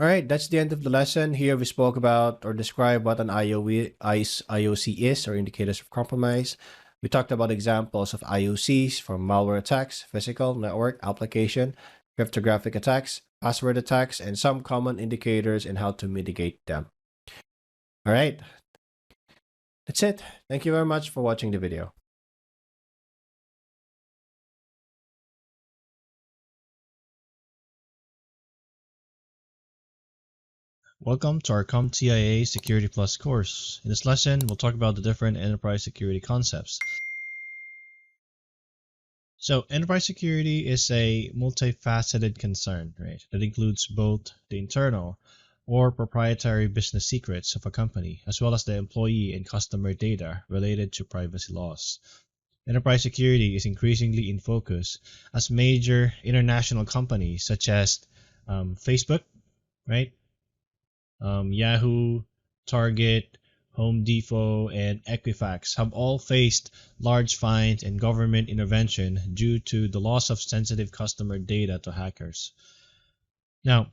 All right, that's the end of the lesson. Here we spoke about or described what an IOC is, or indicators of compromise. We talked about examples of IOCs from malware attacks, physical, network, application, cryptographic attacks, password attacks, and some common indicators and how to mitigate them. All right, that's it. Thank you very much for watching the video. Welcome to our CompTIA Security Plus course. In this lesson, we'll talk about the different enterprise security concepts. So enterprise security is a multifaceted concern, right? That includes both the internal or proprietary business secrets of a company, as well as the employee and customer data related to privacy laws. Enterprise security is increasingly in focus as major international companies such as Facebook, right? Yahoo, Target, Home Depot, and Equifax have all faced large fines and government intervention due to the loss of sensitive customer data to hackers. Now,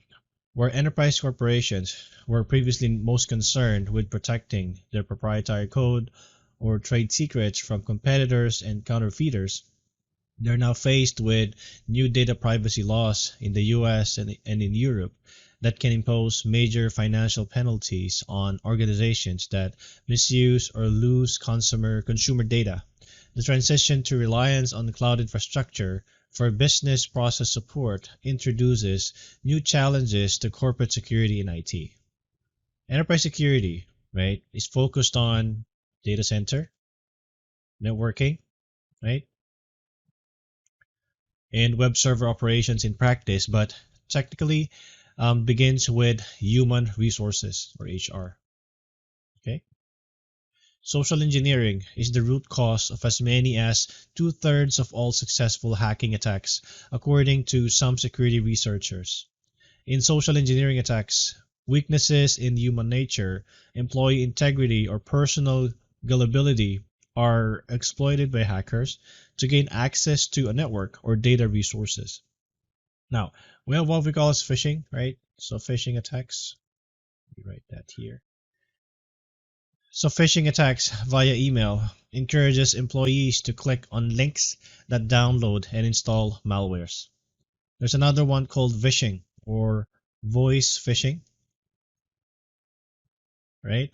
where enterprise corporations were previously most concerned with protecting their proprietary code or trade secrets from competitors and counterfeiters, they're now faced with new data privacy laws in the US and in Europe that can impose major financial penalties on organizations that misuse or lose consumer data. The transition to reliance on cloud infrastructure for business process support introduces new challenges to corporate security in IT. Enterprise security, right, is focused on data center, networking, right, and web server operations in practice, but technically begins with human resources or HR. Okay. Social engineering is the root cause of as many as 2/3 of all successful hacking attacks, according to some security researchers. In social engineering attacks, weaknesses in human nature, employee integrity, or personal gullibility are exploited by hackers to gain access to a network or data resources. Now, we have what we call as phishing, right? So phishing attacks, let me write that here. So phishing attacks via email encourages employees to click on links that download and install malwares. There's another one called vishing or voice phishing, right?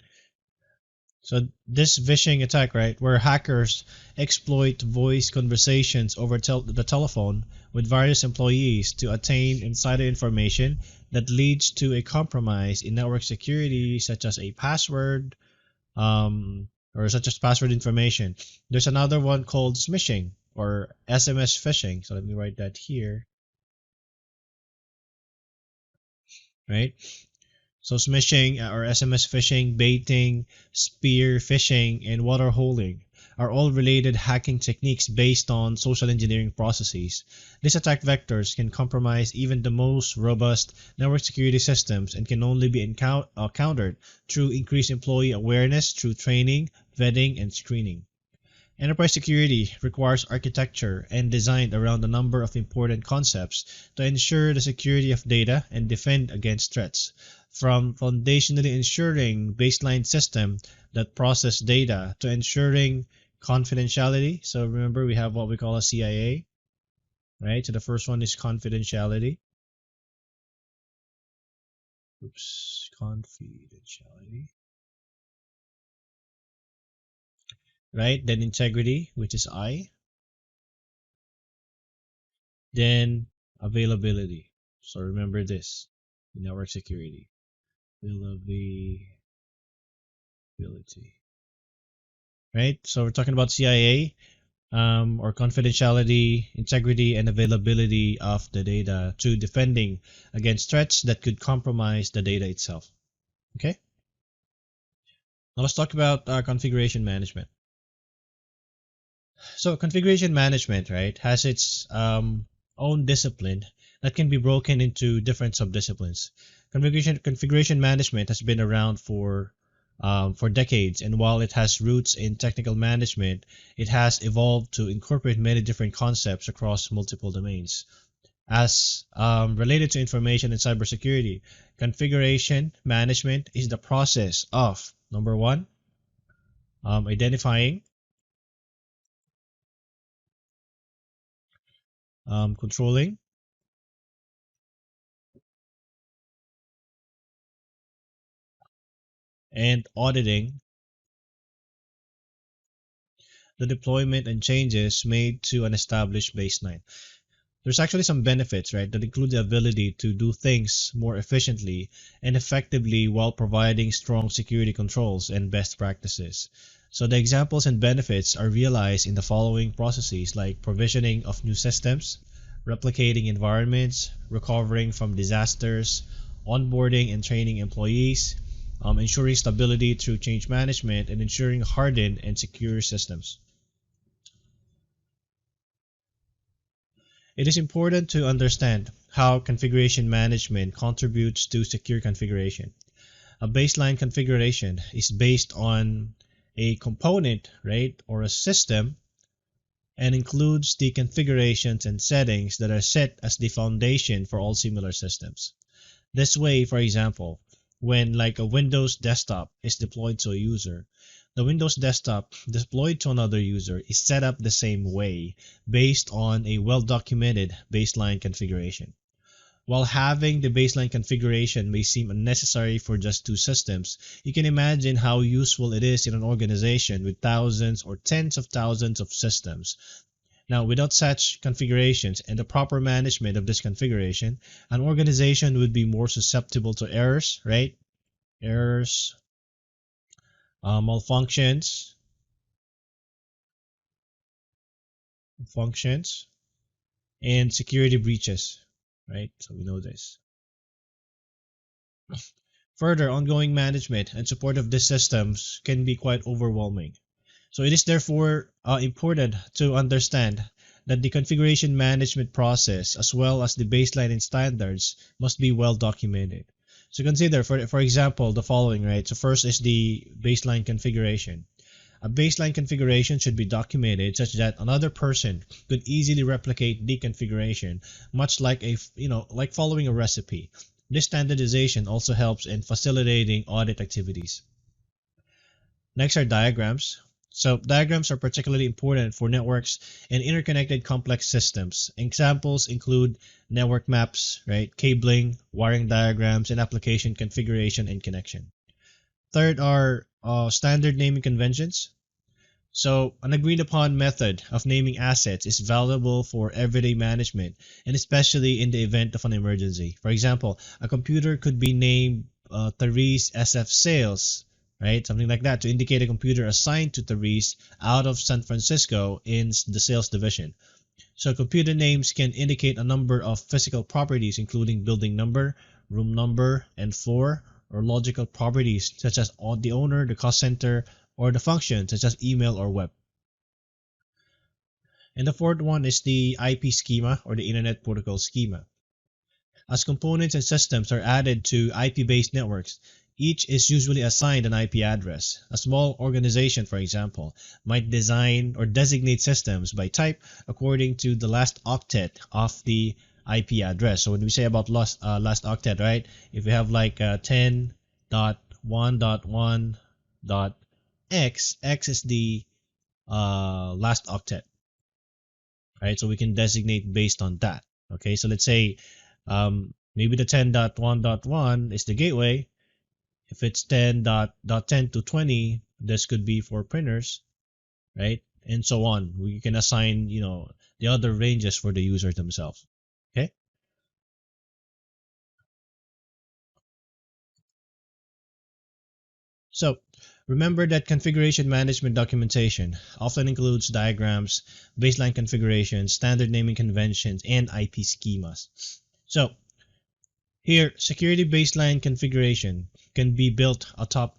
So this vishing attack, right, where hackers exploit voice conversations over the telephone with various employees to attain insider information that leads to a compromise in network security, such as a password, or such as password information. There's another one called smishing or SMS phishing. So let me write that here, right? So smishing or SMS phishing, baiting, spear phishing, and water holing are all related hacking techniques based on social engineering processes. These attack vectors can compromise even the most robust network security systems and can only be countered through increased employee awareness through training, vetting, and screening. Enterprise security requires architecture and design around a number of important concepts to ensure the security of data and defend against threats, from foundationally ensuring baseline system that process data to ensuring confidentiality. So remember, we have what we call a CIA, right? So the first one is confidentiality. Confidentiality. Right? Then integrity, which is I. Then availability. So remember this in network security. Availability. Right? So we're talking about CIA, or confidentiality, integrity, and availability of the data to defending against threats that could compromise the data itself. Okay? Now let's talk about configuration management. So configuration management, right, has its own discipline that can be broken into different subdisciplines. Configuration management has been around for decades, and while it has roots in technical management, it has evolved to incorporate many different concepts across multiple domains. As related to information and cybersecurity, configuration management is the process of, number one, identifying, controlling, and auditing the deployment and changes made to an established baseline. There's actually some benefits, right, that include the ability to do things more efficiently and effectively while providing strong security controls and best practices. So the examples and benefits are realized in the following processes, like provisioning of new systems, replicating environments, recovering from disasters, onboarding and training employees, ensuring stability through change management, and ensuring hardened and secure systems. It is important to understand how configuration management contributes to secure configuration. A baseline configuration is based on a component, right, or a system, and includes the configurations and settings that are set as the foundation for all similar systems. This way, for example, when like a Windows desktop is deployed to a user, the Windows desktop deployed to another user is set up the same way based on a well-documented baseline configuration. While having the baseline configuration may seem unnecessary for just two systems, you can imagine how useful it is in an organization with thousands or tens of thousands of systems. Now, without such configurations and the proper management of this configuration, an organization would be more susceptible to errors, right? Errors, malfunctions, functions, and security breaches, right? So we know this. Further, ongoing management and support of these systems can be quite overwhelming. So it is therefore important to understand that the configuration management process as well as the baseline and standards must be well documented. So consider, for example, the following, right? So first is the baseline configuration. A baseline configuration should be documented such that another person could easily replicate the configuration, much like like following a recipe. This standardization also helps in facilitating audit activities. Next are diagrams. So diagrams are particularly important for networks and interconnected complex systems. Examples include network maps, right, cabling, wiring diagrams, and application configuration and connection. Third are standard naming conventions. So an agreed upon method of naming assets is valuable for everyday management and especially in the event of an emergency. For example, a computer could be named Therese SF Sales, right? Something like that to indicate a computer assigned to Therese out of San Francisco in the sales division. So computer names can indicate a number of physical properties including building number, room number, and floor, or logical properties such as the owner, the cost center, or the function such as email or web. And the fourth one is the IP schema or the Internet Protocol schema. As components and systems are added to IP-based networks, each is usually assigned an IP address. A small organization, for example, might design or designate systems by type according to the last octet of the IP address. So when we say about last octet, right? If we have like 10.1.1.x, X is the last octet, right? So we can designate based on that. Okay, so let's say maybe the 10.1.1 is the gateway. If it's 10.10 to 20, this could be for printers, right? And so on. We can assign, the other ranges for the users themselves. Okay. So remember that configuration management documentation often includes diagrams, baseline configurations, standard naming conventions, and IP schemas. So here, security baseline configuration can be built atop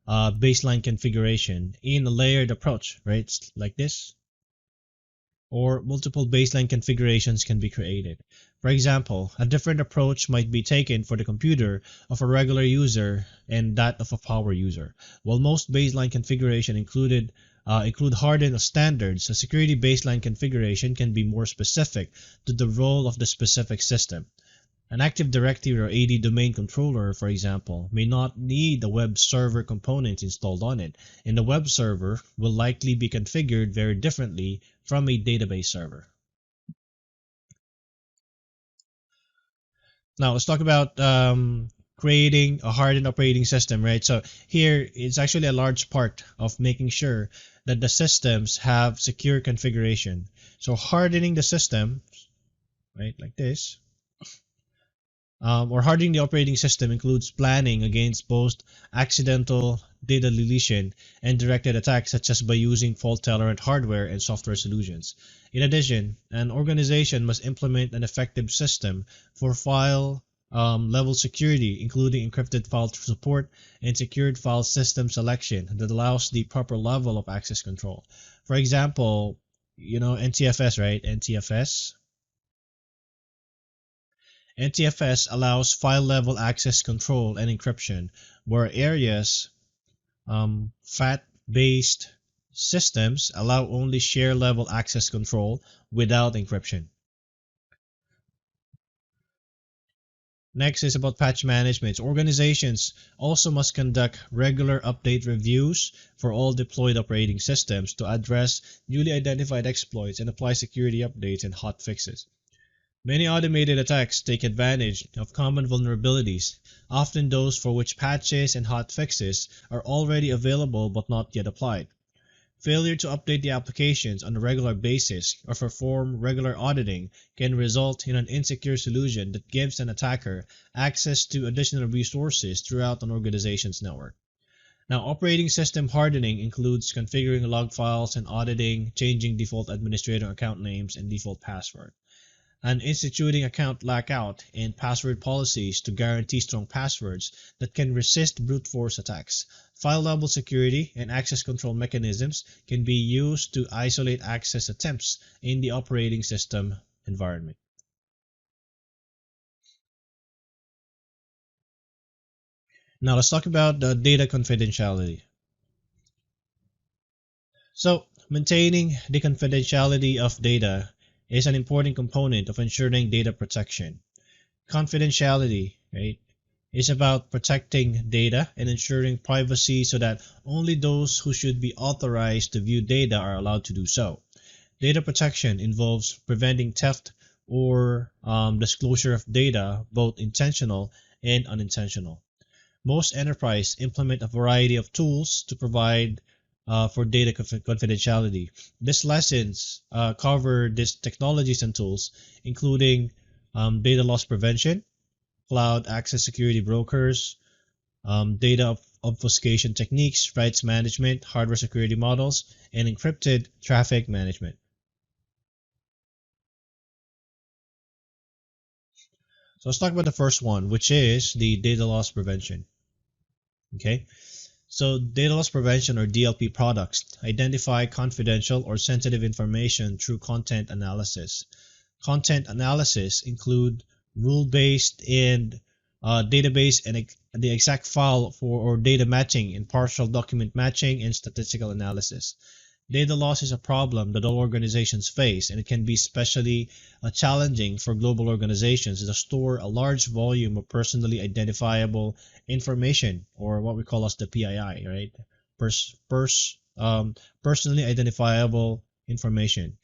baseline configuration in a layered approach, right? Like this. Or multiple baseline configurations can be created. For example, a different approach might be taken for the computer of a regular user and that of a power user. While most baseline configuration include hardened standards, a security baseline configuration can be more specific to the role of the specific system. An Active Directory or AD domain controller, for example, may not need a web server component installed on it, and the web server will likely be configured very differently from a database server. Now, let's talk about creating a hardened operating system, right? So here, it's actually a large part of making sure that the systems have secure configuration. So hardening the system, right, like this, or hardening the operating system includes planning against both accidental data deletion and directed attacks, such as by using fault-tolerant hardware and software solutions. In addition, an organization must implement an effective system for file level security, including encrypted file support and secured file system selection that allows the proper level of access control. For example, NTFS, right? NTFS NTFS allows file-level access control and encryption, where areas FAT-based systems allow only share-level access control without encryption. Next is about patch management. Organizations also must conduct regular update reviews for all deployed operating systems to address newly identified exploits and apply security updates and hot fixes. Many automated attacks take advantage of common vulnerabilities, often those for which patches and hot fixes are already available but not yet applied. Failure to update the applications on a regular basis or perform regular auditing can result in an insecure solution that gives an attacker access to additional resources throughout an organization's network. Now, operating system hardening includes configuring log files and auditing, changing default administrator account names and default password, and instituting account lockout and password policies to guarantee strong passwords that can resist brute force attacks. File-level security and access control mechanisms can be used to isolate access attempts in the operating system environment. Now let's talk about the data confidentiality. So, maintaining the confidentiality of data is an important component of ensuring data protection. Confidentiality, right, is about protecting data and ensuring privacy so that only those who should be authorized to view data are allowed to do so. Data protection involves preventing theft or disclosure of data, both intentional and unintentional. Most enterprises implement a variety of tools to provide for data confidentiality. These lessons cover these technologies and tools, including data loss prevention, cloud access security brokers, data obfuscation techniques, rights management, hardware security models, and encrypted traffic management. So let's talk about the first one, which is the data loss prevention. Okay, so data loss prevention or DLP products identify confidential or sensitive information through content analysis. Content analysis include rule-based and database and the exact file for or data matching and partial document matching and statistical analysis. Data loss is a problem that all organizations face, and it can be especially challenging for global organizations that store a large volume of personally identifiable information, or what we call as the PII, right? Personally identifiable information,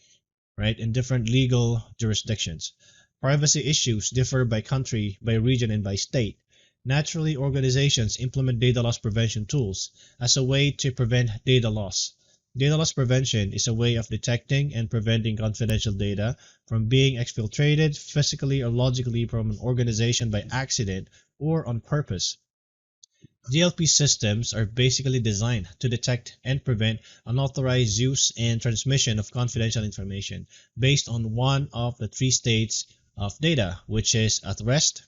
right, in different legal jurisdictions. Privacy issues differ by country, by region, and by state. Naturally, organizations implement data loss prevention tools as a way to prevent data loss. Data loss prevention is a way of detecting and preventing confidential data from being exfiltrated physically or logically from an organization by accident or on purpose. DLP systems are basically designed to detect and prevent unauthorized use and transmission of confidential information based on one of the three states of data, which is at rest,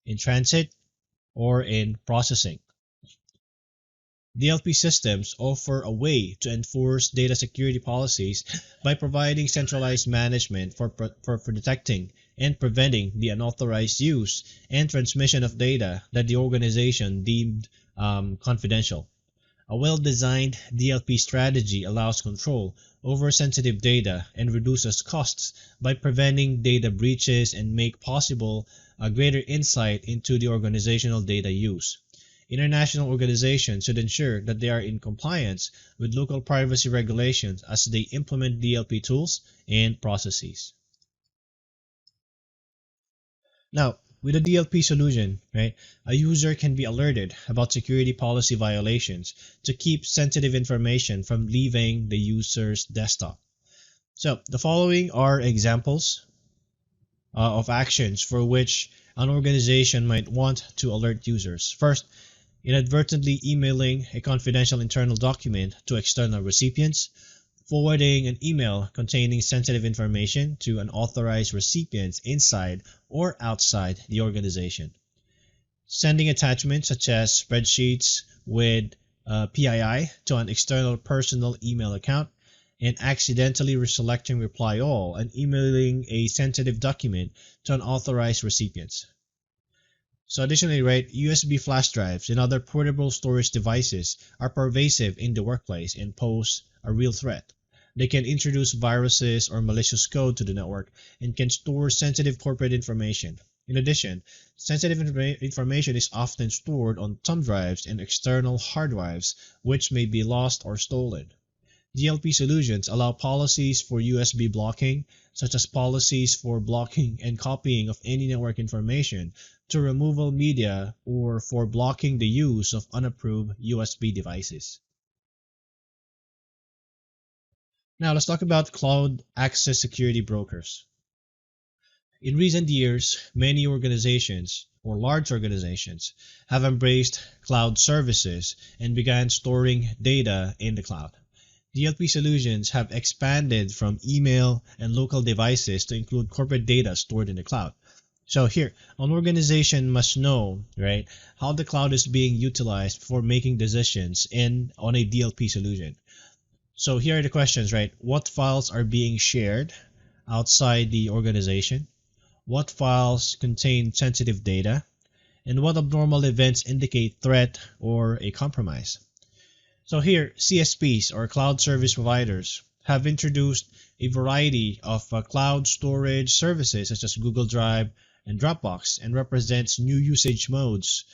in transit, or in processing. DLP systems offer a way to enforce data security policies by providing centralized management for detecting and preventing the unauthorized use and transmission of data that the organization deemed confidential. A well-designed DLP strategy allows control over sensitive data and reduces costs by preventing data breaches and make possible a greater insight into the organizational data use. International organizations should ensure that they are in compliance with local privacy regulations as they implement DLP tools and processes. Now, with a DLP solution, right, a user can be alerted about security policy violations to keep sensitive information from leaving the user's desktop. So, the following are examples of actions for which an organization might want to alert users. First, inadvertently emailing a confidential internal document to external recipients, forwarding an email containing sensitive information to unauthorized recipients inside or outside the organization, sending attachments such as spreadsheets with PII to an external personal email account, and accidentally selecting reply all and emailing a sensitive document to unauthorized recipients. So additionally, right, USB flash drives and other portable storage devices are pervasive in the workplace and pose a real threat. They can introduce viruses or malicious code to the network and can store sensitive corporate information. In addition, sensitive information is often stored on thumb drives and external hard drives, which may be lost or stolen. DLP solutions allow policies for USB blocking, such as policies for blocking and copying of any network information to removal media or for blocking the use of unapproved USB devices. Now let's talk about cloud access security brokers. In recent years, many organizations or large organizations have embraced cloud services and began storing data in the cloud. DLP solutions have expanded from email and local devices to include corporate data stored in the cloud. So here, an organization must know, right, how the cloud is being utilized before making decisions on a DLP solution. So here are the questions, right? What files are being shared outside the organization? What files contain sensitive data? And what abnormal events indicate threat or a compromise? So here, CSPs or cloud service providers have introduced a variety of cloud storage services such as Google Drive and Dropbox and represents new usage modes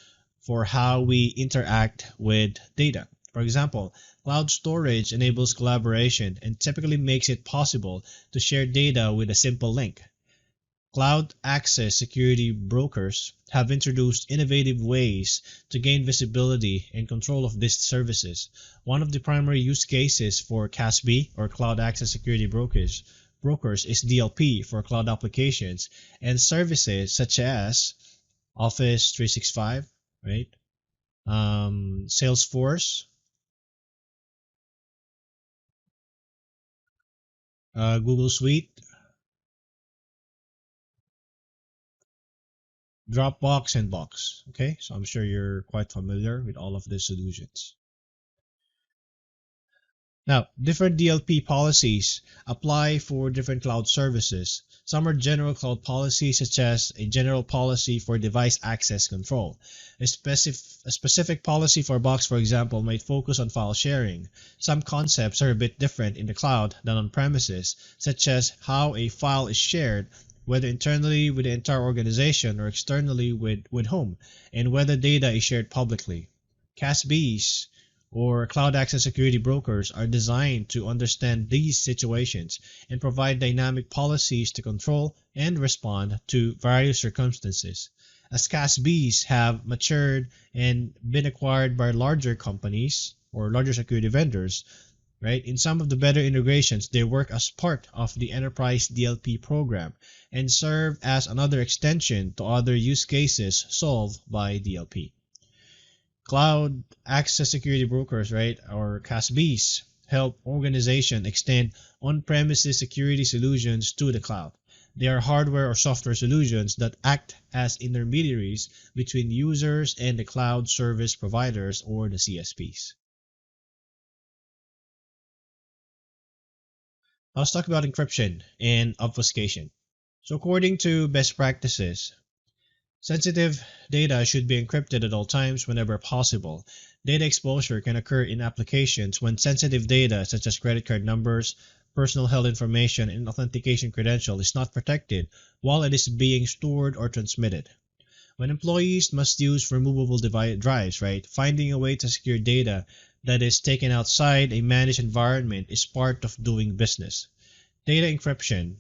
for how we interact with data. For example, cloud storage enables collaboration and typically makes it possible to share data with a simple link. Cloud access security brokers have introduced innovative ways to gain visibility and control of these services. One of the primary use cases for CASB or Cloud Access Security Brokers is DLP for cloud applications and services such as Office 365, right? Salesforce, Google Suite, Dropbox, and Box. Okay, so I'm sure you're quite familiar with all of these solutions. Now, different DLP policies apply for different cloud services. Some are general cloud policies, such as a general policy for device access control. A specific policy for Box, for example, might focus on file sharing. Some concepts are a bit different in the cloud than on premises, such as how a file is shared, whether internally with the entire organization or externally with whom, and whether data is shared publicly. CASBs or Cloud Access Security Brokers are designed to understand these situations and provide dynamic policies to control and respond to various circumstances. As CASBs have matured and been acquired by larger companies or larger security vendors, right? In some of the better integrations, they work as part of the enterprise DLP program and serve as another extension to other use cases solved by DLP. Cloud Access Security Brokers, right, or CASBs, help organizations extend on-premises security solutions to the cloud. They are hardware or software solutions that act as intermediaries between users and the cloud service providers or the CSPs. Let's talk about encryption and obfuscation. So according to best practices, sensitive data should be encrypted at all times whenever possible. Data exposure can occur in applications when sensitive data such as credit card numbers, personal health information, and authentication credential is not protected while it is being stored or transmitted. When employees must use removable drives, right, finding a way to secure data that is taken outside a managed environment is part of doing business. Data encryption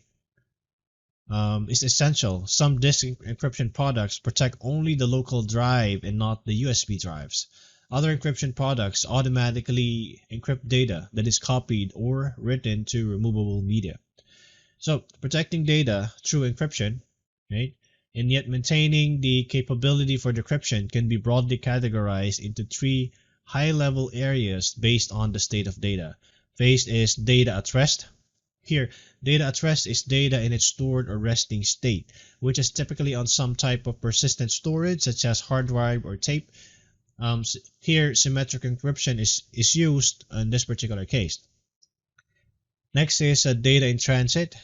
is essential. Some disk encryption products protect only the local drive and not the USB drives. Other encryption products automatically encrypt data that is copied or written to removable media. So protecting data through encryption, right, and yet maintaining the capability for decryption can be broadly categorized into three high-level areas based on the state of data. First is data at rest. Here, data at rest is data in its stored or resting state, which is typically on some type of persistent storage such as hard drive or tape. Here, symmetric encryption is used in this particular case. Next is data in transit.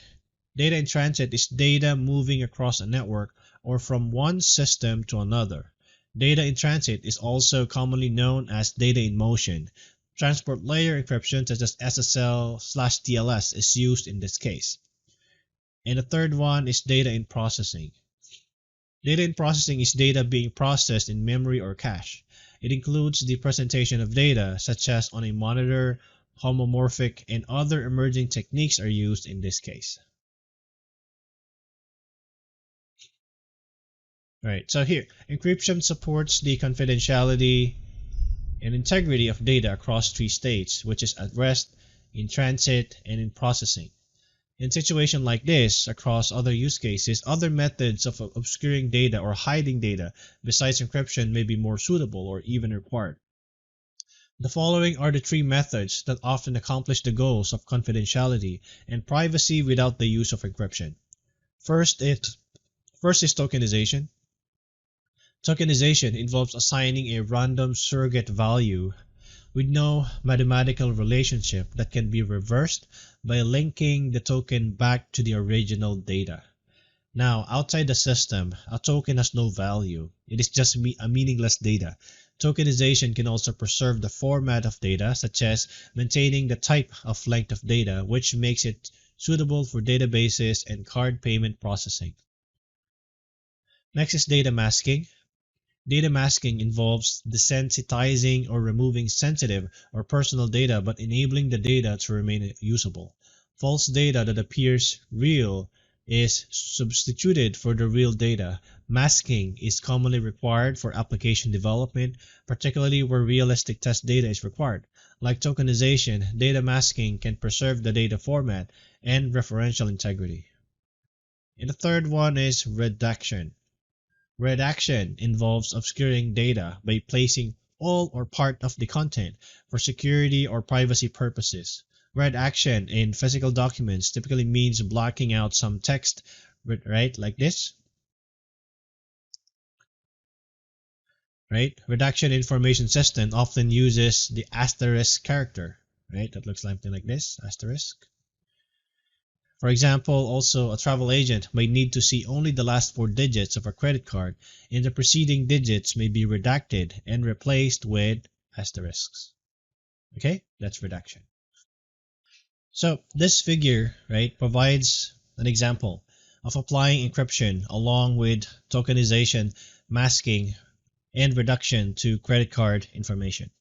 Data in transit is data moving across a network or from one system to another. Data in transit is also commonly known as data in motion. Transport layer encryption such as SSL/TLS is used in this case. And the third one is data in processing. Data in processing is data being processed in memory or cache. It includes the presentation of data, such as on a monitor, homomorphic, and other emerging techniques are used in this case. Alright, so here, encryption supports the confidentiality and integrity of data across three states, which is at rest, in transit, and in processing. In situations like this, across other use cases, other methods of obscuring data or hiding data besides encryption may be more suitable or even required. The following are the three methods that often accomplish the goals of confidentiality and privacy without the use of encryption. First is tokenization. Tokenization involves assigning a random surrogate value with no mathematical relationship that can be reversed by linking the token back to the original data. Now, outside the system, a token has no value. It is just a meaningless data. Tokenization can also preserve the format of data, such as maintaining the type of length of data, which makes it suitable for databases and card payment processing. Next is data masking. Data masking involves desensitizing or removing sensitive or personal data but enabling the data to remain usable. False data that appears real is substituted for the real data. Masking is commonly required for application development, particularly where realistic test data is required. Like tokenization, data masking can preserve the data format and referential integrity. And the third one is redaction. Redaction involves obscuring data by placing all or part of the content for security or privacy purposes. Redaction in physical documents typically means blocking out some text, right, like this. Right? Redaction information system often uses the asterisk character, right? That looks something like this, asterisk. For example, also a travel agent may need to see only the last 4 digits of a credit card, and the preceding digits may be redacted and replaced with asterisks. Okay, that's redaction. So this figure, right, provides an example of applying encryption along with tokenization, masking, and redaction to credit card information.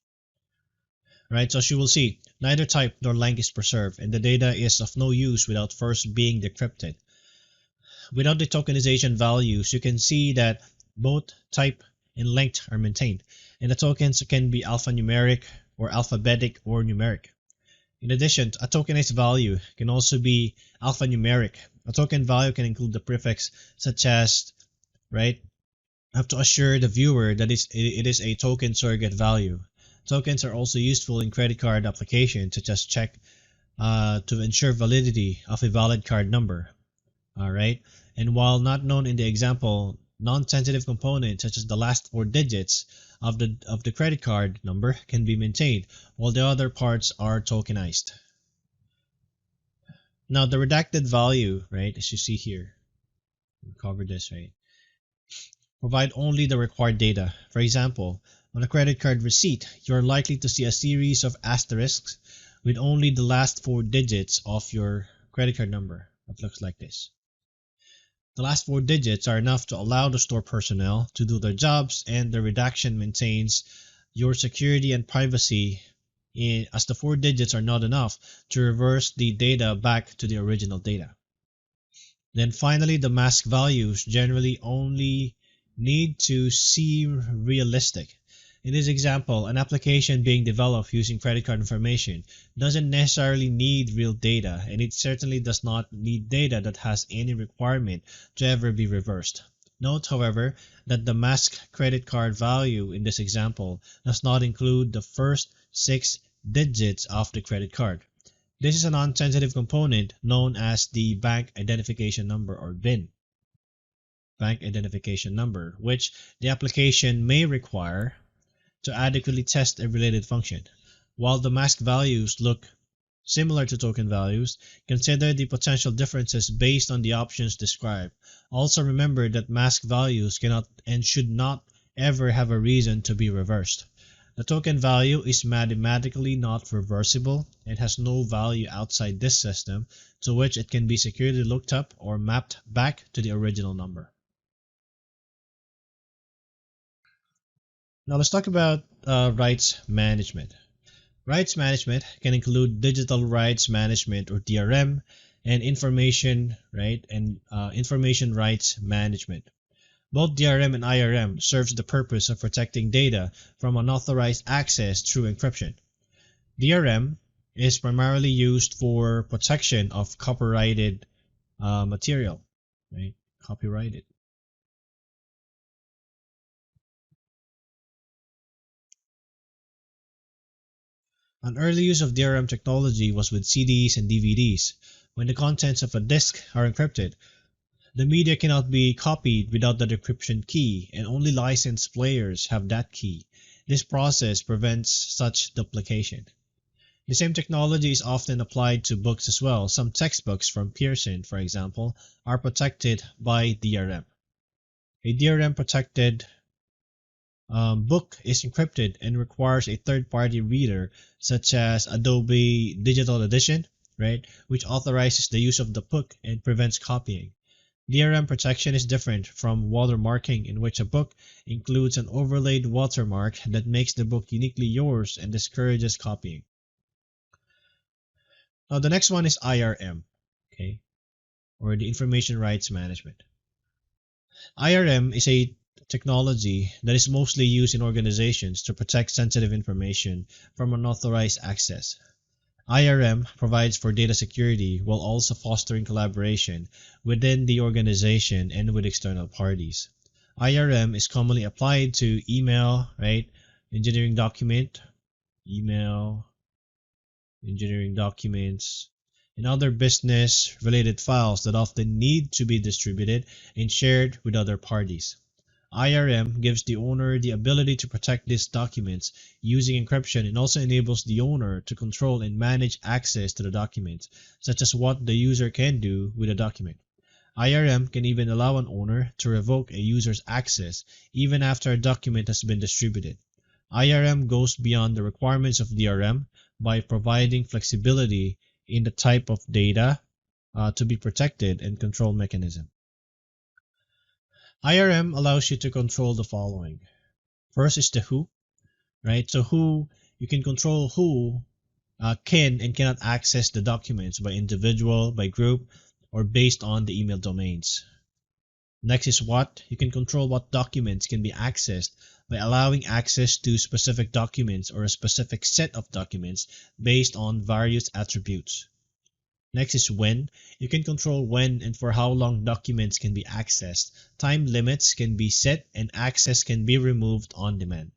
Right, so as you will see, neither type nor length is preserved, and the data is of no use without first being decrypted. Without the tokenization values, you can see that both type and length are maintained, and the tokens can be alphanumeric or alphabetic or numeric. In addition, a tokenized value can also be alphanumeric. A token value can include the prefix such as, right, have to assure the viewer that it is a token surrogate value. Tokens are also useful in credit card applications such as check to ensure validity of a valid card number. Alright, and while not known in the example, non-sensitive components such as the last 4 digits of the credit card number can be maintained, while the other parts are tokenized. Now the redacted value, right, as you see here, we'll cover this, right, provide only the required data. For example, on a credit card receipt, you are likely to see a series of asterisks with only the last 4 digits of your credit card number. It looks like this. The last 4 digits are enough to allow the store personnel to do their jobs, and the redaction maintains your security and privacy, as the 4 digits are not enough to reverse the data back to the original data. Then finally, the mask values generally only need to seem realistic. In this example, an application being developed using credit card information doesn't necessarily need real data, and it certainly does not need data that has any requirement to ever be reversed. Note, however, that the masked credit card value in this example does not include the first 6 digits of the credit card. This is a non-sensitive component known as the bank identification number, or BIN. Bank identification number, which the application may require to adequately test a related function. While the mask values look Similar to token values, consider the potential differences based on the options described. Also remember that masked values cannot and should not ever have a reason to be reversed. The token value is mathematically not reversible and has no value outside this system to which it can be securely looked up or mapped back to the original number. Now let's talk about rights management. Rights management can include digital rights management or DRM and information rights management. Both DRM and IRM serves the purpose of protecting data from unauthorized access through encryption. DRM is primarily used for protection of copyrighted material, right? Copyrighted. An early use of DRM technology was with CDs and DVDs. When the contents of a disk are encrypted, the media cannot be copied without the decryption key, and only licensed players have that key. This process prevents such duplication. The same technology is often applied to books as well. Some textbooks from Pearson, for example, are protected by DRM. A DRM protected book is encrypted and requires a third-party reader such as Adobe Digital Edition, right, which authorizes the use of the book and prevents copying. DRM protection is different from watermarking, in which a book includes an overlaid watermark that makes the book uniquely yours and discourages copying. Now the next one is IRM, okay, or the Information Rights Management. IRM is a technology that is mostly used in organizations to protect sensitive information from unauthorized access. IRM provides for data security while also fostering collaboration within the organization and with external parties. IRM is commonly applied to email, right? Engineering documents, and other business-related files that often need to be distributed and shared with other parties. IRM gives the owner the ability to protect these documents using encryption and also enables the owner to control and manage access to the documents, such as what the user can do with a document. IRM can even allow an owner to revoke a user's access even after a document has been distributed. IRM goes beyond the requirements of DRM by providing flexibility in the type of data to be protected and control mechanism. IRM allows you to control the following. First is the who, right? So you can control who can and cannot access the documents by individual, by group, or based on the email domains. Next is what. You can control what documents can be accessed by allowing access to specific documents or a specific set of documents based on various attributes. Next is when. You can control when and for how long documents can be accessed. Time limits can be set and access can be removed on demand.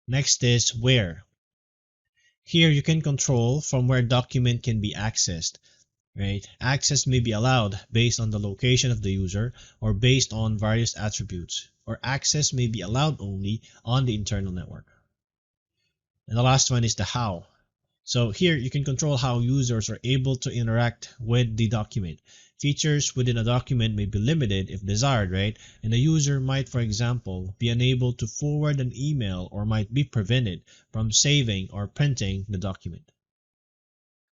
Next is where. Here you can control from where document can be accessed. Right? Access may be allowed based on the location of the user or based on various attributes, or access may be allowed only on the internal network. And the last one is the how. So here you can control how users are able to interact with the document. Features within a document may be limited if desired, right? And the user might, for example, be unable to forward an email or might be prevented from saving or printing the document.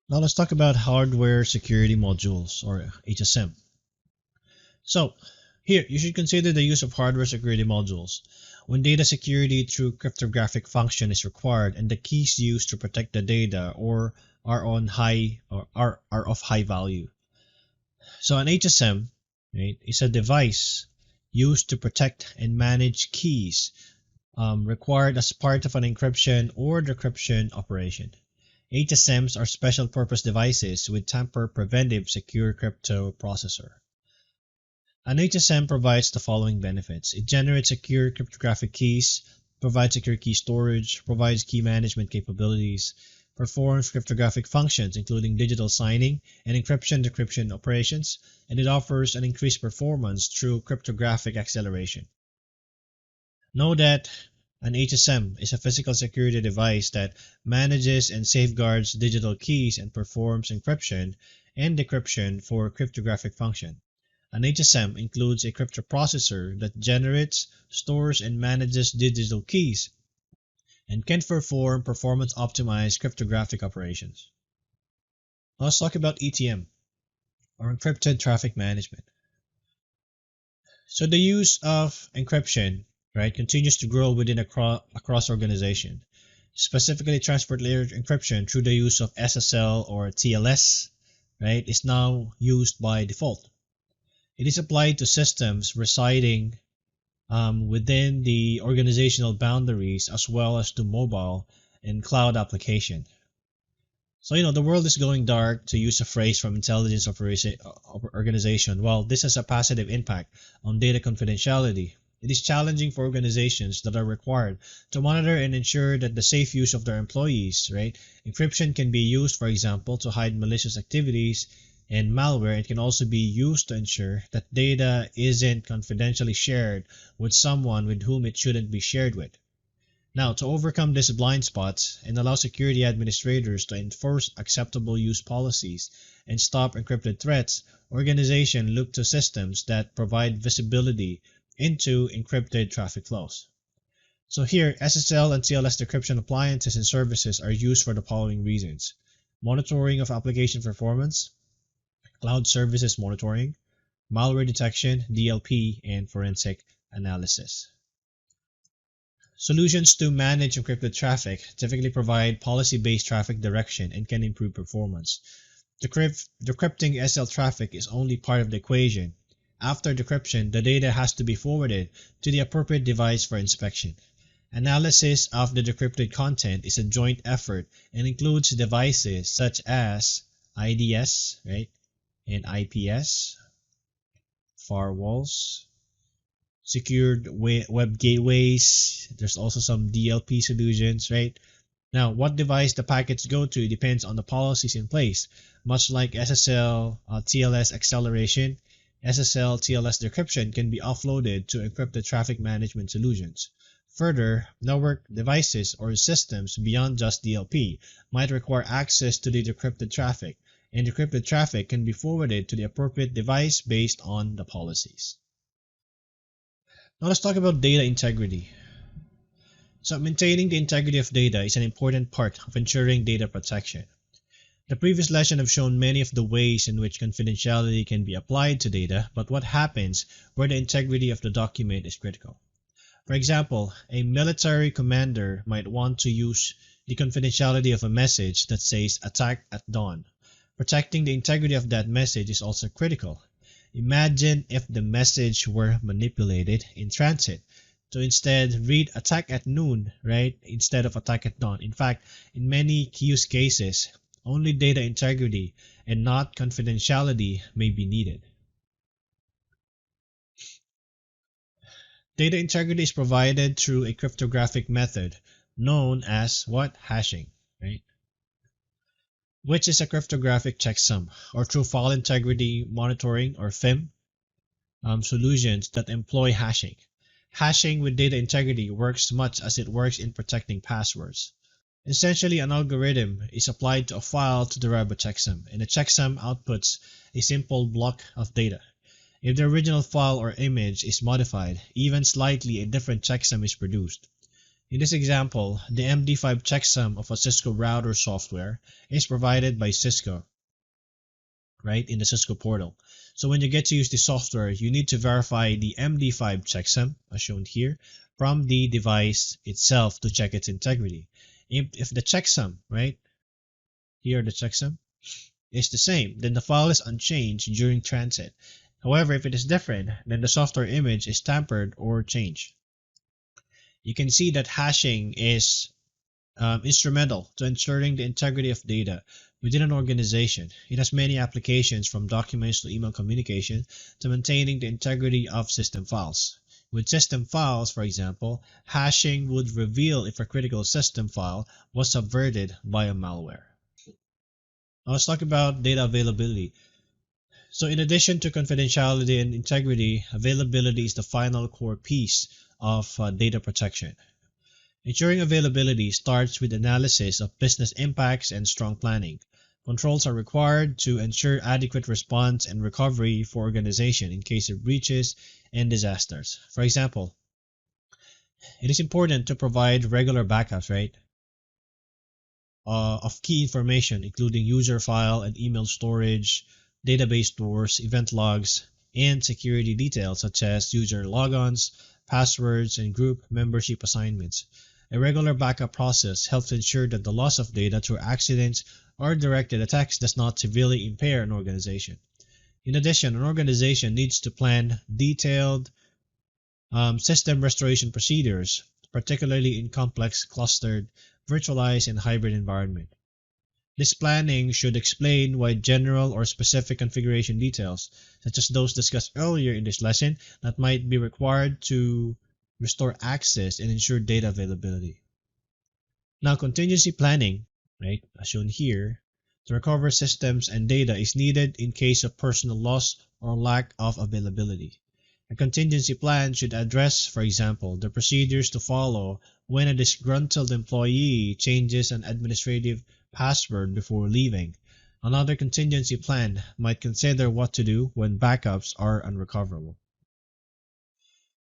Now let's talk about hardware security modules, or HSM. So here you should consider the use of hardware security modules when data security through cryptographic function is required and the keys used to protect the data or are of high value. So an HSM, right, is a device used to protect and manage keys required as part of an encryption or decryption operation. HSMs are special purpose devices with tamper-preventive secure crypto processor. An HSM provides the following benefits. It generates secure cryptographic keys, provides secure key storage, provides key management capabilities, performs cryptographic functions including digital signing and encryption-decryption operations, and it offers an increased performance through cryptographic acceleration. Know that An HSM is a physical security device that manages and safeguards digital keys and performs encryption and decryption for cryptographic function. An HSM includes a cryptoprocessor that generates, stores, and manages digital keys and can perform performance-optimized cryptographic operations. Now let's talk about ETM, or encrypted traffic management. So the use of encryption, right, continues to grow within across organization. Specifically, transport layer encryption through the use of SSL or TLS, right, is now used by default. It is applied to systems residing within the organizational boundaries as well as to mobile and cloud application. So, the world is going dark, to use a phrase from intelligence organization. While this has a positive impact on data confidentiality, it is challenging for organizations that are required to monitor and ensure that the safe use of their employees, right? Encryption can be used, for example, to hide malicious activities and malware. It can also be used to ensure that data isn't confidentially shared with someone with whom it shouldn't be shared with. Now, to overcome these blind spots and allow security administrators to enforce acceptable use policies and stop encrypted threats, organizations look to systems that provide visibility into encrypted traffic flows. So here, SSL and TLS decryption appliances and services are used for the following reasons: monitoring of application performance, cloud services monitoring, malware detection, DLP, and forensic analysis. Solutions to manage encrypted traffic typically provide policy-based traffic direction and can improve performance. Decrypting SL traffic is only part of the equation. After decryption, the data has to be forwarded to the appropriate device for inspection. Analysis of the decrypted content is a joint effort and includes devices such as IDS, right, and IPS, firewalls, secured web gateways. There's also some DLP solutions, right? Now, what device the packets go to depends on the policies in place. Much like SSL TLS acceleration, SSL TLS decryption can be offloaded to encrypted traffic management solutions. Further, network devices or systems beyond just DLP might require access to the decrypted traffic, and decrypted traffic can be forwarded to the appropriate device based on the policies. Now let's talk about data integrity. So maintaining the integrity of data is an important part of ensuring data protection. The previous lesson have shown many of the ways in which confidentiality can be applied to data, but what happens where the integrity of the document is critical? For example, a military commander might want to use the confidentiality of a message that says "attack at dawn." Protecting the integrity of that message is also critical. Imagine if the message were manipulated in transit to instead read "attack at noon," right, instead of "attack at dawn." In fact, in many use cases, only data integrity and not confidentiality may be needed. Data integrity is provided through a cryptographic method known as what? Hashing, right? Which is a cryptographic checksum, or through file integrity monitoring or FIM solutions that employ hashing. Hashing with data integrity works much as it works in protecting passwords. Essentially, an algorithm is applied to a file to derive a checksum, and the checksum outputs a simple block of data. If the original file or image is modified, even slightly, a different checksum is produced. In this example, the MD5 checksum of a Cisco router software is provided by Cisco, right, in the Cisco portal. So when you get to use the software, you need to verify the MD5 checksum, as shown here, from the device itself to check its integrity. If the checksum, right, here the checksum, is the same, then the file is unchanged during transit. However, if it is different, then the software image is tampered or changed. You can see that hashing is instrumental to ensuring the integrity of data within an organization. It has many applications, from documents to email communication to maintaining the integrity of system files. With system files, for example, hashing would reveal if a critical system file was subverted by a malware. Now let's talk about data availability. So in addition to confidentiality and integrity, availability is the final core piece of data protection. Ensuring availability starts with analysis of business impacts and strong planning. Controls are required to ensure adequate response and recovery for organization in case of breaches and disasters. For example, it is important to provide regular backups, right? Of key information, including user file and email storage, database stores, event logs, and security details such as user logons, passwords, and group membership assignments. A regular backup process helps ensure that the loss of data through accidents or directed attacks does not severely impair an organization. In addition, an organization needs to plan detailed system restoration procedures, particularly in complex, clustered, virtualized, and hybrid environment. This planning should explain why general or specific configuration details, such as those discussed earlier in this lesson, that might be required to restore access and ensure data availability. Now, contingency planning, right, as shown here, to recover systems and data is needed in case of personal loss or lack of availability. A contingency plan should address, for example, the procedures to follow when a disgruntled employee changes an administrative password before leaving. Another contingency plan might consider what to do when backups are unrecoverable.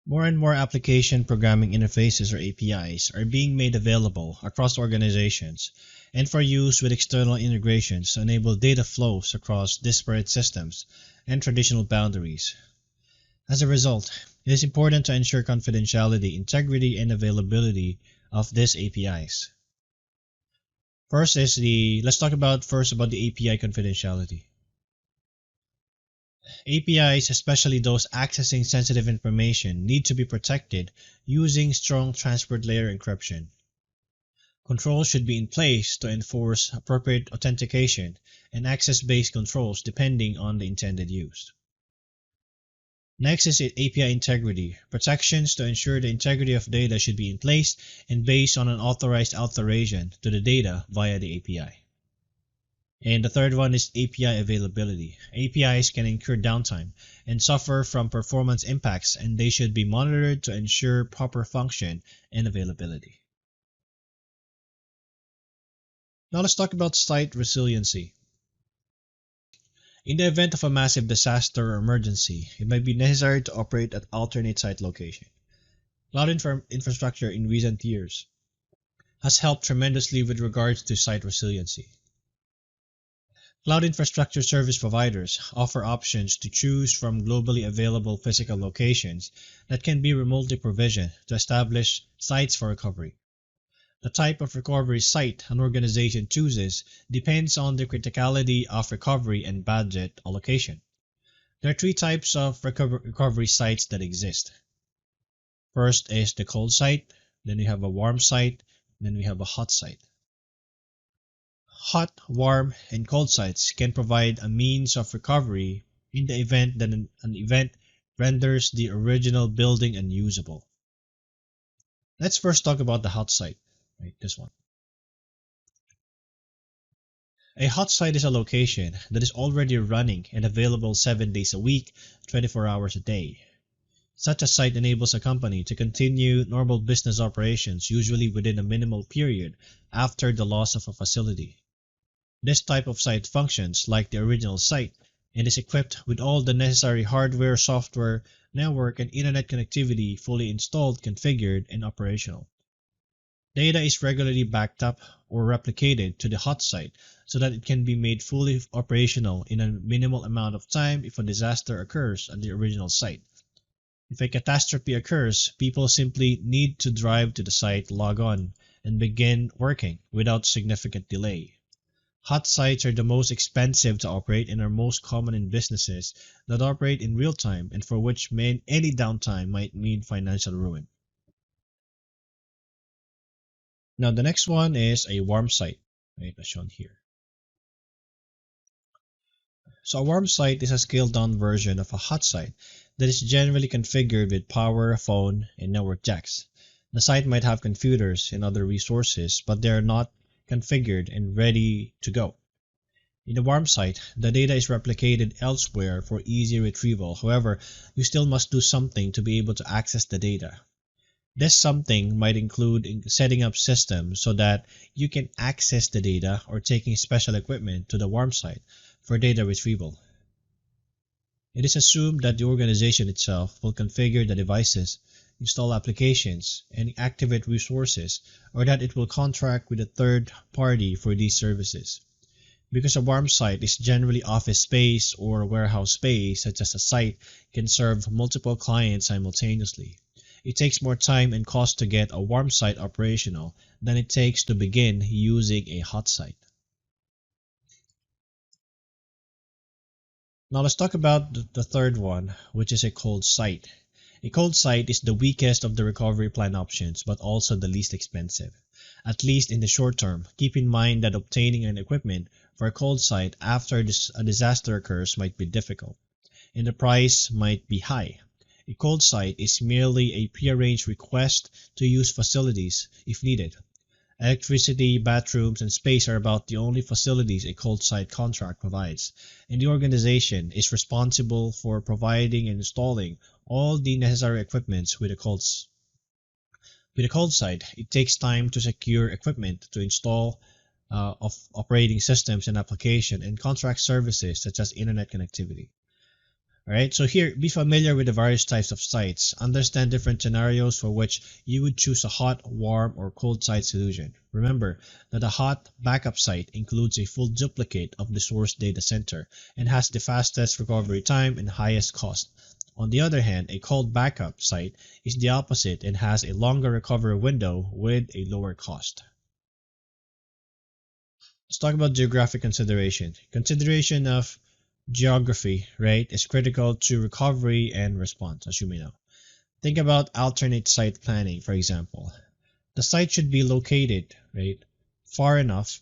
More and more application programming interfaces or APIs are being made available across organizations and for use with external integrations to enable data flows across disparate systems and traditional boundaries. As a result, it is important to ensure confidentiality, integrity, and availability of these APIs. Let's talk about the API confidentiality. APIs, especially those accessing sensitive information, need to be protected using strong transport layer encryption. Controls should be in place to enforce appropriate authentication and access-based controls depending on the intended use. Next is API integrity. Protections to ensure the integrity of data should be in place and based on an authorized alteration to the data via the API. And the third one is API availability. APIs can incur downtime and suffer from performance impacts, and they should be monitored to ensure proper function and availability. Now let's talk about site resiliency. In the event of a massive disaster or emergency, it might be necessary to operate at alternate site location. Cloud infrastructure in recent years has helped tremendously with regards to site resiliency. Cloud infrastructure service providers offer options to choose from globally available physical locations that can be remotely provisioned to establish sites for recovery. The type of recovery site an organization chooses depends on the criticality of recovery and budget allocation. There are three types of recovery sites that exist. First is the cold site, then we have a warm site, then we have a hot site. Hot, warm, and cold sites can provide a means of recovery in the event that an event renders the original building unusable. Let's first talk about the hot site, right? This one. A hot site is a location that is already running and available 7 days a week, 24 hours a day. Such a site enables a company to continue normal business operations, usually within a minimal period after the loss of a facility. This type of site functions like the original site and is equipped with all the necessary hardware, software, network, and internet connectivity fully installed, configured, and operational. Data is regularly backed up or replicated to the hot site so that it can be made fully operational in a minimal amount of time if a disaster occurs at the original site. If a catastrophe occurs, people simply need to drive to the site, log on, and begin working without significant delay. Hot sites are the most expensive to operate and are most common in businesses that operate in real time and for which any downtime might mean financial ruin. Now the next one is a warm site, right, as shown here. So a warm site is a scaled down version of a hot site that is generally configured with power, phone, and network jacks. The site might have computers and other resources, but they are not configured and ready to go. In the warm site, the data is replicated elsewhere for easy retrieval. However, you still must do something to be able to access the data. This something might include setting up systems so that you can access the data or taking special equipment to the warm site for data retrieval. It is assumed that the organization itself will configure the devices, install applications, and activate resources, or that it will contract with a third party for these services. Because a warm site is generally office space or warehouse space, such as a site can serve multiple clients simultaneously. It takes more time and cost to get a warm site operational than it takes to begin using a hot site. Now let's talk about the third one, which is a cold site. A cold site is the weakest of the recovery plan options, but also the least expensive. At least in the short term, keep in mind that obtaining an equipment for a cold site after a disaster occurs might be difficult, and the price might be high. A cold site is merely a prearranged request to use facilities if needed. Electricity, bathrooms, and space are about the only facilities a cold site contract provides, and the organization is responsible for providing and installing all the necessary equipment with a cold site. It takes time to secure equipment to install of operating systems and application and contract services such as internet connectivity. Alright, so here, be familiar with the various types of sites. Understand different scenarios for which you would choose a hot, warm, or cold site solution. Remember that a hot backup site includes a full duplicate of the source data center and has the fastest recovery time and highest cost. On the other hand, a cold backup site is the opposite and has a longer recovery window with a lower cost. Let's talk about geographic consideration. Consideration of geography, right, is critical to recovery and response, as you may know. Think about alternate site planning, for example. The site should be located, right, far enough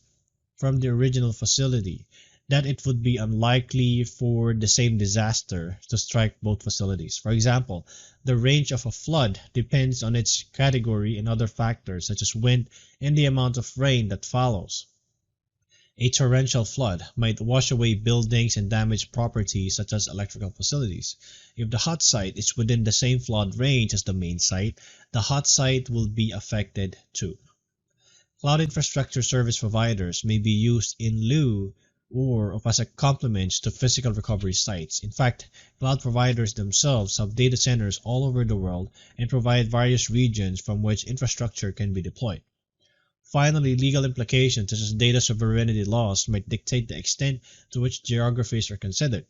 from the original facility that it would be unlikely for the same disaster to strike both facilities. For example, the range of a flood depends on its category and other factors such as wind and the amount of rain that follows. A torrential flood might wash away buildings and damage properties such as electrical facilities. If the hot site is within the same flood range as the main site, the hot site will be affected too. Cloud infrastructure service providers may be used in lieu or as a complement to physical recovery sites. In fact, cloud providers themselves have data centers all over the world and provide various regions from which infrastructure can be deployed. Finally, legal implications such as data sovereignty laws might dictate the extent to which geographies are considered.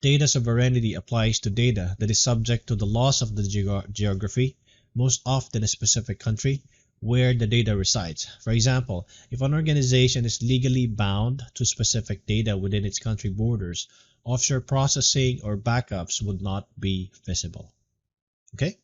Data sovereignty applies to data that is subject to the laws of the geography, most often a specific country, where the data resides. For example, if an organization is legally bound to specific data within its country borders, offshore processing or backups would not be feasible. Okay?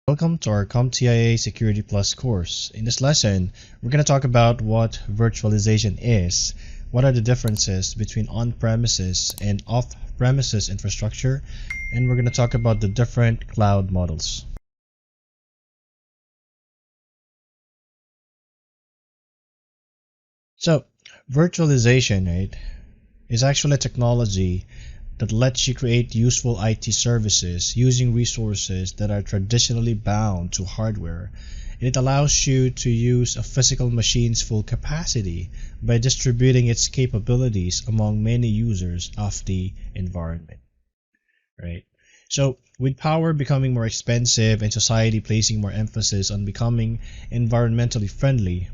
Welcome to our CompTIA Security Plus course. In this lesson, we're going to talk about what virtualization is, what are the differences between on-premises and off-premises infrastructure, and we're going to talk about the different cloud models. So, virtualization, right, is actually a technology that lets you create useful IT services using resources that are traditionally bound to hardware. It allows you to use a physical machine's full capacity by distributing its capabilities among many users of the environment. Right? So, with power becoming more expensive and society placing more emphasis on becoming environmentally friendly,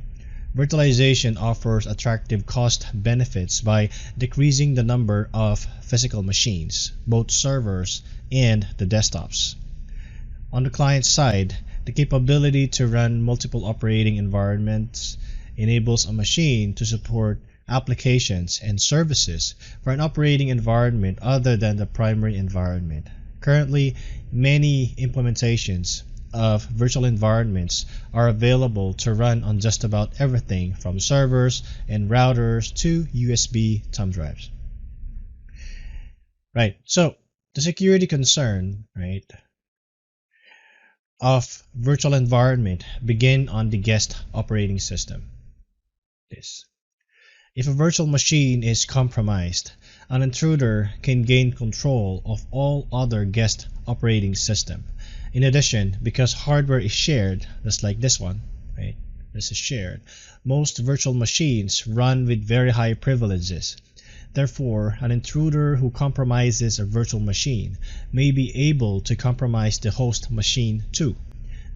virtualization offers attractive cost benefits by decreasing the number of physical machines, both servers and the desktops. On the client side, the capability to run multiple operating environments enables a machine to support applications and services for an operating environment other than the primary environment. Currently, many implementations of virtual environments are available to run on just about everything from servers and routers to USB thumb drives. Right, so the security concern, right, of virtual environment begin on the guest operating system. If a virtual machine is compromised, an intruder can gain control of all other guest operating system. In addition, because hardware is shared, just like this one, right? This is shared. Most virtual machines run with very high privileges. Therefore, an intruder who compromises a virtual machine may be able to compromise the host machine too.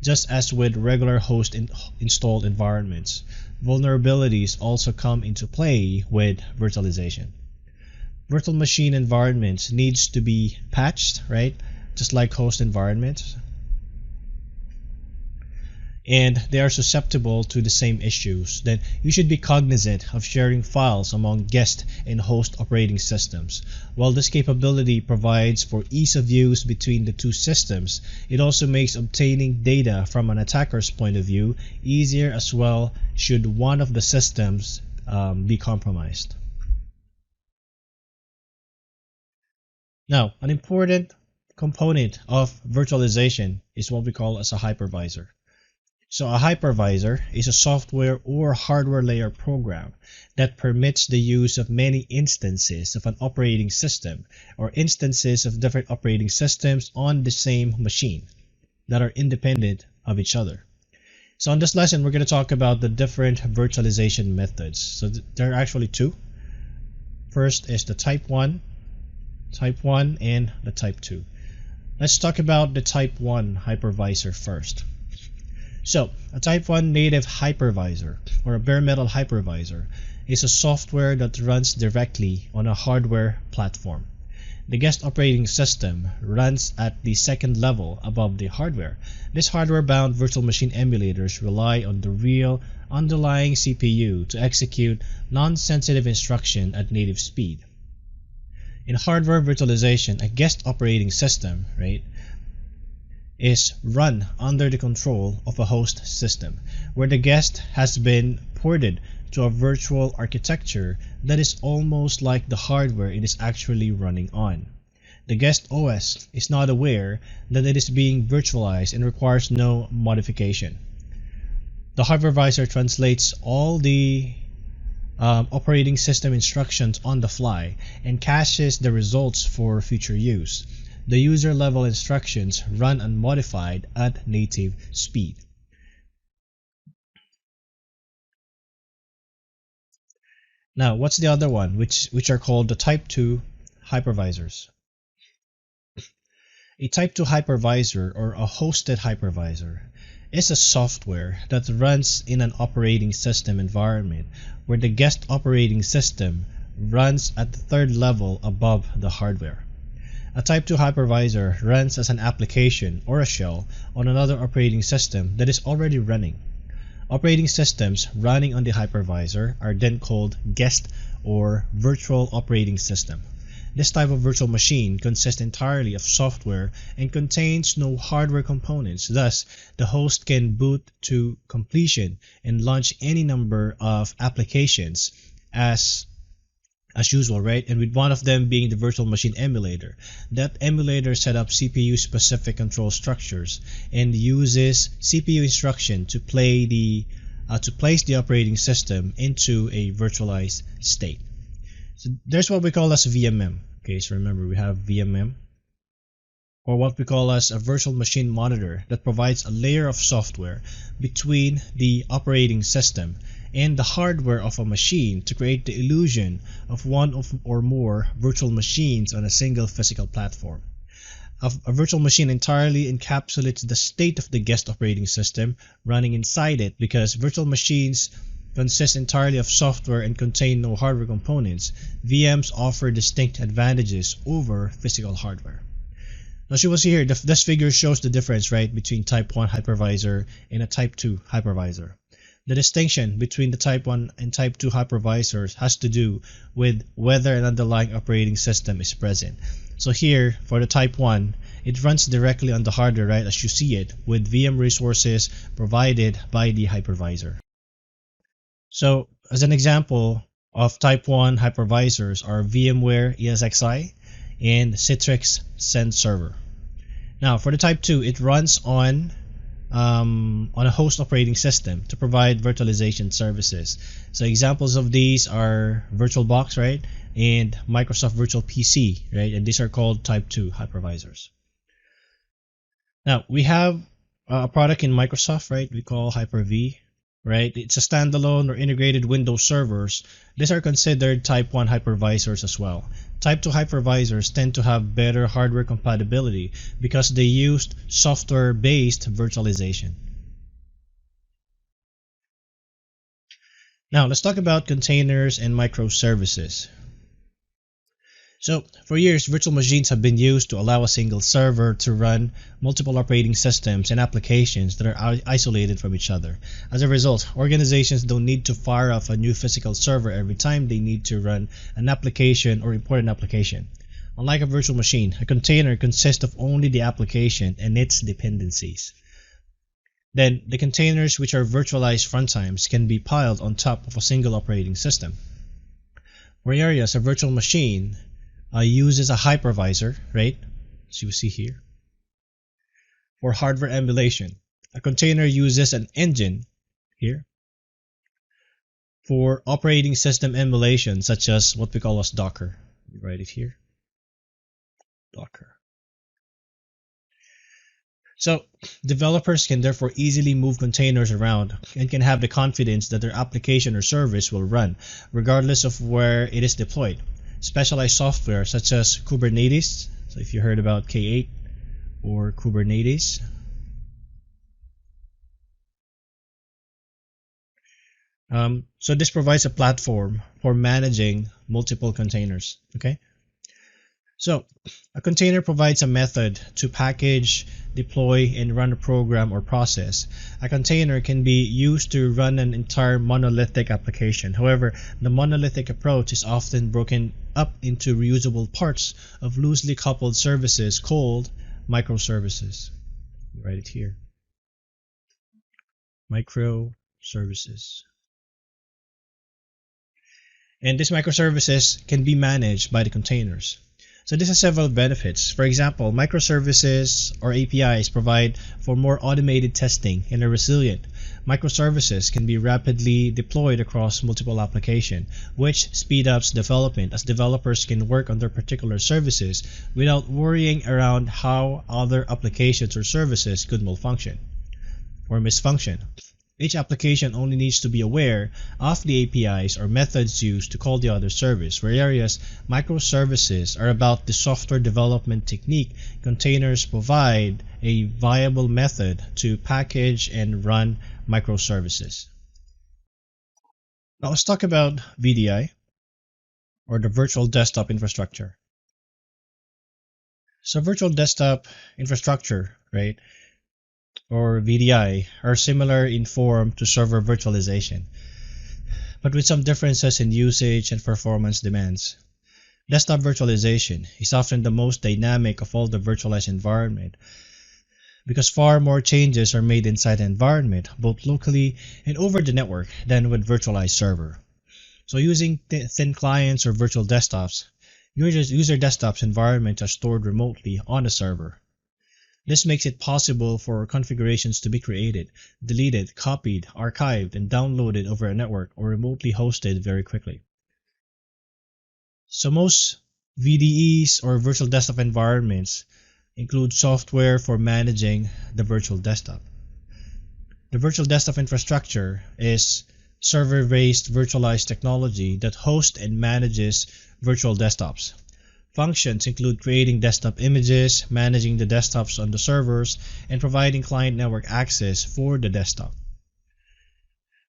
Just as with regular host installed environments, vulnerabilities also come into play with virtualization. Virtual machine environments needs to be patched, right? Just like host environments. And they are susceptible to the same issues, then you should be cognizant of sharing files among guest and host operating systems. While this capability provides for ease of use between the two systems, it also makes obtaining data from an attacker's point of view easier as well should one of the systems be compromised. Now, an important component of virtualization is what we call as a hypervisor. So a hypervisor is a software or hardware layer program that permits the use of many instances of an operating system or instances of different operating systems on the same machine that are independent of each other. So in this lesson, we're going to talk about the different virtualization methods. So there are actually two. First is the type 1 and the type 2. Let's talk about the type 1 hypervisor first. So, a type 1 native hypervisor or a bare metal hypervisor is a software that runs directly on a hardware platform. The guest operating system runs at the second level above the hardware. This hardware-bound virtual machine emulators rely on the real underlying CPU to execute non-sensitive instruction at native speed. In hardware virtualization, a guest operating system, right, is run under the control of a host system, where the guest has been ported to a virtual architecture that is almost like the hardware it is actually running on. The guest OS is not aware that it is being virtualized and requires no modification. The hypervisor translates all the operating system instructions on the fly and caches the results for future use. The user-level instructions run unmodified at native speed. Now, what's the other one, which are called the Type 2 hypervisors? A Type 2 hypervisor, or a hosted hypervisor, is a software that runs in an operating system environment where the guest operating system runs at the third level above the hardware. A Type 2 hypervisor runs as an application or a shell on another operating system that is already running. Operating systems running on the hypervisor are then called guest or virtual operating system. This type of virtual machine consists entirely of software and contains no hardware components. Thus, the host can boot to completion and launch any number of applications as usual, right? And with one of them being the virtual machine emulator. That emulator set up CPU-specific control structures and uses CPU instruction to place the operating system into a virtualized state. So there's what we call as VMM. Okay, so remember we have VMM, or what we call as a virtual machine monitor that provides a layer of software between the operating system and the hardware of a machine to create the illusion of one or more virtual machines on a single physical platform. A virtual machine entirely encapsulates the state of the guest operating system running inside it. Because virtual machines consist entirely of software and contain no hardware components, VMs offer distinct advantages over physical hardware. Now, as you will see here, this figure shows the difference, right, between Type 1 hypervisor and a Type 2 hypervisor. The distinction between the Type 1 and Type 2 hypervisors has to do with whether an underlying operating system is present. So here, for the Type 1, it runs directly on the hardware, right, as you see it, with VM resources provided by the hypervisor. So, as an example of Type 1 hypervisors are VMware ESXi and Citrix Send Server. Now, for the Type 2, it runs on on a host operating system to provide virtualization services. So examples of these are VirtualBox, right, and Microsoft Virtual PC, right, and these are called Type 2 hypervisors. Now we have a product in Microsoft, right, we call Hyper-V, right? It's a standalone or integrated Windows servers. These are considered Type 1 hypervisors as well. Type 2 hypervisors tend to have better hardware compatibility because they used software-based virtualization. Now let's talk about containers and microservices. So for years, virtual machines have been used to allow a single server to run multiple operating systems and applications that are isolated from each other. As a result, organizations don't need to fire off a new physical server every time they need to run an application or import an application. Unlike a virtual machine, a container consists of only the application and its dependencies. Then, the containers, which are virtualized runtimes, can be piled on top of a single operating system. Whereas a virtual machine uses a hypervisor, right, as you see here, for hardware emulation. A container uses an engine, here, for operating system emulation, such as what we call as Docker. You write it here, Docker. So, developers can therefore easily move containers around and can have the confidence that their application or service will run, regardless of where it is deployed. Specialized software such as Kubernetes, so if you heard about K8 or Kubernetes, so this provides a platform for managing multiple containers. Okay, so a container provides a method to package, deploy, and run a program or process. A container can be used to run an entire monolithic application. However, the monolithic approach is often broken up into reusable parts of loosely coupled services called microservices. Write it here. Microservices. And these microservices can be managed by the containers. So this has several benefits. For example, microservices or APIs provide for more automated testing and are resilient. Microservices can be rapidly deployed across multiple applications, which speed up development as developers can work on their particular services without worrying around how other applications or services could malfunction or misfunction. Each application only needs to be aware of the APIs or methods used to call the other service, whereas microservices are about the software development technique. Containers provide a viable method to package and run microservices. Now let's talk about VDI, or the Virtual Desktop Infrastructure. So Virtual Desktop Infrastructure, right, or VDI, are similar in form to server virtualization, but with some differences in usage and performance demands. Desktop virtualization is often the most dynamic of all the virtualized environment because far more changes are made inside the environment, both locally and over the network, than with virtualized server. So using thin clients or virtual desktops, user desktops environments are stored remotely on the server. This makes it possible for configurations to be created, deleted, copied, archived, and downloaded over a network or remotely hosted very quickly. So most VDEs or virtual desktop environments include software for managing the virtual desktop. The virtual desktop infrastructure is server-based virtualized technology that hosts and manages virtual desktops. Functions include creating desktop images, managing the desktops on the servers, and providing client network access for the desktop.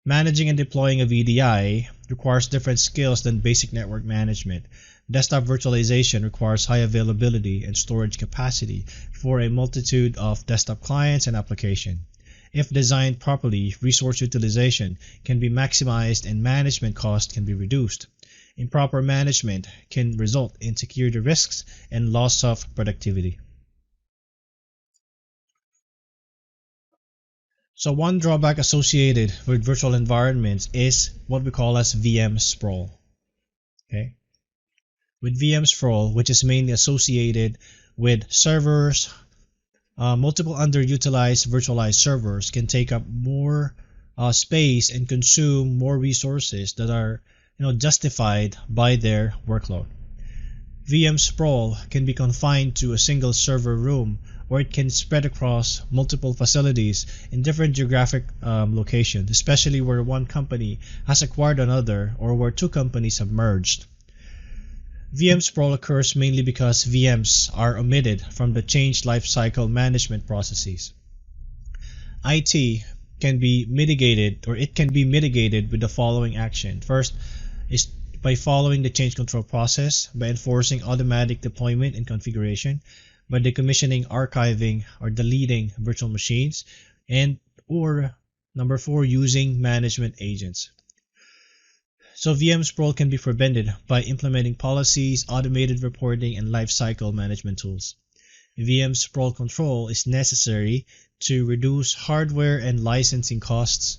Managing and deploying a VDI requires different skills than basic network management. Desktop virtualization requires high availability and storage capacity for a multitude of desktop clients and applications. If designed properly, resource utilization can be maximized and management cost can be reduced. Improper management can result in security risks and loss of productivity. So one drawback associated with virtual environments is what we call as VM sprawl. Okay? With VM sprawl, which is mainly associated with servers, multiple underutilized virtualized servers can take up more space and consume more resources that are justified by their workload. VM sprawl can be confined to a single server room, or it can spread across multiple facilities in different geographic locations, especially where one company has acquired another or where two companies have merged. VM sprawl occurs mainly because VMs are omitted from the change lifecycle management processes. IT can be mitigated, or it can be mitigated with the following action. First is by following the change control process, by enforcing automatic deployment and configuration, by decommissioning, archiving, or deleting virtual machines, and or number 4, using management agents. So VM sprawl can be prevented by implementing policies, automated reporting, and lifecycle management tools. VM sprawl control is necessary to reduce hardware and licensing costs,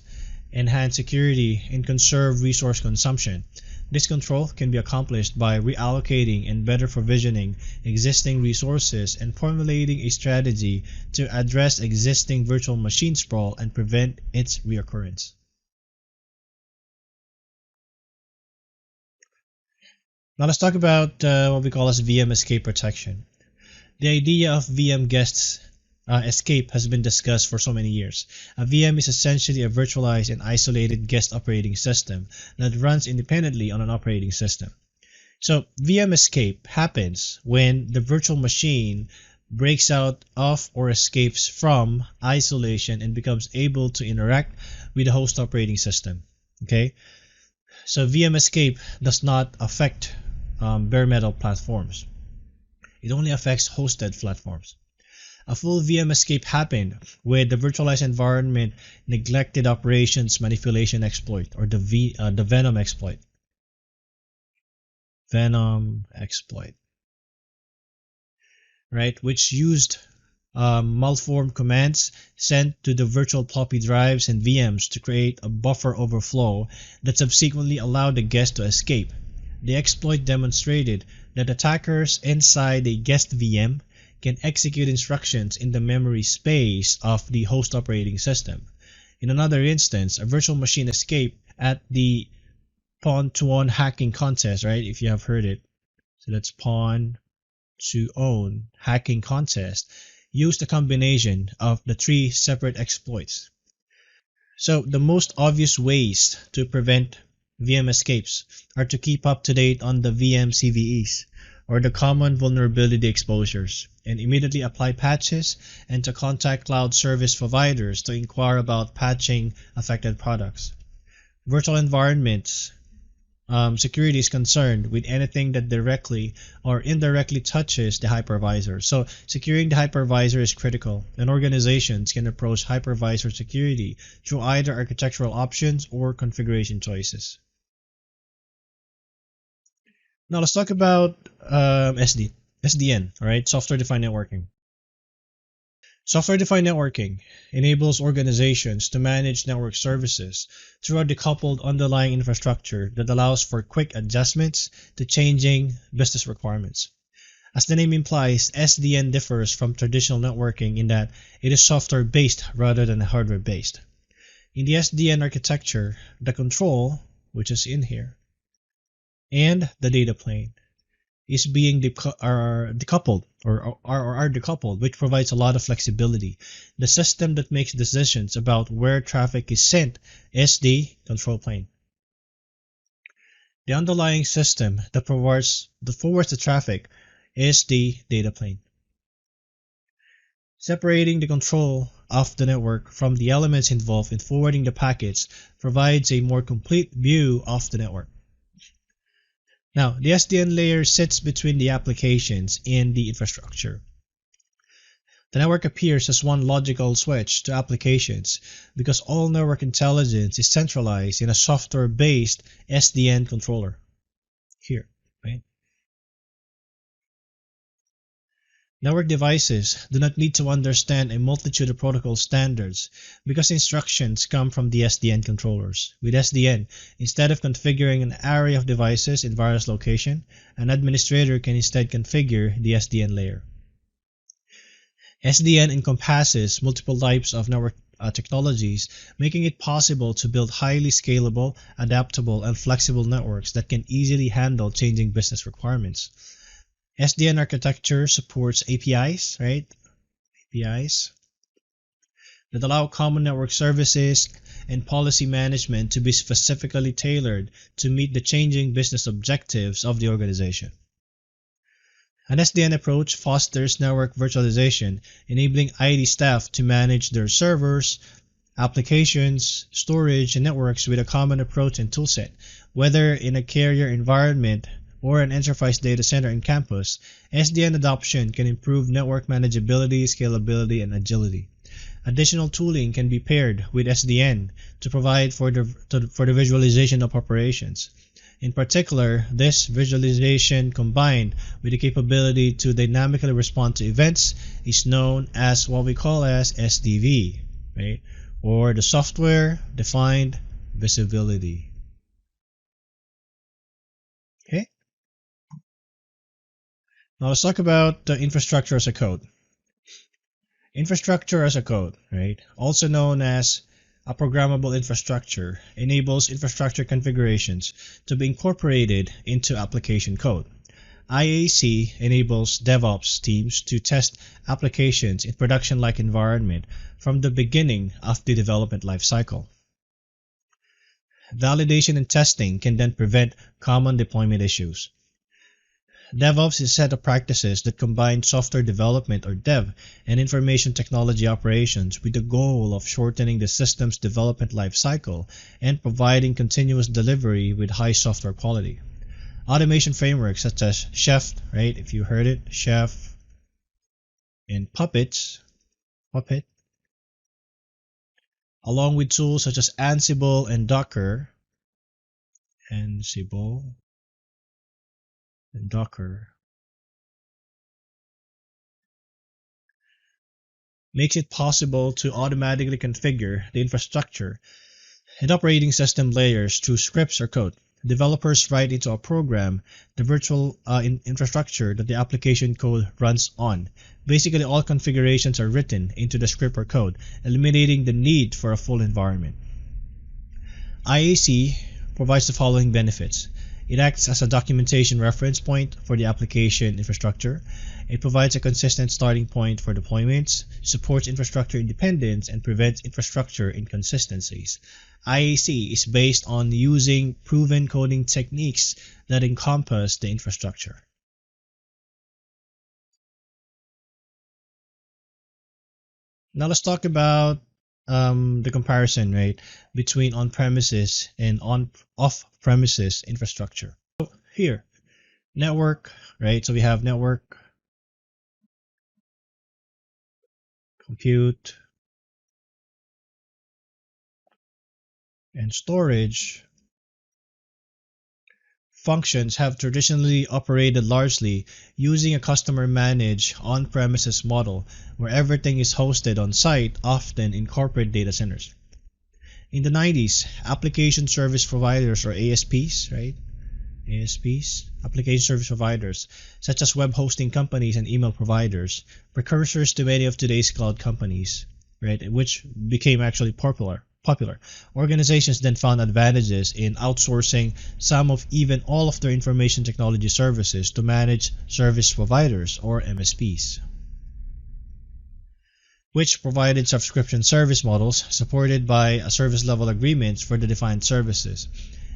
enhance security, and conserve resource consumption. This control can be accomplished by reallocating and better provisioning existing resources and formulating a strategy to address existing virtual machine sprawl and prevent its reoccurrence. Now let's talk about what we call as VM escape protection. The idea of VM guest escape has been discussed for so many years. A VM is essentially a virtualized and isolated guest operating system that runs independently on an operating system. So VM escape happens when the virtual machine breaks out of or escapes from isolation and becomes able to interact with the host operating system. Okay, so VM escape does not affect bare metal platforms. It only affects hosted platforms. A full VM escape happened with the virtualized environment neglected operations manipulation exploit, or the Venom exploit. Venom exploit, right? Which used malformed commands sent to the virtual floppy drives and VMs to create a buffer overflow that subsequently allowed the guest to escape. The exploit demonstrated that attackers inside a guest VM can execute instructions in the memory space of the host operating system. In another instance, a virtual machine escaped at the Pawn-to-Own hacking contest, right? If you have heard it. So that's Pawn-to-Own hacking contest. Used a combination of the 3 separate exploits. So the most obvious ways to prevent VM escapes are to keep up to date on the VM CVEs, or the common vulnerability exposures, and immediately apply patches, and to contact cloud service providers to inquire about patching affected products. Virtual environments security is concerned with anything that directly or indirectly touches the hypervisor. So securing the hypervisor is critical, and organizations can approach hypervisor security through either architectural options or configuration choices. Now let's talk about SDN, right? Software-defined networking. Software-defined networking enables organizations to manage network services through a decoupled underlying infrastructure that allows for quick adjustments to changing business requirements. As the name implies, SDN differs from traditional networking in that it is software-based rather than hardware-based. In the SDN architecture, the control, which is in here, and the data plane is being decoupled or are decoupled, which provides a lot of flexibility. The system that makes decisions about where traffic is sent is the control plane. The underlying system that forwards the traffic is the data plane. Separating the control of the network from the elements involved in forwarding the packets provides a more complete view of the network. Now, the SDN layer sits between the applications and the infrastructure. The network appears as one logical switch to applications because all network intelligence is centralized in a software-based SDN controller. Here, right? Network devices do not need to understand a multitude of protocol standards because instructions come from the SDN controllers. With SDN, instead of configuring an array of devices in various locations, an administrator can instead configure the SDN layer. SDN encompasses multiple types of network technologies, making it possible to build highly scalable, adaptable, and flexible networks that can easily handle changing business requirements. SDN architecture supports APIs, right? APIs that allow common network services and policy management to be specifically tailored to meet the changing business objectives of the organization. An SDN approach fosters network virtualization, enabling IT staff to manage their servers, applications, storage, and networks with a common approach and toolset. Whether in a carrier environment or an enterprise data center in campus, SDN adoption can improve network manageability, scalability, and agility. Additional tooling can be paired with SDN to provide for the visualization of operations. In particular, this visualization combined with the capability to dynamically respond to events is known as what we call as SDV, right? Or the software defined visibility. Okay. Now let's talk about the infrastructure as a code. Infrastructure as a code, right? Also known as a programmable infrastructure, enables infrastructure configurations to be incorporated into application code. IAC enables DevOps teams to test applications in production-like environment from the beginning of the development lifecycle. Validation and testing can then prevent common deployment issues. DevOps is a set of practices that combine software development or dev and information technology operations with the goal of shortening the system's development lifecycle and providing continuous delivery with high software quality. Automation frameworks such as Chef, right? If you heard it, Chef and Puppet, along with tools such as Ansible and Docker, makes it possible to automatically configure the infrastructure and operating system layers through scripts or code. Developers write into a program the virtual infrastructure that the application code runs on. Basically, all configurations are written into the script or code, eliminating the need for a full environment. IAC provides the following benefits. It acts as a documentation reference point for the application infrastructure. It provides a consistent starting point for deployments, supports infrastructure independence, and prevents infrastructure inconsistencies. IAC is based on using proven coding techniques that encompass the infrastructure. Now let's talk about the comparison, right, between on-premises and off-premises infrastructure. So here, network, right? So we have network, compute, and storage. Functions have traditionally operated largely using a customer-managed on-premises model where everything is hosted on-site, often in corporate data centers. In the 90s, application service providers or ASPs, right? ASPs, application service providers, such as web hosting companies and email providers, precursors to many of today's cloud companies, right? Which became actually popular. Organizations then found advantages in outsourcing some of even all of their information technology services to managed service providers or MSPs, which provided subscription service models supported by service level agreements for the defined services.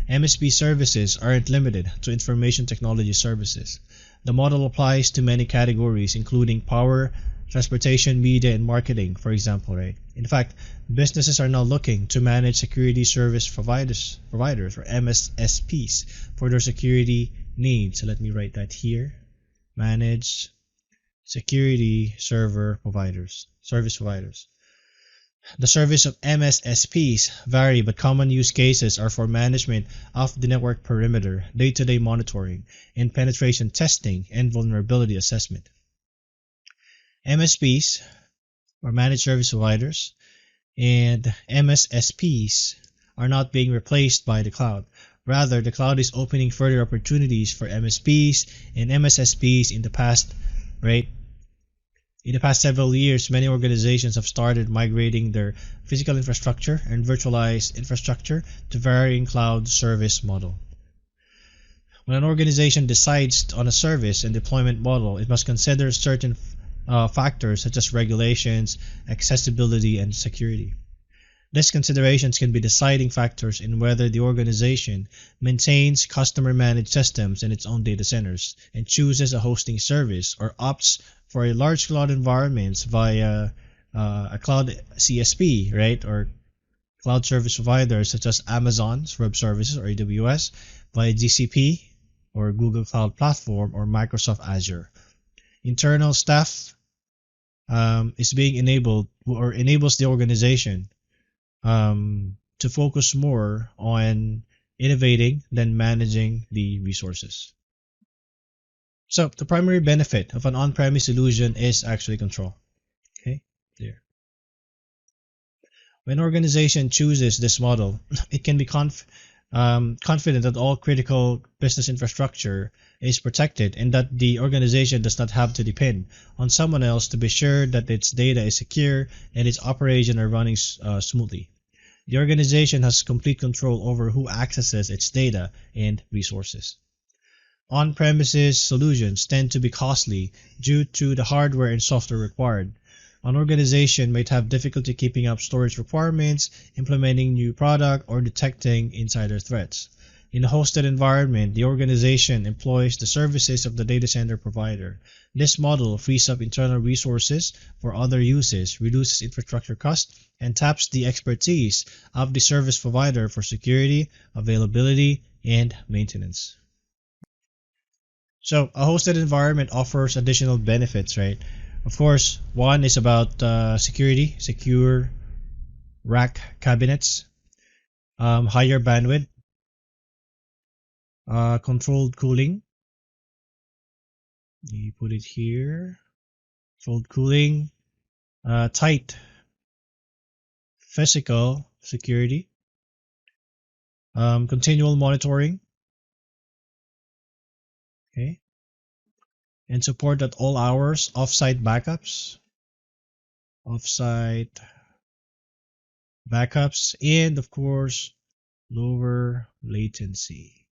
MSP services aren't limited to information technology services. The model applies to many categories, including power, transportation, media, and marketing, for example, right? In fact, businesses are now looking to manage security service providers or MSSPs for their security needs. So let me write that here. Manage security service providers. The service of MSSPs vary, but common use cases are for management of the network perimeter, day-to-day monitoring, and penetration testing and vulnerability assessment. MSPs, or managed service providers, and MSSPs are not being replaced by the cloud. Rather, the cloud is opening further opportunities for MSPs and MSSPs in the past, right? In the past several years, many organizations have started migrating their physical infrastructure and virtualized infrastructure to varying cloud service model. When an organization decides on a service and deployment model, it must consider certain factors such as regulations, accessibility, and security. These considerations can be deciding factors in whether the organization maintains customer-managed systems in its own data centers and chooses a hosting service or opts for a large cloud environments via a cloud CSP, right, or cloud service providers such as Amazon's Web Services or AWS, via GCP or Google Cloud Platform or Microsoft Azure. Internal staff is being enabled or enables the organization to focus more on innovating than managing the resources. So the primary benefit of an on-premise solution is actually control. Okay, there. When an organization chooses this model, it can be confident that all critical business infrastructure is protected and that the organization does not have to depend on someone else to be sure that its data is secure and its operations are running smoothly. The organization has complete control over who accesses its data and resources. On-premises solutions tend to be costly due to the hardware and software required. An organization might have difficulty keeping up storage requirements, implementing new product, or detecting insider threats. In a hosted environment, the organization employs the services of the data center provider. This model frees up internal resources for other uses, reduces infrastructure costs, and taps the expertise of the service provider for security, availability, and maintenance. So, a hosted environment offers additional benefits, right? Of course, one is about security, secure rack cabinets, higher bandwidth, controlled cooling. You put it here. Controlled cooling, tight physical security, continual monitoring, okay, and support at all hours, offsite backups, and of course, lower latency.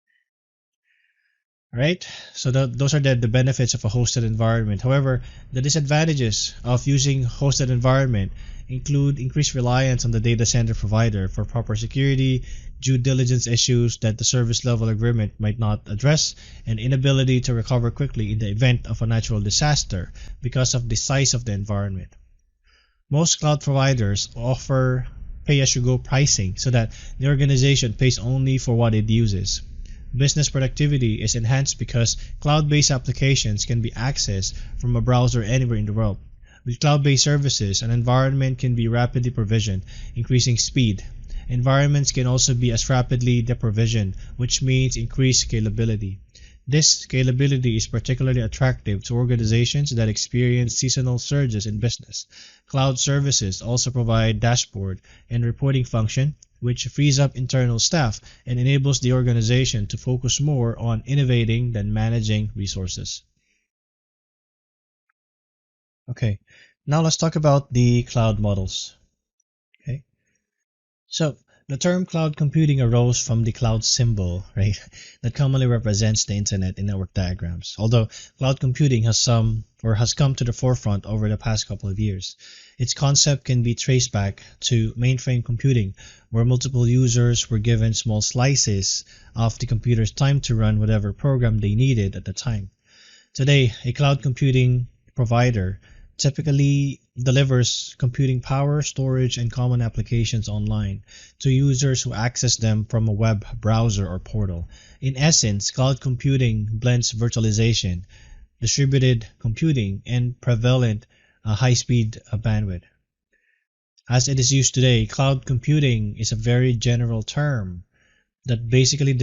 Alright, so those are the benefits of a hosted environment. However, the disadvantages of using hosted environment include increased reliance on the data center provider for proper security, due diligence issues that the service level agreement might not address, and inability to recover quickly in the event of a natural disaster because of the size of the environment. Most cloud providers offer pay-as-you-go pricing so that the organization pays only for what it uses. Business productivity is enhanced because cloud-based applications can be accessed from a browser anywhere in the world. With cloud-based services, an environment can be rapidly provisioned, increasing speed. Environments can also be as rapidly deprovisioned, which means increased scalability. This scalability is particularly attractive to organizations that experience seasonal surges in business. Cloud services also provide dashboard and reporting function, which frees up internal staff and enables the organization to focus more on innovating than managing resources. Okay, now let's talk about the cloud models. Okay, so the term cloud computing arose from the cloud symbol, right, that commonly represents the internet in network diagrams. Although cloud computing has come to the forefront over the past couple of years, its concept can be traced back to mainframe computing, where multiple users were given small slices of the computer's time to run whatever program they needed at the time. Today, a cloud computing provider typically delivers computing power, storage, and common applications online to users who access them from a web browser or portal. In essence, cloud computing blends virtualization, distributed computing, and prevalent high-speed bandwidth. As it is used today, cloud computing is a very general term that basically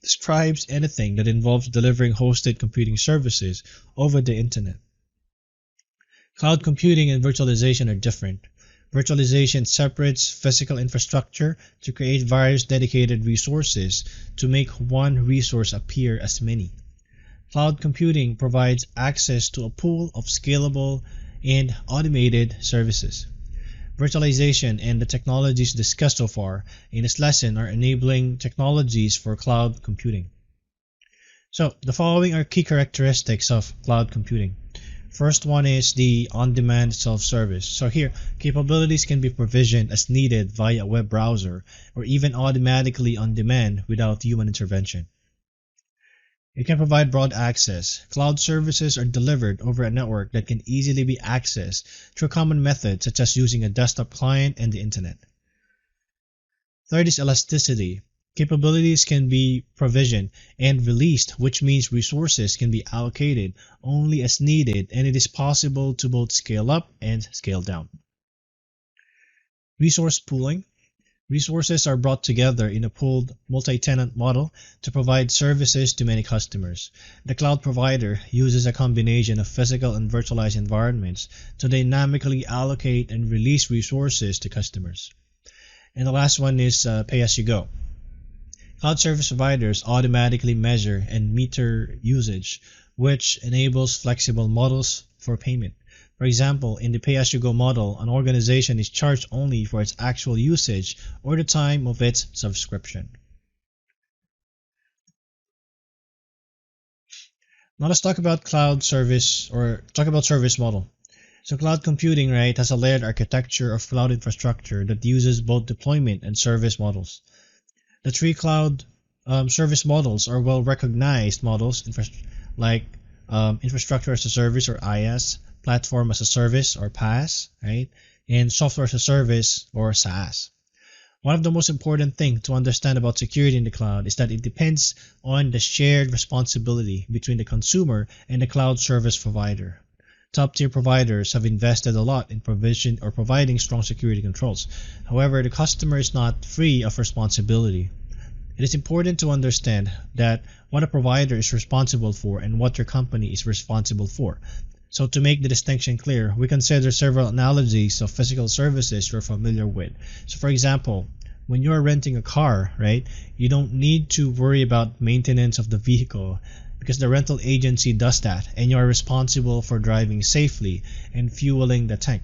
describes anything that involves delivering hosted computing services over the internet. Cloud computing and virtualization are different. Virtualization separates physical infrastructure to create various dedicated resources to make one resource appear as many. Cloud computing provides access to a pool of scalable and automated services. Virtualization and the technologies discussed so far in this lesson are enabling technologies for cloud computing. So the following are key characteristics of cloud computing. First one is the on-demand self-service. So here, capabilities can be provisioned as needed via a web browser or even automatically on demand without human intervention. It can provide broad access. Cloud services are delivered over a network that can easily be accessed through common methods such as using a desktop client and the internet. Third is elasticity. Capabilities can be provisioned and released, which means resources can be allocated only as needed, and it is possible to both scale up and scale down. Resource pooling. Resources are brought together in a pooled multi-tenant model to provide services to many customers. The cloud provider uses a combination of physical and virtualized environments to dynamically allocate and release resources to customers. And the last one is pay-as-you-go. Cloud service providers automatically measure and meter usage, which enables flexible models for payment. For example, in the pay-as-you-go model, an organization is charged only for its actual usage or the time of its subscription. Now let's talk about service model. So cloud computing, right, has a layered architecture of cloud infrastructure that uses both deployment and service models. The three cloud service models are well-recognized models, like infrastructure as a service or IaaS, platform as a service or PaaS, right, and software as a service or SaaS. One of the most important things to understand about security in the cloud is that it depends on the shared responsibility between the consumer and the cloud service provider. Top-tier providers have invested a lot in providing strong security controls. However, the customer is not free of responsibility. It is important to understand that what a provider is responsible for and what your company is responsible for. So to make the distinction clear, we consider several analogies of physical services you're familiar with. So for example, when you're renting a car, right, you don't need to worry about maintenance of the vehicle, because the rental agency does that, and you are responsible for driving safely and fueling the tank.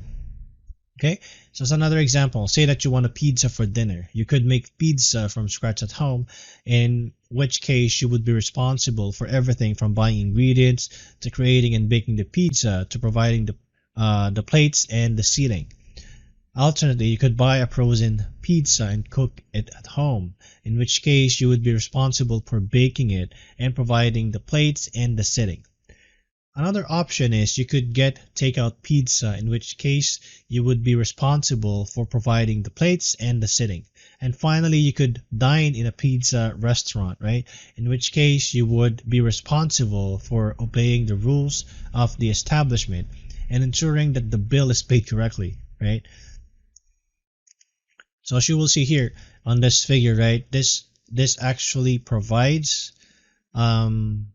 Okay, so as another example, say that you want a pizza for dinner. You could make pizza from scratch at home, in which case you would be responsible for everything from buying ingredients to creating and baking the pizza to providing the plates and the seating. Alternately, you could buy a frozen pizza and cook it at home, in which case you would be responsible for baking it and providing the plates and the seating. Another option is you could get takeout pizza, in which case you would be responsible for providing the plates and the seating. And finally, you could dine in a pizza restaurant, right? In which case you would be responsible for obeying the rules of the establishment and ensuring that the bill is paid correctly, right? So as you will see here on this figure, right, this actually provides an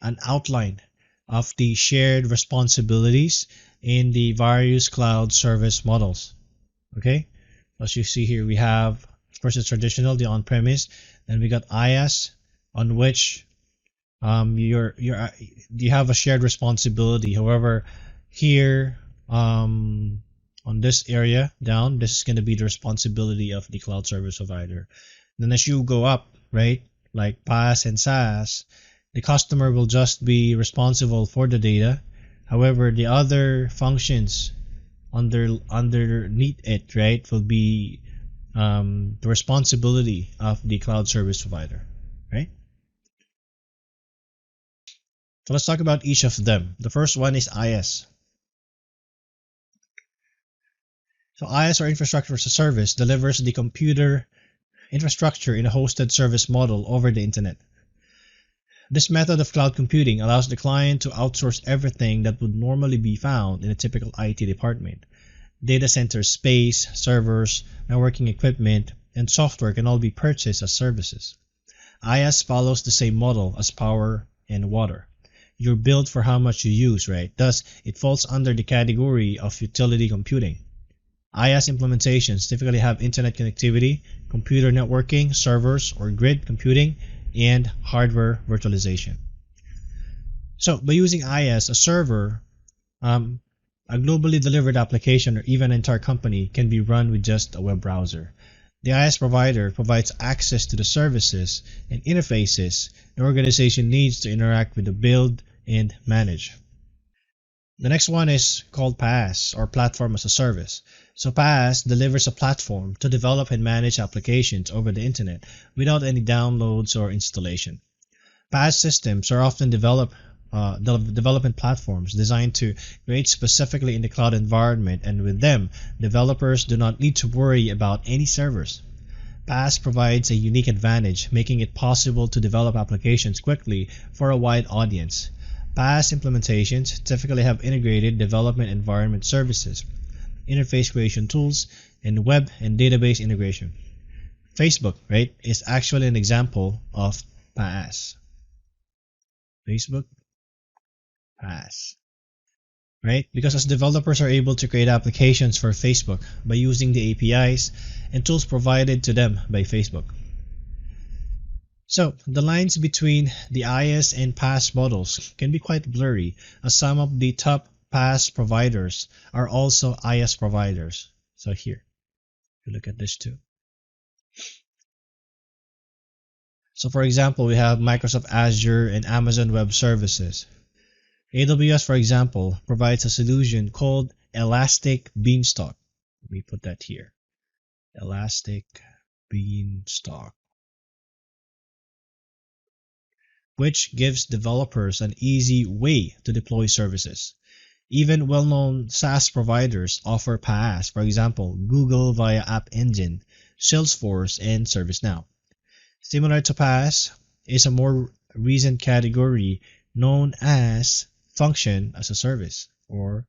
outline of the shared responsibilities in the various cloud service models. Okay, as you see here, we have first the traditional, the on-premise, then we got IaaS, on which you have a shared responsibility. However, here on this area down, this is going to be the responsibility of the cloud service provider. Then as you go up, right, like PaaS and SaaS, the customer will just be responsible for the data. However, the other functions underneath it, right, will be the responsibility of the cloud service provider, right? So let's talk about each of them. The first one is IaaS. So IaaS, or infrastructure as a service, delivers the computer infrastructure in a hosted service model over the internet. This method of cloud computing allows the client to outsource everything that would normally be found in a typical IT department. Data center space, servers, networking equipment, and software can all be purchased as services. IaaS follows the same model as power and water. You're billed for how much you use, right? Thus, it falls under the category of utility computing. IaaS implementations typically have internet connectivity, computer networking, servers or grid computing, and hardware virtualization. So by using IaaS, a server A globally delivered application or even an entire company can be run with just a web browser. The IaaS provider provides access to the services and interfaces the organization needs to interact with the build and manage. The next one is called PaaS, or Platform as a Service. So PaaS delivers a platform to develop and manage applications over the internet without any downloads or installation. PaaS systems are often development platforms designed to create specifically in the cloud environment, and with them, developers do not need to worry about any servers. PaaS provides a unique advantage, making it possible to develop applications quickly for a wide audience. PaaS implementations typically have integrated development environment services, interface creation tools, and web and database integration. Facebook, right, is actually an example of PaaS. Facebook PaaS, right? Because as developers are able to create applications for Facebook by using the APIs and tools provided to them by Facebook. So, the lines between the IaaS and PaaS models can be quite blurry, as some of the top PaaS providers are also IaaS providers. So here, if you look at this too. So for example, we have Microsoft Azure and Amazon Web Services. AWS, for example, provides a solution called Elastic Beanstalk. Let me put that here. Elastic Beanstalk, which gives developers an easy way to deploy services. Even well-known SaaS providers offer PaaS, for example, Google via App Engine, Salesforce, and ServiceNow. Similar to PaaS is a more recent category known as Function as a Service, or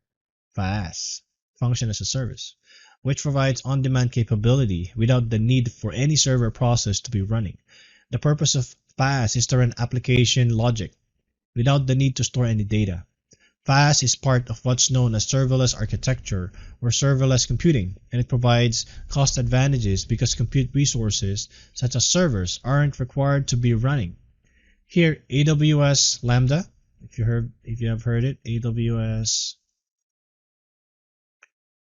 FaaS, Function as a Service, which provides on-demand capability without the need for any server process to be running. The purpose of FaaS is to run application logic without the need to store any data. FaaS is part of what's known as serverless architecture or serverless computing, and it provides cost advantages because compute resources such as servers aren't required to be running. Here, AWS Lambda, if you have heard it, AWS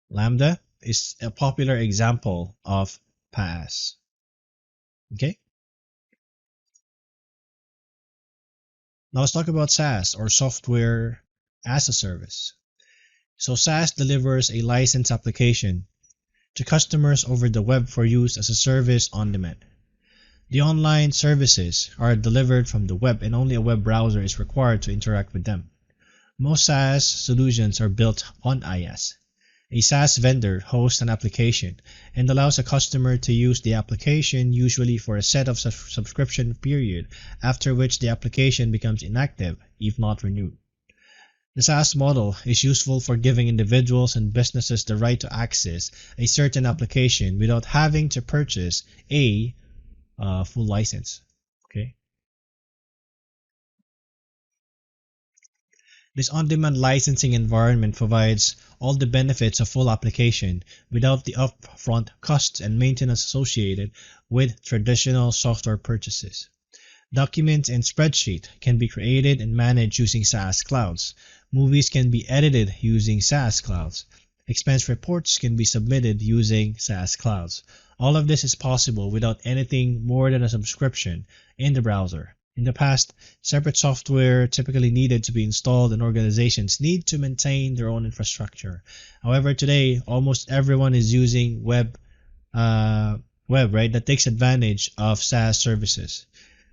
Lambda is a popular example of PaaS. Okay? Now let's talk about SaaS, or Software as a Service. So SaaS delivers a licensed application to customers over the web for use as a service on demand. The online services are delivered from the web, and only a web browser is required to interact with them. Most SaaS solutions are built on IaaS. A SaaS vendor hosts an application and allows a customer to use the application usually for a set of subscription period, after which the application becomes inactive if not renewed. The SaaS model is useful for giving individuals and businesses the right to access a certain application without having to purchase a full license. Okay. This on-demand licensing environment provides all the benefits of full application without the upfront costs and maintenance associated with traditional software purchases. Documents and spreadsheets can be created and managed using SaaS clouds. Movies can be edited using SaaS clouds. Expense reports can be submitted using SaaS clouds. All of this is possible without anything more than a subscription in the browser. In the past, separate software typically needed to be installed, and organizations need to maintain their own infrastructure. However, today, almost everyone is using web, right, that takes advantage of SaaS services.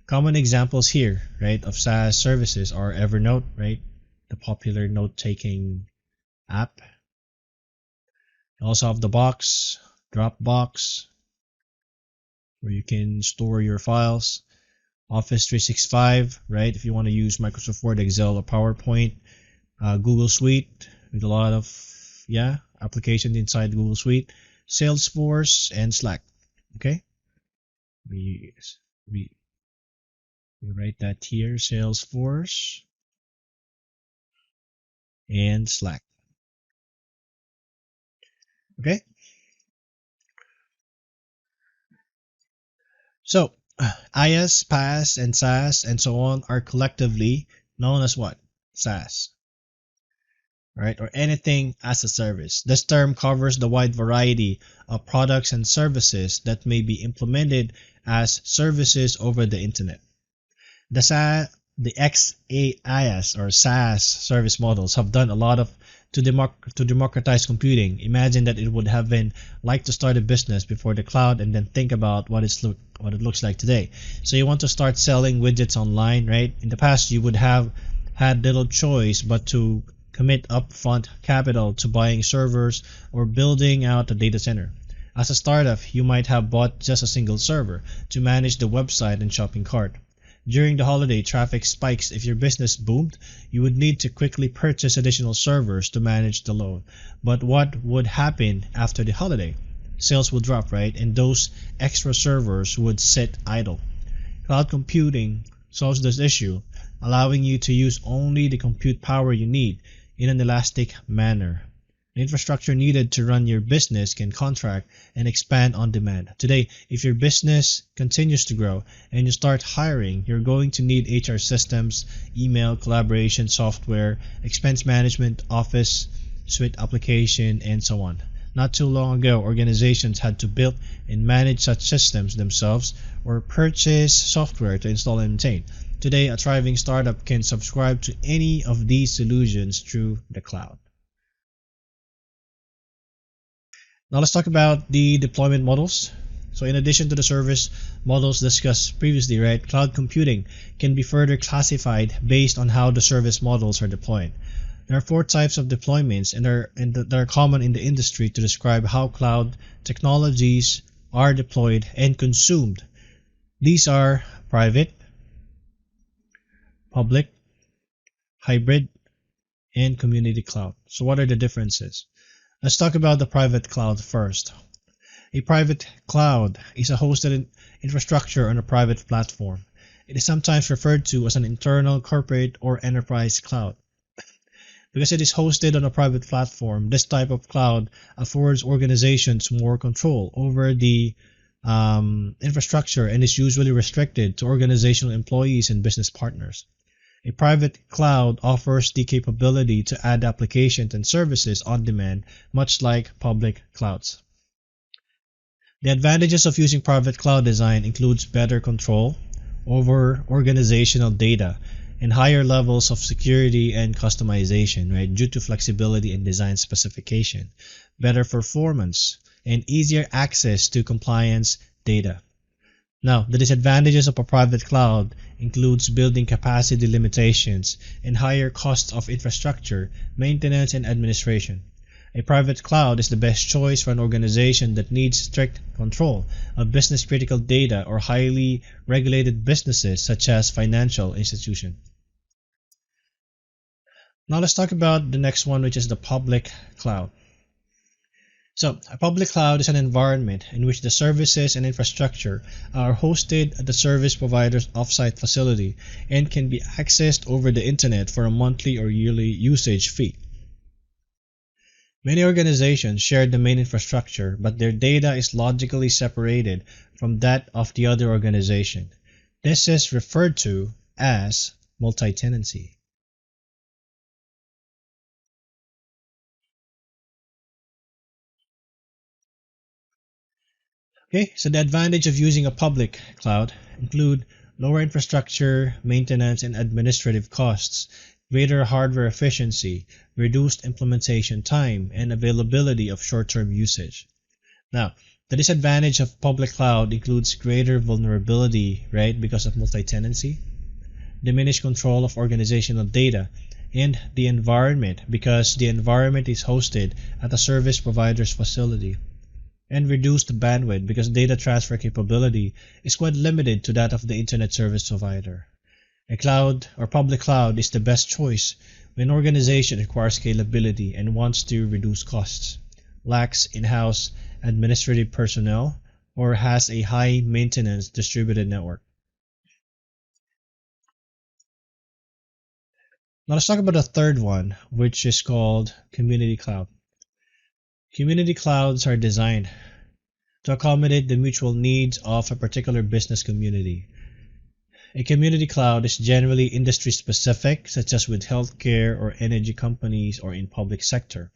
Common examples here, right, of SaaS services are Evernote, right, the popular note-taking app. You also have the Box, Dropbox, where you can store your files. Office 365, right, if you want to use Microsoft Word, Excel, or PowerPoint. Google Suite with a lot of applications inside Google Suite. Salesforce and Slack. Okay, we write that here, Salesforce and Slack. Okay, so IaaS, PaaS, and SaaS, and so on are collectively known as what? SaaS. right? Or anything as a service. This term covers the wide variety of products and services that may be implemented as services over the internet. The XaaS or SaaS service models have done a lot to democratize computing. Imagine that it would have been like to start a business before the cloud and then think about what it looks like today. So you want to start selling widgets online, right? In the past, you would have had little choice but to commit upfront capital to buying servers or building out a data center. As a startup, you might have bought just a single server to manage the website and shopping cart. During the holiday traffic spikes, if your business boomed, you would need to quickly purchase additional servers to manage the load. But what would happen after the holiday? Sales would drop, right? And those extra servers would sit idle. Cloud computing solves this issue, allowing you to use only the compute power you need in an elastic manner. The infrastructure needed to run your business can contract and expand on demand. Today, if your business continues to grow and you start hiring, you're going to need HR systems, email, collaboration software, expense management, office, suite application, and so on. Not too long ago, organizations had to build and manage such systems themselves or purchase software to install and maintain. Today, a thriving startup can subscribe to any of these solutions through the cloud. Now let's talk about the deployment models. So in addition to the service models discussed previously, right, cloud computing can be further classified based on how the service models are deployed. There are 4 types of deployments and that are common in the industry to describe how cloud technologies are deployed and consumed. These are private, public, hybrid, and community cloud. So what are the differences? Let's talk about the private cloud first. A private cloud is a hosted infrastructure on a private platform. It is sometimes referred to as an internal, corporate, or enterprise cloud. Because it is hosted on a private platform, this type of cloud affords organizations more control over the infrastructure and is usually restricted to organizational employees and business partners. A private cloud offers the capability to add applications and services on demand, much like public clouds. The advantages of using private cloud design includes better control over organizational data and higher levels of security and customization, right, due to flexibility in design specification, better performance, and easier access to compliance data. Now, the disadvantages of a private cloud includes building capacity limitations and higher costs of infrastructure, maintenance, and administration. A private cloud is the best choice for an organization that needs strict control of business-critical data or highly regulated businesses such as financial institutions. Now let's talk about the next one, which is the public cloud. So, a public cloud is an environment in which the services and infrastructure are hosted at the service provider's offsite facility and can be accessed over the internet for a monthly or yearly usage fee. Many organizations share the main infrastructure, but their data is logically separated from that of the other organization. This is referred to as multi-tenancy. Okay, so the advantage of using a public cloud include lower infrastructure, maintenance, and administrative costs, greater hardware efficiency, reduced implementation time, and availability of short-term usage. Now, the disadvantage of public cloud includes greater vulnerability, right, because of multi-tenancy, diminished control of organizational data, and the environment because the environment is hosted at a service provider's facility, and reduced bandwidth because data transfer capability is quite limited to that of the internet service provider. A cloud or public cloud is the best choice when an organization requires scalability and wants to reduce costs, lacks in-house administrative personnel, or has a high maintenance distributed network. Now let's talk about the third one, which is called community cloud. Community clouds are designed to accommodate the mutual needs of a particular business community. A community cloud is generally industry specific, such as with healthcare or energy companies or in public sector.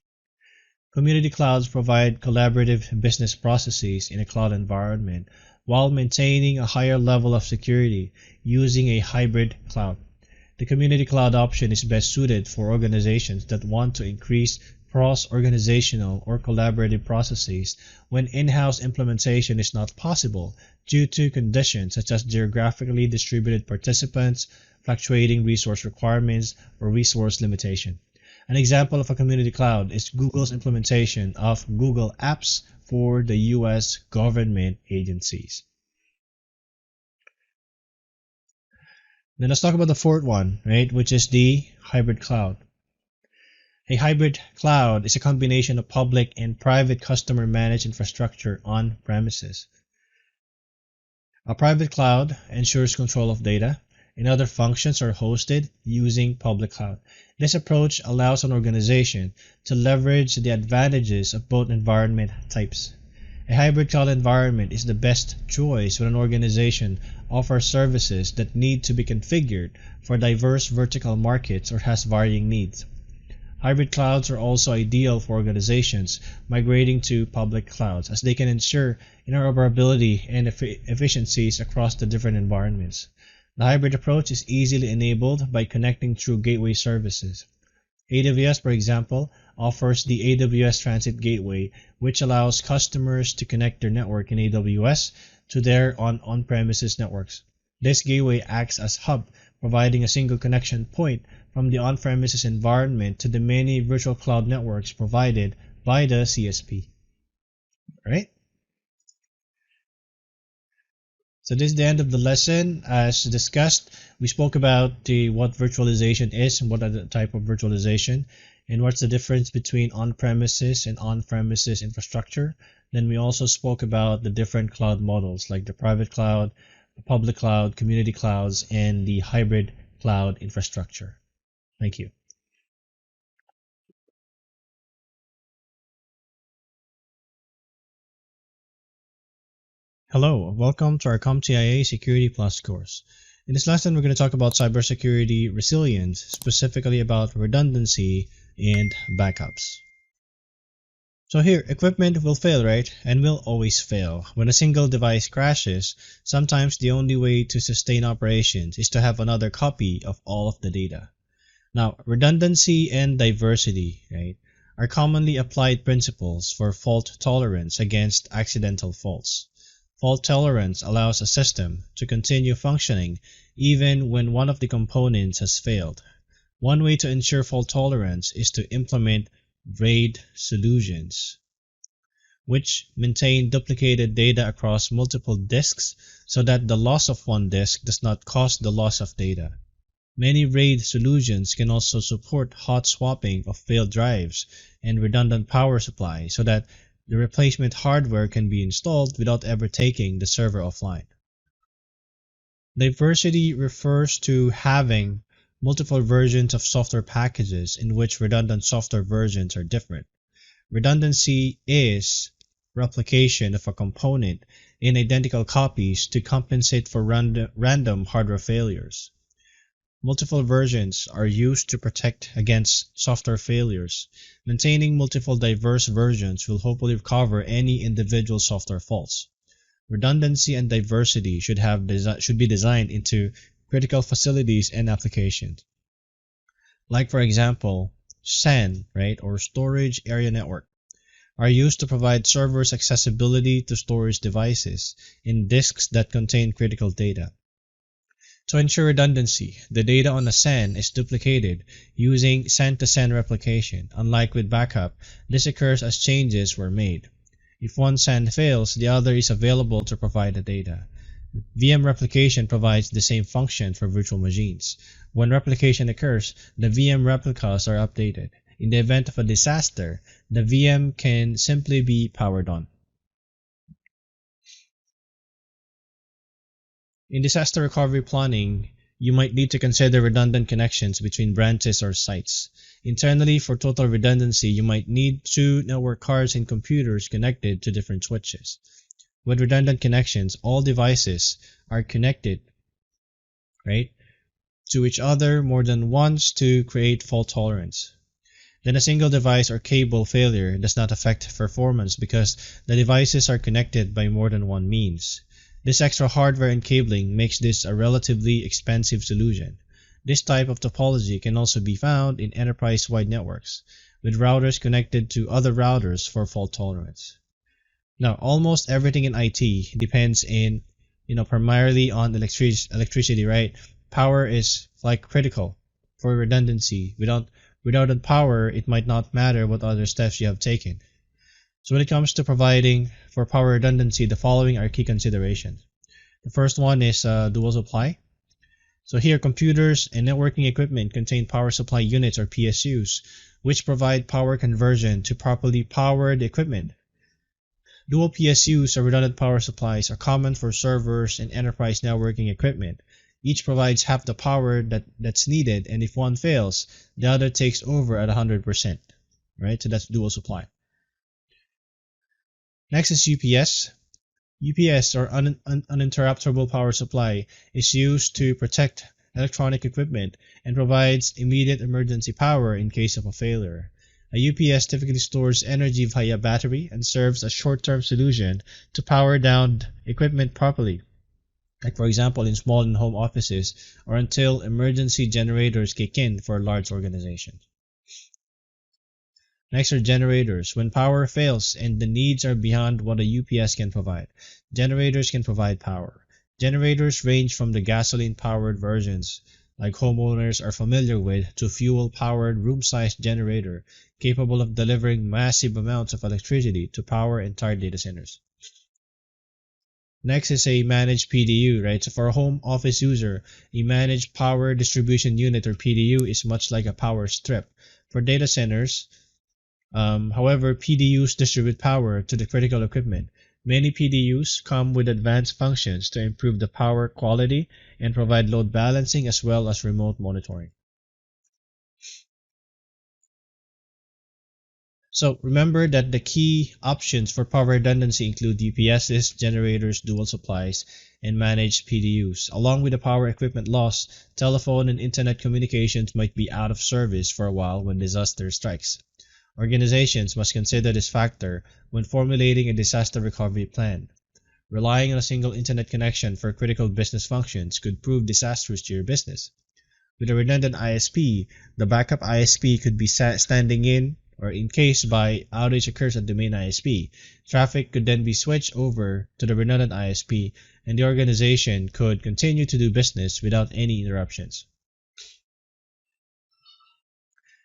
Community clouds provide collaborative business processes in a cloud environment while maintaining a higher level of security using a hybrid cloud. The community cloud option is best suited for organizations that want to increase cross-organizational or collaborative processes when in-house implementation is not possible due to conditions such as geographically distributed participants, fluctuating resource requirements, or resource limitation. An example of a community cloud is Google's implementation of Google Apps for the US government agencies. Then let's talk about the fourth one, right, which is the hybrid cloud. A hybrid cloud is a combination of public and private customer managed infrastructure on premises. A private cloud ensures control of data, and other functions are hosted using public cloud. This approach allows an organization to leverage the advantages of both environment types. A hybrid cloud environment is the best choice when an organization offers services that need to be configured for diverse vertical markets or has varying needs. Hybrid clouds are also ideal for organizations migrating to public clouds, as they can ensure interoperability and efficiencies across the different environments. The hybrid approach is easily enabled by connecting through gateway services. AWS, for example, offers the AWS Transit Gateway, which allows customers to connect their network in AWS to their on-premises networks. This gateway acts as hub, providing a single connection point from the on-premises environment to the many virtual cloud networks provided by the CSP. All right? So this is the end of the lesson. As discussed, we spoke about what virtualization is and what are the type of virtualization and what's the difference between on-premises and on-premises infrastructure. Then we also spoke about the different cloud models like the private cloud, the public cloud, community clouds, and the hybrid cloud infrastructure. Thank you. Hello, welcome to our CompTIA Security Plus course. In this lesson, we're going to talk about cybersecurity resilience, specifically about redundancy and backups. So here, equipment will fail, right? And will always fail. When a single device crashes, sometimes the only way to sustain operations is to have another copy of all of the data. Now, redundancy and diversity, right, are commonly applied principles for fault tolerance against accidental faults. Fault tolerance allows a system to continue functioning even when one of the components has failed. One way to ensure fault tolerance is to implement RAID solutions, which maintain duplicated data across multiple disks so that the loss of one disk does not cause the loss of data. Many RAID solutions can also support hot swapping of failed drives and redundant power supply so that the replacement hardware can be installed without ever taking the server offline. Diversity refers to having multiple versions of software packages in which redundant software versions are different. Redundancy is replication of a component in identical copies to compensate for random hardware failures. Multiple versions are used to protect against software failures. Maintaining multiple diverse versions will hopefully cover any individual software faults. Redundancy and diversity should be designed into critical facilities and applications. Like for example, SAN, right, or Storage Area Network, are used to provide servers accessibility to storage devices in disks that contain critical data. To ensure redundancy, the data on a SAN is duplicated using SAN-to-SAN replication. Unlike with backup, this occurs as changes were made. If one SAN fails, the other is available to provide the data. VM replication provides the same function for virtual machines. When replication occurs, the VM replicas are updated. In the event of a disaster, the VM can simply be powered on. In disaster recovery planning, you might need to consider redundant connections between branches or sites. Internally, for total redundancy, you might need 2 network cards and computers connected to different switches. With redundant connections, all devices are connected right, to each other more than once to create fault tolerance. Then a single device or cable failure does not affect performance because the devices are connected by more than one means. This extra hardware and cabling makes this a relatively expensive solution. This type of topology can also be found in enterprise-wide networks, with routers connected to other routers for fault tolerance. Now, almost everything in IT depends primarily on electricity, right? Power is like critical for redundancy. Without power, it might not matter what other steps you have taken. So when it comes to providing for power redundancy, the following are key considerations. The first one is dual supply. So here, computers and networking equipment contain power supply units or PSUs, which provide power conversion to properly power the equipment. Dual PSUs or redundant power supplies are common for servers and enterprise networking equipment. Each provides half the power that's needed, and if one fails, the other takes over at 100%. Right? So that's dual supply. Next is UPS. UPS, or uninterruptible power supply, is used to protect electronic equipment and provides immediate emergency power in case of a failure. A UPS typically stores energy via battery and serves as a short-term solution to power down equipment properly, like for example in small and home offices, or until emergency generators kick in for large organizations. Next are generators. When power fails and the needs are beyond what a UPS can provide, generators can provide power. Generators range from the gasoline-powered versions, like homeowners are familiar with, to fuel-powered room-sized generator capable of delivering massive amounts of electricity to power entire data centers. Next is a managed PDU, right? So for a home office user, a managed power distribution unit or PDU is much like a power strip. For data centers, however, PDUs distribute power to the critical equipment. Many PDUs come with advanced functions to improve the power quality and provide load balancing as well as remote monitoring. So remember that the key options for power redundancy include UPSs, generators, dual supplies, and managed PDUs. Along with the power equipment loss, telephone and internet communications might be out of service for a while when disaster strikes. Organizations must consider this factor when formulating a disaster recovery plan. Relying on a single internet connection for critical business functions could prove disastrous to your business. With a redundant ISP, the backup ISP could be standing in, or in case by outage occurs at the main ISP. Traffic could then be switched over to the redundant ISP, and the organization could continue to do business without any interruptions.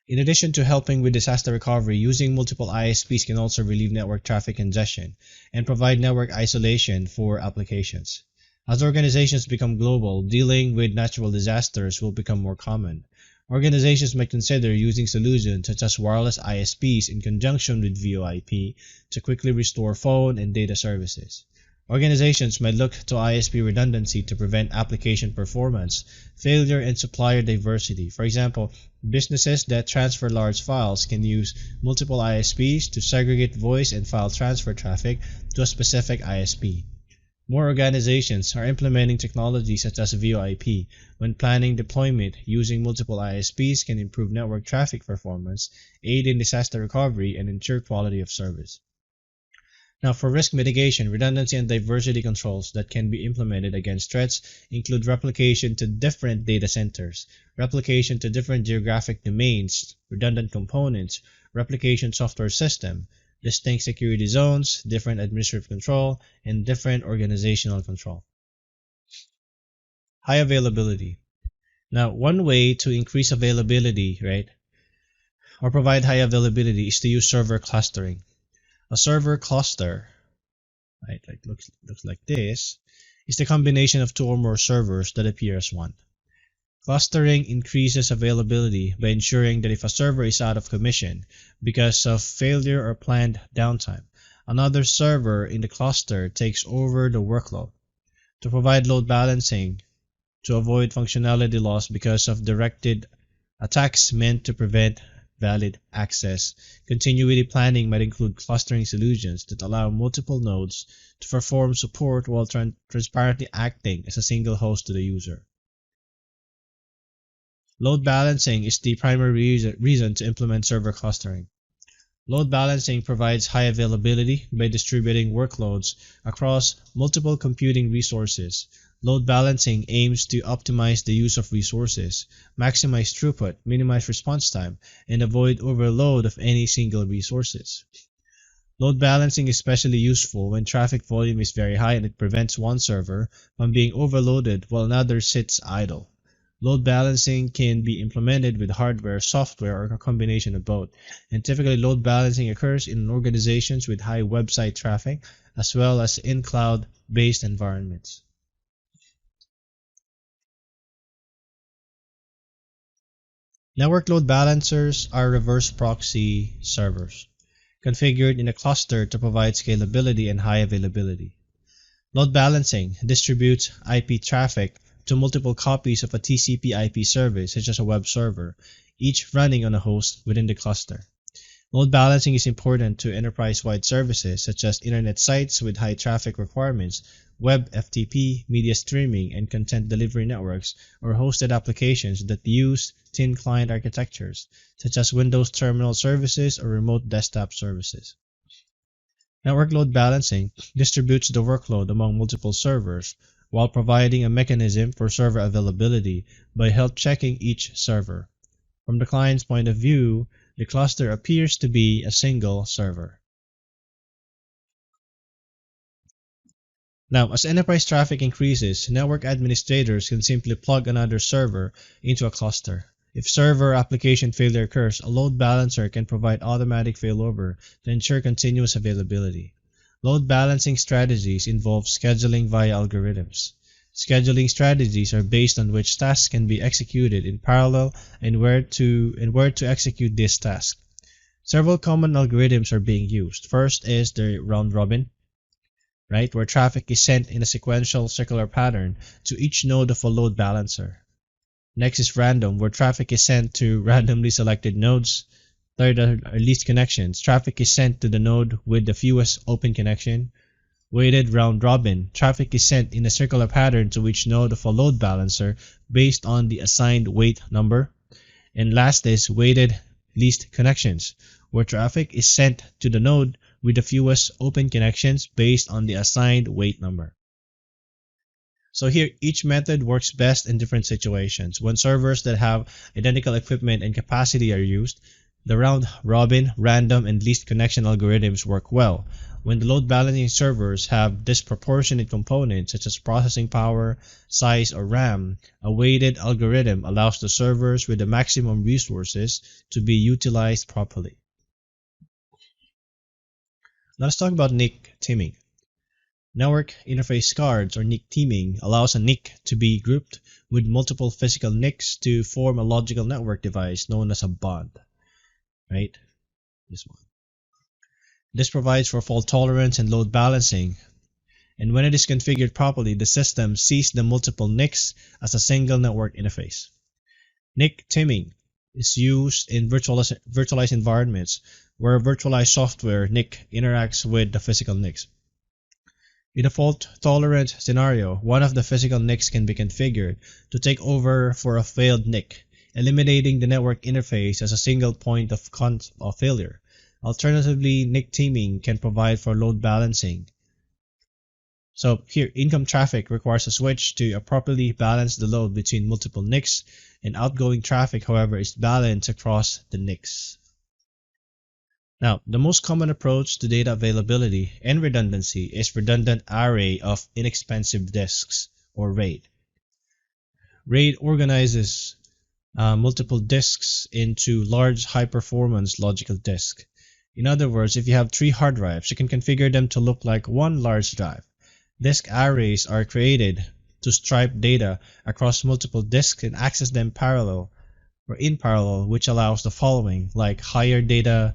In addition to helping with disaster recovery, using multiple ISPs can also relieve network traffic congestion and provide network isolation for applications. As organizations become global, dealing with natural disasters will become more common. Organizations might consider using solutions such as wireless ISPs in conjunction with VoIP to quickly restore phone and data services. Organizations might look to ISP redundancy to prevent application performance failure and supplier diversity. For example, businesses that transfer large files can use multiple ISPs to segregate voice and file transfer traffic to a specific ISP. More organizations are implementing technologies such as VoIP. When planning deployment, using multiple ISPs can improve network traffic performance, aid in disaster recovery, and ensure quality of service. Now, for risk mitigation, redundancy and diversity controls that can be implemented against threats include replication to different data centers, replication to different geographic domains, redundant components, replication software system, distinct security zones, different administrative control, and different organizational control. High availability. Now, one way to increase availability, right, or provide high availability is to use server clustering. A server cluster, right, like looks like this, is the combination of two or more servers that appear as one. Clustering increases availability by ensuring that if a server is out of commission because of failure or planned downtime, another server in the cluster takes over the workload. To provide load balancing, to avoid functionality loss because of directed attacks meant to prevent valid access, continuity planning might include clustering solutions that allow multiple nodes to perform support while transparently acting as a single host to the user. Load balancing is the primary reason to implement server clustering. Load balancing provides high availability by distributing workloads across multiple computing resources. Load balancing aims to optimize the use of resources, maximize throughput, minimize response time, and avoid overload of any single resources. Load balancing is especially useful when traffic volume is very high and it prevents one server from being overloaded while another sits idle. Load balancing can be implemented with hardware, software, or a combination of both, and typically load balancing occurs in organizations with high website traffic as well as in cloud-based environments. Network load balancers are reverse proxy servers, configured in a cluster to provide scalability and high availability. Load balancing distributes IP traffic to multiple copies of a TCP/IP service, such as a web server, each running on a host within the cluster. Load balancing is important to enterprise-wide services such as internet sites with high traffic requirements, web FTP, media streaming, and content delivery networks, or hosted applications that use thin client architectures, such as Windows Terminal Services or remote desktop services. Network load balancing distributes the workload among multiple servers while providing a mechanism for server availability by health checking each server. From the client's point of view, the cluster appears to be a single server. Now, as enterprise traffic increases, network administrators can simply plug another server into a cluster. If server application failure occurs, a load balancer can provide automatic failover to ensure continuous availability. Load balancing strategies involve scheduling via algorithms. Scheduling strategies are based on which tasks can be executed in parallel and where to execute this task. Several common algorithms are being used. First is the round robin, right, where traffic is sent in a sequential circular pattern to each node of a load balancer. Next is random, where traffic is sent to randomly selected nodes. Third are least connections. Traffic is sent to the node with the fewest open connection. Weighted round robin. Traffic is sent in a circular pattern to each node of a load balancer based on the assigned weight number. And last is weighted least connections, where traffic is sent to the node with the fewest open connections based on the assigned weight number. So here, each method works best in different situations. When servers that have identical equipment and capacity are used, the round robin, random, and least connection algorithms work well. When the load balancing servers have disproportionate components such as processing power, size, or RAM, a weighted algorithm allows the servers with the maximum resources to be utilized properly. Now let's talk about NIC teaming. Network interface cards, or NIC teaming, allows a NIC to be grouped with multiple physical NICs to form a logical network device known as a bond. Right? This one. This provides for fault tolerance and load balancing. And when it is configured properly, the system sees the multiple NICs as a single network interface. NIC teaming is used in virtualized environments where virtualized software NIC interacts with the physical NICs. In a fault-tolerant scenario, one of the physical NICs can be configured to take over for a failed NIC, eliminating the network interface as a single point of failure. Alternatively, NIC teaming can provide for load balancing. So here, income traffic requires a switch to properly balance the load between multiple NICs, and outgoing traffic, however, is balanced across the NICs. Now, the most common approach to data availability and redundancy is redundant array of inexpensive disks, or RAID. RAID organizes multiple disks into large high-performance logical disk. In other words, if you have 3 hard drives, you can configure them to look like one large drive. Disk arrays are created to stripe data across multiple disks and access them in parallel, which allows the following, like higher data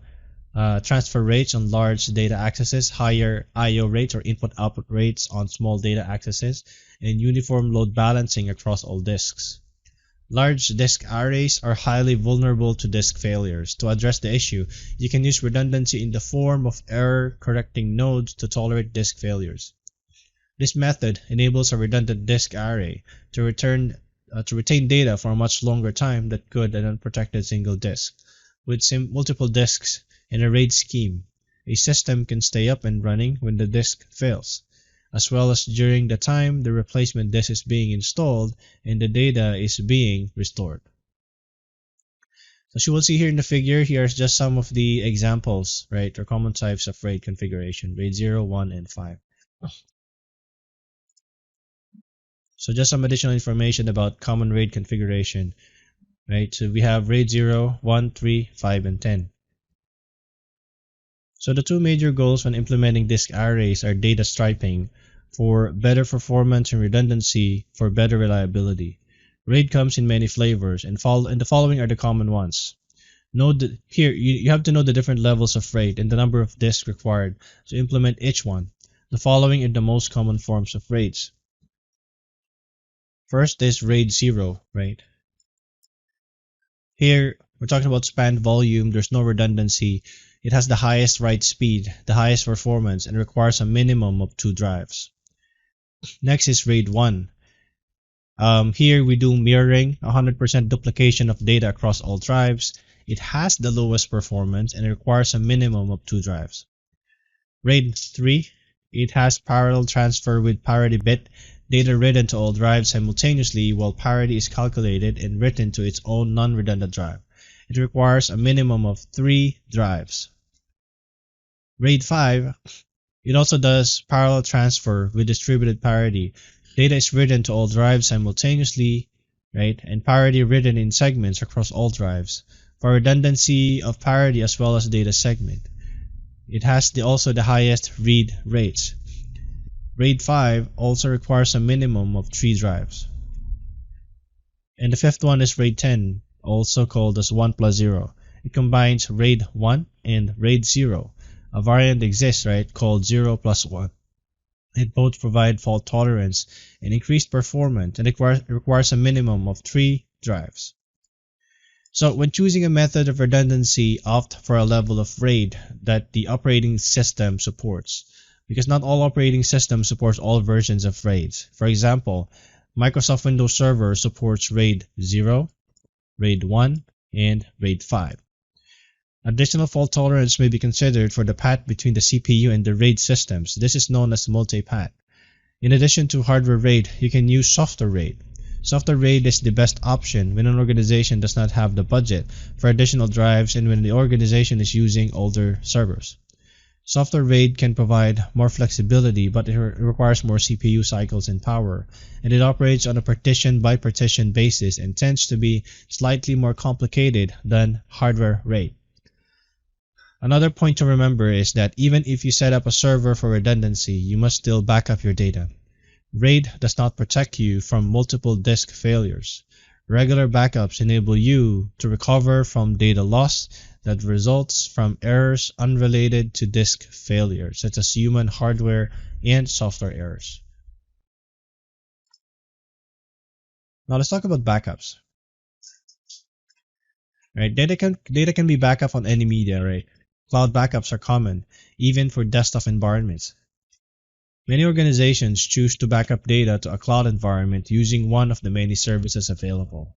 transfer rates on large data accesses, higher I/O rates or input-output rates on small data accesses, and uniform load balancing across all disks. Large disk arrays are highly vulnerable to disk failures. To address the issue, you can use redundancy in the form of error-correcting nodes to tolerate disk failures. This method enables a redundant disk array to return to retain data for a much longer time that could an unprotected single disk. With multiple disks in a RAID scheme, a system can stay up and running when the disk fails, as well as during the time the replacement disk is being installed and the data is being restored. As you will see here in the figure, here's just some of the examples, right, or common types of RAID configuration, RAID 0, 1, and 5. So just some additional information about common RAID configuration, right? So we have RAID 0, 1, 3, 5, and 10. So the two major goals when implementing disk arrays are data striping for better performance and redundancy for better reliability. RAID comes in many flavors, and the following are the common ones. Here, you have to know the different levels of RAID and the number of disks required to implement each one. The following are the most common forms of RAIDs. First is RAID 0, right? Here, we're talking about span volume, there's no redundancy. It has the highest write speed, the highest performance, and requires a minimum of 2 drives. Next is RAID 1. Here we do mirroring, 100% duplication of data across all drives. It has the lowest performance and it requires a minimum of 2 drives. RAID 3, it has parallel transfer with parity bit, data written to all drives simultaneously while parity is calculated and written to its own non-redundant drive. It requires a minimum of 3 drives. RAID 5, it also does parallel transfer with distributed parity. Data is written to all drives simultaneously, right, and parity written in segments across all drives for redundancy of parity as well as data segment. It has also the highest read rates. RAID 5 also requires a minimum of 3 drives. And the fifth one is RAID 10, also called as 1 plus 0. It combines RAID 1 and RAID 0. A variant exists, right, called 0 plus 1. It both provide fault tolerance and increased performance, and it requires a minimum of 3 drives. So when choosing a method of redundancy, opt for a level of RAID that the operating system supports, because not all operating systems support all versions of RAIDs. For example, Microsoft Windows Server supports RAID 0, RAID 1, and RAID 5. Additional fault tolerance may be considered for the path between the CPU and the RAID systems. This is known as multi-path. In addition to hardware RAID, you can use software RAID. Software RAID is the best option when an organization does not have the budget for additional drives and when the organization is using older servers. Software RAID can provide more flexibility, but it requires more CPU cycles and power, and it operates on a partition by partition basis and tends to be slightly more complicated than hardware RAID. Another point to remember is that even if you set up a server for redundancy, you must still back up your data. RAID does not protect you from multiple disk failures. Regular backups enable you to recover from data loss that results from errors unrelated to disk failure, such as human hardware and software errors. Now let's talk about backups. Right, data can be backed up on any media, right? Cloud backups are common, even for desktop environments. Many organizations choose to back up data to a cloud environment using one of the many services available.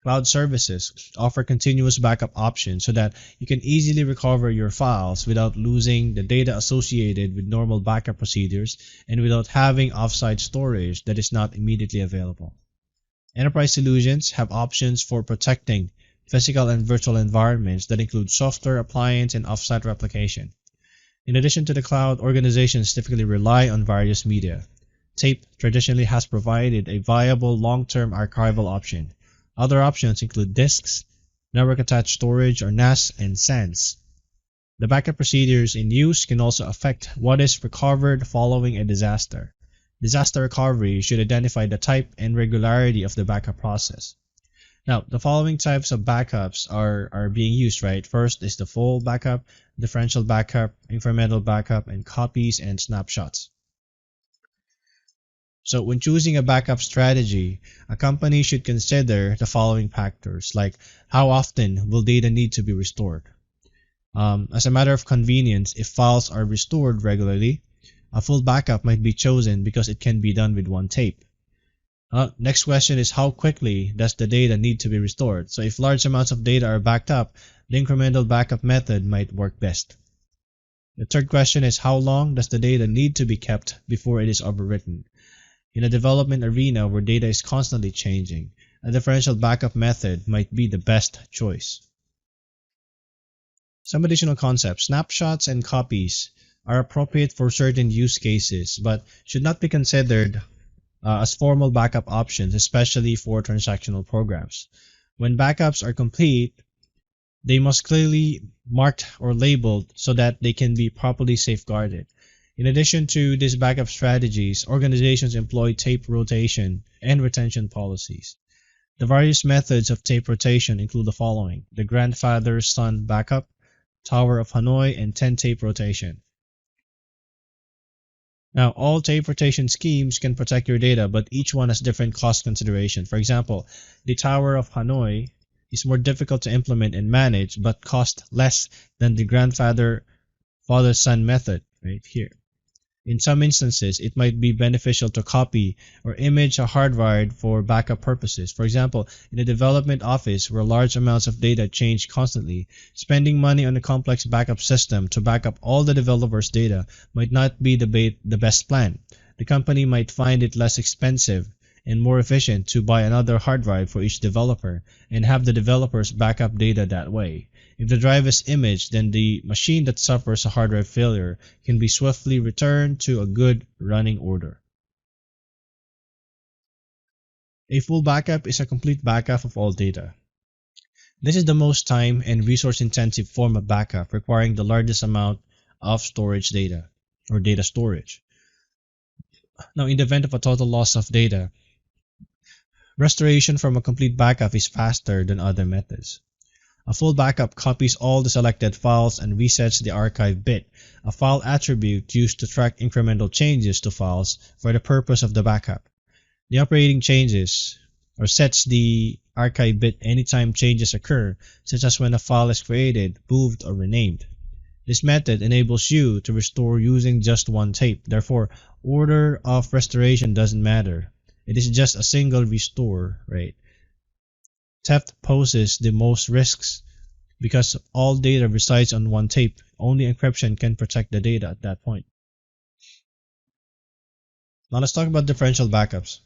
Cloud services offer continuous backup options so that you can easily recover your files without losing the data associated with normal backup procedures and without having offsite storage that is not immediately available. Enterprise solutions have options for protecting physical and virtual environments that include software, appliance, and offsite replication. In addition to the cloud, organizations typically rely on various media. Tape traditionally has provided a viable long-term archival option. Other options include disks, network-attached storage, or NAS and SANs. The backup procedures in use can also affect what is recovered following a disaster. Disaster recovery should identify the type and regularity of the backup process. Now, the following types of backups are being used, right? First is the full backup, differential backup, incremental backup, and copies and snapshots. So when choosing a backup strategy, a company should consider the following factors, like how often will data need to be restored? As a matter of convenience, if files are restored regularly, a full backup might be chosen because it can be done with one tape. Next question is how quickly does the data need to be restored? So if large amounts of data are backed up, the incremental backup method might work best. The third question is how long does the data need to be kept before it is overwritten? In a development arena where data is constantly changing, a differential backup method might be the best choice. Some additional concepts. Snapshots and copies are appropriate for certain use cases, but should not be considered as formal backup options, especially for transactional programs. When backups are complete, they must clearly marked or labeled so that they can be properly safeguarded. In addition to these backup strategies, organizations employ tape rotation and retention policies. The various methods of tape rotation include the following: the grandfather-son backup, Tower of Hanoi, and 10 tape rotation. Now, all tape rotation schemes can protect your data, but each one has different cost consideration. For example, the Tower of Hanoi is more difficult to implement and manage, but cost less than the grandfather-father-son method right here. In some instances, it might be beneficial to copy or image a hard drive for backup purposes. For example, in a development office where large amounts of data change constantly, spending money on a complex backup system to back up all the developers' data might not be the best plan. The company might find it less expensive and more efficient to buy another hard drive for each developer and have the developers back up data that way. If the drive is imaged, then the machine that suffers a hard drive failure can be swiftly returned to a good running order. A full backup is a complete backup of all data. This is the most time and resource intensive form of backup, requiring the largest amount of storage data or data storage. Now, in the event of a total loss of data, restoration from a complete backup is faster than other methods. A full backup copies all the selected files and resets the archive bit, a file attribute used to track incremental changes to files for the purpose of the backup. The operating changes or sets the archive bit anytime changes occur, such as when a file is created, moved, or renamed. This method enables you to restore using just one tape. Therefore, order of restoration doesn't matter. It is just a single restore, right? Theft poses the most risks because all data resides on one tape. Only encryption can protect the data at that point. Now let's talk about differential backups.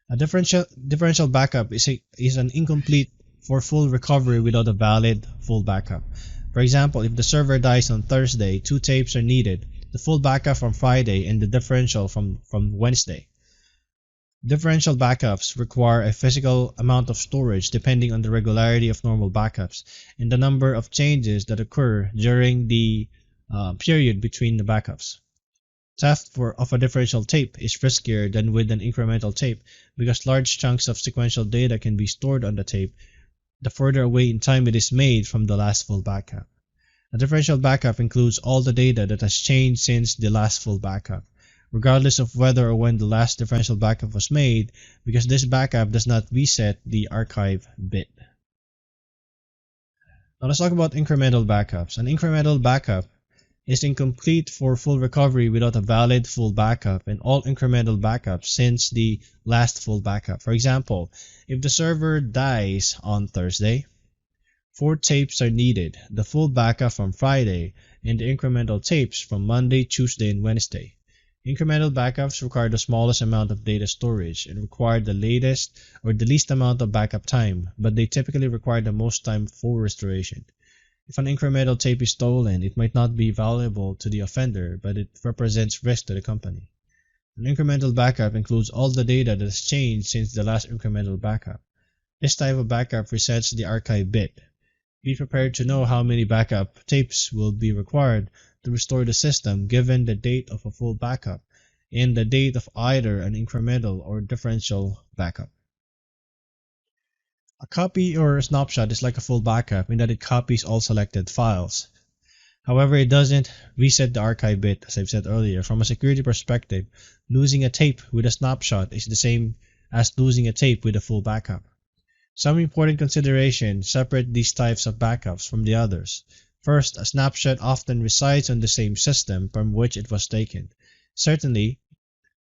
A differential backup is an incomplete for full recovery without a valid full backup. For example, if the server dies on Thursday, 2 tapes are needed, the full backup from Friday and the differential from Wednesday. Differential backups require a physical amount of storage depending on the regularity of normal backups and the number of changes that occur during the period between the backups. Theft of a differential tape is riskier than with an incremental tape because large chunks of sequential data can be stored on the tape the further away in time it is made from the last full backup. A differential backup includes all the data that has changed since the last full backup, regardless of whether or when the last differential backup was made, because this backup does not reset the archive bit. Now let's talk about incremental backups. An incremental backup is incomplete for full recovery without a valid full backup and all incremental backups since the last full backup. For example, if the server dies on Thursday, 4 tapes are needed, the full backup from Friday and the incremental tapes from Monday, Tuesday, and Wednesday. Incremental backups require the smallest amount of data storage and require the latest or the least amount of backup time, but they typically require the most time for restoration. If an incremental tape is stolen, it might not be valuable to the offender, but it represents risk to the company. An incremental backup includes all the data that has changed since the last incremental backup. This type of backup resets the archive bit. Be prepared to know how many backup tapes will be required to restore the system given the date of a full backup and the date of either an incremental or differential backup. A copy or a snapshot is like a full backup in that it copies all selected files. However, it doesn't reset the archive bit, as I've said earlier. From a security perspective, losing a tape with a snapshot is the same as losing a tape with a full backup. Some important considerations separate these types of backups from the others. First, a snapshot often resides on the same system from which it was taken. Certainly,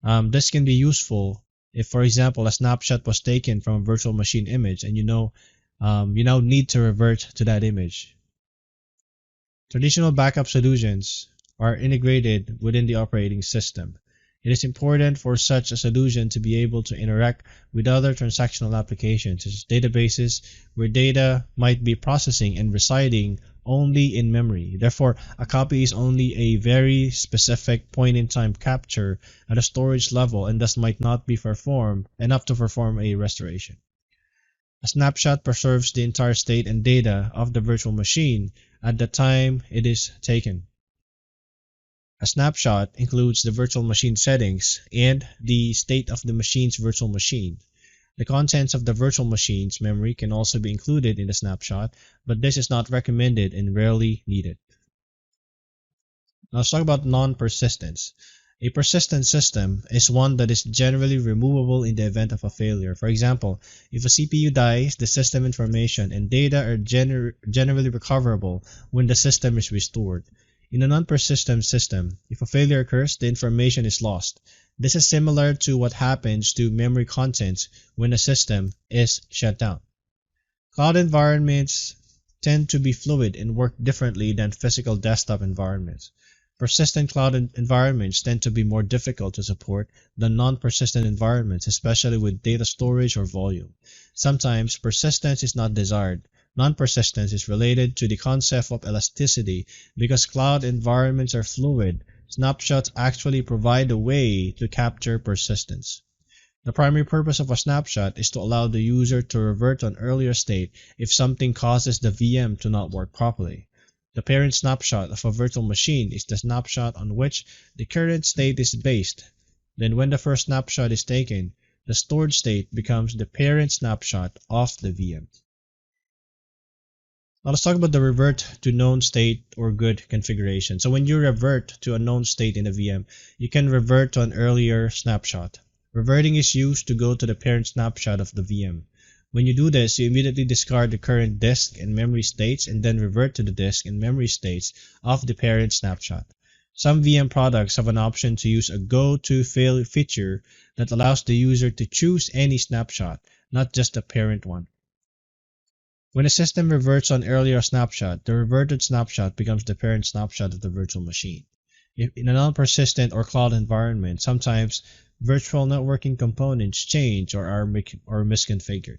this can be useful If, for example, a snapshot was taken from a virtual machine image and you now need to revert to that image. Traditional backup solutions are integrated within the operating system. It is important for such a solution to be able to interact with other transactional applications, such as databases, where data might be processing and residing only in memory. Therefore, a copy is only a very specific point-in-time capture at a storage level and thus might not be enough to perform a restoration. A snapshot preserves the entire state and data of the virtual machine at the time it is taken. A snapshot includes the virtual machine settings and the state of the machine's virtual machine. The contents of the virtual machine's memory can also be included in the snapshot, but this is not recommended and rarely needed. Now let's talk about non-persistence. A persistent system is one that is generally removable in the event of a failure. For example, if a CPU dies, the system information and data are generally recoverable when the system is restored. In a non-persistent system, if a failure occurs, the information is lost. This is similar to what happens to memory contents when a system is shut down. Cloud environments tend to be fluid and work differently than physical desktop environments. Persistent cloud environments tend to be more difficult to support than non-persistent environments, especially with data storage or volume. Sometimes persistence is not desired. Non-persistence is related to the concept of elasticity. Because cloud environments are fluid, snapshots actually provide a way to capture persistence. The primary purpose of a snapshot is to allow the user to revert to an earlier state if something causes the VM to not work properly. The parent snapshot of a virtual machine is the snapshot on which the current state is based. Then when the first snapshot is taken, the stored state becomes the parent snapshot of the VM. Now let's talk about the revert to known state or good configuration. So when you revert to a known state in a VM, you can revert to an earlier snapshot. Reverting is used to go to the parent snapshot of the VM. When you do this, you immediately discard the current disk and memory states and then revert to the disk and memory states of the parent snapshot. Some VM products have an option to use a go-to fail feature that allows the user to choose any snapshot, not just the parent one. When a system reverts on an earlier snapshot, the reverted snapshot becomes the parent snapshot of the virtual machine. In a non-persistent or cloud environment, sometimes virtual networking components change or are misconfigured.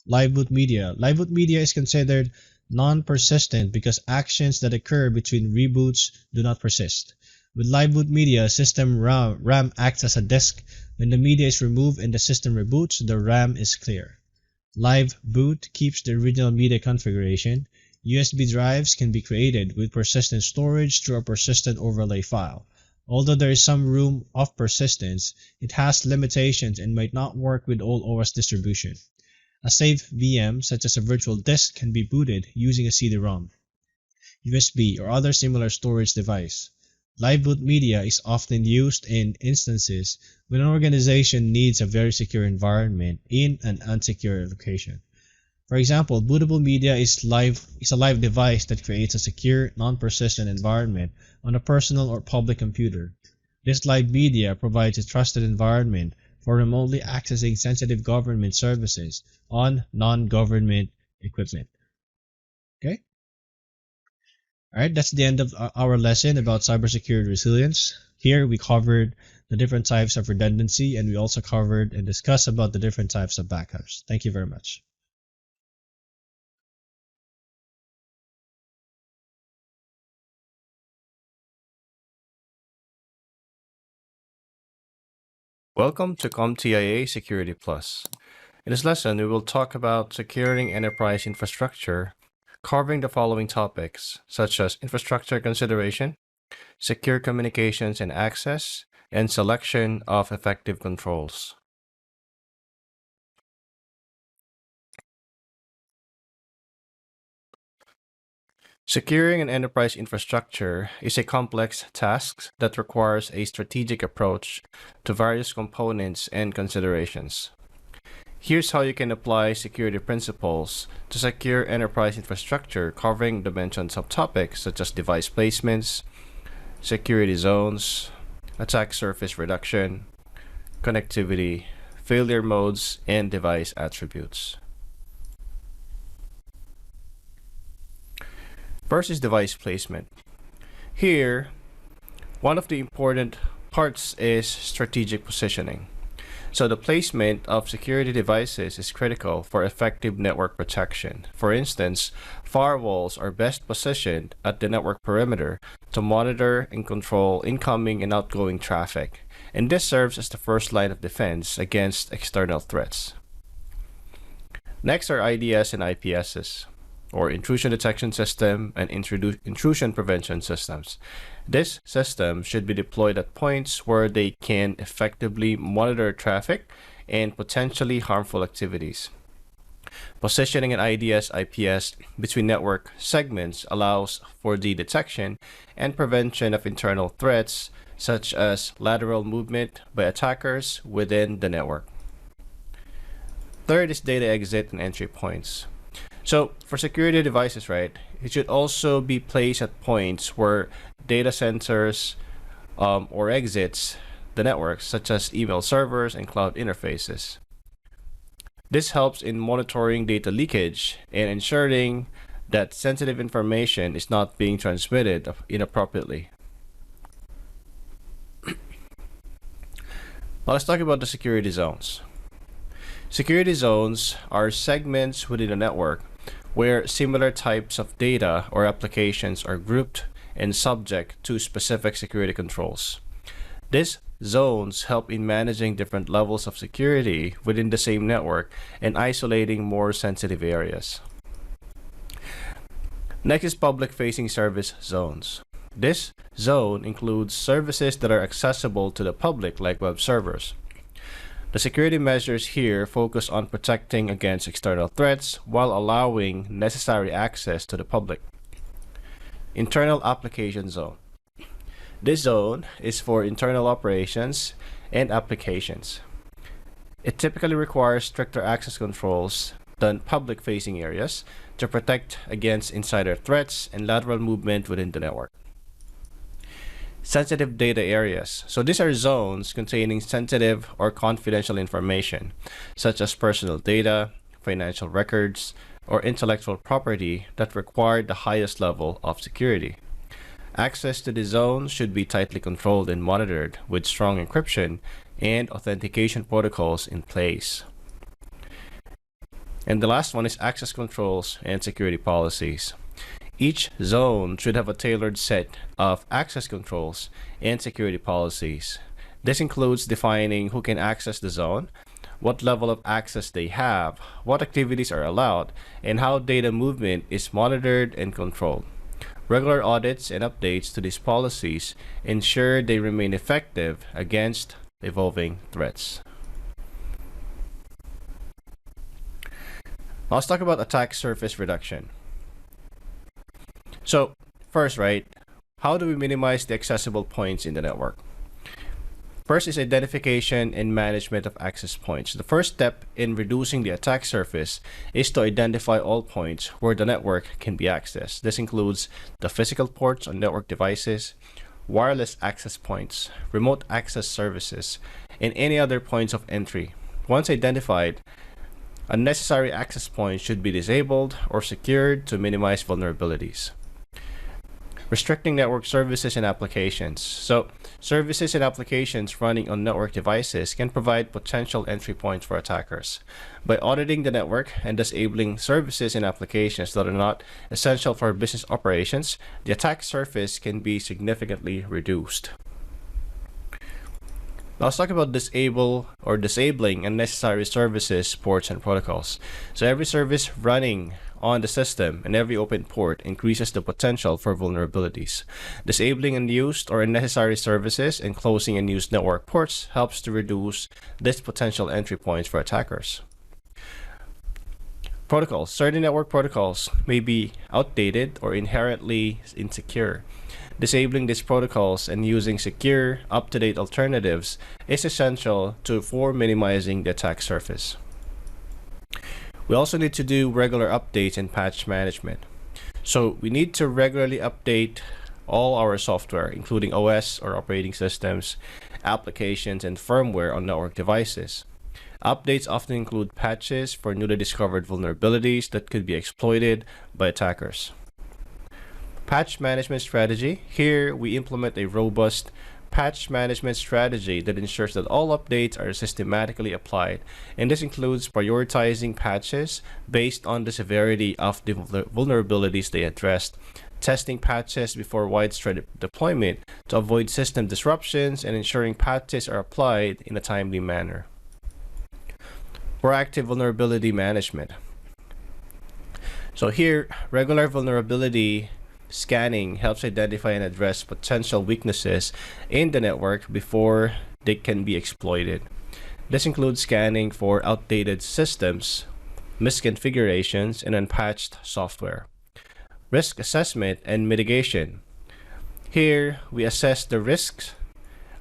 Live boot media. Live boot media is considered non-persistent because actions that occur between reboots do not persist. With live boot media, system RAM acts as a disk. When the media is removed and the system reboots, the RAM is clear. Live boot keeps the original media configuration. USB drives can be created with persistent storage through a persistent overlay file. Although there is some room of persistence, it has limitations and might not work with all OS distribution. A safe VM, such as a virtual disk, can be booted using a CD-ROM, USB, or other similar storage device. Live boot media is often used in instances when an organization needs a very secure environment in an unsecure location. For example, bootable media is a live device that creates a secure, non-persistent environment on a personal or public computer. This live media provides a trusted environment for remotely accessing sensitive government services on non-government equipment. Okay? Alright, that's the end of our lesson about cybersecurity resilience. Here we covered the different types of redundancy and we also covered and discussed about the different types of backups. Thank you very much. Welcome to CompTIA Security Plus. In this lesson, we will talk about securing enterprise infrastructure, covering the following topics, such as infrastructure consideration, secure communications and access, and selection of effective controls. Securing an enterprise infrastructure is a complex task that requires a strategic approach to various components and considerations. Here's how you can apply security principles to secure enterprise infrastructure, covering the mentioned subtopics such as device placements, security zones, attack surface reduction, connectivity, failure modes, and device attributes. First is device placement. Here, one of the important parts is strategic positioning. So the placement of security devices is critical for effective network protection. For instance, firewalls are best positioned at the network perimeter to monitor and control incoming and outgoing traffic, and this serves as the first line of defense against external threats. Next are IDS and IPSs, or intrusion detection system and intrusion prevention systems. This system should be deployed at points where they can effectively monitor traffic and potentially harmful activities. Positioning an IDS/IPS between network segments allows for the detection and prevention of internal threats such as lateral movement by attackers within the network. Third is data exit and entry points. So for security devices, right, it should also be placed at points where data centers or exits the network, such as email servers and cloud interfaces. This helps in monitoring data leakage and ensuring that sensitive information is not being transmitted inappropriately. Now let's talk about the security zones. Security zones are segments within a network where similar types of data or applications are grouped and subject to specific security controls. These zones help in managing different levels of security within the same network and isolating more sensitive areas. Next is public-facing service zones. This zone includes services that are accessible to the public, like web servers. The security measures here focus on protecting against external threats while allowing necessary access to the public. Internal application zone. This zone is for internal operations and applications. It typically requires stricter access controls than public-facing areas to protect against insider threats and lateral movement within the network. Sensitive data areas. So these are zones containing sensitive or confidential information, such as personal data, financial records, or intellectual property that require the highest level of security. Access to the zones should be tightly controlled and monitored with strong encryption and authentication protocols in place. And the last one is access controls and security policies. Each zone should have a tailored set of access controls and security policies. This includes defining who can access the zone, what level of access they have, what activities are allowed, and how data movement is monitored and controlled. Regular audits and updates to these policies ensure they remain effective against evolving threats. Now let's talk about attack surface reduction. So first, right, how do we minimize the accessible points in the network? First is identification and management of access points. The first step in reducing the attack surface is to identify all points where the network can be accessed. This includes the physical ports on network devices, wireless access points, remote access services, and any other points of entry. Once identified, unnecessary access points should be disabled or secured to minimize vulnerabilities. Restricting network services and applications. So services and applications running on network devices can provide potential entry points for attackers. By auditing the network and disabling services and applications that are not essential for business operations, the attack surface can be significantly reduced. Now let's talk about disabling unnecessary services, ports, and protocols. So every service running on the system and every open port increases the potential for vulnerabilities. Disabling unused or unnecessary services and closing unused network ports helps to reduce this potential entry points for attackers. Protocols. Certain network protocols may be outdated or inherently insecure. Disabling these protocols and using secure, up-to-date alternatives is essential for minimizing the attack surface. We also need to do regular updates and patch management. So we need to regularly update all our software, including OS or operating systems, applications, and firmware on network devices. Updates often include patches for newly discovered vulnerabilities that could be exploited by attackers. Patch management strategy. Here, we implement a robust patch management strategy that ensures that all updates are systematically applied, and this includes prioritizing patches based on the severity of the vulnerabilities they addressed, testing patches before widespread deployment to avoid system disruptions, and ensuring patches are applied in a timely manner. Proactive vulnerability management. So here, regular vulnerability scanning helps identify and address potential weaknesses in the network before they can be exploited. This includes scanning for outdated systems, misconfigurations, and unpatched software. Risk assessment and mitigation. Here, we assess the risks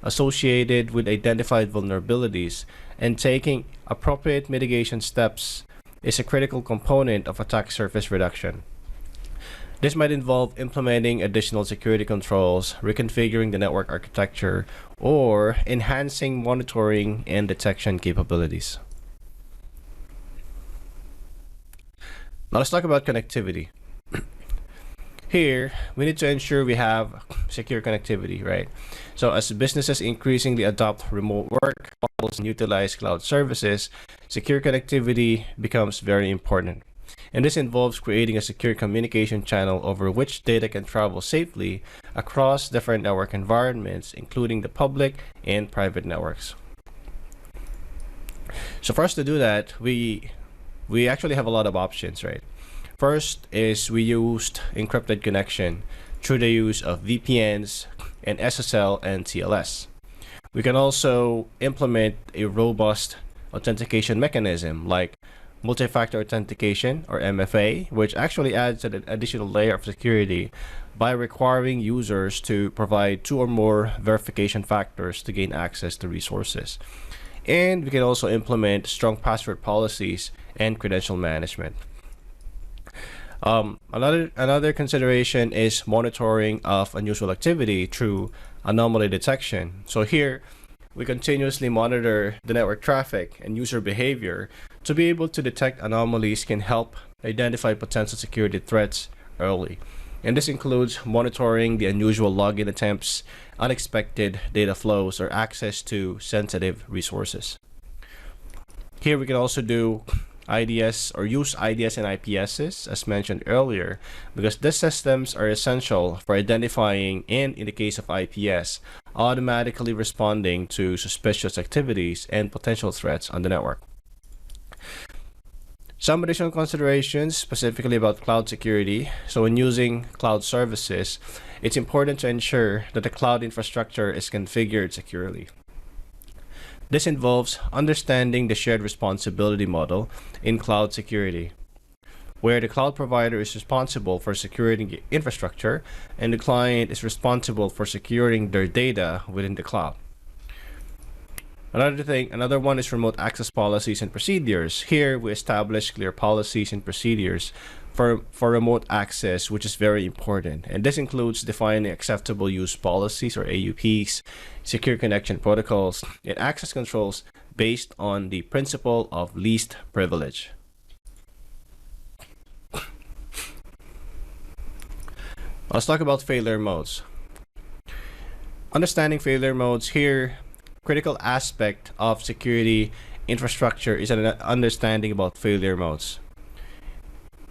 associated with identified vulnerabilities, and taking appropriate mitigation steps is a critical component of attack surface reduction. This might involve implementing additional security controls, reconfiguring the network architecture, or enhancing monitoring and detection capabilities. Now let's talk about connectivity. Here, we need to ensure we have secure connectivity, right? So as businesses increasingly adopt remote work models and utilize cloud services, secure connectivity becomes very important. And this involves creating a secure communication channel over which data can travel safely across different network environments, including the public and private networks. So for us to do that, we actually have a lot of options, right? First is we used encrypted connection through the use of VPNs and SSL and TLS. We can also implement a robust authentication mechanism like multi-factor authentication or MFA, which actually adds an additional layer of security by requiring users to provide 2 or more verification factors to gain access to resources. And we can also implement strong password policies and credential management. Another consideration is monitoring of unusual activity through anomaly detection. So here, we continuously monitor the network traffic and user behavior to be able to detect anomalies can help identify potential security threats early. And this includes monitoring the unusual login attempts, unexpected data flows, or access to sensitive resources. Here we can also do IDS or use IDS and IPSs as mentioned earlier, because these systems are essential for identifying and, in the case of IPS, automatically responding to suspicious activities and potential threats on the network. Some additional considerations specifically about cloud security. So when using cloud services, it's important to ensure that the cloud infrastructure is configured securely. This involves understanding the shared responsibility model in cloud security, where the cloud provider is responsible for securing the infrastructure and the client is responsible for securing their data within the cloud. Another one is remote access policies and procedures. Here, we establish clear policies and procedures for remote access, which is very important. And this includes defining acceptable use policies or AUPs, secure connection protocols, and access controls based on the principle of least privilege. Let's talk about failure modes. Understanding failure modes here, critical aspect of security infrastructure is an understanding about failure modes.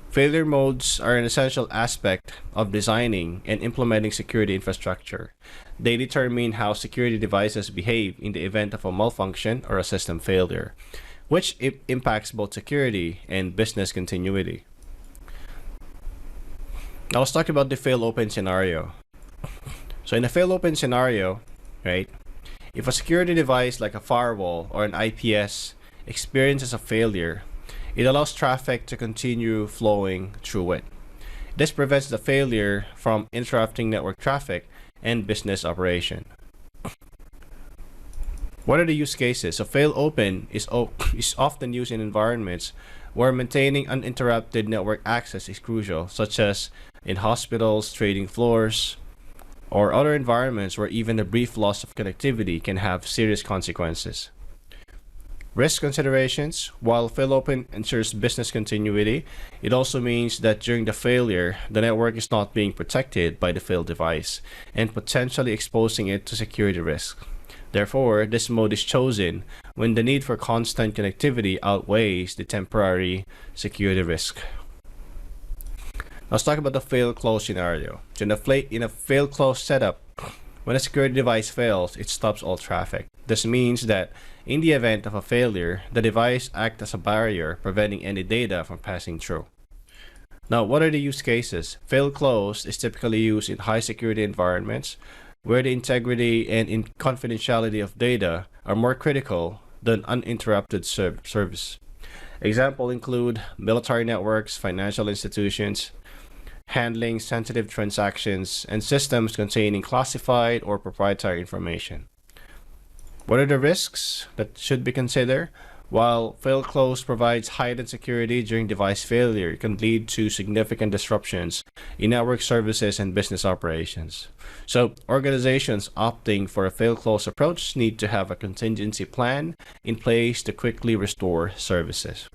Failure modes are an essential aspect of designing and implementing security infrastructure. They determine how security devices behave in the event of a malfunction or a system failure, which impacts both security and business continuity. Now let's talk about the fail-open scenario. So in a fail-open scenario, right, if a security device like a firewall or an IPS experiences a failure, it allows traffic to continue flowing through it. This prevents the failure from interrupting network traffic and business operation. What are the use cases? So fail-open is often used in environments where maintaining uninterrupted network access is crucial, such as in hospitals, trading floors, or other environments where even a brief loss of connectivity can have serious consequences. Risk considerations: while failopen ensures business continuity, it also means that during the failure, the network is not being protected by the failed device and potentially exposing it to security risk. Therefore, this mode is chosen when the need for constant connectivity outweighs the temporary security risk. Let's talk about the fail-close scenario. So in a fail-close setup, when a security device fails, it stops all traffic. This means that in the event of a failure, the device acts as a barrier, preventing any data from passing through. Now, what are the use cases? Fail-close is typically used in high-security environments where the integrity and confidentiality of data are more critical than uninterrupted service. Examples include military networks, financial institutions, handling sensitive transactions, and systems containing classified or proprietary information. What are the risks that should be considered? While fail-close provides heightened security during device failure, it can lead to significant disruptions in network services and business operations. So organizations opting for a fail-close approach need to have a contingency plan in place to quickly restore services.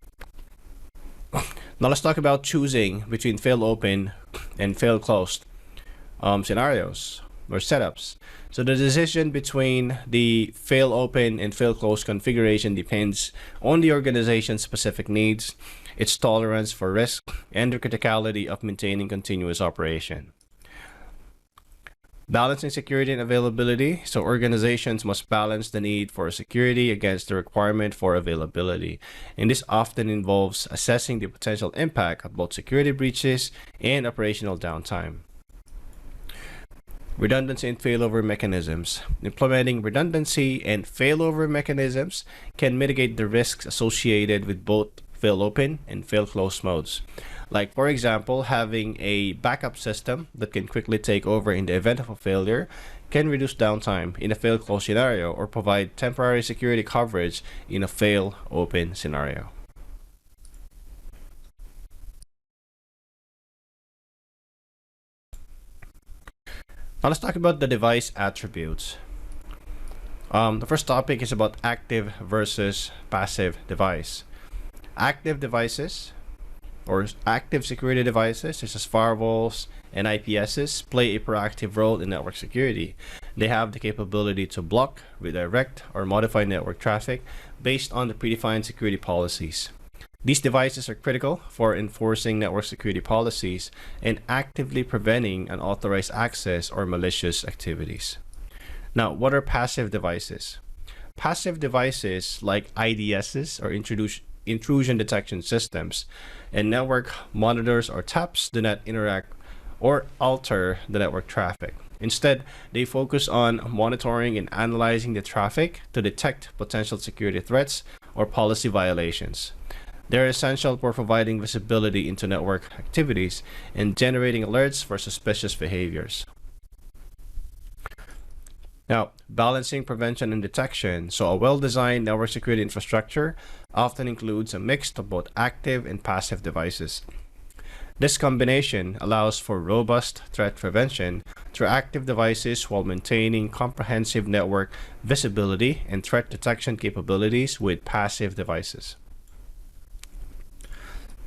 Now let's talk about choosing between fail-open and fail-closed scenarios or setups. So the decision between the fail-open and fail-closed configuration depends on the organization's specific needs, its tolerance for risk, and the criticality of maintaining continuous operation. Balancing security and availability. So organizations must balance the need for security against the requirement for availability. And this often involves assessing the potential impact of both security breaches and operational downtime. Redundancy and failover mechanisms. Implementing redundancy and failover mechanisms can mitigate the risks associated with both fail-open and fail-close modes. Like, for example, having a backup system that can quickly take over in the event of a failure can reduce downtime in a fail-close scenario or provide temporary security coverage in a fail-open scenario. Now let's talk about the device attributes. The first topic is about active versus passive device. Active devices or active security devices such as firewalls and IPSs play a proactive role in network security. They have the capability to block, redirect, or modify network traffic based on the predefined security policies. These devices are critical for enforcing network security policies and actively preventing unauthorized access or malicious activities. Now, what are passive devices? Passive devices like IDSs or intrusion detection systems and network monitors or taps do not interact or alter the network traffic. Instead, they focus on monitoring and analyzing the traffic to detect potential security threats or policy violations. They're essential for providing visibility into network activities and generating alerts for suspicious behaviors. Now, balancing prevention and detection. So a well-designed network security infrastructure often includes a mix of both active and passive devices. This combination allows for robust threat prevention through active devices while maintaining comprehensive network visibility and threat detection capabilities with passive devices.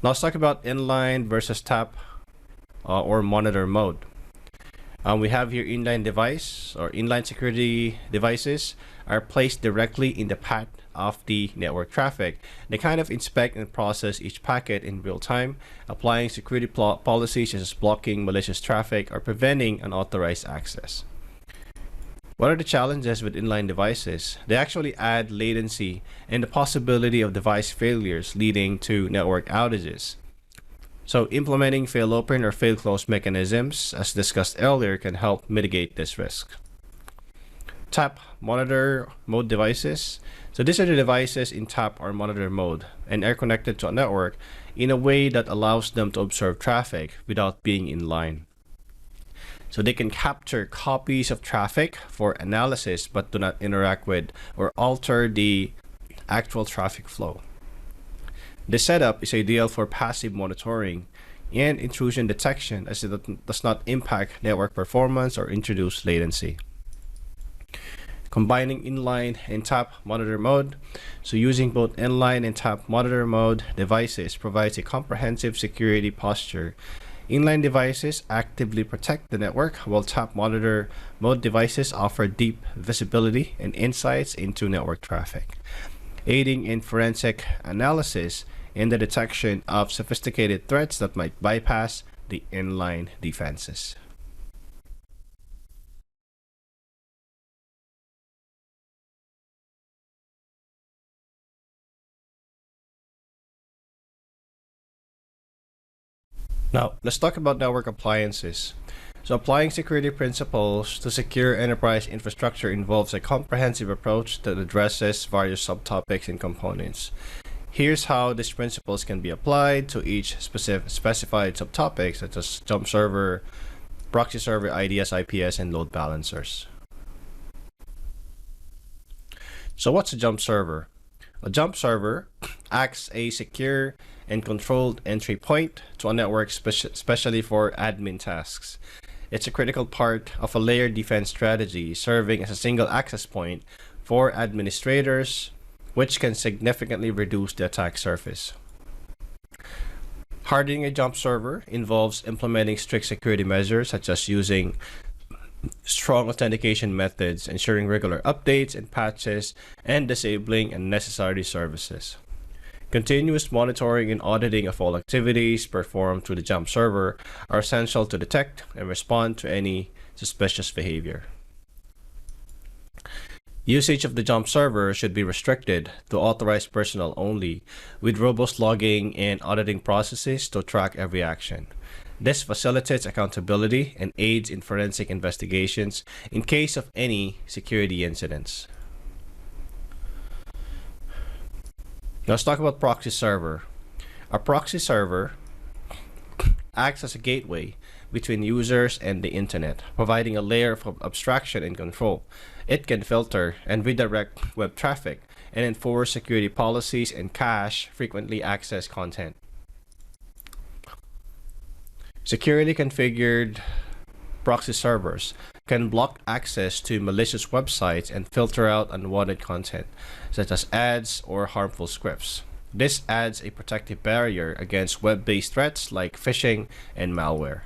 Now let's talk about inline versus tap or monitor mode. We have here inline device or inline security devices are placed directly in the path of the network traffic. They kind of inspect and process each packet in real time, applying security policies such as blocking malicious traffic or preventing unauthorized access. What are the challenges with inline devices? They actually add latency and the possibility of device failures leading to network outages. So implementing fail-open or fail-close mechanisms, as discussed earlier, can help mitigate this risk. Tap monitor mode devices. So these are the devices in tap or monitor mode and are connected to a network in a way that allows them to observe traffic without being in line. So they can capture copies of traffic for analysis but do not interact with or alter the actual traffic flow. This setup is ideal for passive monitoring, and intrusion detection, as it does not impact network performance or introduce latency. Combining inline and tap monitor mode. So using both inline and tap monitor mode devices provides a comprehensive security posture. Inline devices actively protect the network, while tap monitor mode devices offer deep visibility and insights into network traffic, aiding in forensic analysis and the detection of sophisticated threats that might bypass the inline defenses. Now, let's talk about network appliances. So applying security principles to secure enterprise infrastructure involves a comprehensive approach that addresses various subtopics and components. Here's how these principles can be applied to each specified subtopic, such as jump server, proxy server, IDS, IPS, and load balancers. So what's a jump server? A jump server acts a secure and controlled entry point to a network, especially for admin tasks. It's a critical part of a layered defense strategy, serving as a single access point for administrators, which can significantly reduce the attack surface. Hardening a jump server involves implementing strict security measures, such as using strong authentication methods, ensuring regular updates and patches, and disabling unnecessary services. Continuous monitoring and auditing of all activities performed through the jump server are essential to detect and respond to any suspicious behavior. Usage of the jump server should be restricted to authorized personnel only, with robust logging and auditing processes to track every action. This facilitates accountability and aids in forensic investigations in case of any security incidents. Now let's talk about proxy server. A proxy server acts as a gateway between users and the internet, providing a layer of abstraction and control. It can filter and redirect web traffic and enforce security policies and cache frequently accessed content. Securely configured proxy servers can block access to malicious websites and filter out unwanted content, such as ads or harmful scripts. This adds a protective barrier against web-based threats like phishing and malware.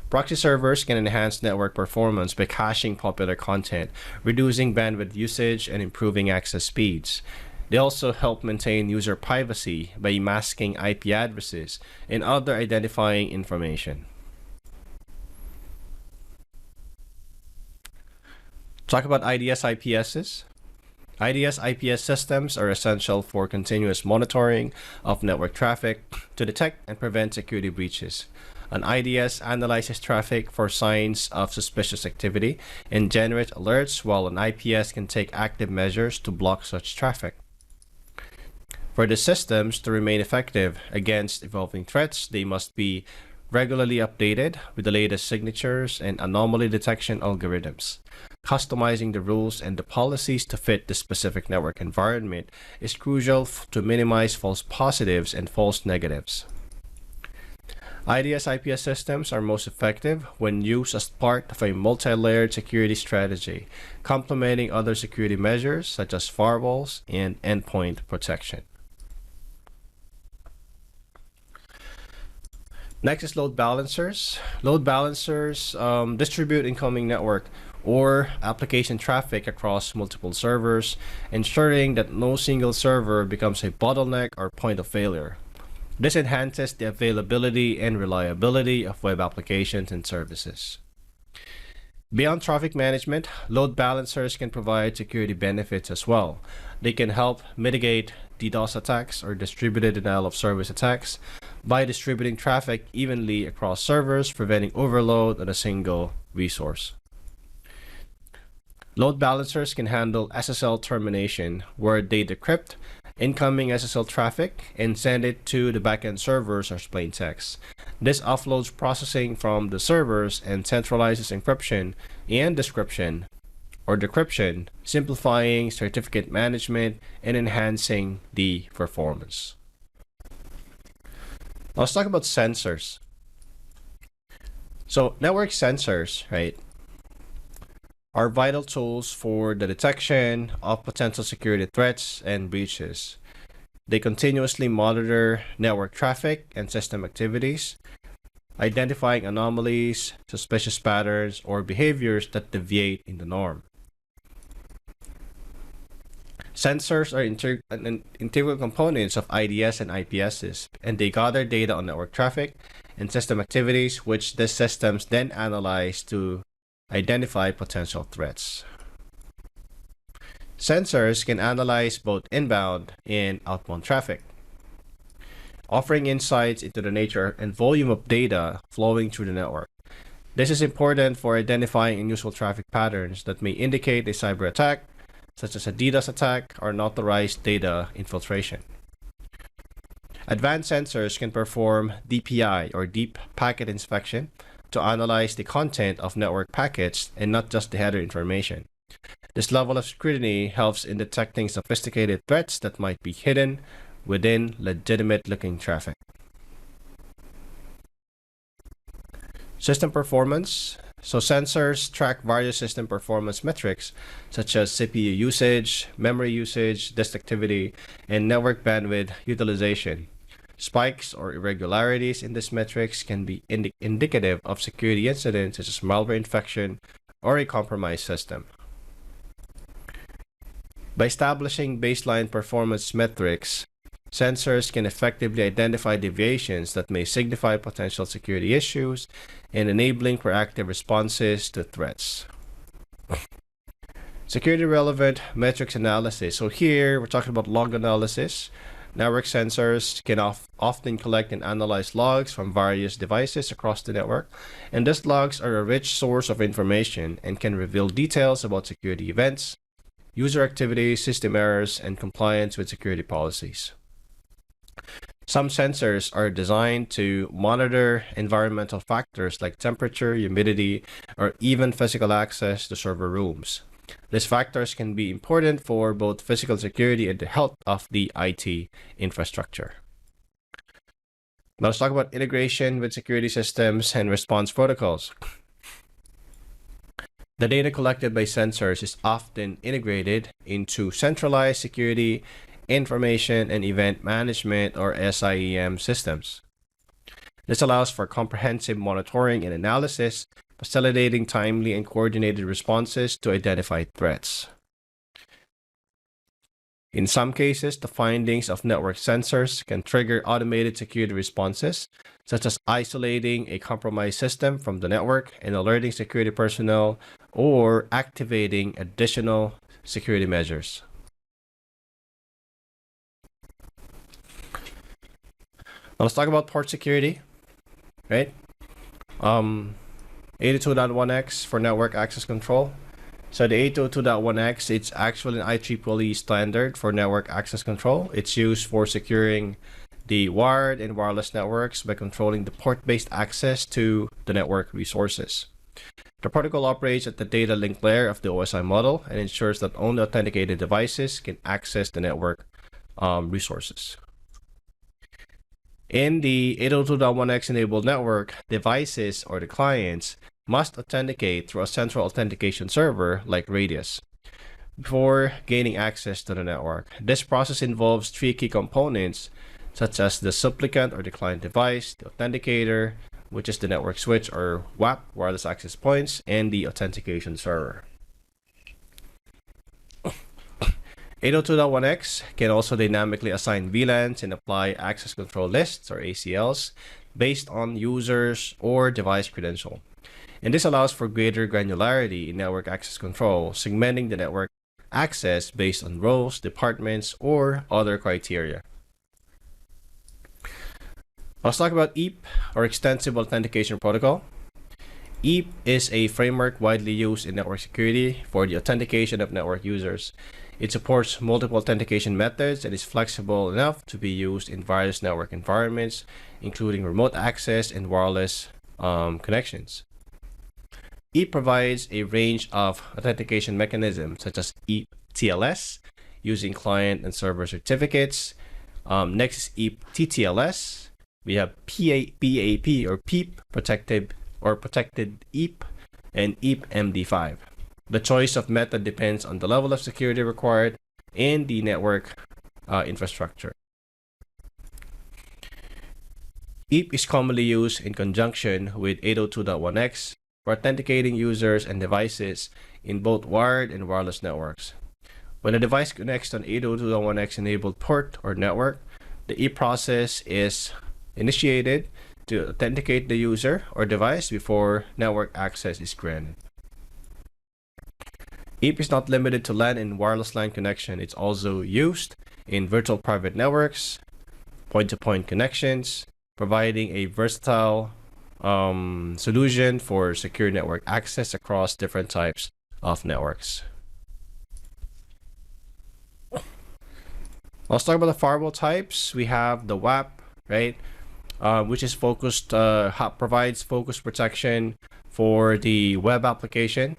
Proxy servers can enhance network performance by caching popular content, reducing bandwidth usage, and improving access speeds. They also help maintain user privacy by masking IP addresses and other identifying information. Talk about IDS IPSs. IDS IPS systems are essential for continuous monitoring of network traffic to detect and prevent security breaches. An IDS analyzes traffic for signs of suspicious activity and generates alerts, while an IPS can take active measures to block such traffic. For the systems to remain effective against evolving threats, they must be regularly updated with the latest signatures and anomaly detection algorithms. Customizing the rules and the policies to fit the specific network environment is crucial to minimize false positives and false negatives. IDS IPS systems are most effective when used as part of a multi-layered security strategy, complementing other security measures such as firewalls and endpoint protection. Next is load balancers. Load balancers distribute incoming network or application traffic across multiple servers, ensuring that no single server becomes a bottleneck or point of failure. This enhances the availability and reliability of web applications and services. Beyond traffic management, load balancers can provide security benefits as well. They can help mitigate DDoS attacks or distributed denial of service attacks by distributing traffic evenly across servers, preventing overload on a single resource. Load balancers can handle SSL termination, where they decrypt incoming SSL traffic and send it to the backend servers as plain text. This offloads processing from the servers and centralizes encryption and decryption, simplifying certificate management and enhancing the performance. Let's talk about sensors. So network sensors, right, are vital tools for the detection of potential security threats and breaches. They continuously monitor network traffic and system activities, identifying anomalies, suspicious patterns, or behaviors that deviate in the norm. Sensors are integral components of IDS and IPSs, and they gather data on network traffic and system activities, which these systems then analyze to identify potential threats. Sensors can analyze both inbound and outbound traffic, offering insights into the nature and volume of data flowing through the network. This is important for identifying unusual traffic patterns that may indicate a cyber attack, such as a DDoS attack or unauthorized data infiltration. Advanced sensors can perform DPI, or Deep Packet Inspection, to analyze the content of network packets and not just the header information. This level of scrutiny helps in detecting sophisticated threats that might be hidden within legitimate-looking traffic. System performance. So sensors track various system performance metrics such as CPU usage, memory usage, disk activity, and network bandwidth utilization. Spikes or irregularities in these metrics can be indicative of security incidents such as malware infection or a compromised system. By establishing baseline performance metrics, sensors can effectively identify deviations that may signify potential security issues and enabling proactive responses to threats. Security relevant metrics analysis. So here we're talking about log analysis. Network sensors can often collect and analyze logs from various devices across the network, and these logs are a rich source of information and can reveal details about security events, user activity, system errors, and compliance with security policies. Some sensors are designed to monitor environmental factors like temperature, humidity, or even physical access to server rooms. These factors can be important for both physical security and the health of the IT infrastructure. Now let's talk about integration with security systems and response protocols. The data collected by sensors is often integrated into centralized security, information, and event management, or SIEM systems. This allows for comprehensive monitoring and analysis, facilitating timely and coordinated responses to identified threats. In some cases, the findings of network sensors can trigger automated security responses, such as isolating a compromised system from the network and alerting security personnel, or activating additional security measures. Now let's talk about port security, right? 802.1x for network access control. So the 802.1x, it's actually an IEEE standard for network access control. It's used for securing the wired and wireless networks by controlling the port-based access to the network resources. The protocol operates at the data link layer of the OSI model and ensures that only authenticated devices can access the network resources. In the 802.1x enabled network, devices or the clients must authenticate through a central authentication server like Radius before gaining access to the network. This process involves three key components such as the supplicant or the client device, the authenticator, which is the network switch or WAP, wireless access points, and the authentication server. 802.1x can also dynamically assign VLANs and apply access control lists or ACLs based on users or device credential. And this allows for greater granularity in network access control, segmenting the network access based on roles, departments, or other criteria. Let's talk about EAP, or Extensible Authentication Protocol. EAP is a framework widely used in network security for the authentication of network users. It supports multiple authentication methods and is flexible enough to be used in various network environments, including remote access and wireless connections. EAP provides a range of authentication mechanisms such as EAP TLS, using client and server certificates. Next is EAP TTLS, We have PAP or PEEP, protected EAP, and EAP MD5. The choice of method depends on the level of security required in the network infrastructure. EAP is commonly used in conjunction with 802.1x for authenticating users and devices in both wired and wireless networks. When a device connects to an 802.1x enabled port or network, the EAP process is initiated to authenticate the user or device before network access is granted. EAP is not limited to LAN and wireless LAN connection. It's also used in virtual private networks, point-to-point connections, providing a versatile solution for secure network access across different types of networks. Let's talk about the firewall types. We have the WAP, right, which is focused, provides focused protection for the web application.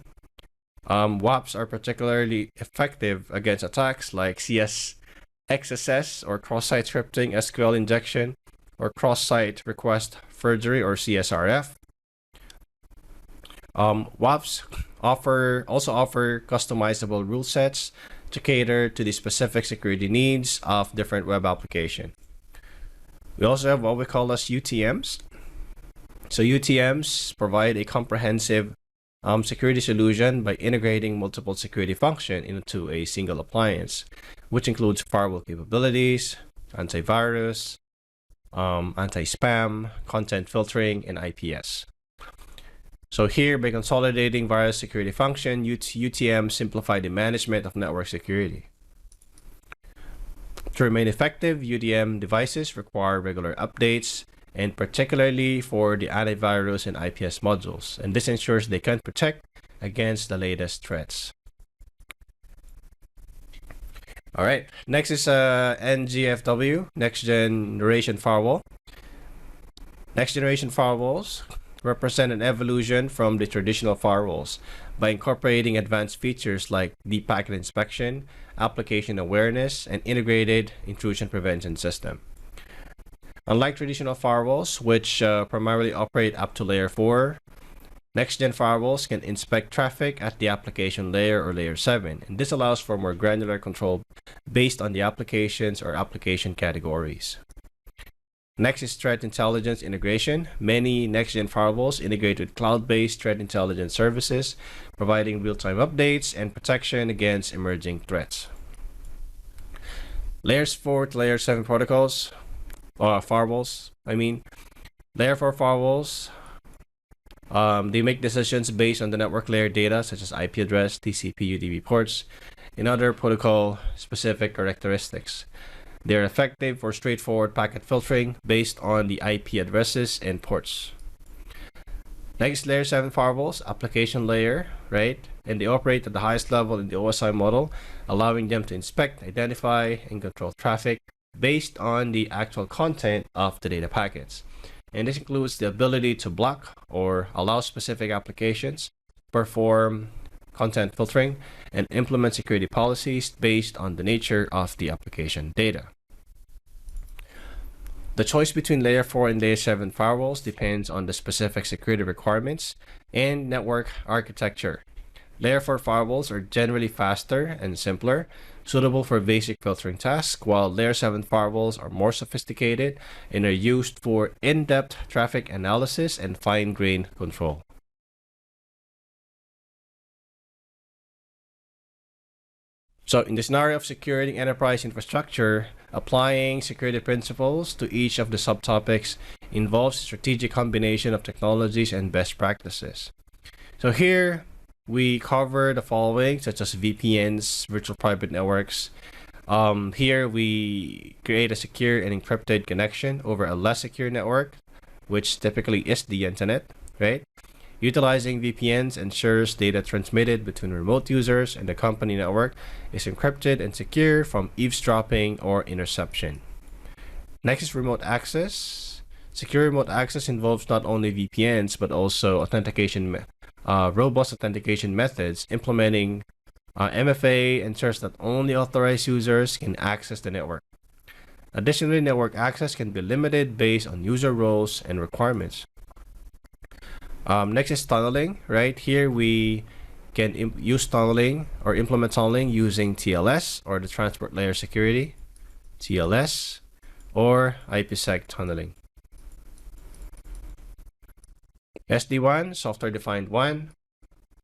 WAPs are particularly effective against attacks like XSS or cross-site scripting, SQL injection, or cross-site request forgery or CSRF. WAPs also offer customizable rule sets to cater to the specific security needs of different web application. We also have what we call as UTMs. So UTMs provide a comprehensive security solution by integrating multiple security functions into a single appliance, which includes firewall capabilities, antivirus, anti-spam, content filtering, and IPS. So here, by consolidating various security functions, UTM simplify the management of network security. To remain effective, UTM devices require regular updates, and particularly for the antivirus and IPS modules, and this ensures they can protect against the latest threats. All right, next is NGFW, Next Generation Firewall. Next Generation Firewalls represent an evolution from the traditional firewalls by incorporating advanced features like deep packet inspection, application awareness, and integrated intrusion prevention system. Unlike traditional firewalls, which primarily operate up to layer 4, next-gen firewalls can inspect traffic at the application layer or layer 7, and this allows for more granular control based on the applications or application categories. Next is threat intelligence integration. Many next-gen firewalls integrate with cloud-based threat intelligence services, providing real-time updates and protection against emerging threats. Layers 4 to layer 7 protocols, firewalls, layer 4 firewalls, they make decisions based on the network layer data such as IP address, TCP, UDP ports, and other protocol-specific characteristics. They are effective for straightforward packet filtering based on the IP addresses and ports. Next, layer 7 firewalls, application layer, right? And they operate at the highest level in the OSI model, allowing them to inspect, identify, and control traffic based on the actual content of the data packets. And this includes the ability to block or allow specific applications, perform content filtering, and implement security policies based on the nature of the application data. The choice between layer 4 and layer 7 firewalls depends on the specific security requirements and network architecture. Layer 4 firewalls are generally faster and simpler, suitable for basic filtering tasks, while layer 7 firewalls are more sophisticated and are used for in-depth traffic analysis and fine-grained control. So in the scenario of securing enterprise infrastructure, applying security principles to each of the subtopics involves a strategic combination of technologies and best practices. So here we cover the following, such as VPNs, virtual private networks. Here we create a secure and encrypted connection over a less secure network, which typically is the internet, right? Utilizing VPNs ensures data transmitted between remote users and the company network is encrypted and secure from eavesdropping or interception. Next is remote access. Secure remote access involves not only VPNs but also robust authentication methods. Implementing MFA ensures that only authorized users can access the network. Additionally, network access can be limited based on user roles and requirements. Next is tunneling. Right here, we can use tunneling or implement tunneling using TLS, or the Transport Layer Security, TLS, or IPsec tunneling. SD-WAN, software-defined WAN.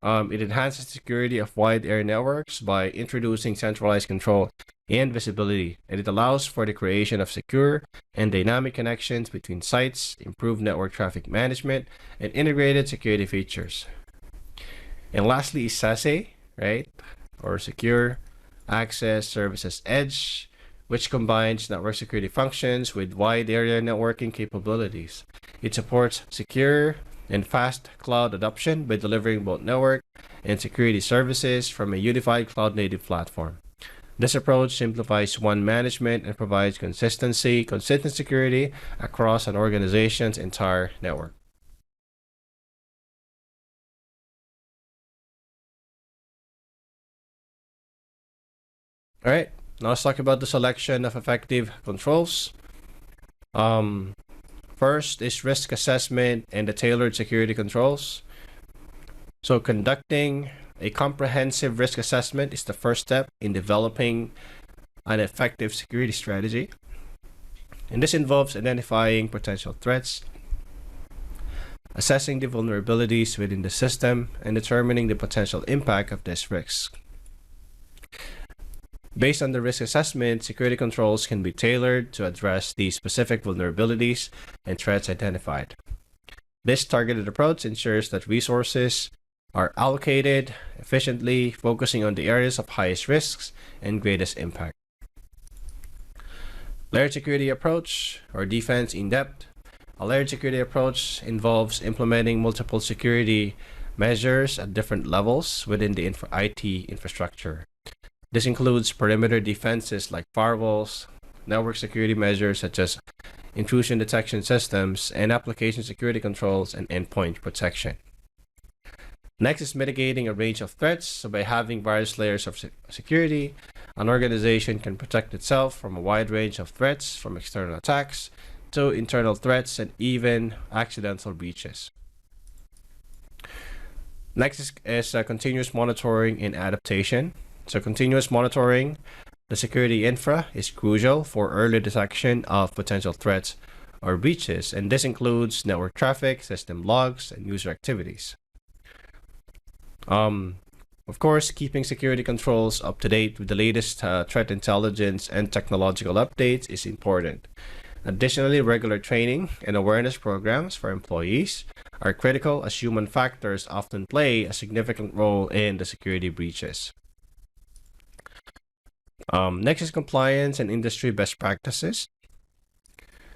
It enhances security of wide area networks by introducing centralized control and visibility, and it allows for the creation of secure and dynamic connections between sites, improved network traffic management, and integrated security features. And lastly is SASE, right? Or Secure Access Services Edge, which combines network security functions with wide area networking capabilities. It supports secure and fast cloud adoption by delivering both network and security services from a unified cloud-native platform. This approach simplifies WAN management and provides consistent security across an organization's entire network. All right, now let's talk about the selection of effective controls. First is risk assessment and the tailored security controls. So conducting a comprehensive risk assessment is the first step in developing an effective security strategy. And this involves identifying potential threats, assessing the vulnerabilities within the system, and determining the potential impact of this risk. Based on the risk assessment, security controls can be tailored to address the specific vulnerabilities and threats identified. This targeted approach ensures that resources are allocated efficiently, focusing on the areas of highest risks and greatest impact. Layered security approach, or defense in depth. A layered security approach involves implementing multiple security measures at different levels within the IT infrastructure. This includes perimeter defenses like firewalls, network security measures such as intrusion detection systems, and application security controls and endpoint protection. Next is mitigating a range of threats. So by having various layers of security, an organization can protect itself from a wide range of threats, from external attacks to internal threats and even accidental breaches. Next is continuous monitoring and adaptation. So continuous monitoring the security infra is crucial for early detection of potential threats or breaches, and this includes network traffic, system logs, and user activities. Of course, keeping security controls up to date with the latest threat intelligence and technological updates is important. Additionally, regular training and awareness programs for employees are critical, as human factors often play a significant role in the security breaches. Next is compliance and industry best practices.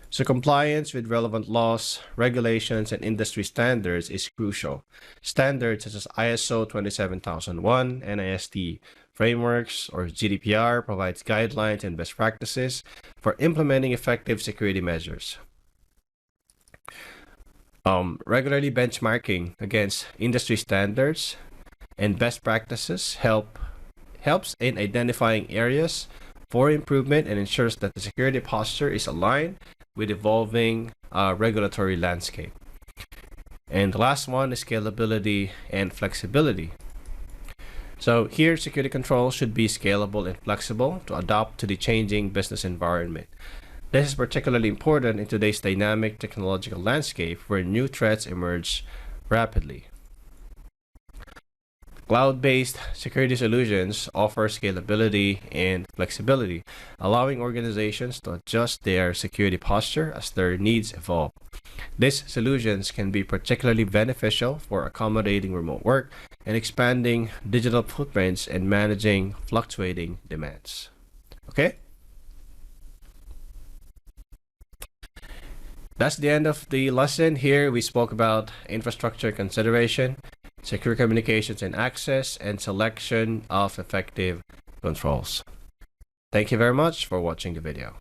So compliance with relevant laws, regulations, and industry standards is crucial. Standards such as ISO 27001, NIST frameworks, or GDPR provides guidelines and best practices for implementing effective security measures. Regularly benchmarking against industry standards and best practices helps in identifying areas for improvement and ensures that the security posture is aligned with evolving regulatory landscape. And the last one is scalability and flexibility. So here, security controls should be scalable and flexible to adapt to the changing business environment. This is particularly important in today's dynamic technological landscape where new threats emerge rapidly. Cloud-based security solutions offer scalability and flexibility, allowing organizations to adjust their security posture as their needs evolve. These solutions can be particularly beneficial for accommodating remote work and expanding digital footprints and managing fluctuating demands. Okay? That's the end of the lesson. Here we spoke about infrastructure consideration, secure communications and access, and selection of effective controls. Thank you very much for watching the video.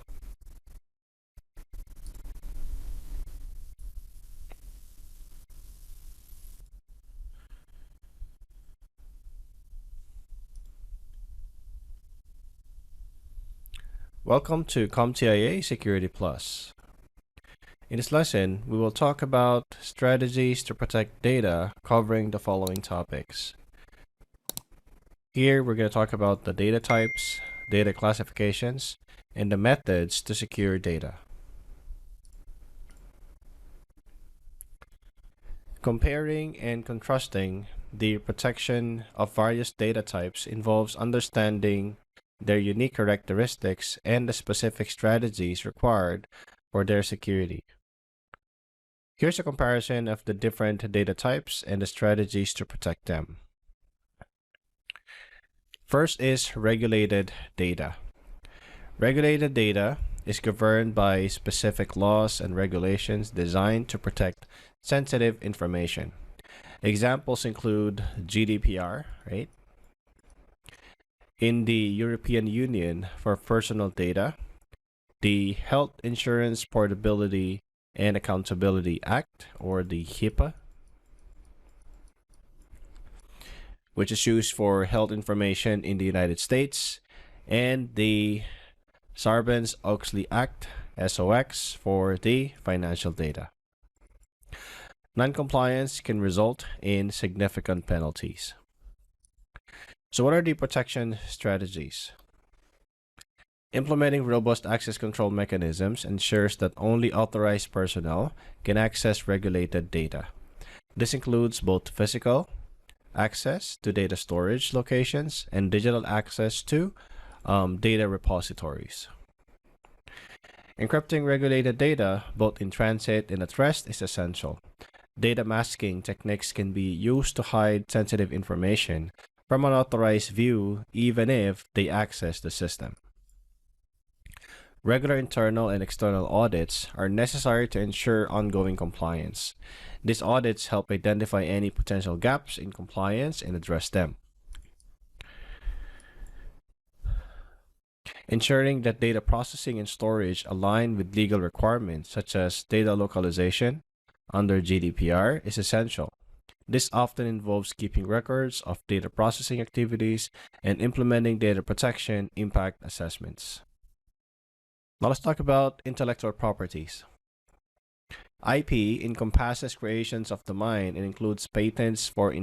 Welcome to CompTIA Security Plus. In this lesson, we will talk about strategies to protect data covering the following topics. Here, we're going to talk about the data types, data classifications, and the methods to secure data. Comparing and contrasting the protection of various data types involves understanding their unique characteristics and the specific strategies required for their security. Here's a comparison of the different data types and the strategies to protect them. First is regulated data. Regulated data is governed by specific laws and regulations designed to protect sensitive information. Examples include GDPR, right? In the European Union for personal data, the Health Insurance Portability and Accountability Act, or the HIPAA, which is used for health information in the United States, and the Sarbanes-Oxley Act, SOX, for the financial data. Non-compliance can result in significant penalties. So what are the protection strategies? Implementing robust access control mechanisms ensures that only authorized personnel can access regulated data. This includes both physical access to data storage locations and digital access to data repositories. Encrypting regulated data, both in transit and at rest, is essential. Data masking techniques can be used to hide sensitive information from an authorized view, even if they access the system. Regular internal and external audits are necessary to ensure ongoing compliance. These audits help identify any potential gaps in compliance and address them. Ensuring that data processing and storage align with legal requirements such as data localization under GDPR is essential. This often involves keeping records of data processing activities and implementing data protection impact assessments. Now let's talk about intellectual properties. IP encompasses creations of the mind and includes patents for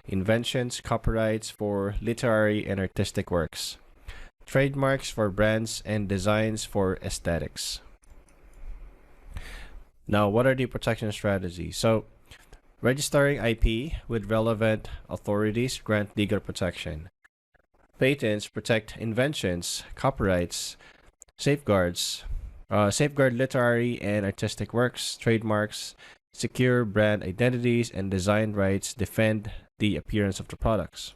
inventions, copyrights for literary and artistic works, trademarks for brands, and designs for aesthetics. Now, what are the protection strategies? So, registering IP with relevant authorities grant legal protection. Patents protect inventions, copyrights, safeguard literary and artistic works, trademarks, secure brand identities, and design rights defend the appearance of the products.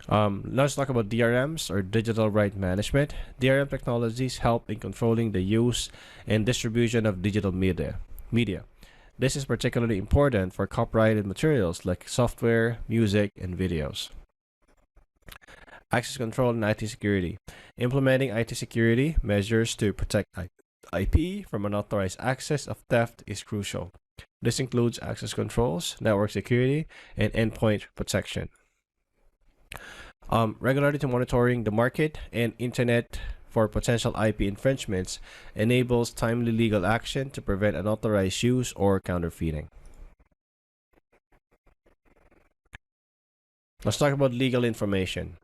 Let's talk about DRMs, or digital right management. DRM technologies help in controlling the use and distribution of digital media. This is particularly important for copyrighted materials like software, music, and videos. Access control and IT security. Implementing IT security measures to protect IP from unauthorized access of theft is crucial. This includes access controls, network security, and endpoint protection. Regularly monitoring the market and internet for potential IP infringements enables timely legal action to prevent unauthorized use or counterfeiting. Let's talk about legal information.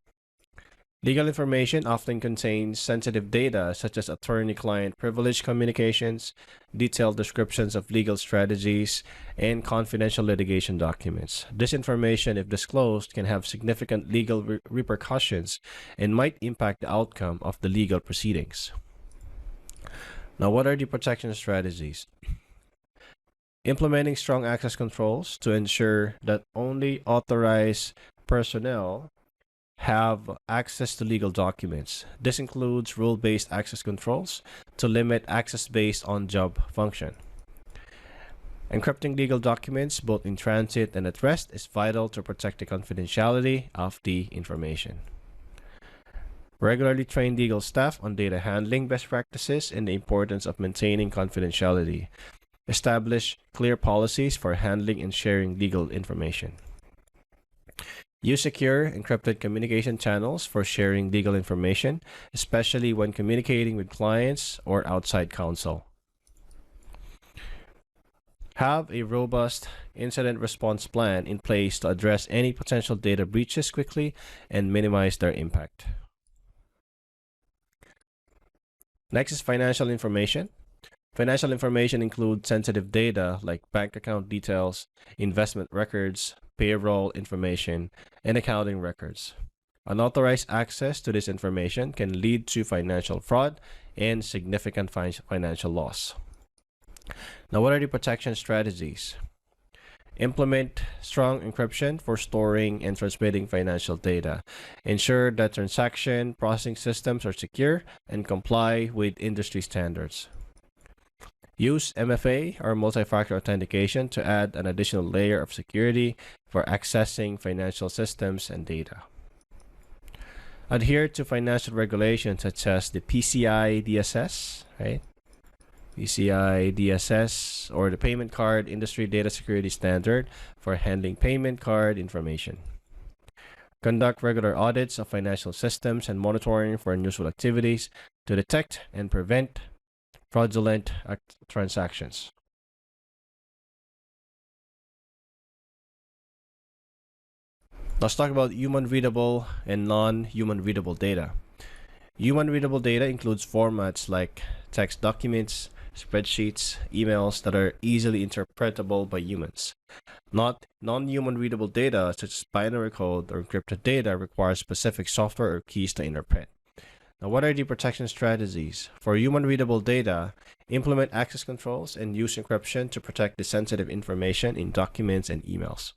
Legal information often contains sensitive data such as attorney-client privilege communications, detailed descriptions of legal strategies, and confidential litigation documents. This information, if disclosed, can have significant legal repercussions and might impact the outcome of the legal proceedings. Now, what are the protection strategies? Implementing strong access controls to ensure that only authorized personnel have access to legal documents. This includes rule-based access controls to limit access based on job function. Encrypting legal documents both in transit and at rest is vital to protect the confidentiality of the information. Regularly train legal staff on data handling best practices and the importance of maintaining confidentiality. Establish clear policies for handling and sharing legal information. Use secure encrypted communication channels for sharing legal information, especially when communicating with clients or outside counsel. Have a robust incident response plan in place to address any potential data breaches quickly and minimize their impact. Next is financial information. Financial information includes sensitive data like bank account details, investment records, payroll information, and accounting records. Unauthorized access to this information can lead to financial fraud and significant financial loss. Now, what are the protection strategies? Implement strong encryption for storing and transmitting financial data. Ensure that transaction processing systems are secure and comply with industry standards. Use MFA or multi-factor authentication to add an additional layer of security for accessing financial systems and data. Adhere to financial regulations such as the PCI DSS, right? PCI DSS, or the Payment Card Industry Data Security Standard for handling payment card information. Conduct regular audits of financial systems and monitoring for unusual activities to detect and prevent fraudulent transactions. Let's talk about human readable and non-human readable data. Human readable data includes formats like text documents, spreadsheets, emails that are easily interpretable by humans. Non-human readable data such as binary code or encrypted data requires specific software or keys to interpret. Now, what are the protection strategies? For human readable data, implement access controls and use encryption to protect the sensitive information in documents and emails.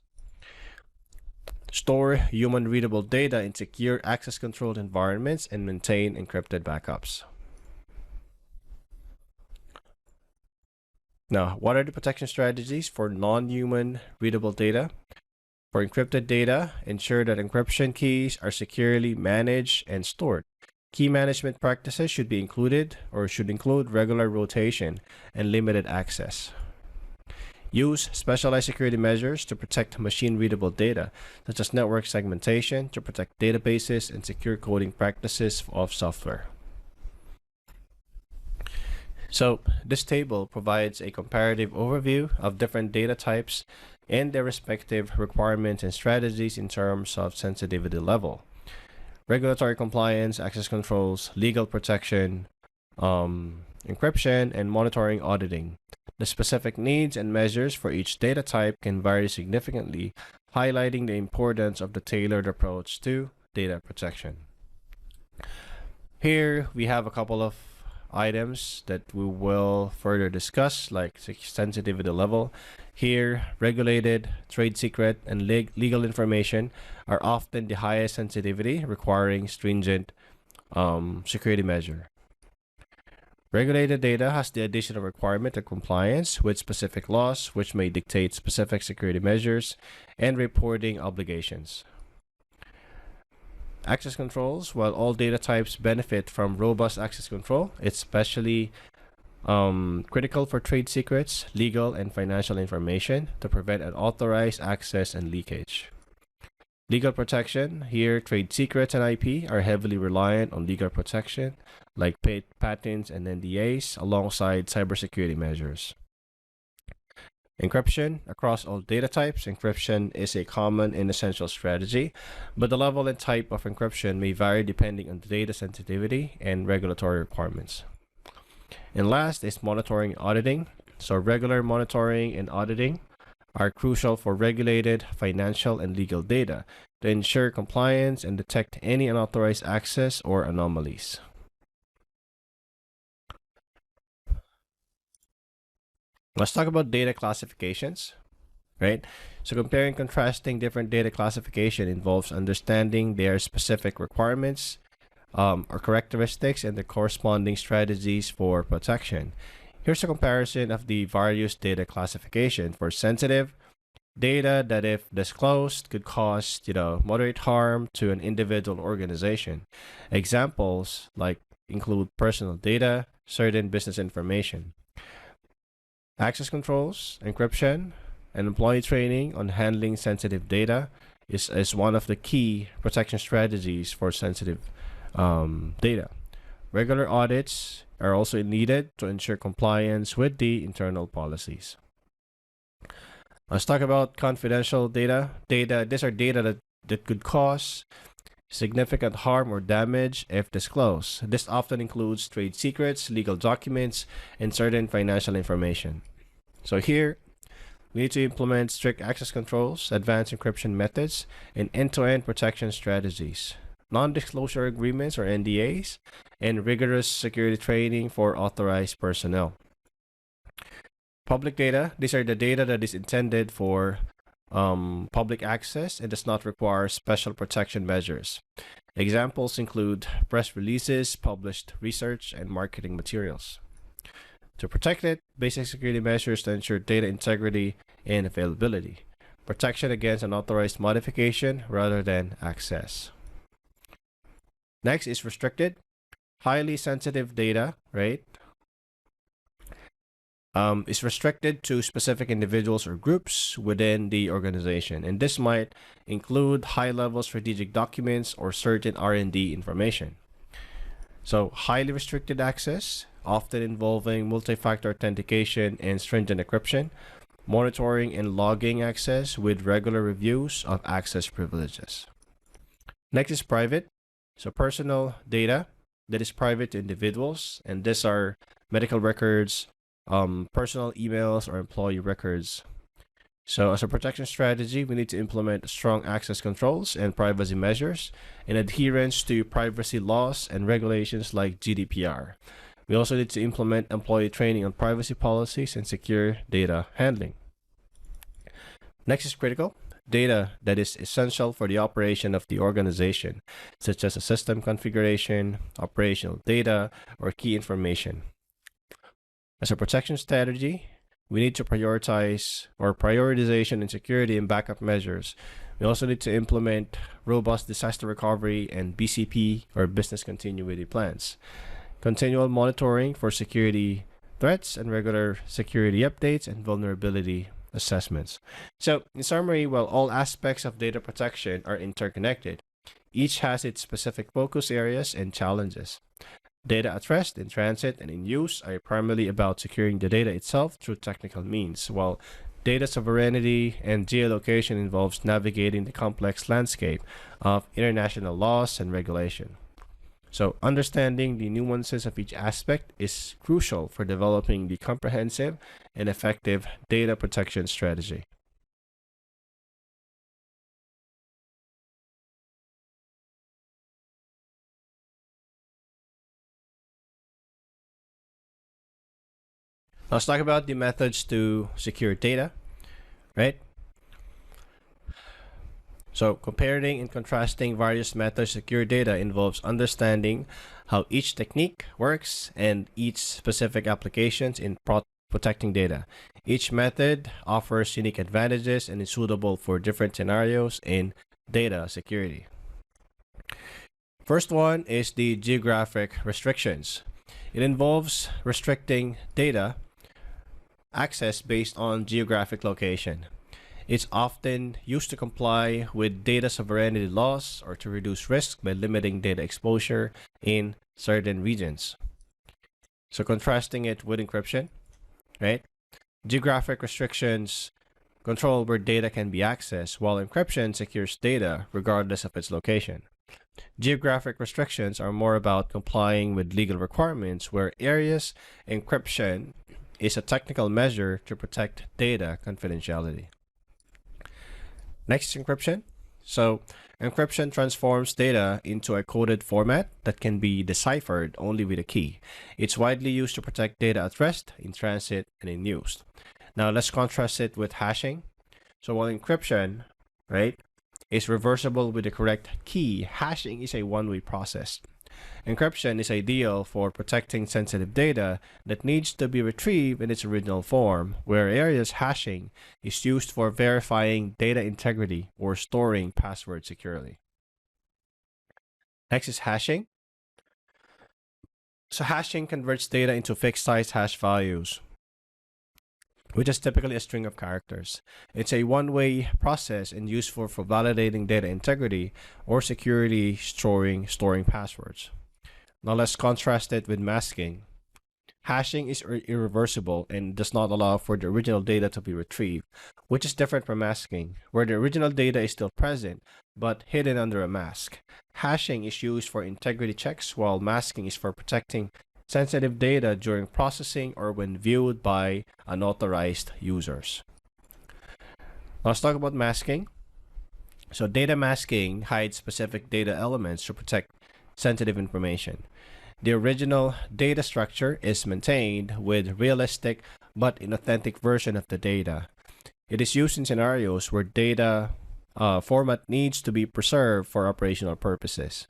Store human readable data in secure access controlled environments and maintain encrypted backups. Now, what are the protection strategies for non-human readable data? For encrypted data, ensure that encryption keys are securely managed and stored. Key management practices should include regular rotation and limited access. Use specialized security measures to protect machine-readable data, such as network segmentation to protect databases and secure coding practices of software. So, this table provides a comparative overview of different data types and their respective requirements and strategies in terms of sensitivity level. Regulatory compliance, access controls, legal protection, encryption, and monitoring auditing. The specific needs and measures for each data type can vary significantly, highlighting the importance of the tailored approach to data protection. Here we have a couple of items that we will further discuss, like sensitivity level. Here, regulated, trade secret, and legal information are often the highest sensitivity, requiring stringent security measure. Regulated data has the additional requirement of compliance with specific laws, which may dictate specific security measures and reporting obligations. Access controls, while all data types benefit from robust access control, it's especially critical for trade secrets, legal, and financial information to prevent unauthorized access and leakage. Legal protection, here trade secrets and IP are heavily reliant on legal protection like patents and NDAs alongside cybersecurity measures. Encryption, across all data types, encryption is a common and essential strategy, but the level and type of encryption may vary depending on the data sensitivity and regulatory requirements. And last is monitoring and auditing. So regular monitoring and auditing are crucial for regulated financial and legal data to ensure compliance and detect any unauthorized access or anomalies. Let's talk about data classifications, right? So comparing and contrasting different data classification involves understanding their specific requirements or characteristics and the corresponding strategies for protection. Here's a comparison of the various data classification for sensitive data that, if disclosed, could cause moderate harm to an individual organization. Examples include personal data, certain business information. Access controls, encryption, and employee training on handling sensitive data, is one of the key protection strategies for sensitive data. Regular audits are also needed to ensure compliance with the internal policies. Let's talk about confidential data. These are data that could cause significant harm or damage if disclosed. This often includes trade secrets, legal documents, and certain financial information. So here, we need to implement strict access controls, advanced encryption methods, and end-to-end protection strategies, non-disclosure agreements or NDAs, and rigorous security training for authorized personnel. Public data, these are the data that is intended for public access and does not require special protection measures. Examples include press releases, published research, and marketing materials. To protect it, basic security measures to ensure data integrity and availability. Protection against unauthorized modification rather than access. Next is restricted. Highly sensitive data, right? Is restricted to specific individuals or groups within the organization, and this might include high-level strategic documents or certain R&D information. So highly restricted access, often involving multi-factor authentication and stringent encryption, monitoring and logging access with regular reviews of access privileges. Next is private. So personal data that is private to individuals, and these are medical records, personal emails, or employee records. So as a protection strategy, we need to implement strong access controls and privacy measures in adherence to privacy laws and regulations like GDPR. We also need to implement employee training on privacy policies and secure data handling. Next is critical. Data that is essential for the operation of the organization, such as a system configuration, operational data, or key information. As a protection strategy, we need to prioritize prioritization and security and backup measures. We also need to implement robust disaster recovery and BCP or business continuity plans, continual monitoring for security threats, and regular security updates and vulnerability assessments. So in summary, while all aspects of data protection are interconnected, each has its specific focus areas and challenges. Data at rest, in transit, and in use are primarily about securing the data itself through technical means, while data sovereignty and geolocation involves navigating the complex landscape of international laws and regulation. So understanding the nuances of each aspect is crucial for developing the comprehensive and effective data protection strategy. Let's talk about the methods to secure data, right? So comparing and contrasting various methods to secure data involves understanding how each technique works and each specific applications in protecting data. Each method offers unique advantages and is suitable for different scenarios in data security. First one is the geographic restrictions. It involves restricting data access based on geographic location. It's often used to comply with data sovereignty laws or to reduce risk by limiting data exposure in certain regions. So contrasting it with encryption, right? Geographic restrictions control where data can be accessed, while encryption secures data regardless of its location. Geographic restrictions are more about complying with legal requirements, where areas encryption is a technical measure to protect data confidentiality. Next is encryption. So encryption transforms data into a coded format that can be deciphered only with a key. It's widely used to protect data at rest, in transit, and in use. Now let's contrast it with hashing. So while encryption, right, is reversible with the correct key, hashing is a one-way process. Encryption is ideal for protecting sensitive data that needs to be retrieved in its original form, whereas hashing is used for verifying data integrity or storing passwords securely. Next is hashing. So hashing converts data into fixed size hash values. which is typically a string of characters. It's a one-way process and useful for validating data integrity or security storing passwords. Now let's contrast it with masking. Hashing is irreversible and does not allow for the original data to be retrieved, which is different from masking, where the original data is still present but hidden under a mask. Hashing is used for integrity checks, while masking is for protecting sensitive data during processing or when viewed by unauthorized users. Let's talk about masking. So data masking hides specific data elements to protect sensitive information. The original data structure is maintained with realistic but inauthentic version of the data. It is used in scenarios where data format needs to be preserved for operational purposes.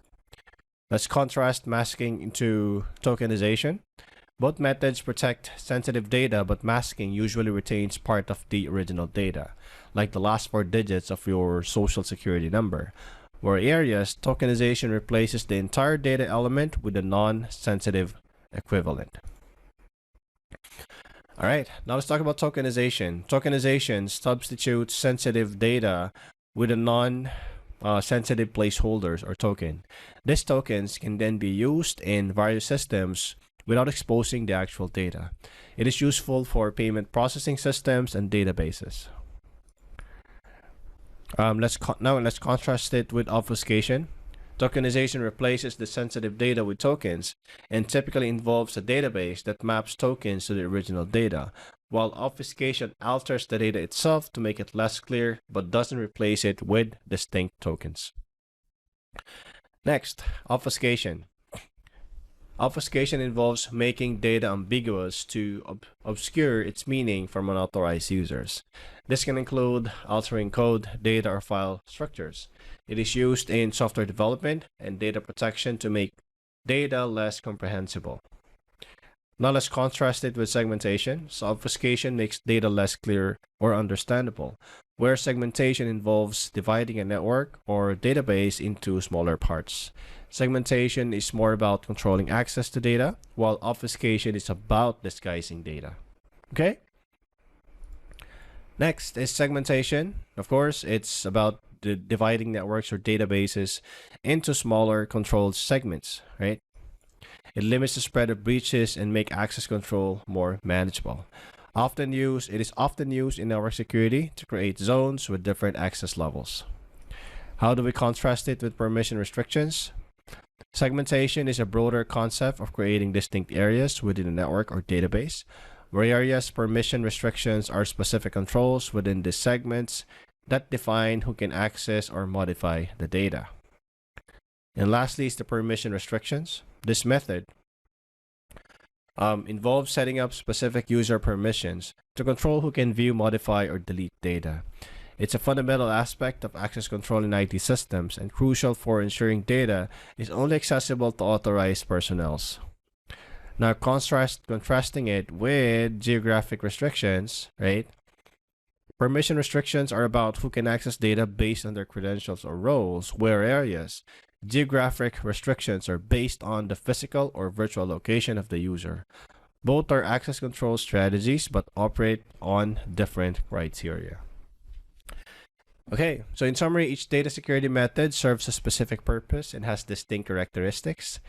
Let's contrast masking into tokenization. Both methods protect sensitive data, but masking usually retains part of the original data, like the last 4 digits of your social security number. Whereas tokenization replaces the entire data element with a non-sensitive equivalent. All right, now let's talk about tokenization. Tokenization substitutes sensitive data with a non-sensitive placeholders or token. These tokens can then be used in various systems without exposing the actual data. It is useful for payment processing systems and databases. Let's contrast it with obfuscation. Tokenization replaces the sensitive data with tokens and typically involves a database that maps tokens to the original data, while obfuscation alters the data itself to make it less clear but doesn't replace it with distinct tokens. Next, obfuscation. Obfuscation involves making data ambiguous to obscure its meaning from unauthorized users. This can include altering code, data, or file structures. It is used in software development and data protection to make data less comprehensible. Now let's contrast it with segmentation. So obfuscation makes data less clear or understandable, where segmentation involves dividing a network or database into smaller parts. Segmentation is more about controlling access to data, while obfuscation is about disguising data. Okay? Next is segmentation. Of course, it's about dividing networks or databases into smaller controlled segments, right? It limits the spread of breaches and make access control more manageable. It is often used in network security to create zones with different access levels. How do we contrast it with permission restrictions? Segmentation is a broader concept of creating distinct areas within a network or database, whereas permission restrictions are specific controls within the segments that define who can access or modify the data. And lastly is the permission restrictions. This method involves setting up specific user permissions to control who can view, modify, or delete data. It's a fundamental aspect of access control in IT systems and crucial for ensuring data is only accessible to authorized personnel. Now, contrasting it with geographic restrictions, right? Permission restrictions are about who can access data based on their credentials or roles, whereas geographic restrictions are based on the physical or virtual location of the user. Both are access control strategies but operate on different criteria. Okay, so in summary, each data security method serves a specific purpose and has distinct characteristics.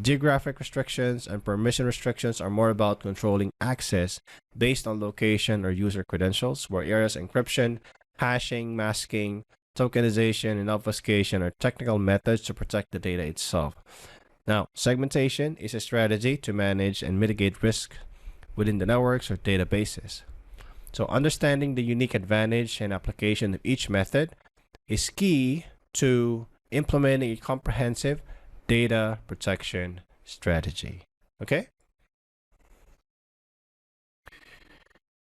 Geographic restrictions and permission restrictions are more about controlling access based on location or user credentials, whereas encryption, hashing, masking, tokenization, and obfuscation are technical methods to protect the data itself. Now, segmentation is a strategy to manage and mitigate risk within the networks or databases. So understanding the unique advantage and application of each method is key to implementing a comprehensive data protection strategy. Okay?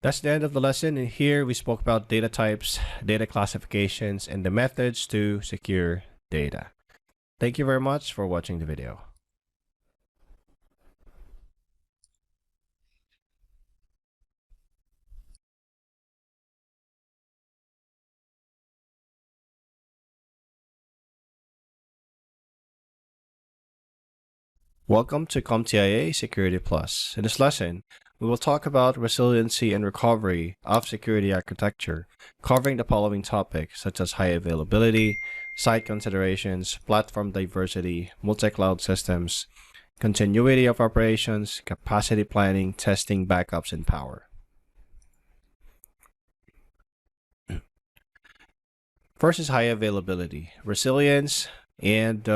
That's the end of the lesson. And here we spoke about data types, data classifications, and the methods to secure data. Thank you very much for watching the video. Welcome to CompTIA Security Plus. In this lesson, we will talk about resiliency and recovery of security architecture, covering the following topics such as high availability, site considerations, platform diversity, multi-cloud systems, continuity of operations, capacity planning, testing, backups, and power. First is high availability. Resilience and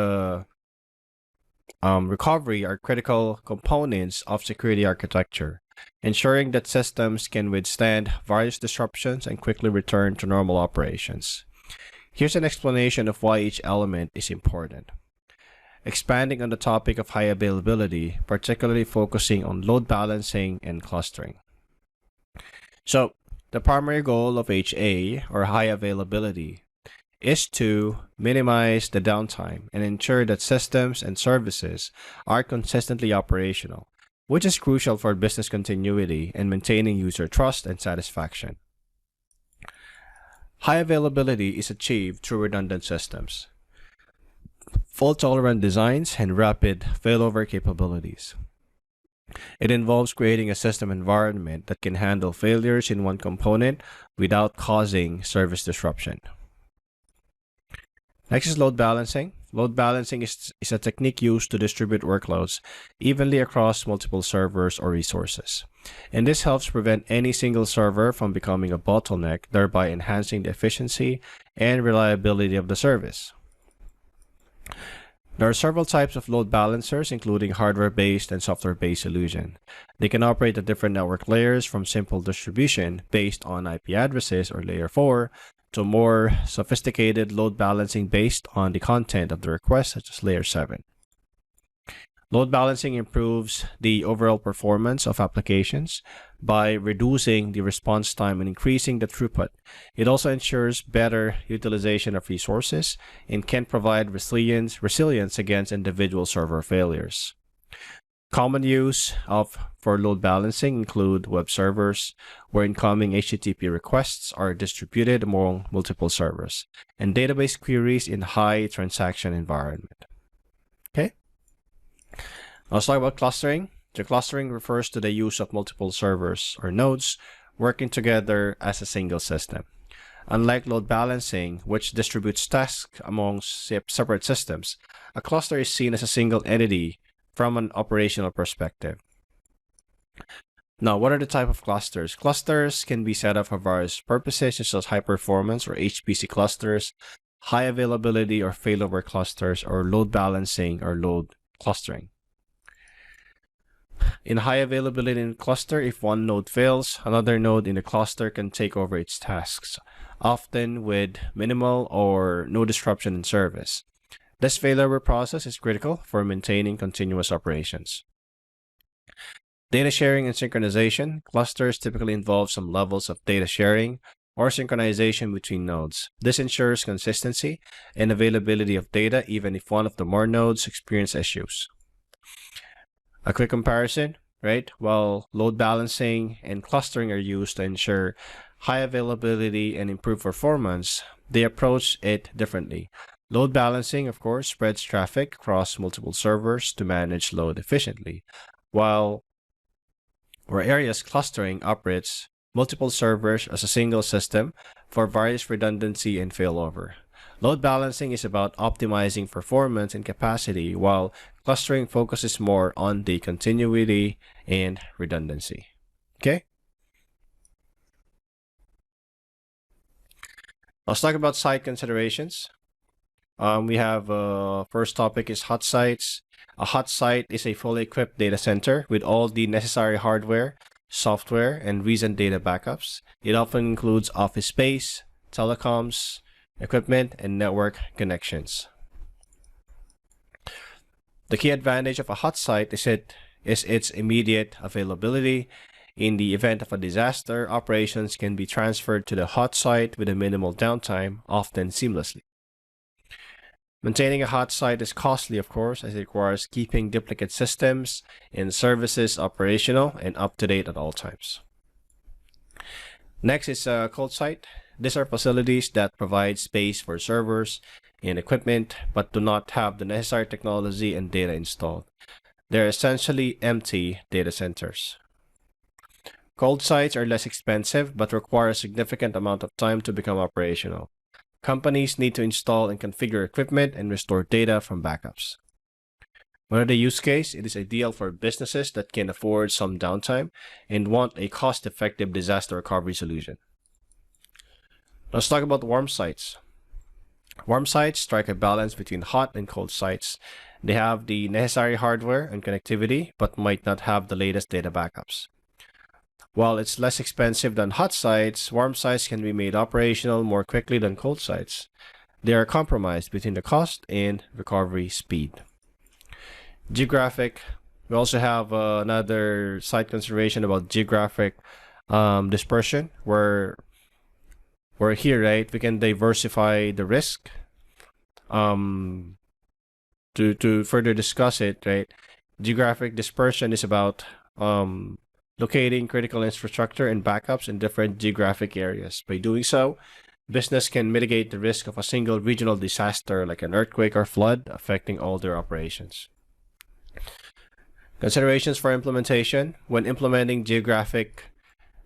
recovery are critical components of security architecture, ensuring that systems can withstand various disruptions and quickly return to normal operations. Here's an explanation of why each element is important. Expanding on the topic of high availability, particularly focusing on load balancing and clustering. So, the primary goal of HA, or high availability, is to minimize the downtime and ensure that systems and services are consistently operational, which is crucial for business continuity and maintaining user trust and satisfaction. High availability is achieved through redundant systems, fault-tolerant designs, and rapid failover capabilities. It involves creating a system environment that can handle failures in one component without causing service disruption. Next is load balancing. Load balancing is a technique used to distribute workloads evenly across multiple servers or resources. And this helps prevent any single server from becoming a bottleneck, thereby enhancing the efficiency and reliability of the service. There are several types of load balancers, including hardware-based and software-based solutions. They can operate at different network layers, from simple distribution based on IP addresses or layer 4 to more sophisticated load balancing based on the content of the request, such as layer 7. Load balancing improves the overall performance of applications by reducing the response time and increasing the throughput. It also ensures better utilization of resources and can provide resilience against individual server failures. Common use for load balancing include web servers, where incoming HTTP requests are distributed among multiple servers, and database queries in high transaction environment. Okay. Let's talk about clustering. The clustering refers to the use of multiple servers or nodes working together as a single system. Unlike load balancing, which distributes tasks among separate systems, a cluster is seen as a single entity from an operational perspective. Now, what are the type of clusters? Clusters can be set up for various purposes, such as high performance or HPC clusters, high availability or failover clusters, or load balancing or load clustering. In high availability in cluster, if one node fails, another node in the cluster can take over its tasks, often with minimal or no disruption in service. This failover process is critical for maintaining continuous operations. Data sharing and synchronization. Clusters typically involve some levels of data sharing or synchronization between nodes. This ensures consistency and availability of data even if one of the more nodes experience issues. A quick comparison, right? While load balancing and clustering are used to ensure high availability and improve performance, they approach it differently. Load balancing, of course, spreads traffic across multiple servers to manage load efficiently, whereas clustering operates multiple servers as a single system for various redundancy and failover. Load balancing is about optimizing performance and capacity, while clustering focuses more on the continuity and redundancy. Okay? Let's talk about site considerations. We have first topic is hot sites. A hot site is a fully equipped data center with all the necessary hardware, software, and recent data backups. It often includes office space, telecoms, equipment, and network connections. The key advantage of a hot site is its immediate availability. In the event of a disaster, operations can be transferred to the hot site with a minimal downtime, often seamlessly. Maintaining a hot site is costly, of course, as it requires keeping duplicate systems and services operational and up to date at all times. Next is a cold site. These are facilities that provide space for servers and equipment, but do not have the necessary technology and data installed. They're essentially empty data centers. Cold sites are less expensive but require a significant amount of time to become operational. Companies need to install and configure equipment and restore data from backups. Whatever the use case, it is ideal for businesses that can afford some downtime and want a cost-effective disaster recovery solution. Let's talk about warm sites. Warm sites strike a balance between hot and cold sites. They have the necessary hardware and connectivity, but might not have the latest data backups. While it's less expensive than hot sites, warm sites can be made operational more quickly than cold sites. They are compromised between the cost and recovery speed. Geographic. We also have another site consideration about geographic dispersion, where here, right, we can diversify the risk. To further discuss it, right, geographic dispersion is about locating critical infrastructure and backups in different geographic areas. By doing so, business can mitigate the risk of a single regional disaster like an earthquake or flood affecting all their operations. Considerations for implementation. When implementing geographic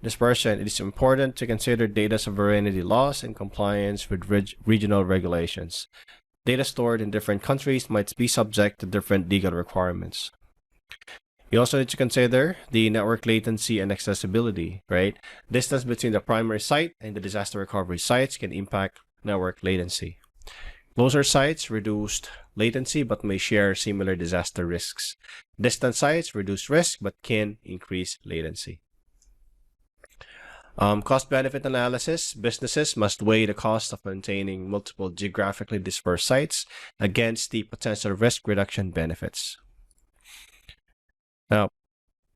dispersion, it is important to consider data sovereignty laws and compliance with regional regulations. Data stored in different countries might be subject to different legal requirements. You also need to consider the network latency and accessibility, right? Distance between the primary site and the disaster recovery sites can impact network latency. Closer sites reduced latency but may share similar disaster risks. Distant sites reduce risk but can increase latency. Cost-benefit analysis. Businesses must weigh the cost of maintaining multiple geographically dispersed sites against the potential risk reduction benefits. Now,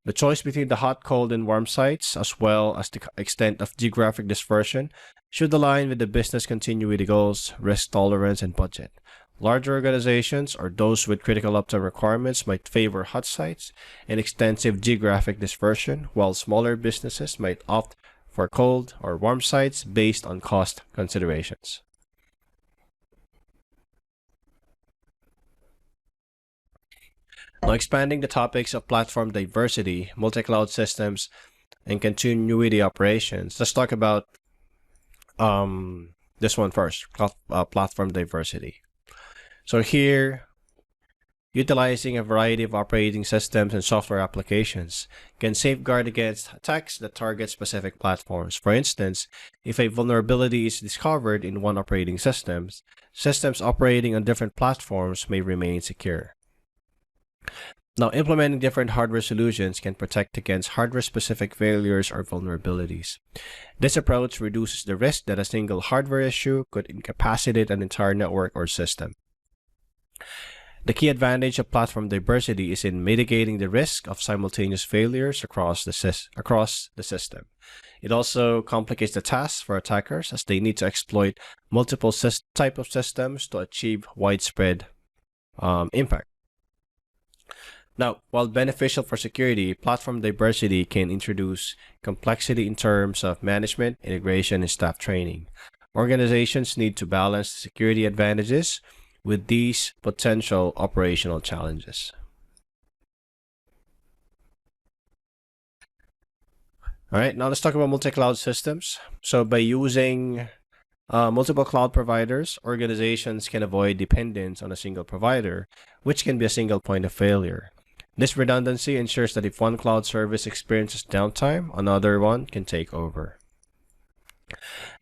the choice between the hot, cold, and warm sites, as well as the extent of geographic dispersion, should align with the business continuity goals, risk tolerance, and budget. Larger organizations or those with critical uptime requirements might favor hot sites and extensive geographic dispersion, while smaller businesses might opt for cold or warm sites based on cost considerations. Now, expanding the topics of platform diversity, multi-cloud systems, and continuity operations, let's talk about this one first, platform diversity. So here, utilizing a variety of operating systems and software applications can safeguard against attacks that target specific platforms. For instance, if a vulnerability is discovered in one operating system, systems operating on different platforms may remain secure. Now, implementing different hardware solutions can protect against hardware-specific failures or vulnerabilities. This approach reduces the risk that a single hardware issue could incapacitate an entire network or system. The key advantage of platform diversity is in mitigating the risk of simultaneous failures across the system. It also complicates the task for attackers as they need to exploit multiple types of systems to achieve widespread impact. Now, while beneficial for security, platform diversity can introduce complexity in terms of management, integration, and staff training. Organizations need to balance the security advantages with these potential operational challenges. All right, now let's talk about multi-cloud systems. So by using multiple cloud providers, organizations can avoid dependence on a single provider, which can be a single point of failure. This redundancy ensures that if one cloud service experiences downtime, another one can take over.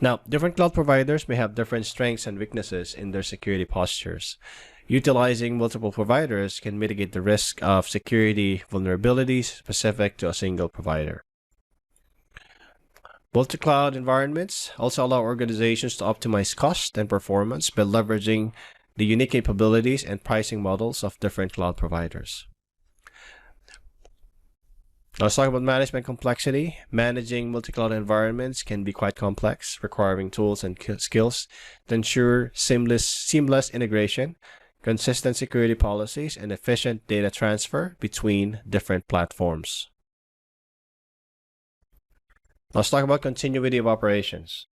Now, different cloud providers may have different strengths and weaknesses in their security postures. Utilizing multiple providers can mitigate the risk of security vulnerabilities specific to a single provider. Multi-cloud environments also allow organizations to optimize cost and performance by leveraging the unique capabilities and pricing models of different cloud providers. Now let's talk about management complexity. Managing multi-cloud environments can be quite complex, requiring tools and skills to ensure seamless integration, consistent security policies, and efficient data transfer between different platforms. Let's talk about continuity of operations.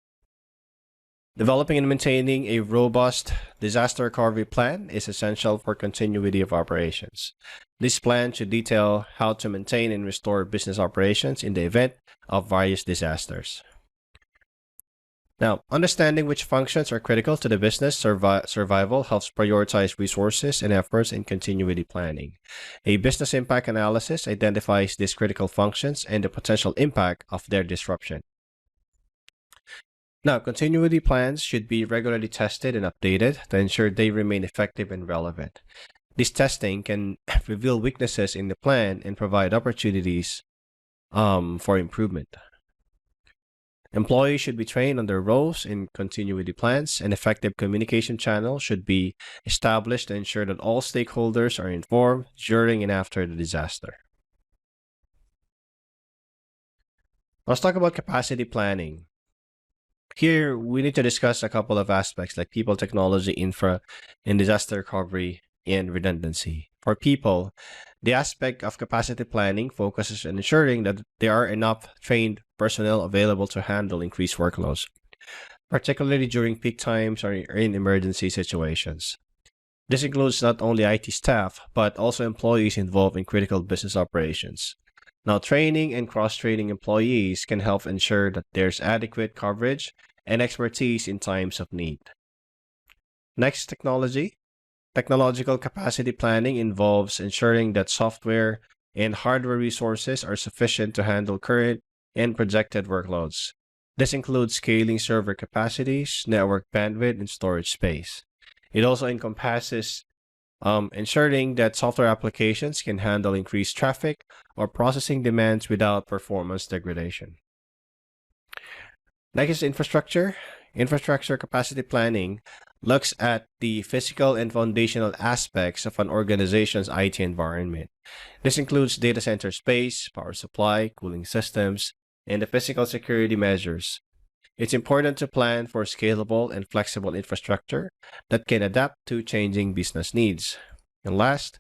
Developing and maintaining a robust disaster recovery plan is essential for continuity of operations. This plan should detail how to maintain and restore business operations in the event of various disasters. Now, understanding which functions are critical to the business survival helps prioritize resources and efforts in continuity planning. A business impact analysis identifies these critical functions and the potential impact of their disruption. Now, continuity plans should be regularly tested and updated to ensure they remain effective and relevant. This testing can reveal weaknesses in the plan and provide opportunities for improvement. Employees should be trained on their roles in continuity plans, and effective communication channels should be established to ensure that all stakeholders are informed during and after the disaster. Let's talk about capacity planning. Here, we need to discuss a couple of aspects like people, technology, infra, and disaster recovery and redundancy. For people, the aspect of capacity planning focuses on ensuring that there are enough trained personnel available to handle increased workloads, particularly during peak times or in emergency situations. This includes not only IT staff, but also employees involved in critical business operations. Now, training and cross-training employees can help ensure that there's adequate coverage and expertise in times of need. Next, technology. Technological capacity planning involves ensuring that software and hardware resources are sufficient to handle current and projected workloads. This includes scaling server capacities, network bandwidth, and storage space. It also encompasses ensuring that software applications can handle increased traffic or processing demands without performance degradation. Next is infrastructure. Infrastructure capacity planning looks at the physical and foundational aspects of an organization's IT environment. This includes data center space, power supply, cooling systems, and the physical security measures. It's important to plan for scalable and flexible infrastructure that can adapt to changing business needs. And last,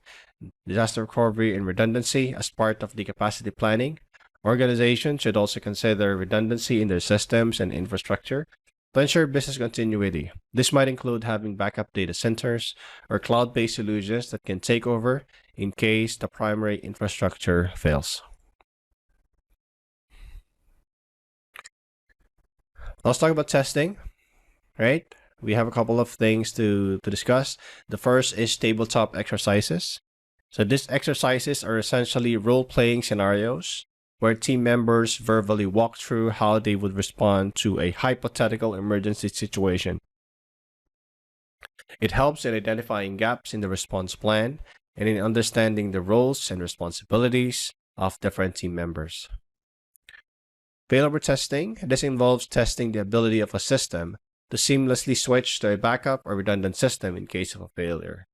disaster recovery and redundancy as part of the capacity planning. Organizations should also consider redundancy in their systems and infrastructure to ensure business continuity. This might include having backup data centers or cloud-based solutions that can take over in case the primary infrastructure fails. Let's talk about testing, right? We have a couple of things to discuss. The first is tabletop exercises. So these exercises are essentially role-playing scenarios where team members verbally walk through how they would respond to a hypothetical emergency situation. It helps in identifying gaps in the response plan and in understanding the roles and responsibilities of different team members. Failover testing. This involves testing the ability of a system to seamlessly switch to a backup or redundant system in case of a failure.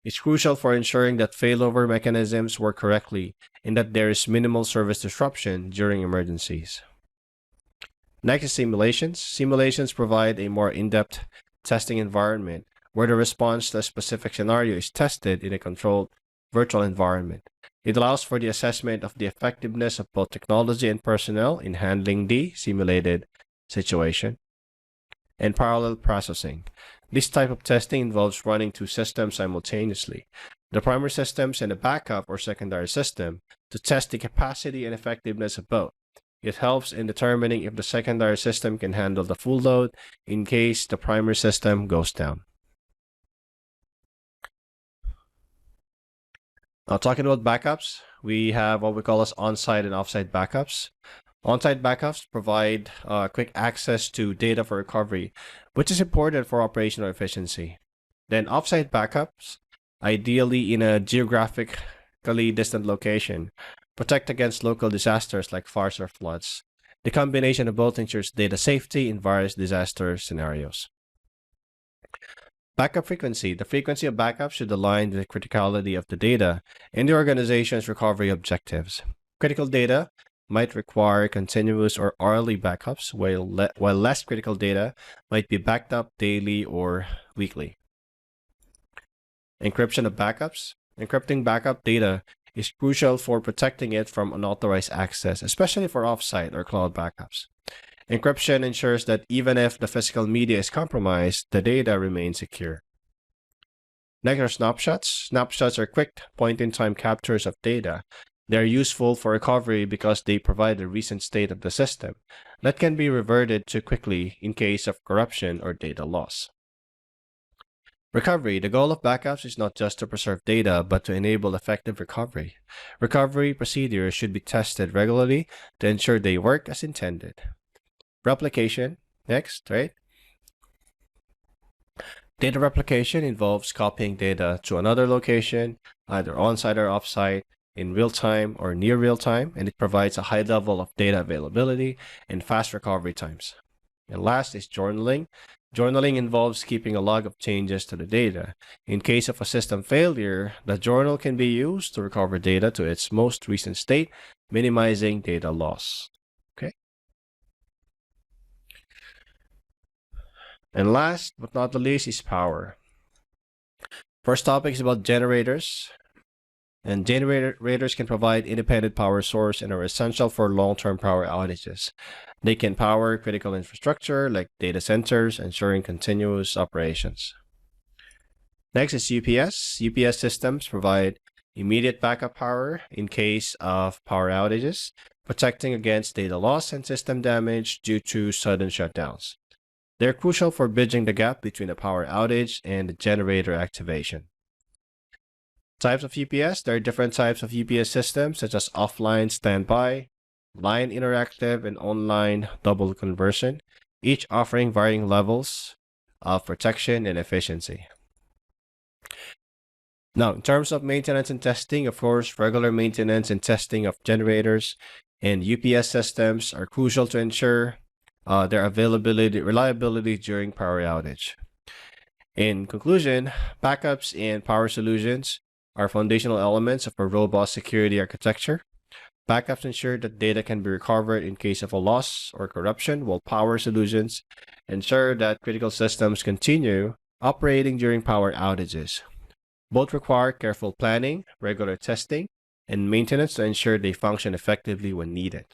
It's crucial for ensuring that failover mechanisms work correctly and that there is minimal service disruption during emergencies. Next is simulations. Simulations provide a more in-depth testing environment where the response to a specific scenario is tested in a controlled virtual environment. It allows for the assessment of the effectiveness of both technology and personnel in handling the simulated situation. And parallel processing. This type of testing involves running two systems simultaneously, the primary systems and the backup or secondary system, to test the capacity and effectiveness of both. It helps in determining if the secondary system can handle the full load in case the primary system goes down. Now, talking about backups, we have what we call as on-site and off-site backups. On-site backups provide quick access to data for recovery, which is important for operational efficiency. Then off-site backups, ideally in a geographically distant location, protect against local disasters like fires or floods. The combination of both ensures data safety in various disaster scenarios. Backup frequency. The frequency of backups should align with the criticality of the data and the organization's recovery objectives. Critical data might require continuous or hourly backups, while less critical data might be backed up daily or weekly. Encryption of backups. Encrypting backup data is crucial for protecting it from unauthorized access, especially for offsite or cloud backups. Encryption ensures that even if the physical media is compromised, the data remains secure. Next are snapshots. Snapshots are quick point-in-time captures of data. They are useful for recovery because they provide the recent state of the system that can be reverted to quickly in case of corruption or data loss. Recovery. The goal of backups is not just to preserve data, but to enable effective recovery. Recovery procedures should be tested regularly to ensure they work as intended. Replication. Next, right? Data replication involves copying data to another location, either on-site or off-site, in real time or near real time, and it provides a high level of data availability and fast recovery times. And last is journaling. Journaling involves keeping a log of changes to the data. In case of a system failure, the journal can be used to recover data to its most recent state, minimizing data loss. Okay. And last but not the least is power. First topic is about generators. And generators can provide independent power source and are essential for long-term power outages. They can power critical infrastructure like data centers, ensuring continuous operations. Next is UPS. UPS systems provide immediate backup power in case of power outages, protecting against data loss and system damage due to sudden shutdowns. They're crucial for bridging the gap between a power outage and the generator activation. Types of UPS. There are different types of UPS systems such as offline standby, line interactive, and online double conversion, each offering varying levels of protection and efficiency. Now, in terms of maintenance and testing, of course, regular maintenance and testing of generators and UPS systems are crucial to ensure their reliability during power outage. In conclusion, backups and power solutions are foundational elements of a robust security architecture. Backups ensure that data can be recovered in case of a loss or corruption, while power solutions ensure that critical systems continue operating during power outages. Both require careful planning, regular testing, and maintenance to ensure they function effectively when needed.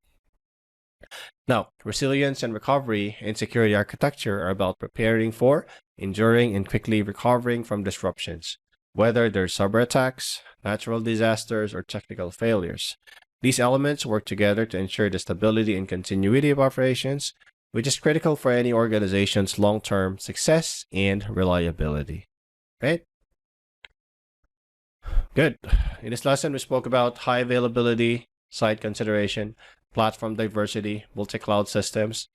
Now, resilience and recovery in security architecture are about preparing for, enduring, and quickly recovering from disruptions, whether they're cyber attacks, natural disasters, or technical failures. These elements work together to ensure the stability and continuity of operations, which is critical for any organization's long-term success and reliability. Right? Good. In this lesson, we spoke about high availability, site consideration, platform diversity, multi-cloud systems,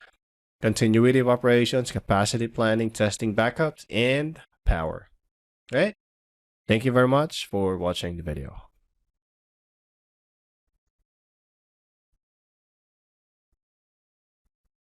continuity of operations, capacity planning, testing backups, and power. Right? Thank you very much for watching the video.